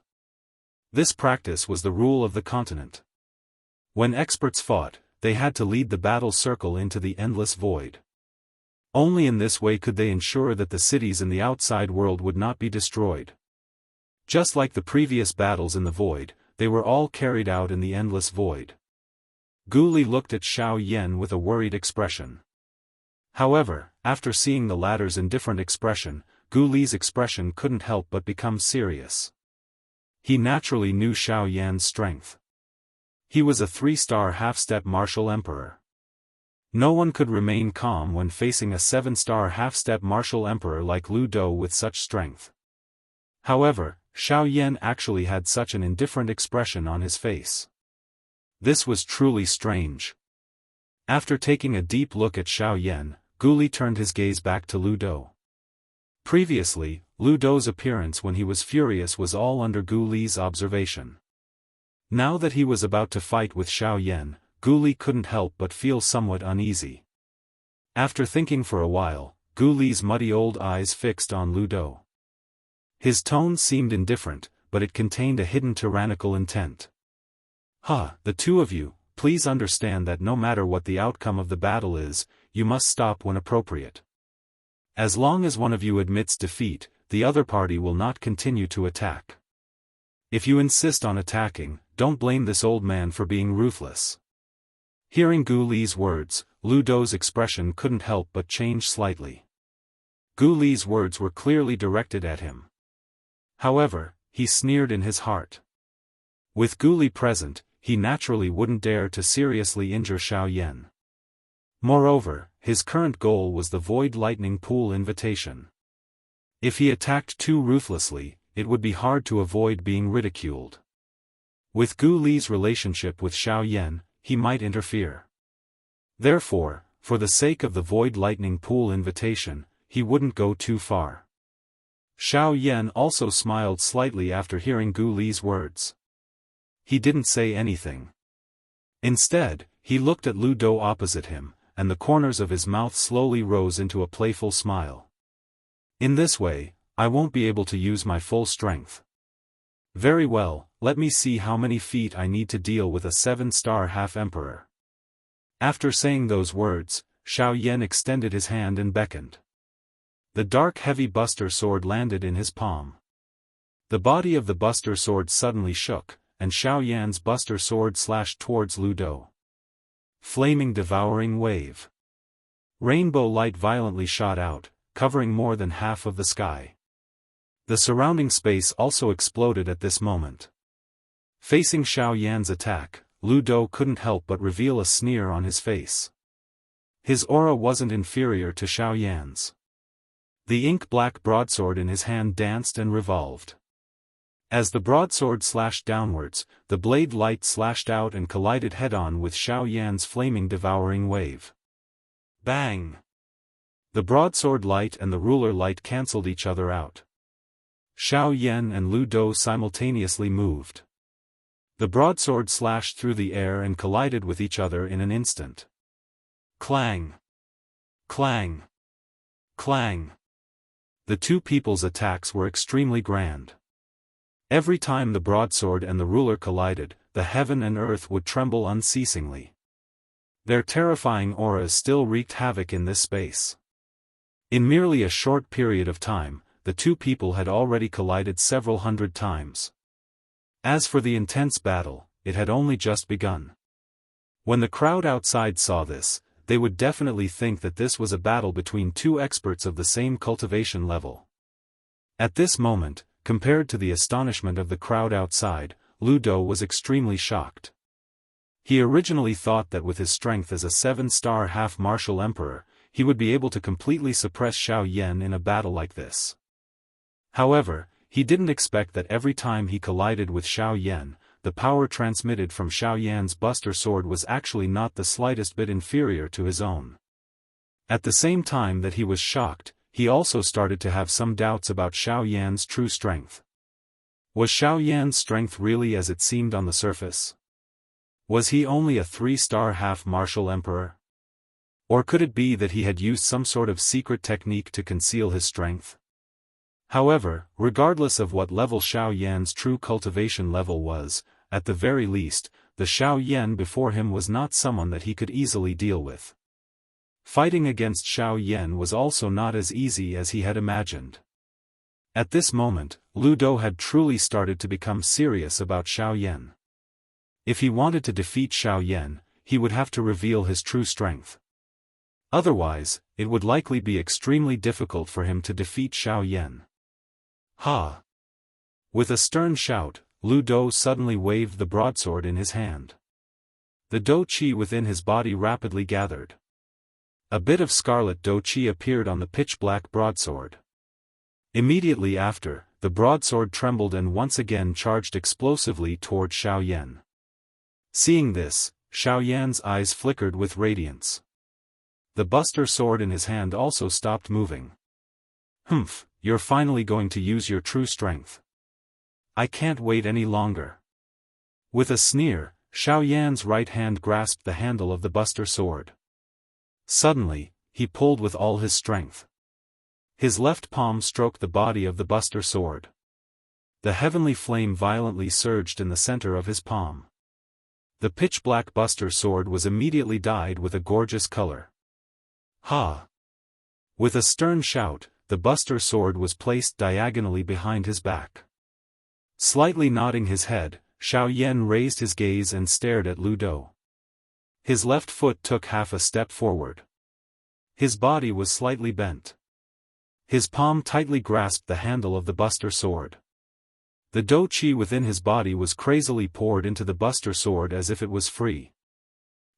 This practice was the rule of the continent. When experts fought, they had to lead the battle circle into the endless void. Only in this way could they ensure that the cities in the outside world would not be destroyed. Just like the previous battles in the void, they were all carried out in the endless void. Gu Li looked at Xiao Yan with a worried expression. However, after seeing the latter's indifferent expression, Gu Li's expression couldn't help but become serious. He naturally knew Xiao Yan's strength. He was a 3-star half-step martial emperor. No one could remain calm when facing a 7-star half-step martial emperor like Lu Dou with such strength. However, Xiao Yan actually had such an indifferent expression on his face. This was truly strange. After taking a deep look at Xiao Yan, Gu Li turned his gaze back to Lu Dou. Previously, Lu Dou's appearance when he was furious was all under Gu Li's observation. Now that he was about to fight with Xiao Yan, Gu Li couldn't help but feel somewhat uneasy. After thinking for a while, Gu Li's muddy old eyes fixed on Lu Dou. His tone seemed indifferent, but it contained a hidden tyrannical intent. The two of you, please understand that no matter what the outcome of the battle is, you must stop when appropriate. As long as one of you admits defeat, the other party will not continue to attack. If you insist on attacking, don't blame this old man for being ruthless. Hearing Gu Li's words, Lu Dou's expression couldn't help but change slightly. Gu Li's words were clearly directed at him. However, he sneered in his heart. With Gu Li present, he naturally wouldn't dare to seriously injure Xiao Yan. Moreover, his current goal was the Void Lightning Pool invitation. If he attacked too ruthlessly, it would be hard to avoid being ridiculed. With Gu Li's relationship with Xiao Yan, he might interfere. Therefore, for the sake of the Void Lightning Pool invitation, he wouldn't go too far. Xiao Yan also smiled slightly after hearing Gu Li's words. He didn't say anything. Instead, he looked at Lu Dou opposite him, and the corners of his mouth slowly rose into a playful smile. In this way, I won't be able to use my full strength. Very well, let me see how many feet I need to deal with a 7-star half-emperor. After saying those words, Xiao Yan extended his hand and beckoned. The dark heavy buster sword landed in his palm. The body of the buster sword suddenly shook, and Xiao Yan's buster sword slashed towards Lu Dou. Flaming devouring wave. Rainbow light violently shot out, covering more than half of the sky. The surrounding space also exploded at this moment. Facing Xiao Yan's attack, Lu Dou couldn't help but reveal a sneer on his face. His aura wasn't inferior to Xiao Yan's. The ink-black broadsword in his hand danced and revolved. As the broadsword slashed downwards, the blade light slashed out and collided head-on with Xiao Yan's flaming devouring wave. Bang! The broadsword light and the ruler light cancelled each other out. Xiao Yan and Lu Dou simultaneously moved. The broadsword slashed through the air and collided with each other in an instant. Clang! Clang! Clang! The two people's attacks were extremely grand. Every time the broadsword and the ruler collided, the heaven and earth would tremble unceasingly. Their terrifying auras still wreaked havoc in this space. In merely a short period of time, the two people had already collided several hundred times. As for the intense battle, it had only just begun. When the crowd outside saw this, they would definitely think that this was a battle between two experts of the same cultivation level. At this moment, compared to the astonishment of the crowd outside, Lu Dou was extremely shocked. He originally thought that with his strength as a 7-star half-martial emperor, he would be able to completely suppress Xiao Yan in a battle like this. However, he didn't expect that every time he collided with Xiao Yan, the power transmitted from Xiao Yan's buster sword was actually not the slightest bit inferior to his own. At the same time that he was shocked, he also started to have some doubts about Xiao Yan's true strength. Was Xiao Yan's strength really as it seemed on the surface? Was he only a 3-star half-martial emperor? Or could it be that he had used some sort of secret technique to conceal his strength? However, regardless of what level Xiao Yan's true cultivation level was, at the very least, the Xiao Yan before him was not someone that he could easily deal with. Fighting against Xiao Yan was also not as easy as he had imagined. At this moment, Lu Dou had truly started to become serious about Xiao Yan. If he wanted to defeat Xiao Yan, he would have to reveal his true strength. Otherwise, it would likely be extremely difficult for him to defeat Xiao Yan. Ha! With a stern shout, Lu Dou suddenly waved the broadsword in his hand. The Dou Qi within his body rapidly gathered. A bit of scarlet Dou Qi appeared on the pitch-black broadsword. Immediately after, the broadsword trembled and once again charged explosively toward Xiao Yan. Seeing this, Xiao Yan's eyes flickered with radiance. The buster sword in his hand also stopped moving. Humph, you're finally going to use your true strength. I can't wait any longer. With a sneer, Xiao Yan's right hand grasped the handle of the buster sword. Suddenly, he pulled with all his strength. His left palm stroked the body of the buster sword. The heavenly flame violently surged in the center of his palm. The pitch-black buster sword was immediately dyed with a gorgeous color. Ha! With a stern shout, the buster sword was placed diagonally behind his back. Slightly nodding his head, Xiao Yan raised his gaze and stared at Lu Dou. His left foot took half a step forward. His body was slightly bent. His palm tightly grasped the handle of the buster sword. The Dou Qi within his body was crazily poured into the buster sword as if it was free.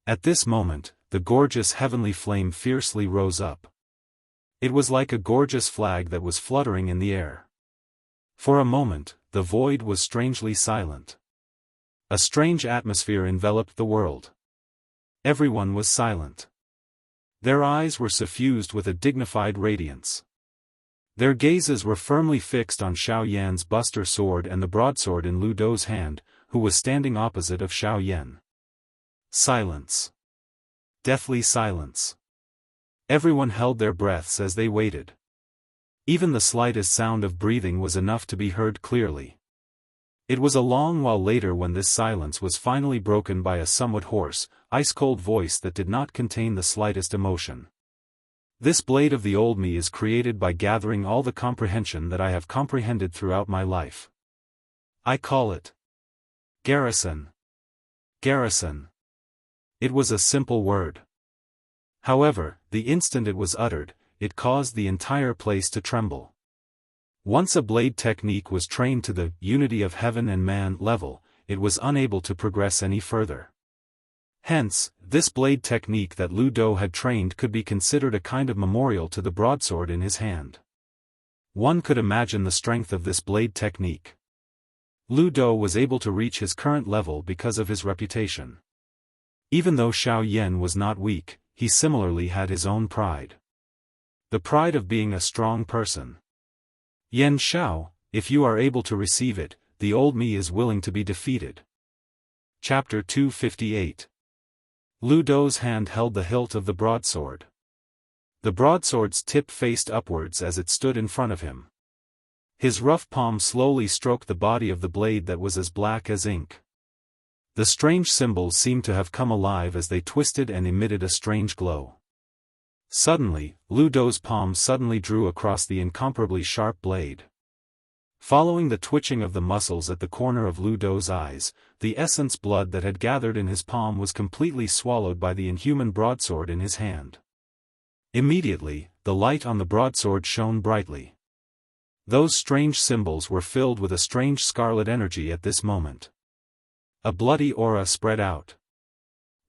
At this moment, the gorgeous heavenly flame fiercely rose up. It was like a gorgeous flag that was fluttering in the air. For a moment, the void was strangely silent. A strange atmosphere enveloped the world. Everyone was silent. Their eyes were suffused with a dignified radiance. Their gazes were firmly fixed on Xiao Yan's buster sword and the broadsword in Lu Dou's hand, who was standing opposite of Xiao Yan. Silence. Deathly silence. Everyone held their breaths as they waited. Even the slightest sound of breathing was enough to be heard clearly. It was a long while later when this silence was finally broken by a somewhat hoarse, ice-cold voice that did not contain the slightest emotion. This blade of the old me is created by gathering all the comprehension that I have comprehended throughout my life. I call it garrison. Garrison. It was a simple word. However, the instant it was uttered, it caused the entire place to tremble. Once a blade technique was trained to the unity of heaven and man level, it was unable to progress any further. Hence, this blade technique that Lu Dou had trained could be considered a kind of memorial to the broadsword in his hand. One could imagine the strength of this blade technique. Lu Dou was able to reach his current level because of his reputation. Even though Xiao Yan was not weak, he similarly had his own pride. The pride of being a strong person. Yan Xiao, if you are able to receive it, the old me is willing to be defeated. Chapter 258. Lu Dou's hand held the hilt of the broadsword. The broadsword's tip faced upwards as it stood in front of him. His rough palm slowly stroked the body of the blade that was as black as ink. The strange symbols seemed to have come alive as they twisted and emitted a strange glow. Suddenly, Lu Dou's palm suddenly drew across the incomparably sharp blade. Following the twitching of the muscles at the corner of Lu Dou's eyes, the essence blood that had gathered in his palm was completely swallowed by the inhuman broadsword in his hand. Immediately, the light on the broadsword shone brightly. Those strange symbols were filled with a strange scarlet energy at this moment. A bloody aura spread out.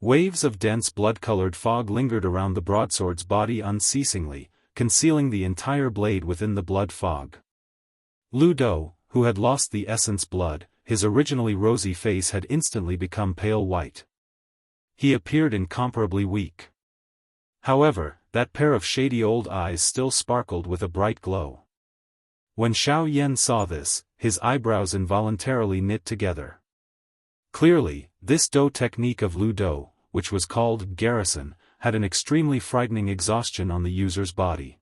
Waves of dense blood-colored fog lingered around the broadsword's body unceasingly, concealing the entire blade within the blood fog. Lu Dou, who had lost the essence blood, his originally rosy face had instantly become pale white. He appeared incomparably weak. However, that pair of shady old eyes still sparkled with a bright glow. When Xiao Yan saw this, his eyebrows involuntarily knit together. Clearly, this Dou technique of Lu Dou, which was called garrison, had an extremely frightening exhaustion on the user's body.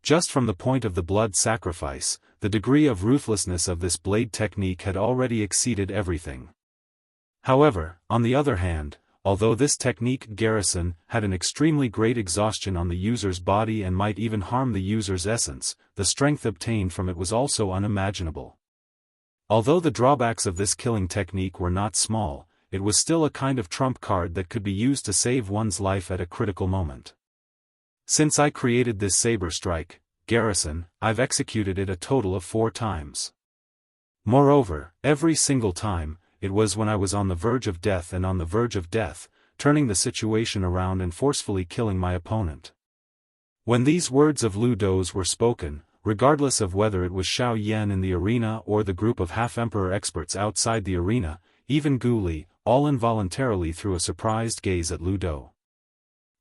Just from the point of the blood sacrifice, the degree of ruthlessness of this blade technique had already exceeded everything. However, on the other hand, although this technique garrison had an extremely great exhaustion on the user's body and might even harm the user's essence, the strength obtained from it was also unimaginable. Although the drawbacks of this killing technique were not small, it was still a kind of trump card that could be used to save one's life at a critical moment. Since I created this saber strike garrison, I've executed it a total of 4 times. Moreover, every single time, it was when I was on the verge of death and on the verge of death, turning the situation around and forcefully killing my opponent. When these words of Lu Dou's were spoken, regardless of whether it was Xiao Yan in the arena or the group of half-emperor experts outside the arena, even Gu Li, all involuntarily threw a surprised gaze at Lu Dou.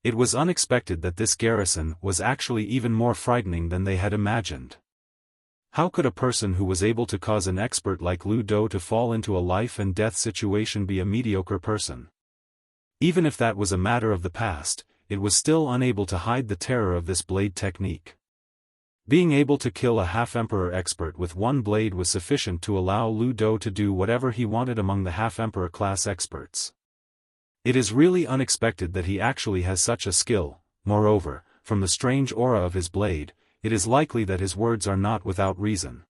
It was unexpected that this garrison was actually even more frightening than they had imagined. How could a person who was able to cause an expert like Lu Dou to fall into a life-and-death situation be a mediocre person? Even if that was a matter of the past, it was still unable to hide the terror of this blade technique. Being able to kill a half-emperor expert with one blade was sufficient to allow Lu Dou to do whatever he wanted among the half-emperor class experts. It is really unexpected that he actually has such a skill. Moreover, from the strange aura of his blade, it is likely that his words are not without reason.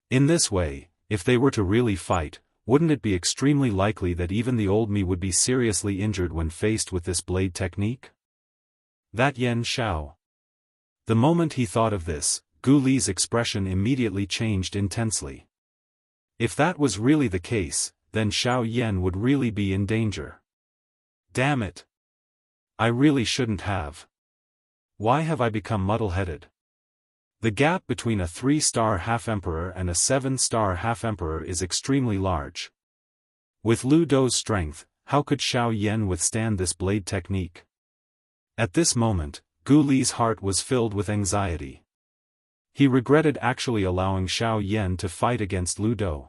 In this way, if they were to really fight, wouldn't it be extremely likely that even the old me would be seriously injured when faced with this blade technique? That Yan Xiao. The moment he thought of this, Gu Li's expression immediately changed intensely. If that was really the case, then Xiao Yan would really be in danger. Damn it! I really shouldn't have. Why have I become muddle-headed? The gap between a 3-star half-emperor and a 7-star half-emperor is extremely large. With Lu Dou's strength, how could Xiao Yan withstand this blade technique? At this moment, Gu Li's heart was filled with anxiety. He regretted actually allowing Xiao Yan to fight against Lu Dou.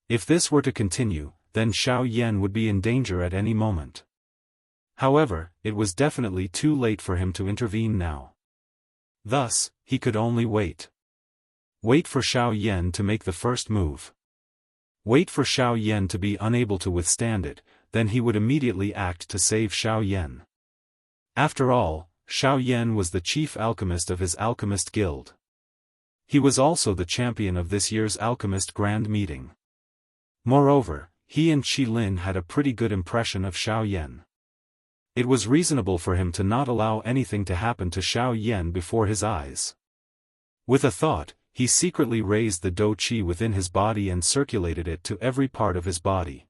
If this were to continue, then Xiao Yan would be in danger at any moment. However, it was definitely too late for him to intervene now. Thus, he could only wait. Wait for Xiao Yan to make the first move. Wait for Xiao Yan to be unable to withstand it, then he would immediately act to save Xiao Yan. After all, Xiao Yan was the chief alchemist of his alchemist guild. He was also the champion of this year's alchemist grand meeting. Moreover, he and Qi Lin had a pretty good impression of Xiao Yan. It was reasonable for him to not allow anything to happen to Xiao Yan before his eyes. With a thought, he secretly raised the Dou Qi within his body and circulated it to every part of his body.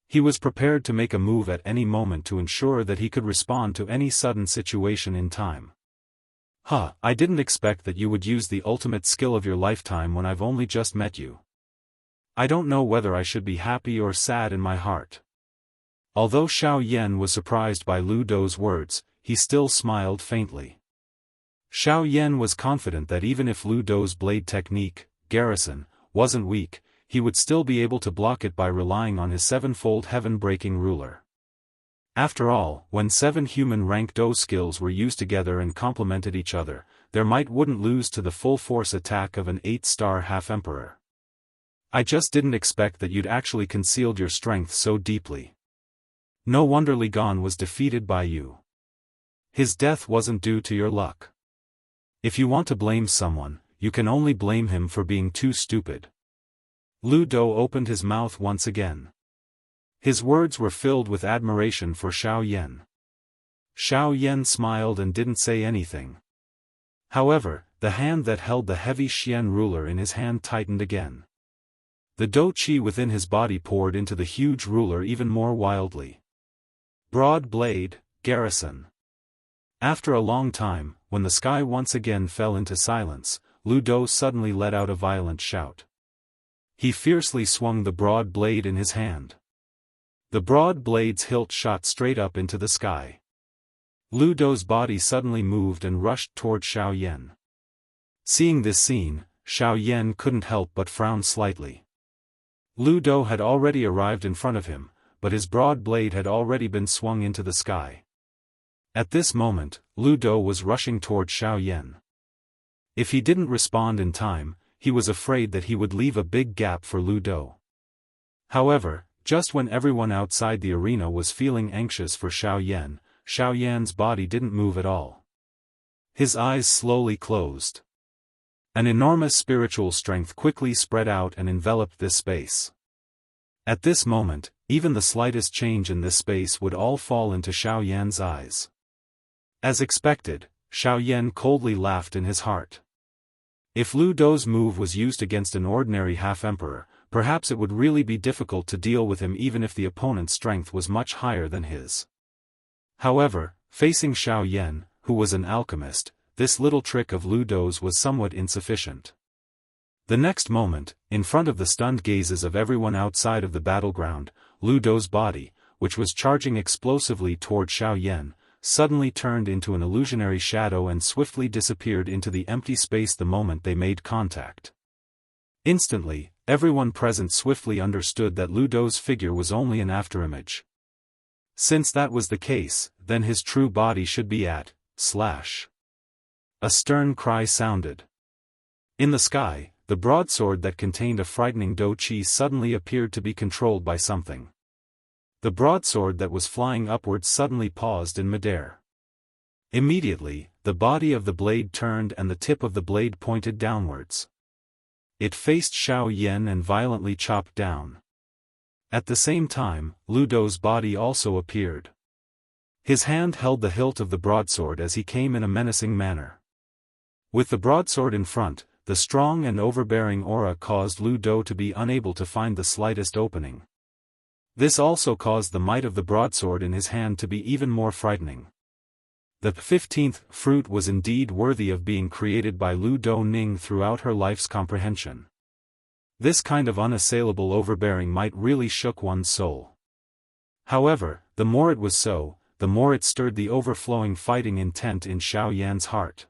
He was prepared to make a move at any moment to ensure that he could respond to any sudden situation in time. I didn't expect that you would use the ultimate skill of your lifetime when I've only just met you. I don't know whether I should be happy or sad in my heart. Although Xiao Yan was surprised by Lu Dou's words, he still smiled faintly. Xiao Yan was confident that even if Lu Dou's blade technique, garrison, wasn't weak, he would still be able to block it by relying on his 7-fold heaven-breaking ruler. After all, when 7 human-rank Dou skills were used together and complemented each other, their might wouldn't lose to the full-force attack of an 8-star half-emperor. I just didn't expect that you'd actually concealed your strength so deeply. No wonder Li Gan was defeated by you. His death wasn't due to your luck. If you want to blame someone, you can only blame him for being too stupid. Lu Dou opened his mouth once again. His words were filled with admiration for Xiao Yan. Xiao Yan smiled and didn't say anything. However, the hand that held the heavy Xian ruler in his hand tightened again. The Dou Qi within his body poured into the huge ruler even more wildly. Broad blade, garrison. After a long time, when the sky once again fell into silence, Lu Dou suddenly let out a violent shout. He fiercely swung the broad blade in his hand. The broad blade's hilt shot straight up into the sky. Lu Dou's body suddenly moved and rushed toward Xiao Yan. Seeing this scene, Xiao Yan couldn't help but frown slightly. Lu Dou had already arrived in front of him, but his broad blade had already been swung into the sky. At this moment, Lu Dou was rushing toward Xiao Yan. If he didn't respond in time, he was afraid that he would leave a big gap for Lu Dou. However, just when everyone outside the arena was feeling anxious for Xiao Yan's body didn't move at all. His eyes slowly closed. An enormous spiritual strength quickly spread out and enveloped this space. At this moment, even the slightest change in this space would all fall into Xiao Yan's eyes. As expected, Xiao Yan coldly laughed in his heart. If Lu Dou's move was used against an ordinary half-emperor, perhaps it would really be difficult to deal with him even if the opponent's strength was much higher than his. However, facing Xiao Yan, who was an alchemist, this little trick of Lu Dou's was somewhat insufficient. The next moment, in front of the stunned gazes of everyone outside of the battleground, Lu Dou's body, which was charging explosively toward Xiao Yan, suddenly turned into an illusionary shadow and swiftly disappeared into the empty space the moment they made contact. Instantly, everyone present swiftly understood that Lu Dou's figure was only an afterimage. Since that was the case, then his true body should be at / A stern cry sounded. In the sky, the broadsword that contained a frightening dou qi suddenly appeared to be controlled by something. The broadsword that was flying upwards suddenly paused in midair. Immediately, the body of the blade turned and the tip of the blade pointed downwards. It faced Xiao Yan and violently chopped down. At the same time, Lu Dou's body also appeared. His hand held the hilt of the broadsword as he came in a menacing manner. With the broadsword in front, the strong and overbearing aura caused Lu Dou to be unable to find the slightest opening. This also caused the might of the broadsword in his hand to be even more frightening. The 15th fruit was indeed worthy of being created by Lu Dou Ning throughout her life's comprehension. This kind of unassailable overbearing might really shook one's soul. However, the more it was so, the more it stirred the overflowing fighting intent in Xiao Yan's heart.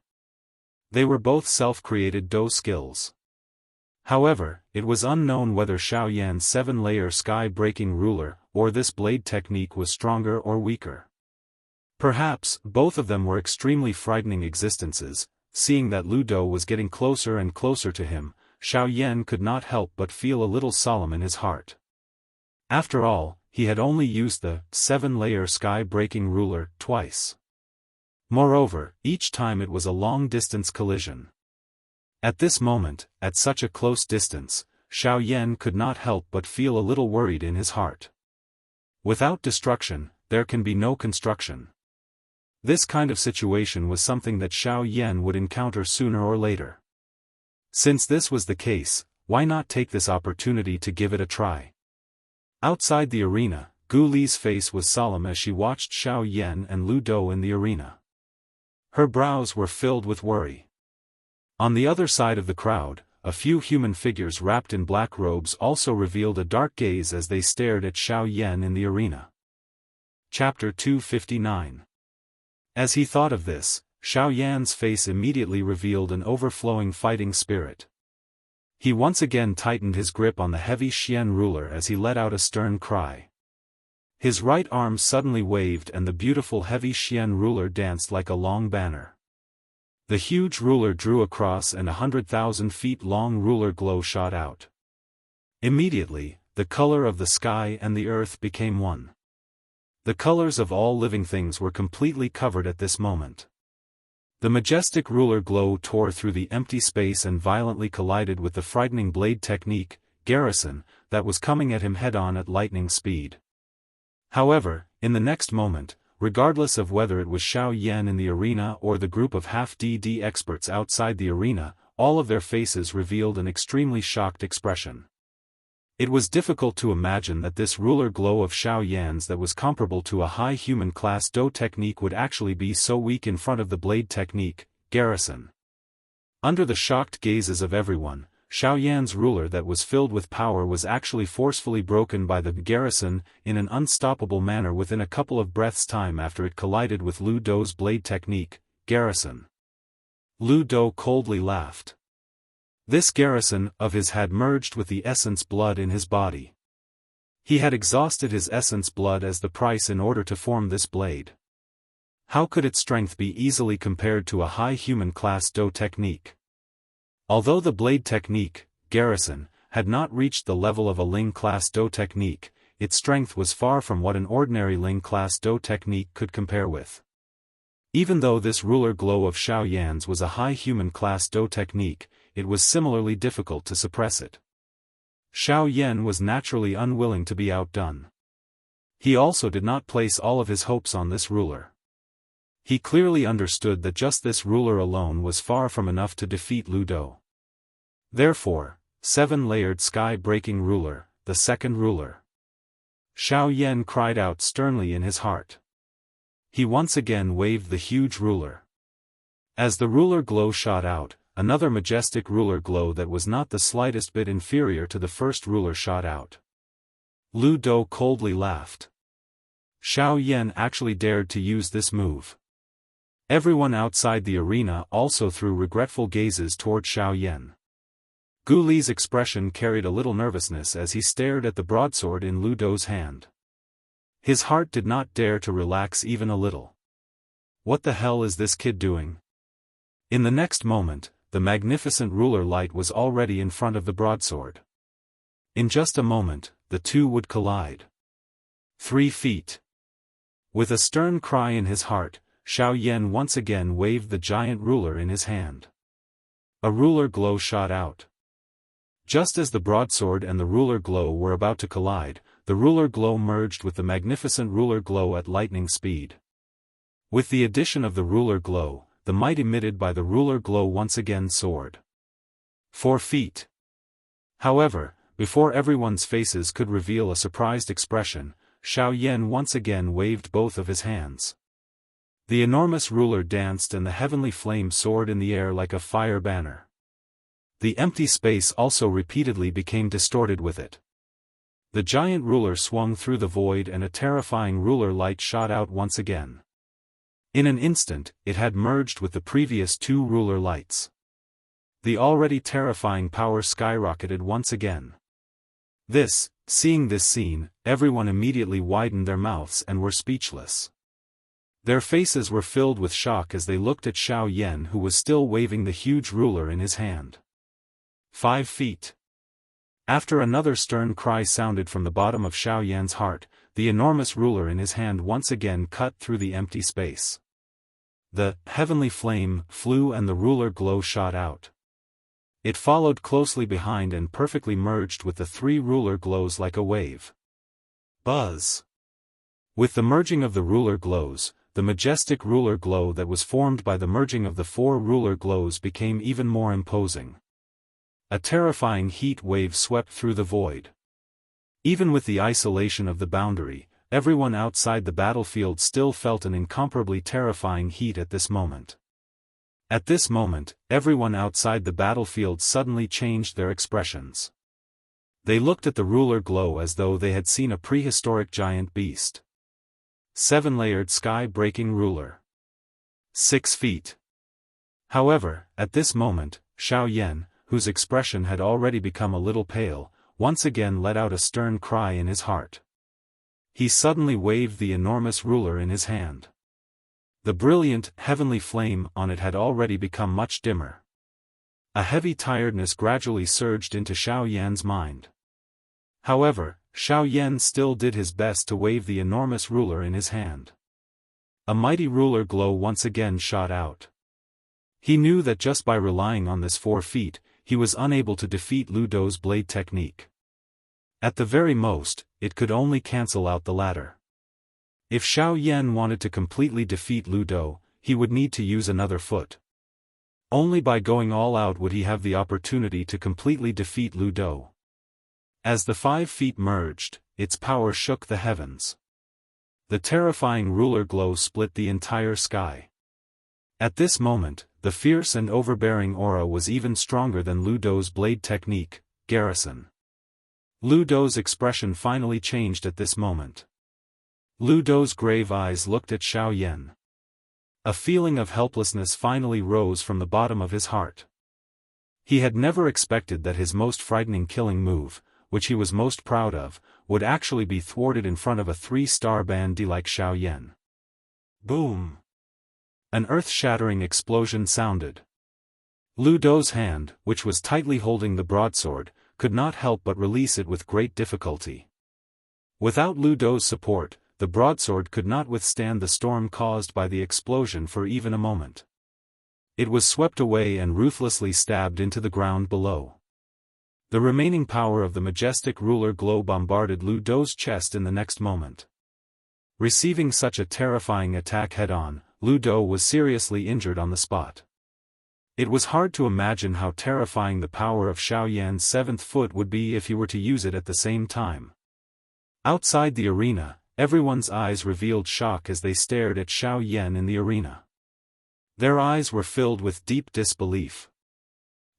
They were both self-created Dou skills. However, it was unknown whether Xiao Yan's 7-layer sky-breaking ruler, or this blade technique was stronger or weaker. Perhaps, both of them were extremely frightening existences. Seeing that Lu Dou was getting closer and closer to him, Xiao Yan could not help but feel a little solemn in his heart. After all, he had only used the 7-layer sky-breaking ruler twice. Moreover, each time it was a long-distance collision. At this moment, at such a close distance, Xiao Yan could not help but feel a little worried in his heart. Without destruction, there can be no construction. This kind of situation was something that Xiao Yan would encounter sooner or later. Since this was the case, why not take this opportunity to give it a try? Outside the arena, Gu Li's face was solemn as she watched Xiao Yan and Lu Dou in the arena. Her brows were filled with worry. On the other side of the crowd, a few human figures wrapped in black robes also revealed a dark gaze as they stared at Xiao Yan in the arena. Chapter 259. As he thought of this, Xiao Yan's face immediately revealed an overflowing fighting spirit. He once again tightened his grip on the heavy Xian ruler as he let out a stern cry. His right arm suddenly waved and the beautiful heavy Xian ruler danced like a long banner. The huge ruler drew across and 100,000 feet long ruler glow shot out. Immediately, the color of the sky and the earth became one. The colors of all living things were completely covered at this moment. The majestic ruler glow tore through the empty space and violently collided with the frightening blade technique, Garrison, that was coming at him head-on at lightning speed. However, in the next moment, regardless of whether it was Xiao Yan in the arena or the group of half-DD experts outside the arena, all of their faces revealed an extremely shocked expression. It was difficult to imagine that this ruler glow of Xiao Yan's that was comparable to a high human class Dou technique would actually be so weak in front of the blade technique, Garrison. Under the shocked gazes of everyone, Xiao Yan's ruler that was filled with power was actually forcefully broken by the Garrison in an unstoppable manner within a couple of breaths' time after it collided with Lu Dou's blade technique, Garrison. Lu Dou coldly laughed. This Garrison of his had merged with the essence blood in his body. He had exhausted his essence blood as the price in order to form this blade. How could its strength be easily compared to a high human class Dou technique? Although the blade technique, Garrison, had not reached the level of a Ling class Dou technique, its strength was far from what an ordinary Ling-class Do technique could compare with. Even though this ruler glow of Xiao Yan's was a high human-class Do technique, it was similarly difficult to suppress it. Xiao Yan was naturally unwilling to be outdone. He also did not place all of his hopes on this ruler. He clearly understood that just this ruler alone was far from enough to defeat Lu Do. Therefore, 7-layered sky-breaking ruler, the second ruler. Xiao Yan cried out sternly in his heart. He once again waved the huge ruler. As the ruler glow shot out, another majestic ruler glow that was not the slightest bit inferior to the first ruler shot out. Lu Do coldly laughed. Xiao Yan actually dared to use this move. Everyone outside the arena also threw regretful gazes toward Xiao Yan. Gu Li's expression carried a little nervousness as he stared at the broadsword in Lu Do's hand. His heart did not dare to relax even a little. What the hell is this kid doing? In the next moment, the magnificent ruler light was already in front of the broadsword. In just a moment, the two would collide. 3 feet. With a stern cry in his heart, Xiao Yan once again waved the giant ruler in his hand. A ruler glow shot out. Just as the broadsword and the ruler glow were about to collide, the ruler glow merged with the magnificent ruler glow at lightning speed. With the addition of the ruler glow, the might emitted by the ruler glow once again soared. 4 feet. However, before everyone's faces could reveal a surprised expression, Xiao Yan once again waved both of his hands. The enormous ruler danced and the heavenly flame soared in the air like a fire banner. The empty space also repeatedly became distorted with it. The giant ruler swung through the void and a terrifying ruler light shot out once again. In an instant, it had merged with the previous 2 ruler lights. The already terrifying power skyrocketed once again. Seeing this scene, everyone immediately widened their mouths and were speechless. Their faces were filled with shock as they looked at Xiao Yan, who was still waving the huge ruler in his hand. 5 feet. After another stern cry sounded from the bottom of Xiao Yan's heart, the enormous ruler in his hand once again cut through the empty space. The heavenly flame flew and the ruler glow shot out. It followed closely behind and perfectly merged with the 3 ruler glows like a wave. Buzz. With the merging of the ruler glows, the majestic ruler glow that was formed by the merging of the 4 ruler glows became even more imposing. A terrifying heat wave swept through the void. Even with the isolation of the boundary, everyone outside the battlefield still felt an incomparably terrifying heat at this moment. At this moment, everyone outside the battlefield suddenly changed their expressions. They looked at the ruler glow as though they had seen a prehistoric giant beast. 7-layered sky-breaking ruler. 6 feet. However, at this moment, Xiao Yan, whose expression had already become a little pale, once again let out a stern cry in his heart. He suddenly waved the enormous ruler in his hand. The brilliant, heavenly flame on it had already become much dimmer. A heavy tiredness gradually surged into Xiao Yan's mind. However, Xiao Yan still did his best to wave the enormous ruler in his hand. A mighty ruler glow once again shot out. He knew that just by relying on this 4 feet, he was unable to defeat Lu Do's blade technique. At the very most, it could only cancel out the latter. If Xiao Yan wanted to completely defeat Lu Do, he would need to use another foot. Only by going all out would he have the opportunity to completely defeat Lu Do. As the 5 feet merged, its power shook the heavens. The terrifying ruler glow split the entire sky. At this moment, the fierce and overbearing aura was even stronger than Lu Do's blade technique, Garrison. Lu Do's expression finally changed at this moment. Lu Do's grave eyes looked at Xiao Yan. A feeling of helplessness finally rose from the bottom of his heart. He had never expected that his most frightening killing move, which he was most proud of, would actually be thwarted in front of a 3-star bandit like Xiao Yan. Boom! An earth-shattering explosion sounded. Lu Do's hand, which was tightly holding the broadsword, could not help but release it with great difficulty. Without Lu Dou's support, the broadsword could not withstand the storm caused by the explosion for even a moment. It was swept away and ruthlessly stabbed into the ground below. The remaining power of the majestic ruler glow bombarded Lu Dou's chest in the next moment. Receiving such a terrifying attack head-on, Lu Dou was seriously injured on the spot. It was hard to imagine how terrifying the power of Xiao Yan's seventh foot would be if he were to use it at the same time. Outside the arena, everyone's eyes revealed shock as they stared at Xiao Yan in the arena. Their eyes were filled with deep disbelief.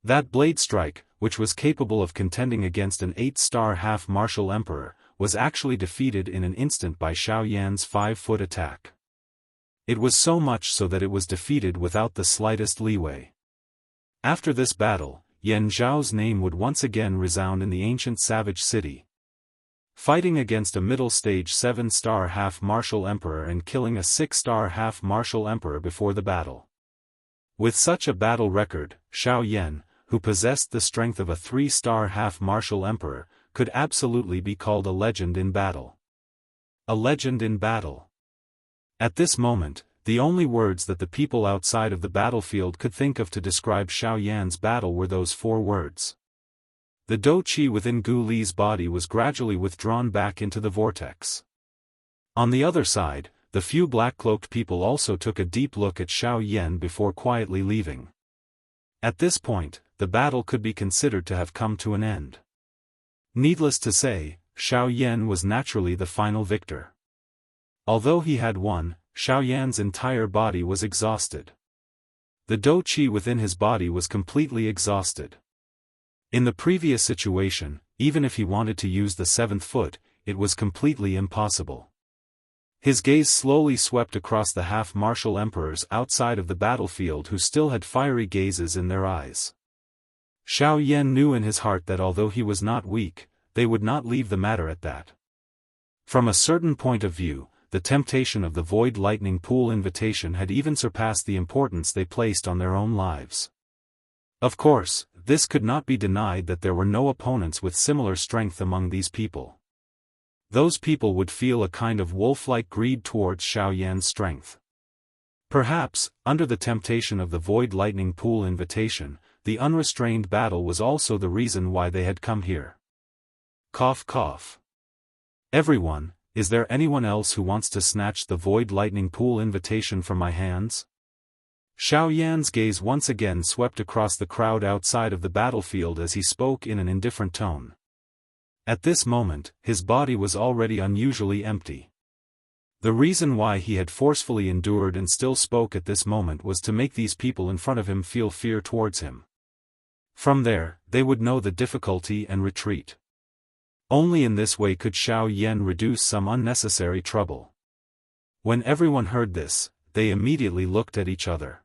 That blade strike, which was capable of contending against an 8-star half-martial emperor, was actually defeated in an instant by Xiao Yan's 5-foot attack. It was so much so that it was defeated without the slightest leeway. After this battle, Yan Zhao's name would once again resound in the ancient savage city. Fighting against a middle-stage 7-star half-martial emperor and killing a 6-star half-martial emperor before the battle. With such a battle record, Xiao Yan, who possessed the strength of a 3-star half-martial emperor, could absolutely be called a legend in battle. A legend in battle. At this moment, the only words that the people outside of the battlefield could think of to describe Xiao Yan's battle were those 4 words. The dou qi within Gu Li's body was gradually withdrawn back into the vortex. On the other side, the few black-cloaked people also took a deep look at Xiao Yan before quietly leaving. At this point, the battle could be considered to have come to an end. Needless to say, Xiao Yan was naturally the final victor. Although he had won, Xiao Yan's entire body was exhausted. The dou qi within his body was completely exhausted. In the previous situation, even if he wanted to use the 7th foot, it was completely impossible. His gaze slowly swept across the half-martial emperors outside of the battlefield who still had fiery gazes in their eyes. Xiao Yan knew in his heart that although he was not weak, they would not leave the matter at that. From a certain point of view, the temptation of the Void Lightning Pool invitation had even surpassed the importance they placed on their own lives. Of course, this could not be denied that there were no opponents with similar strength among these people. Those people would feel a kind of wolf-like greed towards Xiao Yan's strength. Perhaps, under the temptation of the Void Lightning Pool invitation, the unrestrained battle was also the reason why they had come here. Cough cough. Everyone, is there anyone else who wants to snatch the Void Lightning Pool invitation from my hands? Xiao Yan's gaze once again swept across the crowd outside of the battlefield as he spoke in an indifferent tone. At this moment, his body was already unusually empty. The reason why he had forcefully endured and still spoke at this moment was to make these people in front of him feel fear towards him. From there, they would know the difficulty and retreat. Only in this way could Xiao Yan reduce some unnecessary trouble. When everyone heard this, they immediately looked at each other.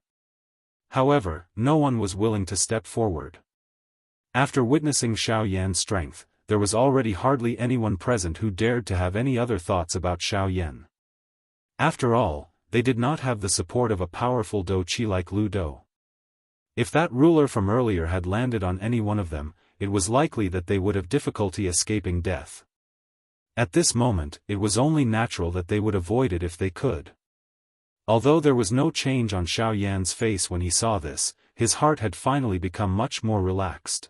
However, no one was willing to step forward. After witnessing Xiao Yan's strength, there was already hardly anyone present who dared to have any other thoughts about Xiao Yan. After all, they did not have the support of a powerful dou qi like Lu Dou. If that ruler from earlier had landed on any one of them, it was likely that they would have difficulty escaping death. At this moment, it was only natural that they would avoid it if they could. Although there was no change on Xiao Yan's face when he saw this, his heart had finally become much more relaxed.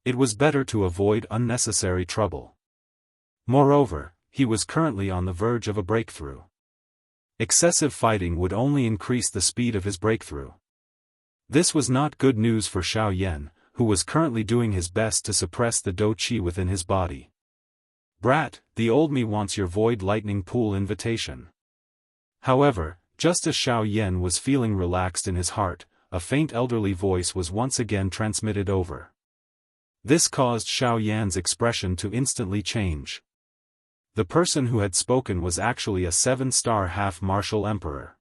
It was better to avoid unnecessary trouble. Moreover, he was currently on the verge of a breakthrough. Excessive fighting would only increase the speed of his breakthrough. This was not good news for Xiao Yan, who was currently doing his best to suppress the dou qi within his body. Brat, the old me wants your Void Lightning Pool invitation. However, just as Xiao Yan was feeling relaxed in his heart, a faint elderly voice was once again transmitted over. This caused Xiao Yan's expression to instantly change. The person who had spoken was actually a 7-star half-martial emperor.